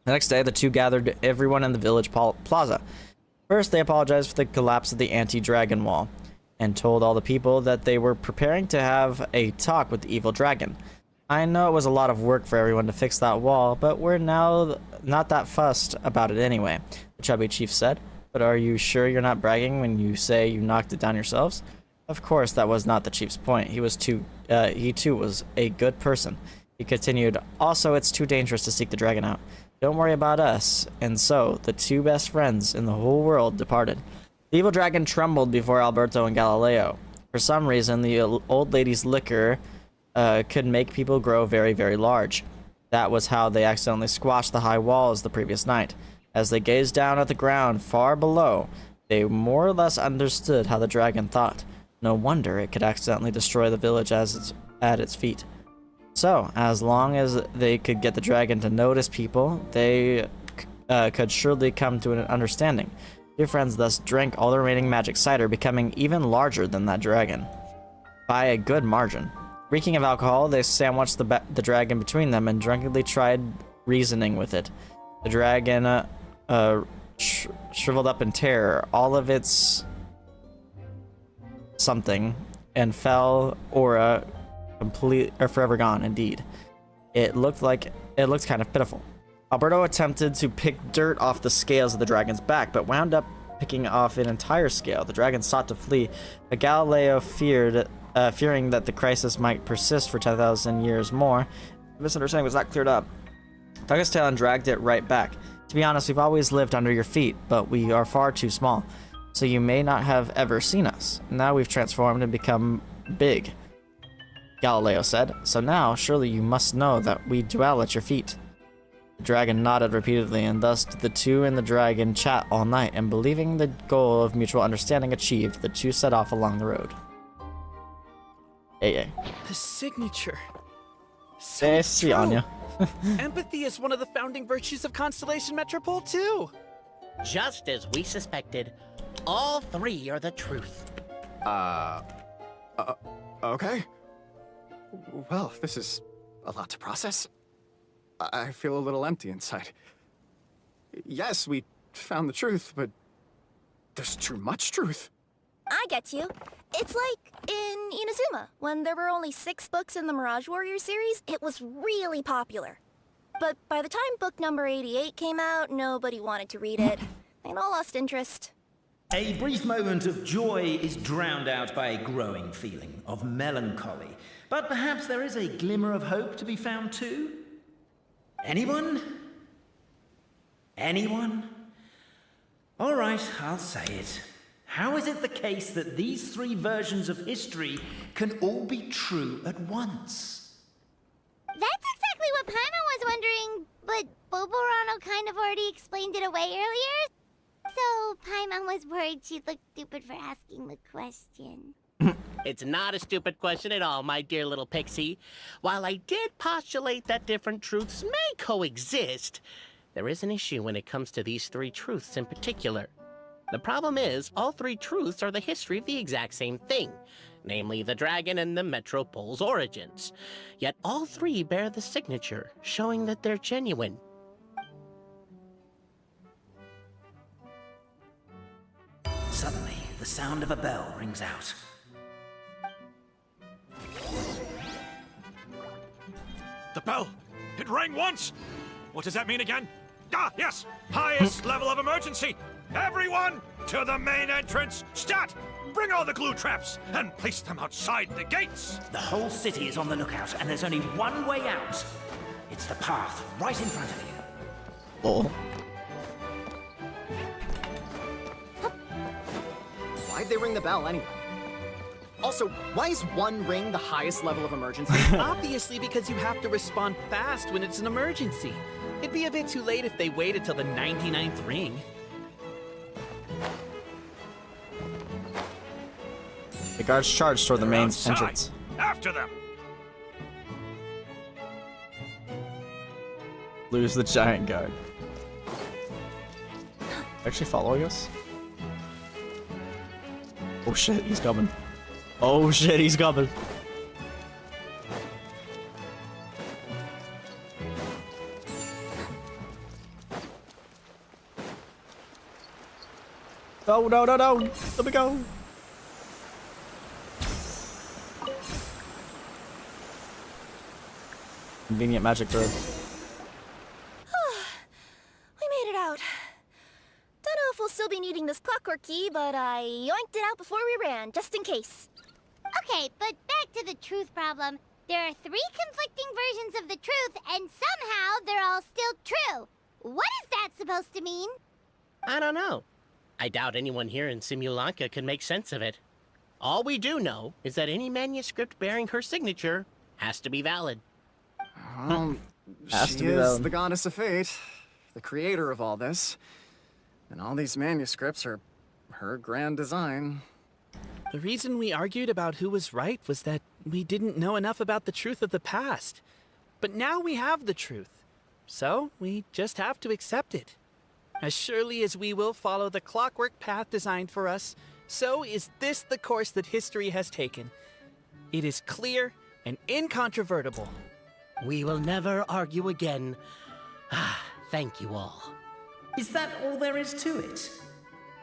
The next day, the two gathered everyone in the village plaza. First, they apologized for the collapse of the anti-dragon wall, and told all the people that they were preparing to have a talk with the evil dragon. I know it was a lot of work for everyone to fix that wall, but we're now not that fussed about it anyway, the chubby chief said. But are you sure you're not bragging when you say you knocked it down yourselves? Of course, that was not the chief's point. He too was a good person. He continued, also, it's too dangerous to seek the dragon out. Don't worry about us. And so, the two best friends in the whole world departed. The evil dragon trembled before Alberto and Galileo. For some reason, the old lady's liquor could make people grow very, very large. That was how they accidentally squashed the high walls the previous night. As they gazed down at the ground far below, they more or less understood how the dragon thought. No wonder it could accidentally destroy the village at its feet. So, as long as they could get the dragon to notice people, they could surely come to an understanding. Two friends thus drank all the remaining magic cider, becoming even larger than that dragon, by a good margin. Reeking of alcohol, they sandwiched the dragon between them and drunkenly tried reasoning with it. The dragon shriveled up in terror, all of its something, and fell aura forever gone. Indeed, it looked kind of pitiful. Alberto attempted to pick dirt off the scales of the dragon's back, but wound up picking off an entire scale. The dragon sought to flee, but Galileo fearing that the crisis might persist for 10,000 years more, the misunderstanding was not cleared up. Dug his tail and dragged it right back. To be honest, we've always lived under your feet, but we are far too small, so you may not have ever seen us. Now we've transformed and become big, Galileo said. So now, surely you must know that we dwell at your feet. The dragon nodded repeatedly, and thus did the two and the dragon chat all night, and believing the goal of mutual understanding achieved, the two set off along the road. AA. The signature. So it's true. Anya. Empathy is one of the founding virtues of Constellation Metropole, too. Just as we suspected, all three are the truth. Okay. Well, this is a lot to process. I feel a little empty inside. Yes, we found the truth, but there's too much truth. I get you. It's like in Inazuma, when there were only 6 books in the Mirage Warrior series, it was really popular. But by the time book number 88 came out, nobody wanted to read it. They all lost interest. A brief moment of joy is drowned out by a growing feeling of melancholy. But perhaps there is a glimmer of hope to be found too? Anyone? Anyone? All right, I'll say it. How is it the case that these three versions of history can all be true at once? That's exactly what Paimon was wondering, but Boborano kind of already explained it away earlier. So Paimon was worried she'd look stupid for asking the question. It's not a stupid question at all, my dear little pixie. While I did postulate that different truths may coexist, there is an issue when it comes to these three truths in particular. The problem is, all three truths are the history of the exact same thing, namely the dragon and the Metropole's origins. Yet all three bear the signature, showing that they're genuine. Suddenly, the sound of a bell rings out. The bell! It rang once! What does that mean again? Ah, yes! Highest level of emergency! Everyone, to the main entrance! Stat! Bring all the glue traps, and place them outside the gates! The whole city is on the lookout, and there's only one way out. It's the path right in front of you. Oh. Why'd they ring the bell anyway? Also, why is one ring the highest level of emergency? Obviously because you have to respond fast when it's an emergency. It'd be a bit too late if they waited till the 99th ring. The guards charged toward the main Outside. entrance. After them! Lose the giant guard. Actually following us? Oh shit, he's coming. Oh shit, he's coming. No, no, no, no! Let me go! Convenient magic bird. We made it out. Don't know if we'll still be needing this clockwork key, but I yoinked it out before we ran, just in case. Okay, but back to the truth problem. There are three conflicting versions of the truth, and somehow they're all still true. What is that supposed to mean? I don't know. I doubt anyone here in Simulanka can make sense of it. All we do know is that any manuscript bearing her signature has to be valid. She is the goddess of fate, the creator of all this. And all these manuscripts are her grand design. The reason we argued about who was right was that we didn't know enough about the truth of the past. But now we have the truth. So we just have to accept it. As surely as we will follow the clockwork path designed for us, so is this the course that history has taken. It is clear and incontrovertible. We will never argue again. Thank you all. Is that all there is to it?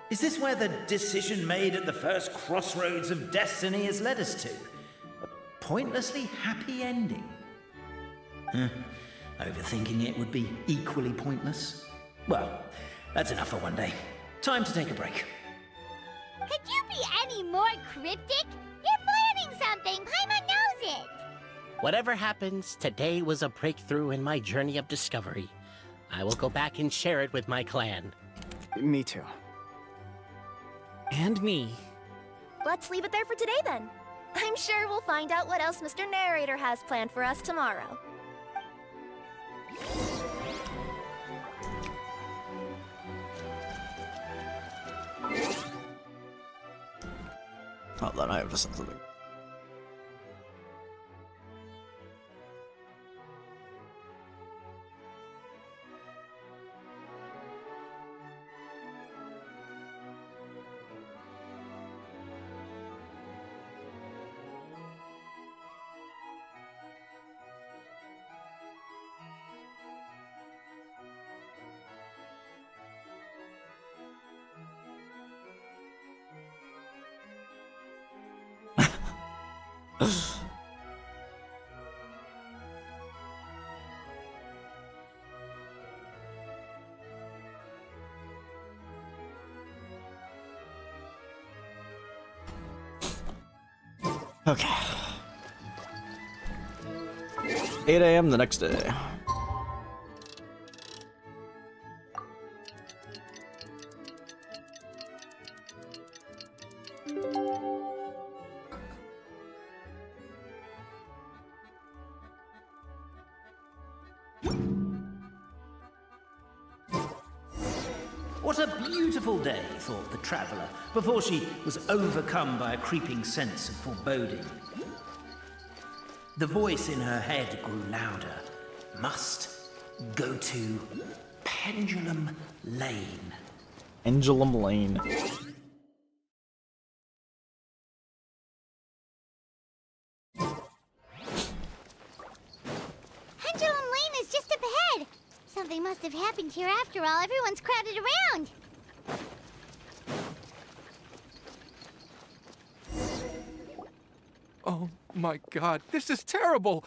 Is this where the decision made at the first crossroads of destiny has led us to? A pointlessly happy ending? Overthinking it would be equally pointless. Well, that's enough for one day. Time to take a break. Could you be any more cryptic? You're planning something. Paimon knows it. Whatever happens, today was a breakthrough in my journey of discovery. I will go back and share it with my clan. Me too. And me. Let's leave it there for today then. I'm sure we'll find out what else Mr. Narrator has planned for us tomorrow. Oh, then I have just something. Okay. 8 a.m. the next day. What a beautiful day, thought the traveller, before she was overcome by a creeping sense of foreboding. The voice in her head grew louder. Must go to Pendulum Lane. Pendulum Lane. Pendulum Lane is just up ahead. Something must have happened here after all. Everyone's crowded around. Oh my god, this is terrible!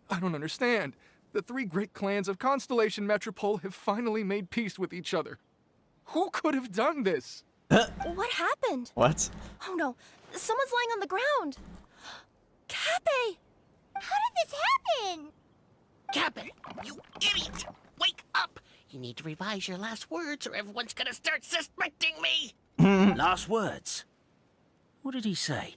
I don't understand. The three great clans of Constellation Metropole have finally made peace with each other. Who could have done this? What happened? What? Oh no, someone's lying on the ground. Cappy! How did this happen? Cappy, you idiot! Wake up! You need to revise your last words or everyone's gonna start suspecting me! Last words? What did he say?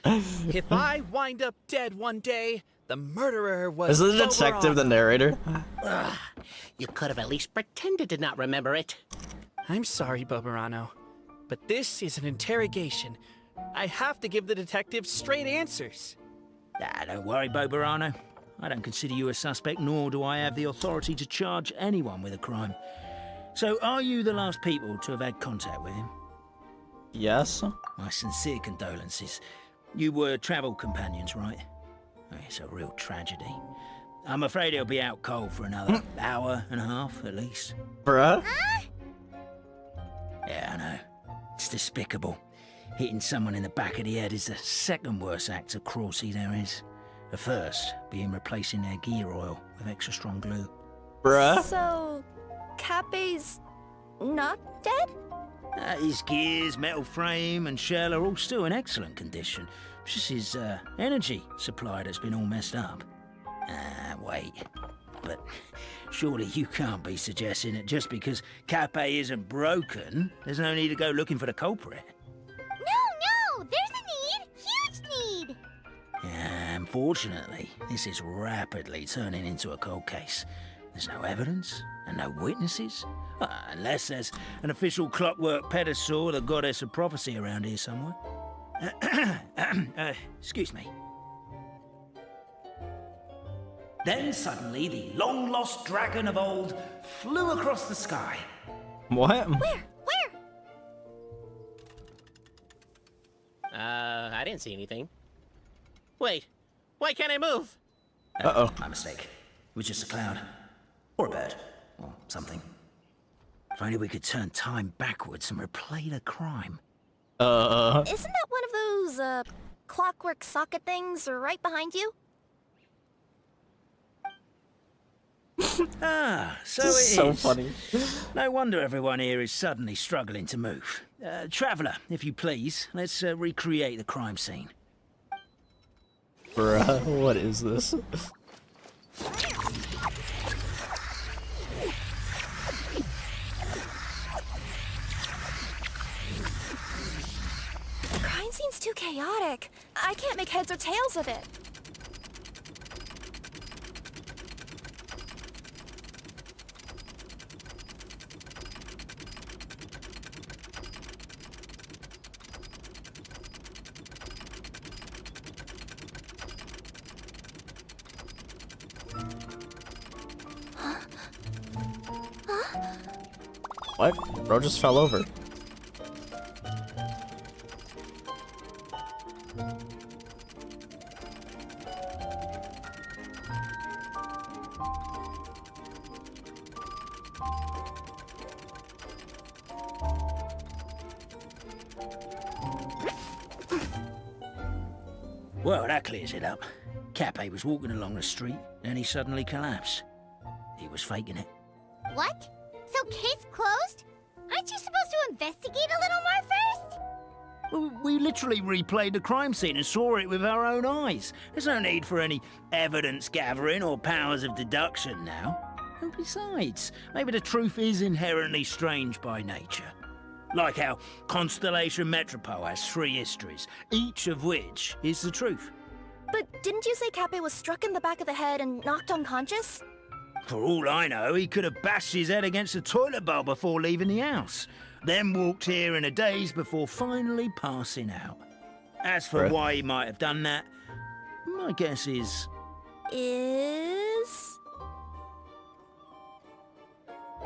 If I wind up dead one day, the murderer was Is the detective the narrator? You could have at least pretended to not remember it. I'm sorry, Boberano, but this is an interrogation. I have to give the detective straight answers. Don't worry, Boberano. I don't consider you a suspect, nor do I have the authority to charge anyone with a crime. So, are you the last people to have had contact with him? Yes. My sincere condolences. You were travel companions, right? It's a real tragedy. I'm afraid he'll be out cold for another hour and a half, at least. Bruh? Yeah, I know. It's despicable. Hitting someone in the back of the head is the second worst act of cruelty there is. The first being replacing their gear oil with extra strong glue. Bruh? So, Cappy's not dead? His gears, metal frame, and shell are all still in excellent condition. It's just his energy supply that's been all messed up. Wait. But surely you can't be suggesting that just because Cappy isn't broken, there's no need to go looking for the culprit. No! There's a need! Huge need! Yeah, unfortunately, this is rapidly turning into a cold case. There's no evidence and no witnesses. Unless there's an official clockwork pedestal or the goddess of prophecy around here somewhere. Excuse me. Then suddenly the long-lost dragon of old flew across the sky. What? Where? I didn't see anything. Wait, why can't I move? Uh-oh. My mistake. It was just a cloud. Or a bird. Or something. If only we could turn time backwards and replay the crime. Isn't that one of those, clockwork socket things right behind you? So it is. So funny. No wonder everyone here is suddenly struggling to move. Traveller, if you please, let's recreate the crime scene. Bruh, what is this? The crime scene's too chaotic. I can't make heads or tails of it. What? Bro just fell over. Well, that clears it up. Cappy was walking along the street, and he suddenly collapsed. He was faking it. What? So case closed? Aren't you supposed to investigate a little more first? Well, we literally replayed the crime scene and saw it with our own eyes. There's no need for any evidence gathering or powers of deduction now. And besides, maybe the truth is inherently strange by nature. Like how Constellation Metropole has 3 histories, each of which is the truth. But didn't you say Cappy was struck in the back of the head and knocked unconscious? For all I know, he could have bashed his head against a toilet bowl before leaving the house, then walked here in a daze before finally passing out. As for why he might have done that, my guess is...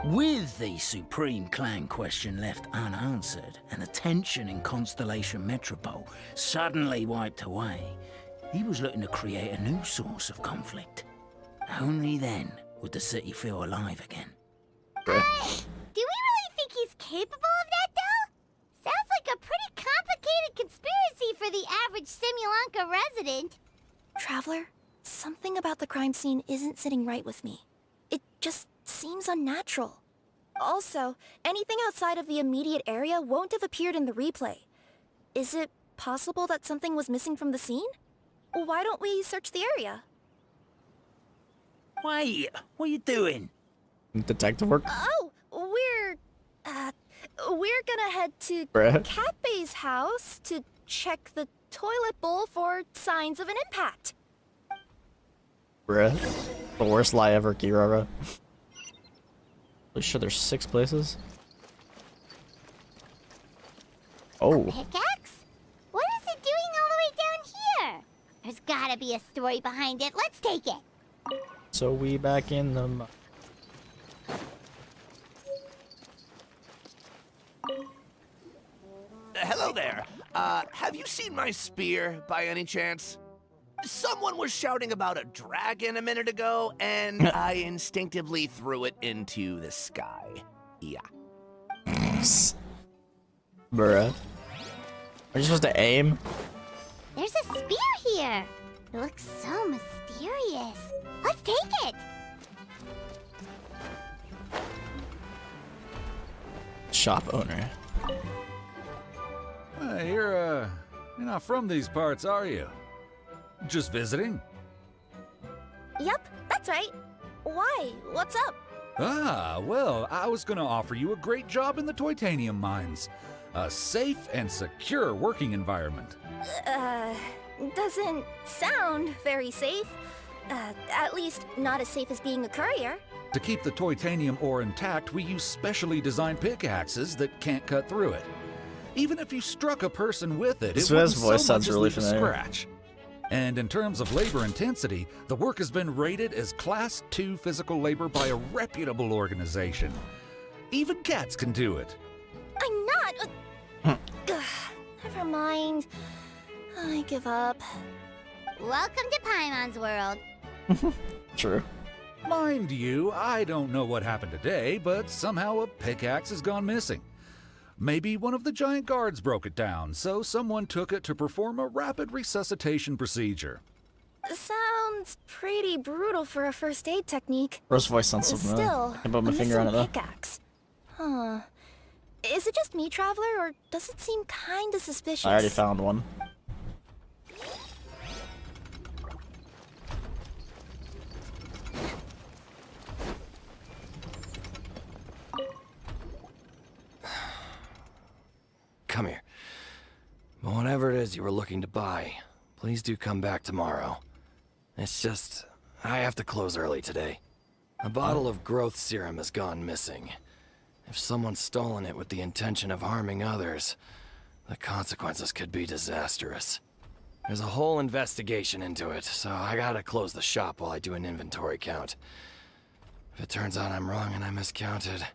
With the Supreme Clan question left unanswered and the tension in Constellation Metropole suddenly wiped away, he was looking to create a new source of conflict. Only then would the city feel alive again. Do we really think he's capable of that, though? Sounds like a pretty complicated conspiracy for the average Simulanka resident. Traveler, something about the crime scene isn't sitting right with me. It just seems unnatural. Also, anything outside of the immediate area won't have appeared in the replay. Is it possible that something was missing from the scene? Why don't we search the area? Wait, what are you doing? Detective work? Oh, we're gonna head to Bruh. Katbei's house to check the toilet bowl for signs of an impact. Bruh. The worst lie ever, Kirara. Holy shit, there's 6 places? Oh. Pickaxe? What is it doing all the way down here? There's gotta be a story behind it. Let's take it. So we back in the... Hello there. Have you seen my spear by any chance? Someone was shouting about a dragon a minute ago, and I instinctively threw it into the sky. Yeah. Bruh. Are you supposed to aim? There's a spear here. It looks so mysterious. Let's take it. Shop owner. You're not from these parts, are you? Just visiting? Yep, that's right. Why? What's up? Ah, well, I was gonna offer you a great job in the Titanium mines. A safe and secure working environment. Doesn't sound very safe. At least not as safe as being a courier. To keep the Titanium ore intact, we use specially designed pickaxes that can't cut through it. Even if you struck a person with it, This it wouldn't guy's voice so much sounds as really leave a familiar. scratch. And in terms of labor intensity, the work has been rated as Class 2 physical labor by a reputable organization. Even cats can do it. I'm not. Never mind. I give up. Welcome to Paimon's world. True. Mind you, I don't know what happened today, but somehow a pickaxe has gone missing. Maybe one of the giant guards broke it down, so someone took it to perform a rapid resuscitation procedure. Sounds pretty brutal for a first aid technique. Rose voice sounds so familiar. Still, I can put my finger on it though. pickaxe. Huh. Is it just me, Traveler, or does it seem kinda suspicious? I already found one. Come here. Whatever it is you were looking to buy, please do come back tomorrow. It's just, I have to close early today. A bottle of growth serum has gone missing. If someone's stolen it with the intention of harming others, the consequences could be disastrous. There's a whole investigation into it, so I gotta close the shop while I do an inventory count. If it turns out I'm wrong and I miscounted,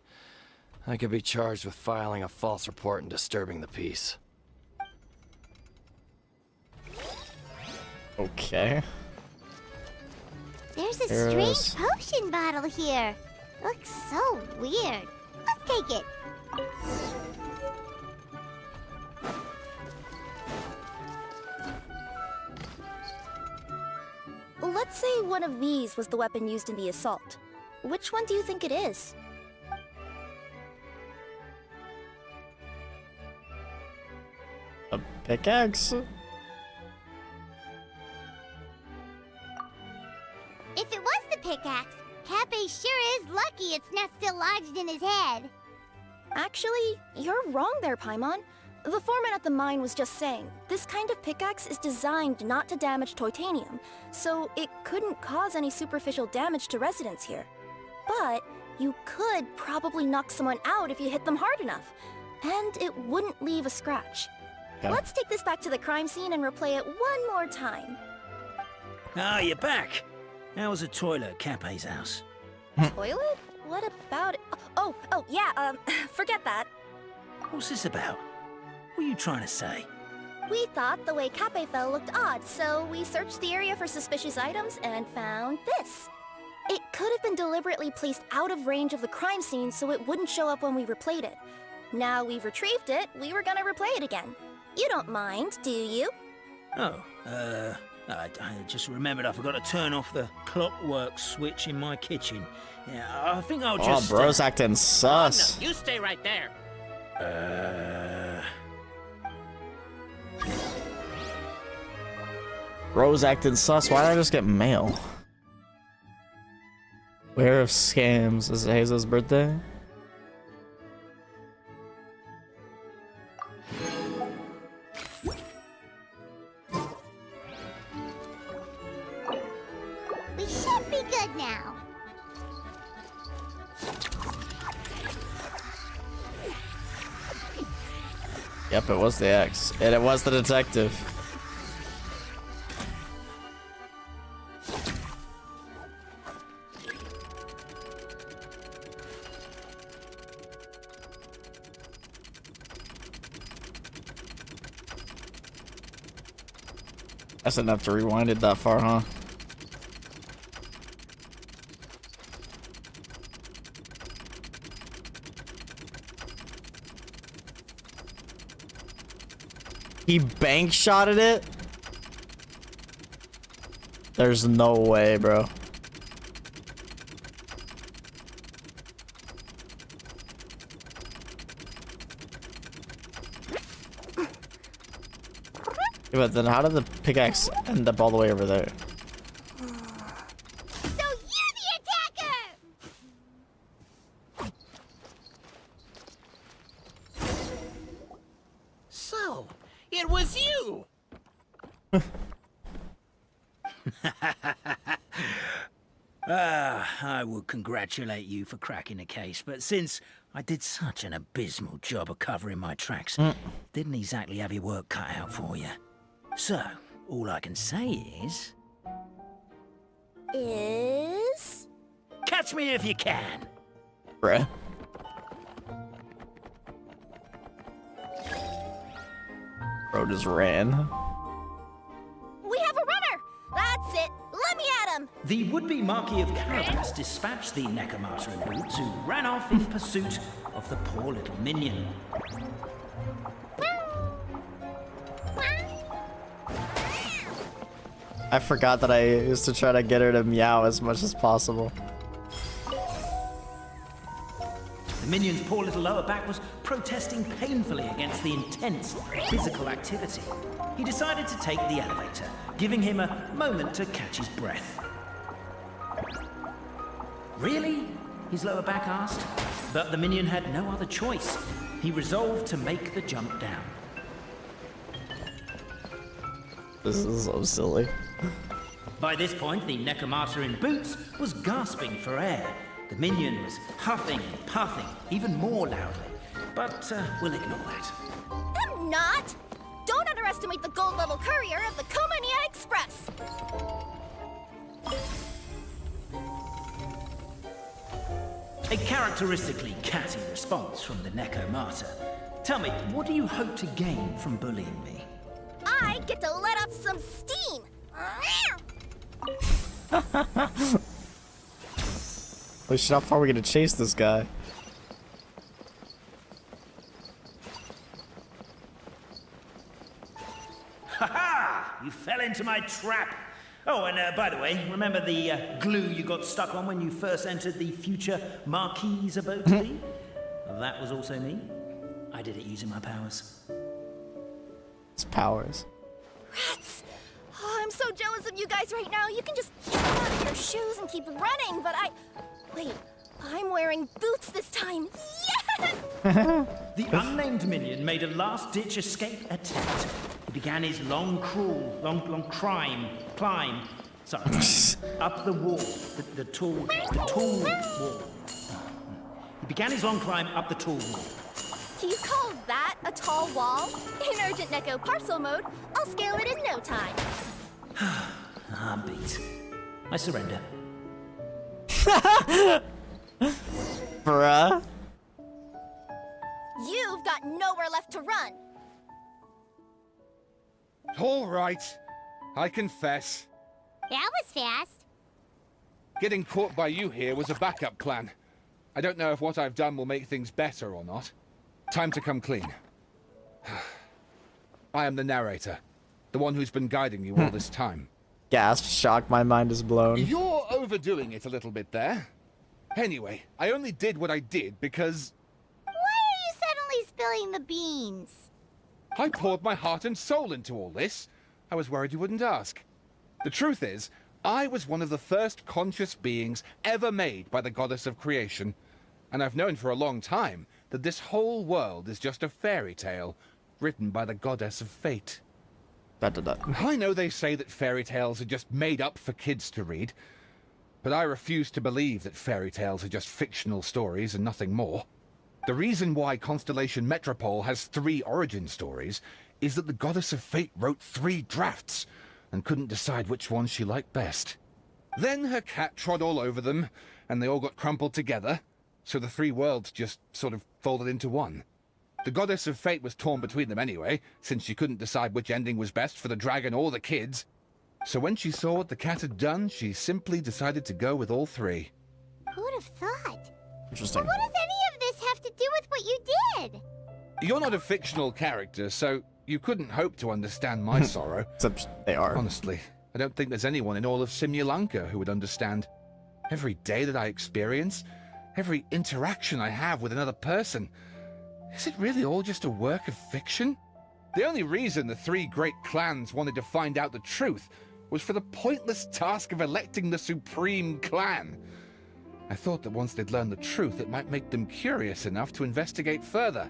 I could be charged with filing a false report and disturbing the peace. Okay. There's a There's- strange potion bottle here. Looks so weird. Let's take it. Let's say one of these was the weapon used in the assault. Which one do you think it is? A pickaxe? If it was the pickaxe, Cappe sure is lucky it's not still lodged in his head. Actually, you're wrong there, Paimon. The foreman at the mine was just saying, this kind of pickaxe is designed not to damage titanium, so it couldn't cause any superficial damage to residents here. but you could probably knock someone out if you hit them hard enough. And it wouldn't leave a scratch. Okay. Let's take this back to the crime scene and replay it one more time. Ah, you're back. How was the toilet at Cape's house? Toilet? What about it? Oh, yeah, forget that. What's this about? What are you trying to say? We thought the way Cape fell looked odd, so we searched the area for suspicious items and found this. It could have been deliberately placed out of range of the crime scene so it wouldn't show up when we replayed it. Now we've retrieved it, we were gonna replay it again. You don't mind, do you? Oh, I just remembered I forgot to turn off the clockwork switch in my kitchen. Yeah, I think I'll just... Oh, bro's acting sus. Oh, no, you stay right there. Bro's acting sus. Why did I just get mail? Where of scams? Is it Hazel's birthday? We should be good now. Yep, it was the X. And it was the detective. That's enough to rewind it that far, huh? He bank shotted it? There's no way, bro. Yeah, but then how did the pickaxe end up all the way over there? So you're the attacker! So, it was you! I would congratulate you for cracking the case, but since I did such an abysmal job of covering my tracks, didn't exactly have your work cut out for you. So, all I can say is... Catch me if you can! Bruh. Bro just ran. We have a runner! That's it! Let me at him! The would-be Marquis of Carabas dispatched the Necromata in boots, who ran off in pursuit of the poor little minion. I forgot that I used to try to get her to meow as much as possible. The minion's poor little lower back was protesting painfully against the intense physical activity. He decided to take the elevator, giving him a moment to catch his breath. Really? His lower back asked. But the minion had no other choice. He resolved to make the jump down. This is so silly. By this point, the Necromata in boots was gasping for air. The minion was huffing and puffing, even more loudly. But we'll ignore that. I'm not! Don't underestimate the gold-level courier of the Komania Express! A characteristically catty response from the Necromata. Tell me, what do you hope to gain from bullying me? I get to let off some steam! Holy shit, how far are we gonna chase this guy? Ha-ha! You fell into my trap! Oh, and by the way, remember the glue you got stuck on when you first entered the future Marquis' abode to be? That was also me. I did it using my powers. It's powers. Rats! Oh, I'm so jealous of you guys right now. You can just get out of your shoes and keep running, but Wait, I'm wearing boots this time. Yes! The unnamed minion made a last-ditch escape attempt. He began his long climb, So, up the wall, the tall wall. He began his long climb up the tall wall. Do you call that a tall wall? In Urgent Neko parcel mode, I'll scale it in no time. I'm beat. I surrender. Bruh. You've got nowhere left to run. All right. I confess. That was fast. Getting caught by you here was a backup plan. I don't know if what I've done will make things better or not. Time to come clean. I am the narrator. The one who's been guiding you all this time. Gasp, shock, my mind is blown. You're overdoing it a little bit there. Anyway, I only did what I did because... Why are you suddenly spilling the beans? I poured my heart and soul into all this. I was worried you wouldn't ask. The truth is, I was one of the first conscious beings ever made by the goddess of creation. And I've known for a long time that this whole world is just a fairy tale written by the goddess of fate. I know they say that fairy tales are just made up for kids to read, but I refuse to believe that fairy tales are just fictional stories and nothing more. The reason why Constellation Metropole has 3 origin stories is that the goddess of fate wrote 3 drafts and couldn't decide which one she liked best. Then her cat trod all over them, and they all got crumpled together, so the 3 worlds just sort of folded into one. The goddess of fate was torn between them anyway, since she couldn't decide which ending was best for the dragon or the kids. So when she saw what the cat had done, she simply decided to go with all 3. Who'd have thought? Interesting. But what does any of this have to do with what you did? You're not a fictional character, so you couldn't hope to understand my sorrow. Except they are. Honestly, I don't think there's anyone in all of Simulanka who would understand. Every day that I experience, every interaction I have with another person, is it really all just a work of fiction? The only reason the 3 great clans wanted to find out the truth was for the pointless task of electing the supreme clan. I thought that once they'd learned the truth, it might make them curious enough to investigate further.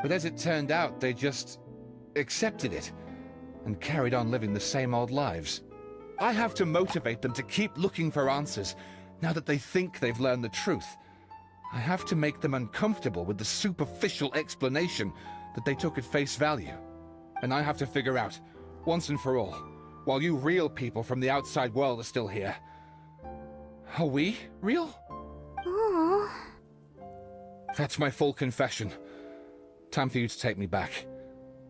But as it turned out, they just accepted it and carried on living the same old lives. I have to motivate them to keep looking for answers now that they think they've learned the truth. I have to make them uncomfortable with the superficial explanation that they took at face value. And I have to figure out, once and for all, while you real people from the outside world are still here, are we real? Aww. That's my full confession. Time for you to take me back.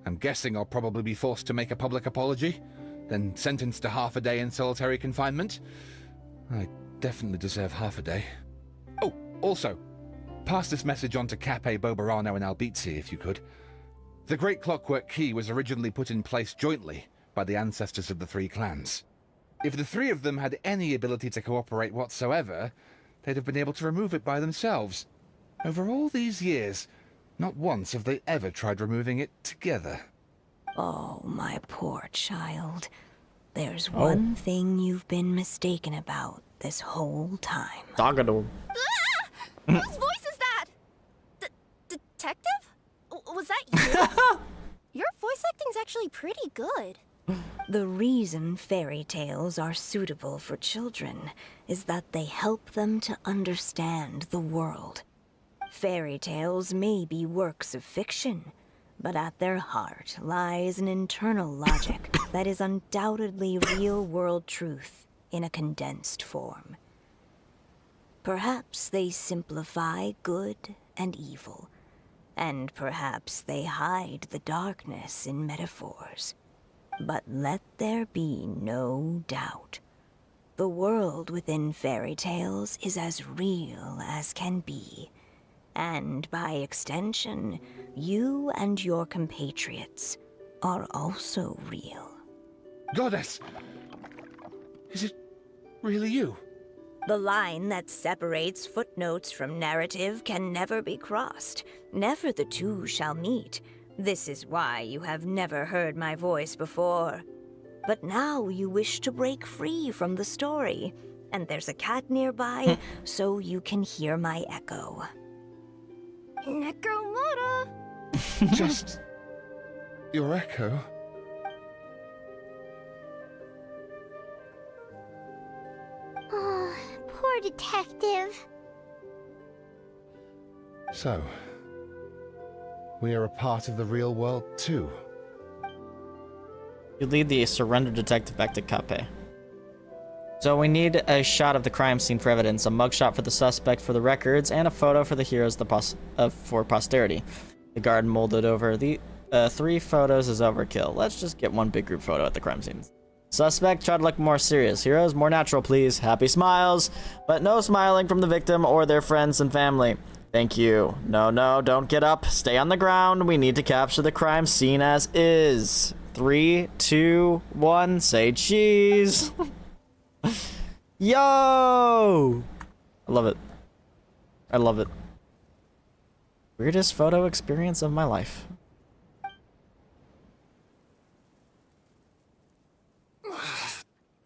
I'm guessing I'll probably be forced to make a public apology, then sentenced to half a day in solitary confinement. I definitely deserve half a day. Oh, also, pass this message on to Cape, Bobarano, and Albizzi, if you could. The Great Clockwork Key was originally put in place jointly by the ancestors of the 3 clans. If the 3 of them had any ability to cooperate whatsoever, they'd have been able to remove it by themselves. Over all these years, not once have they ever tried removing it together. Oh, my poor child. There's one thing you've been mistaken about this whole time. Dogador. Whose voice is that? Detective? Was that you? Your voice acting's actually pretty good. The reason fairy tales are suitable for children is that they help them to understand the world. Fairy tales may be works of fiction, but at their heart lies an internal logic that is undoubtedly real-world truth in a condensed form. Perhaps they simplify good and evil, and perhaps they hide the darkness in metaphors. But let there be no doubt. The world within fairy tales is as real as can be. And by extension, you and your compatriots are also real. Goddess! Is it really you? The line that separates footnotes from narrative can never be crossed. Never the two shall meet. This is why you have never heard my voice before. But now you wish to break free from the story, and there's a cat nearby, so you can hear my echo. Necromora! Just... your echo? detective. So, we are a part of the real world too. You lead the surrendered detective back to Cape. So we need a shot of the crime scene for evidence, a mugshot for the suspect for the records, and a photo for the heroes for posterity. The guard molded over the 3 photos is overkill. Let's just get one big group photo at the crime scene. Suspect, try to look more serious. Heroes, more natural, please. Happy smiles, but no smiling from the victim or their friends and family. Thank you. No, don't get up. Stay on the ground. We need to capture the crime scene as is. 3, 2, 1, say cheese. Yo! I love it. I love it. Weirdest photo experience of my life.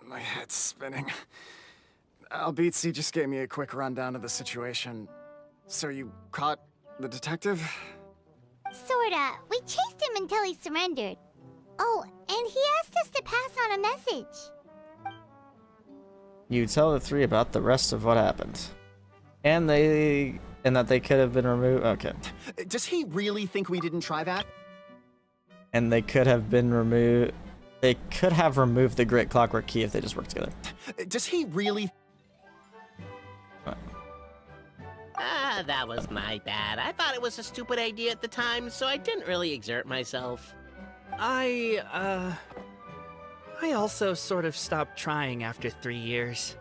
My head's spinning. Albizzi just gave me a quick rundown of the situation. So you caught the detective? Sorta. We chased him until he surrendered. Oh, and he asked us to pass on a message. You tell the 3 about the rest of what happened. And that they could have been removed. Okay. Does he really think we didn't try that? And they could have been removed. They could have removed the Great Clockwork Key if they just worked together. Does he really? That was my bad. I thought it was a stupid idea at the time, so I didn't really exert myself. I also sort of stopped trying after 3 years.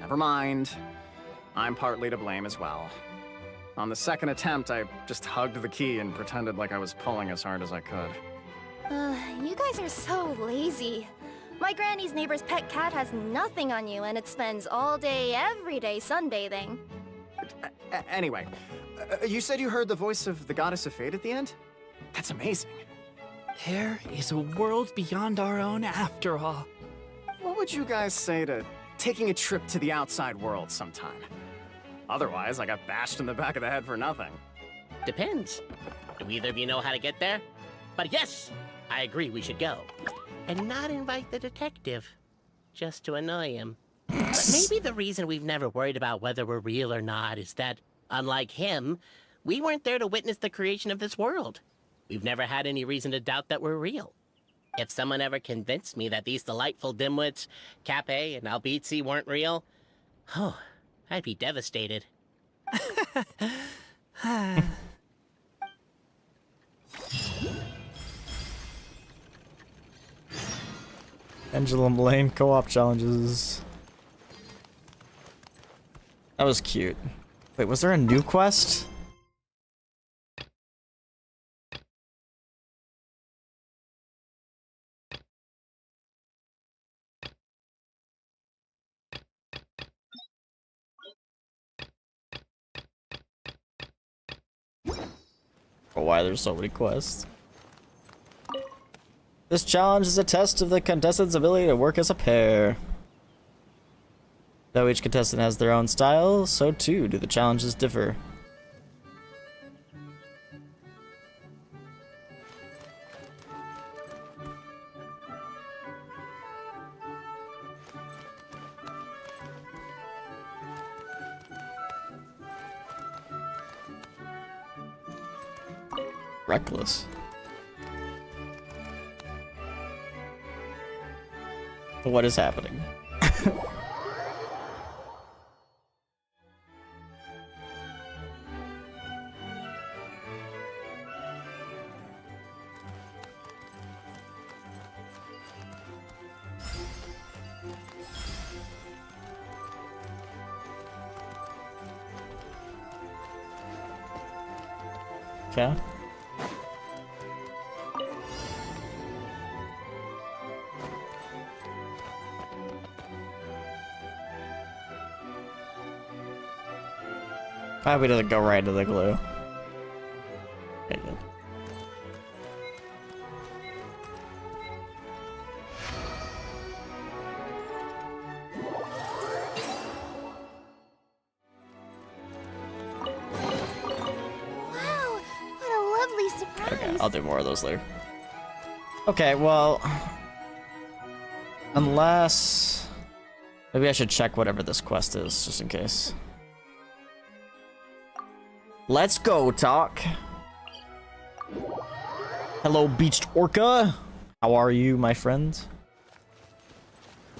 Never mind. I'm partly to blame as well. On the second attempt, I just hugged the key and pretended like I was pulling as hard as I could. You guys are so lazy. My granny's neighbor's pet cat has nothing on you, and it spends all day, every day sunbathing. Anyway, you said you heard the voice of the Goddess of Fate at the end? That's amazing. There is a world beyond our own after all. What would you guys say to taking a trip to the outside world sometime? Otherwise, I got bashed in the back of the head for nothing. Depends. Do either of you know how to get there? But yes, I agree we should go. And not invite the detective. Just to annoy him. But maybe the reason we've never worried about whether we're real or not is that, unlike him, we weren't there to witness the creation of this world. We've never had any reason to doubt that we're real. If someone ever convinced me that these delightful dimwits, Cape and Albizzi, weren't real, oh, I'd be devastated. Pendulum Lane co-op challenges. That was cute. Wait, was there a new quest? Oh, why there's so many quests. This challenge is a test of the contestants' ability to work as a pair. Though each contestant has their own style, so too do the challenges differ. Reckless. What is happening? Okay. Probably doesn't go right to the glue. Okay, good. Wow, what a lovely surprise. Okay, I'll do more of those later. Okay, well... Unless... Maybe I should check whatever this quest is, just in case. Let's go, talk. Hello, beached orca. How are you, my friend?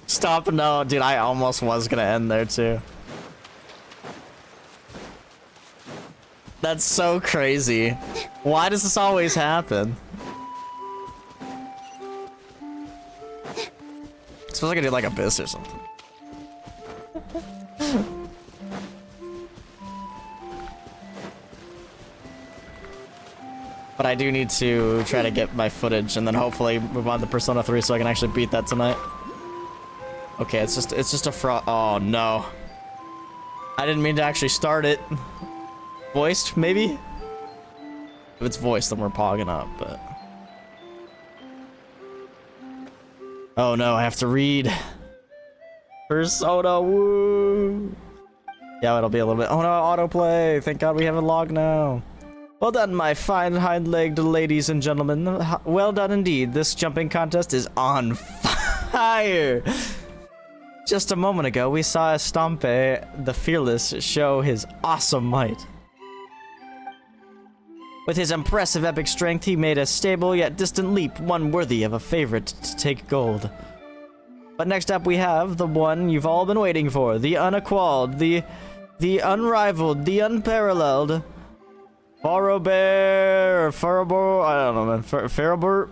Stop, no, dude, I almost was gonna end there, too. That's so crazy. Why does this always happen? I suppose I could do like abyss or something. But I do need to try to get my footage and then hopefully move on to Persona 3 so I can actually beat that tonight. Okay, it's just a fraud. Oh no. I didn't mean to actually start it. Voiced, maybe? If it's voiced, then we're pogging up, but... Oh no, I have to read. Persona, woo! Yeah, it'll be a little bit... Oh no, autoplay! Thank God we have a log now. Well done, my fine hind-legged ladies and gentlemen. Well done indeed. This jumping contest is on fire! Just a moment ago, we saw Estampe, the Fearless, show his awesome might. With his impressive epic strength, he made a stable yet distant leap, one worthy of a favorite to take gold. But next up we have the one you've all been waiting for, the unequaled, the unrivaled, the unparalleled, Farobert, Farobert, I don't know, man, Farobert,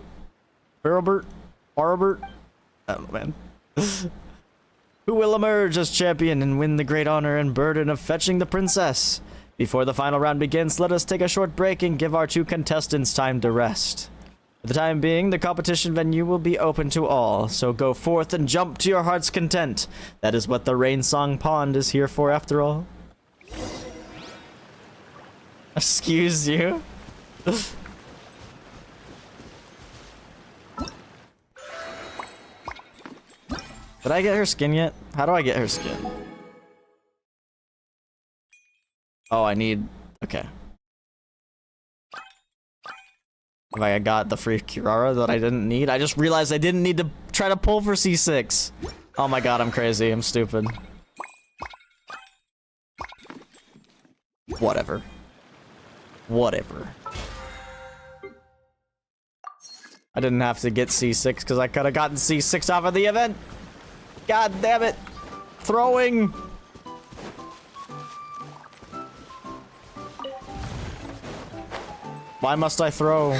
I don't know, man. Who will emerge as champion and win the great honor and burden of fetching the princess? Before the final round begins, let us take a short break and give our two contestants time to rest. For the time being, the competition venue will be open to all, so go forth and jump to your heart's content. That is what the Rain Song Pond is here for, after all. Excuse you? Did I get her skin yet? How do I get her skin? Oh, I need... Okay. Have I got the free Kirara that I didn't need? I just realized I didn't need to try to pull for C6. Oh my god, I'm crazy. I'm stupid. Whatever. Whatever. I didn't have to get C6 because I could have gotten C6 off of the event. God damn it. Throwing. Why must I throw?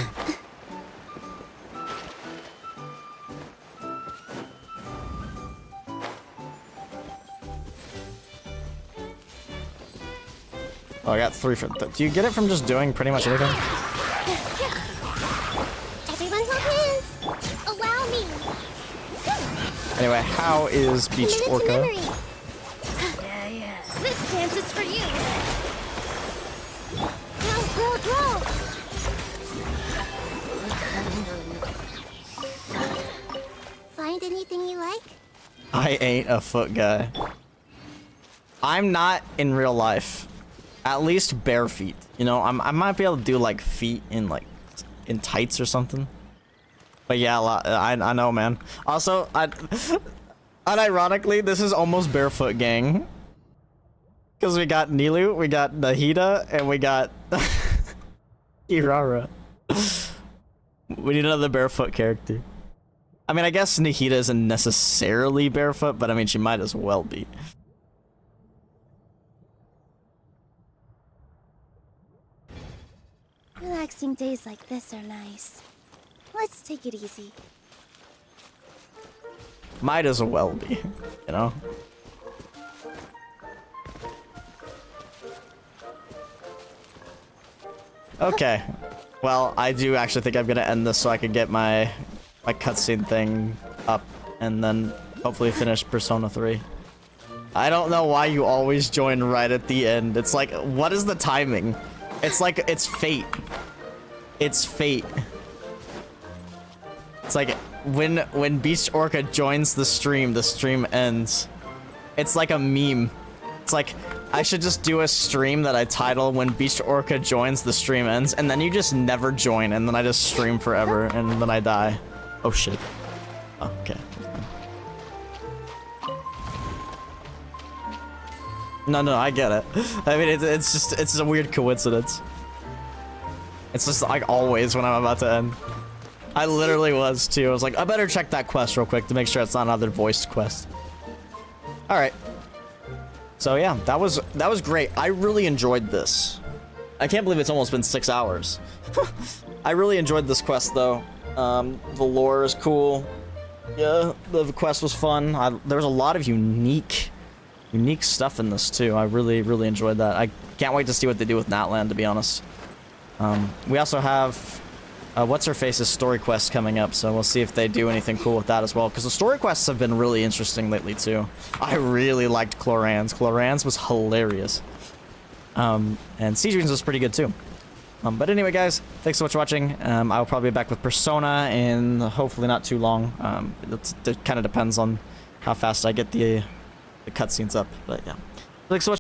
Oh, I got 3 for... Do you get it from just doing pretty much anything? Everyone hold hands. Allow me. Anyway, how is Beached Orca? Yeah. This dance is for you. Draw. Find anything you like? I ain't a foot guy. I'm not in real life. At least bare feet. You know, I might be able to do like feet in tights or something. But yeah, I know, man. Also, unironically, this is almost barefoot gang. Because we got Nilu, we got Nahida, and we got Irara. We need another barefoot character. I mean, I guess Nahida isn't necessarily barefoot, but I mean, she might as well be. Relaxing days like this are nice. Let's take it easy. Might as well be, you know? Okay. Well, I do actually think I'm gonna end this so I can get my cutscene thing up and then hopefully finish Persona 3. I don't know why you always join right at the end. It's like, what is the timing? It's like, it's fate. It's fate. It's like, when Beached Orca joins the stream ends. It's like a meme. It's like, I should just do a stream that I title when Beached Orca joins, the stream ends, and then you just never join, and then I just stream forever, and then I die. Oh shit. Oh, okay. No, I get it. I mean, it's just a weird coincidence. It's just like always when I'm about to end. I literally was too. I was like, I better check that quest real quick to make sure it's not another voiced quest. All right. So yeah, that was great. I really enjoyed this. I can't believe it's almost been 6 hours. I really enjoyed this quest though. The lore is cool. Yeah, the quest was fun. There was a lot of unique stuff in this too. I really enjoyed that. I can't wait to see what they do with Natland, to be honest. We also have What's-Her-Face's story quest coming up, so we'll see if they do anything cool with that as well, because the story quests have been really interesting lately too. I really liked Cloran's. Cloran's was hilarious. And Siege Dreams was pretty good too. But anyway, guys, thanks so much for watching. I'll probably be back with Persona in hopefully not too long. It kind of depends on how fast I get the cutscenes up, but yeah. Thanks so much.